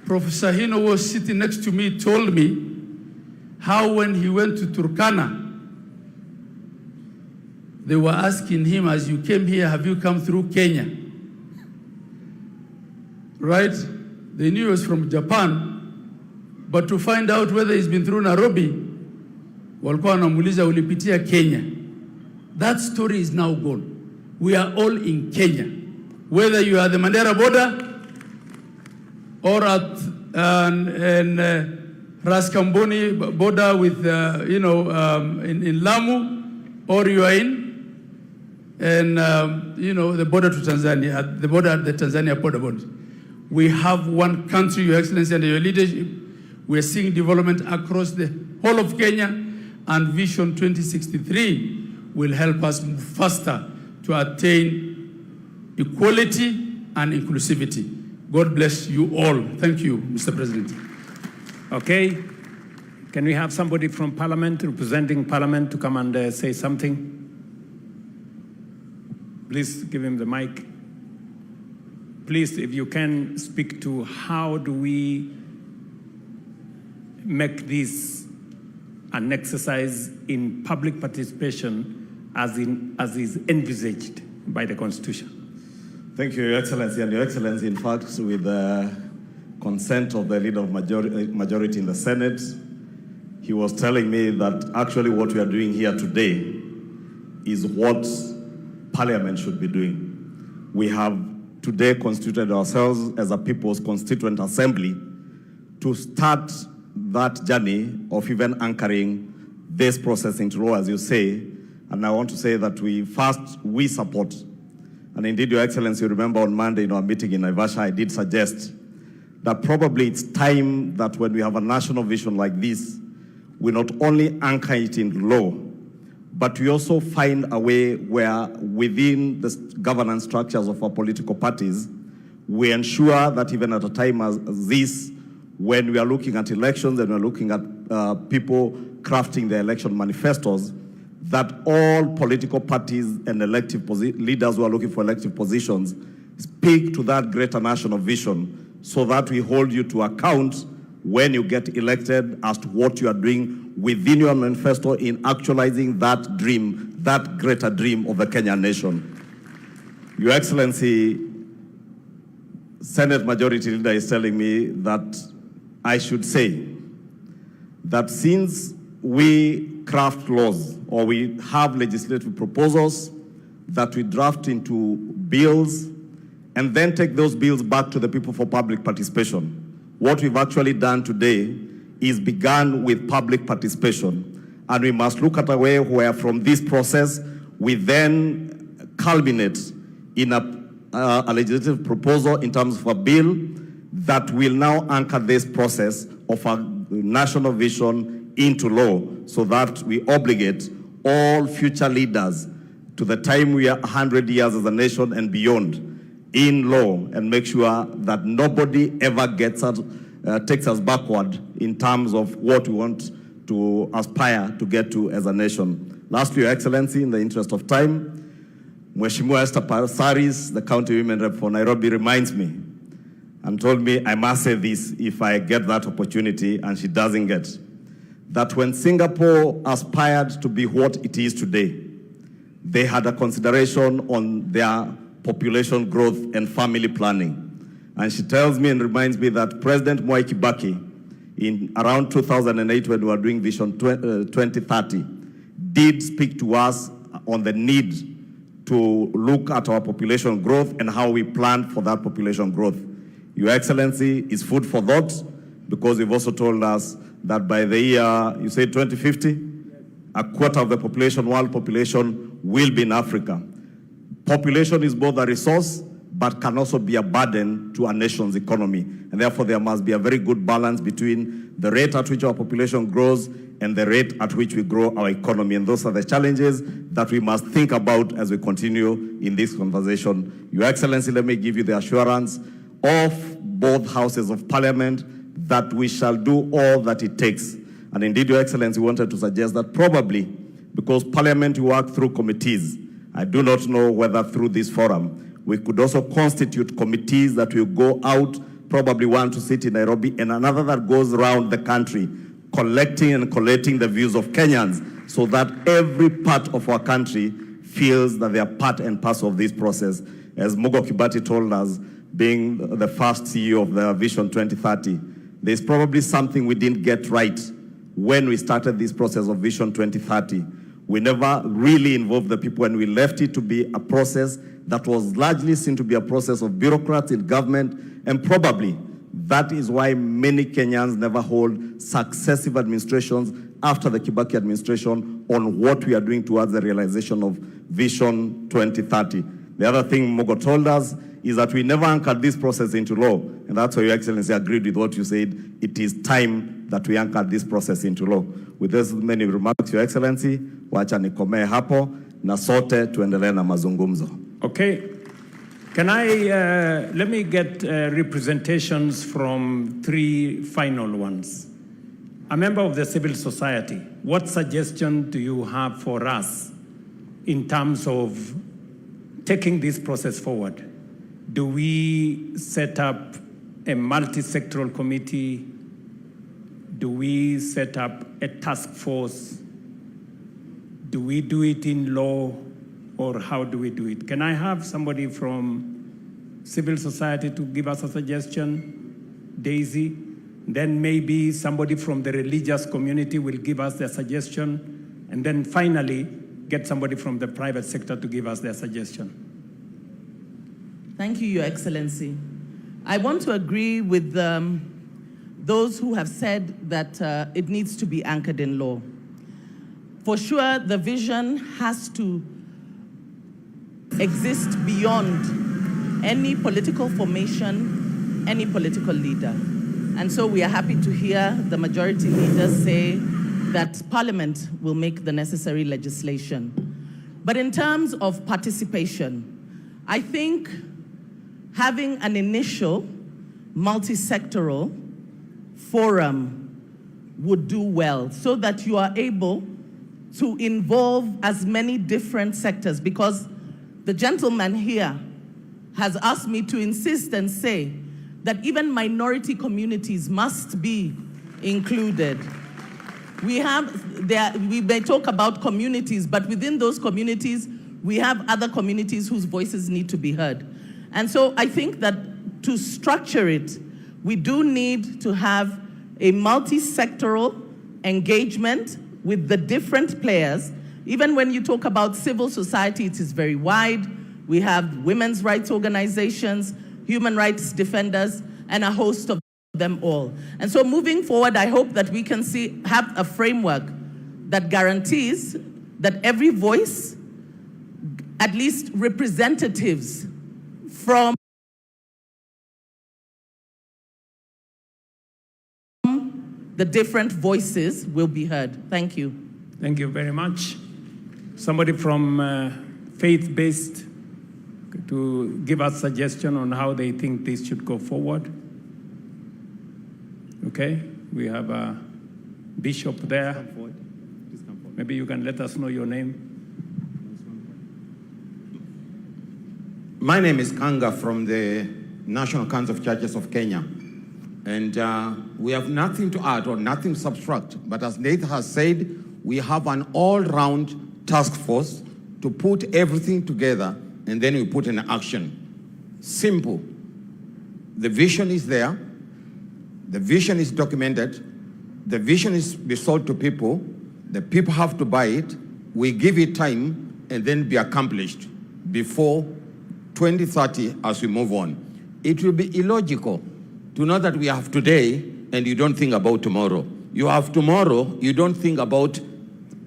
Professor Hino was sitting next to me, told me how when he went to Turkana, they were asking him, as you came here, have you come through Kenya? Right? They knew he was from Japan, but to find out whether he's been through Nairobi, walikuwa wanamuuliza ulipitia Kenya. That story is now gone. We are all in Kenya. Whether you are the Mandera border or at Raskamboni border with, in Lamu, or you are in the border to Tanzania, at the border at the Tanzania border. We have one country, Your Excellency, under your leadership. We are seeing development across the whole of Kenya, and Vision 2063 will help us move faster to attain equality and inclusivity. God bless you all. Thank you, Mr. President. Okay. Can we have somebody from Parliament, representing Parliament, to come and say something? Please give him the mic. Please, if you can, speak to how do we make this an exercise in public participation as is envisaged by the Constitution. Thank you, Your Excellency. And Your Excellency, in fact, with the consent of the leader of majority in the Senate, he was telling me that actually what we are doing here today is what Parliament should be doing. We have today constituted ourselves as a People's Constituent Assembly to start that journey of even anchoring this process into law, as you say. And I want to say that we support. And indeed, Your Excellency, you remember on Monday in our meeting in Naivasha, I did suggest that probably it's time that when we have a national vision like this, we not only anchor it in law, but we also find a way where within the governance structures of our political parties, we ensure that even at a time as this, when we are looking at elections and we're looking at people crafting their election manifestos, that all political parties and elective leaders who are looking for elective positions speak to that greater national vision, so that we hold you to account when you get elected as to what you are doing within your manifesto in actualizing that dream, that greater dream of the Kenyan nation. Your Excellency, Senate Majority Leader is telling me that I should say that since we craft laws or we have legislative proposals that we draft into bills and then take those bills back to the people for public participation, what we've actually done today is begun with public participation. And we must look at a way where from this process, we then culminate in a legislative proposal in terms of a bill that will now anchor this process of a national vision into law, so that we obligate all future leaders to the time we are 100 years as a nation and beyond in law, and make sure that nobody ever takes us backward in terms of what we want to aspire to get to as a nation. Lastly, Your Excellency, in the interest of time, Mheshimiwa Esther Pasaris, the County Women Rep for Nairobi, reminds me and told me I must say this if I get that opportunity, and she doesn't get, that when Singapore aspired to be what it is today, they had a consideration on their population growth and family planning. And she tells me and reminds me that President Mwai Kibaki, in around 2008 when we were doing Vision 2030, did speak to us on the need to look at our population growth and how we plan for that population growth. Your Excellency, is food for thought, because you've also told us that by the year, you say 2050, a quarter of the population, world population, will be in Africa. Population is both a resource, but can also be a burden to a nation's economy. And therefore, there must be a very good balance between the rate at which our population grows and the rate at which we grow our economy. And those are the challenges that we must think about as we continue in this conversation. Your Excellency, let me give you the assurance of both houses of parliament that we shall do all that it takes. And indeed, Your Excellency, wanted to suggest that probably, because parliament work through committees, I do not know whether through this forum, we could also constitute committees that will go out, probably one to sit in Nairobi and another that goes around the country, collecting and collating the views of Kenyans, so that every part of our country feels that they are part and parcel of this process. As Mugo Kibati told us, being the first CEO of the Vision 2030, there's probably something we didn't get right when we started this process of Vision 2030. We never really involved the people, and we left it to be a process that was largely seen to be a process of bureaucrats in government, and probably that is why many Kenyans never hold successive administrations after the Kibaki administration on what we are doing towards the realization of Vision 2030. The other thing Mogo told us is that we never anchored this process into law, and that's why Your Excellency agreed with what you said. It is time that we anchored this process into law. With those many remarks, Your Excellency, wacha nikomee hapo na sote tuendelee na mazungumzo. Okay. Can I, let me get representations from three final ones. A member of the civil society, what suggestion do you have for us in terms of taking this process forward? Do we set up a multi-sectoral committee? Do we set up a task force? Do we do it in law, or how do we do it? Can I have somebody from civil society to give us a suggestion? Daisy? Then maybe somebody from the religious community will give us their suggestion. And then finally, get somebody from the private sector to give us their suggestion. Thank you, Your Excellency. I want to agree with those who have said that it needs to be anchored in law. For sure, the vision has to exist beyond any political formation, any political leader. And so we are happy to hear the majority leaders say that Parliament will make the necessary legislation. But in terms of participation, I think having an initial multi-sectoral forum would do well, so that you are able to involve as many different sectors, because the gentleman here has asked me to insist and say that even minority communities must be included. We may talk about communities, but within those communities, we have other communities whose voices need to be heard. And so I think that to structure it, we do need to have a multi-sectoral engagement with the different players. Even when you talk about civil society, it is very wide. We have women's rights organizations, human rights defenders, and a host of them all. And so moving forward, I hope that we can have a framework that guarantees that every voice, at least representatives from the different voices will be heard. Thank you. Thank you very much. Somebody from faith-based to give us suggestion on how they think this should go forward. Okay, we have a bishop there. Maybe you can let us know your name. My name is Kanga from the National Council of Churches of Kenya. And we have nothing to add or nothing to subtract. But as Nathan has said, we have an all-round task force to put everything together, and then we put in action. Simple. The vision is there. The vision is documented. The vision is be sold to people. The people have to buy it. We give it time and then be accomplished before 2030 as we move on. It will be illogical to know that we have today and you don't think about tomorrow. You have tomorrow, you don't think about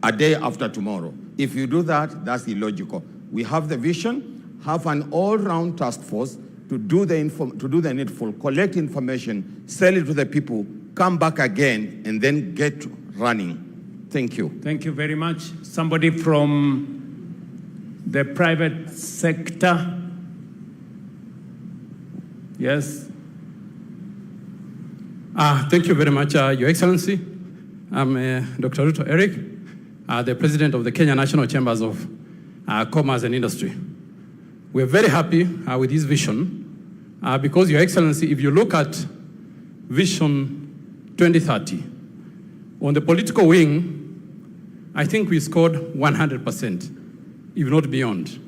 a day after tomorrow. If you do that, that's illogical. We have the vision, have an all-round task force to do the needful, collect information, sell it to the people, come back again, and then get running. Thank you. Thank you very much. Somebody from the private sector? Yes. Thank you very much, Your Excellency. I'm Dr. Ruto Eric, the President of the Kenya National Chambers of Commerce and Industry. We're very happy with this vision because, Your Excellency, if you look at Vision 2030, on the political wing, I think we scored 100%, if not beyond.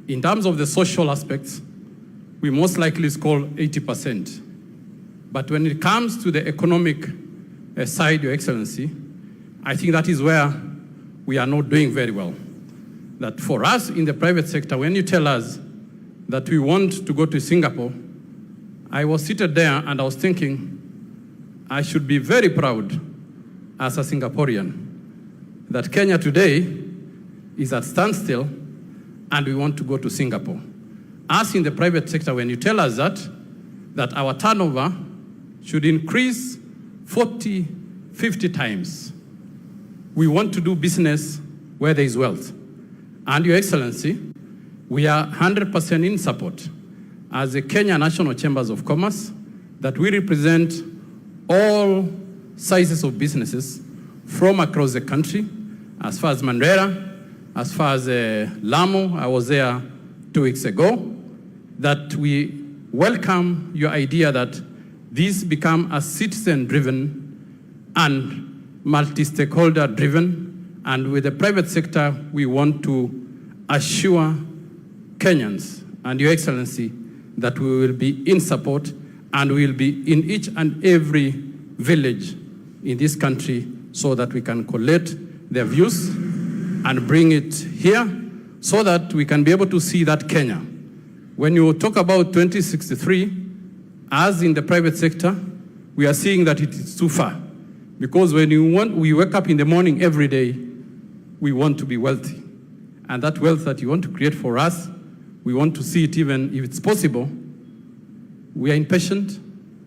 In terms of the social aspects, we most likely scored 80%. But when it comes to the economic side, Your Excellency, I think that is where we are not doing very well. That for us in the private sector, when you tell us that we want to go to Singapore, I was seated there and I was thinking, I should be very proud as a Singaporean that Kenya today is at standstill and we want to go to Singapore. Us in the private sector, when you tell us that our turnover should increase 40, 50 times, we want to do business where there is wealth. And Your Excellency, we are 100% in support as the Kenya National Chambers of Commerce that we represent all sizes of businesses from across the country, as far as Mandera, as far as Lamu. I was there 2 weeks ago, that we welcome your idea that this become a citizen-driven and multi-stakeholder-driven, and with the private sector, we want to assure Kenyans and Your Excellency that we will be in support and we will be in each and every village in this country so that we can collect their views and bring it here so that we can be able to see that Kenya. When you talk about 2063, as in the private sector, we are seeing that it is too far. Because when we wake up in the morning every day, we want to be wealthy. And that wealth that you want to create for us, we want to see it even if it's possible. We are impatient.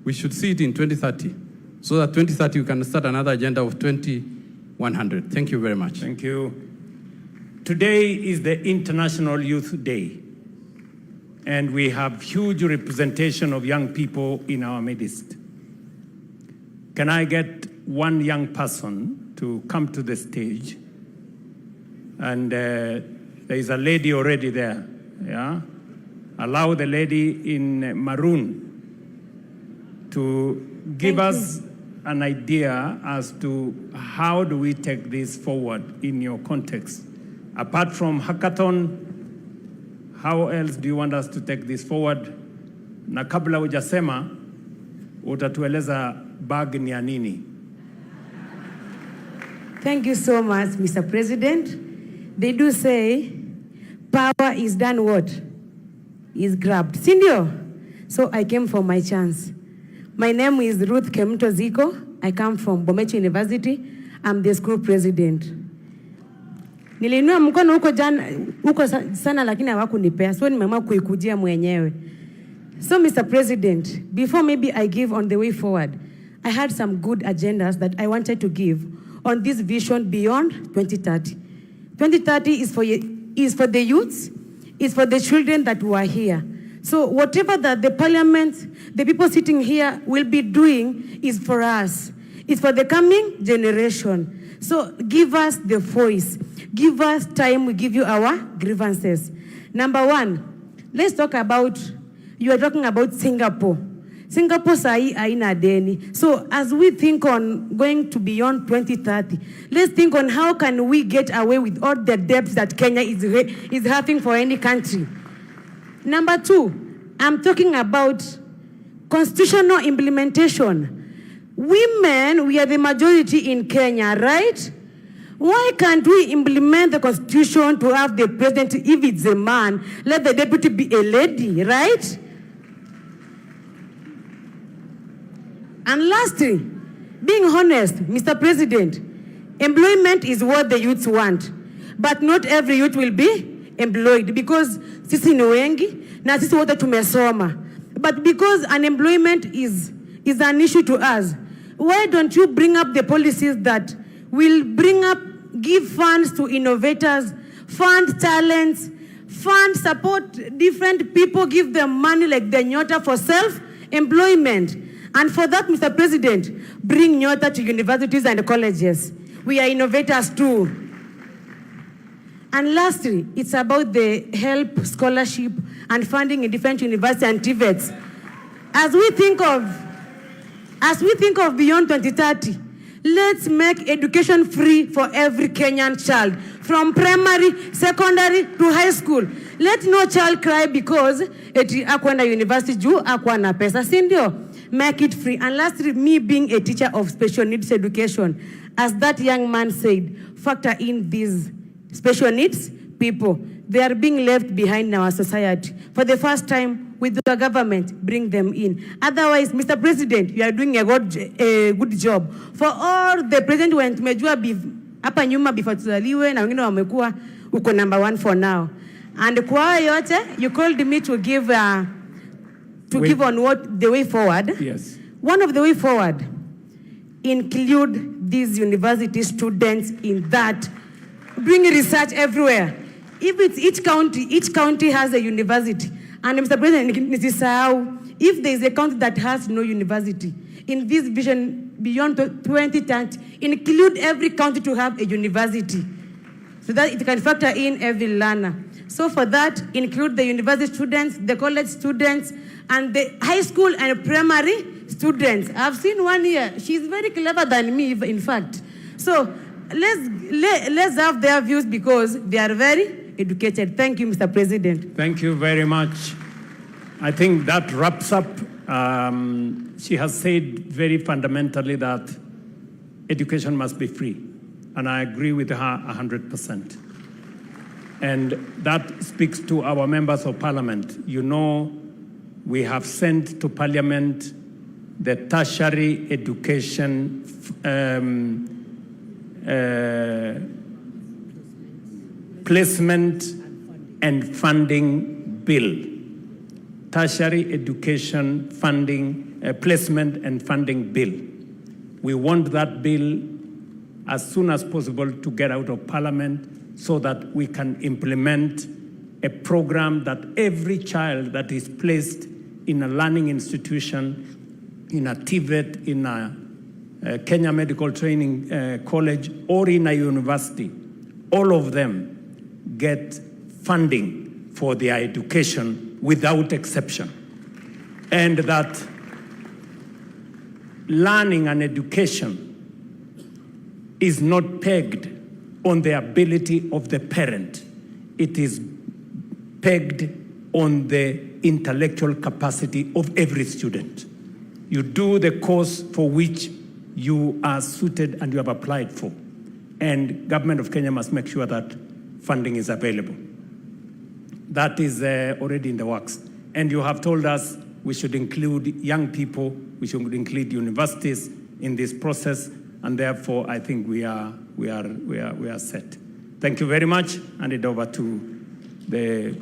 We should see it in 2030. So that 2030 we can start another agenda of 2100. Thank you very much. Thank you. Today is the International Youth Day. And we have huge representation of young people in our midst. Can I get one young person to come to the stage? And there is a lady already there, yeah? Allow the lady in maroon to give us an idea as to how do we take this forward in your context. Apart from hackathon, how else do you want us to take this forward? Na kabla hujasema, utatueleza bag ni ya nini? Thank you so much, Mr. President. They do say, power is done what? Is grabbed. Sindio? So I came for my chance. My name is Ruth Kemto Ziko. I come from Bomechi University. I'm the school president. Niliinua mkono huko sana lakini hawakunipea. So nimeamua kuikujia mwenyewe. So Mr. President, before maybe I give on the way forward, I had some good agendas that I wanted to give on this vision beyond 2030. 2030 is for the youths, is for the children that were here. So whatever that the parliament, the people sitting here will be doing is for us. It's for the coming generation. So give us the voice. Give us time, we give you our grievances. Number one, let's talk about, you are talking about Singapore. Singapore sahi haina deni. So as we think on going to beyond 2030, let's think on how can we get away with all the debts that Kenya is having for any country. Number two, I'm talking about constitutional implementation. Women, we are the majority in Kenya, right? Why can't we implement the constitution to have the president, if it's a man, let the deputy be a lady, right? And lastly, being honest, Mr. President, employment is what the youths want. But not every youth will be employed because sisi ni wengi na sisi wote tumesoma. But because unemployment is an issue to us, why don't you bring up the policies that will give funds to innovators, fund talents, fund support different people, give them money like the Nyota for self-employment. And for that, Mr. President, bring Nyota to universities and colleges. We are innovators too. And lastly, it's about the help, scholarship, and funding in different universities and TVETs. As we think of beyond 2030, let's make education free for every Kenyan child, from primary, secondary to high school. Let no child cry because eti akwenda university juu akwana pesa, si ndio? Make it free. And lastly, me being a teacher of special needs education, as that young man said, factor in these special needs people. They are being left behind in our society. For the first time, with the government, bring them in. Otherwise, Mr. President, you are doing a good job. For all the president went tumejua hapa nyuma before tuzaliwe na wengine wamekuwa uko number 1 for now. And kwa yote, you called me to give on what the way forward. Yes. One of the way forward, include these university students in that. Bring research everywhere. If it's each county has a university. And Mr. President, if there is a county that has no university, in this vision beyond 2030, include every county to have a university so that it can factor in every learner. So for that, include the university students, the college students, and the high school and primary students. I've seen one here. She's very clever than me, in fact. So let's have their views because they are very educated. Thank you, Mr. President. Thank you very much. I think that wraps up. She has said very fundamentally that education must be free. And I agree with her 100%. And that speaks to our members of parliament. You know, we have sent to parliament the tertiary education placement and funding bill. Tertiary education funding, placement and funding bill. We want that bill as soon as possible to get out of parliament so that we can implement a program that every child that is placed in a learning institution, in a TVET, in a Kenya Medical Training College, or in a university, all of them get funding for their education without exception. And that learning and education is not pegged on the ability of the parent. It is pegged on the intellectual capacity of every student. You do the course for which you are suited and you have applied for. And government of Kenya must make sure that funding is available. That is already in the works. And you have told us we should include young people, we should include universities in this process, and therefore I think we are set. Thank you very much. Hand it over to the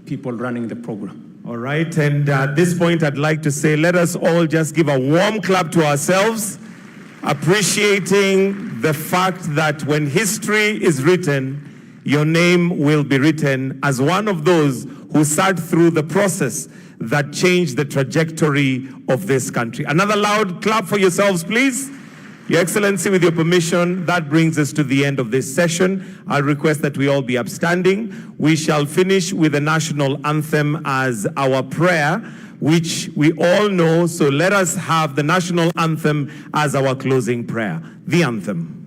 people running the program. All right, and at this point I'd like to say, let us all just give a warm clap to ourselves, appreciating the fact that when history is written, your name will be written as one of those who sat through the process that changed the trajectory of this country. Another loud clap for yourselves, please. Your Excellency, with your permission, that brings us to the end of this session. I'll request that we all be upstanding. We shall finish with the national anthem as our prayer, which we all know, so let us have the national anthem as our closing prayer. The anthem.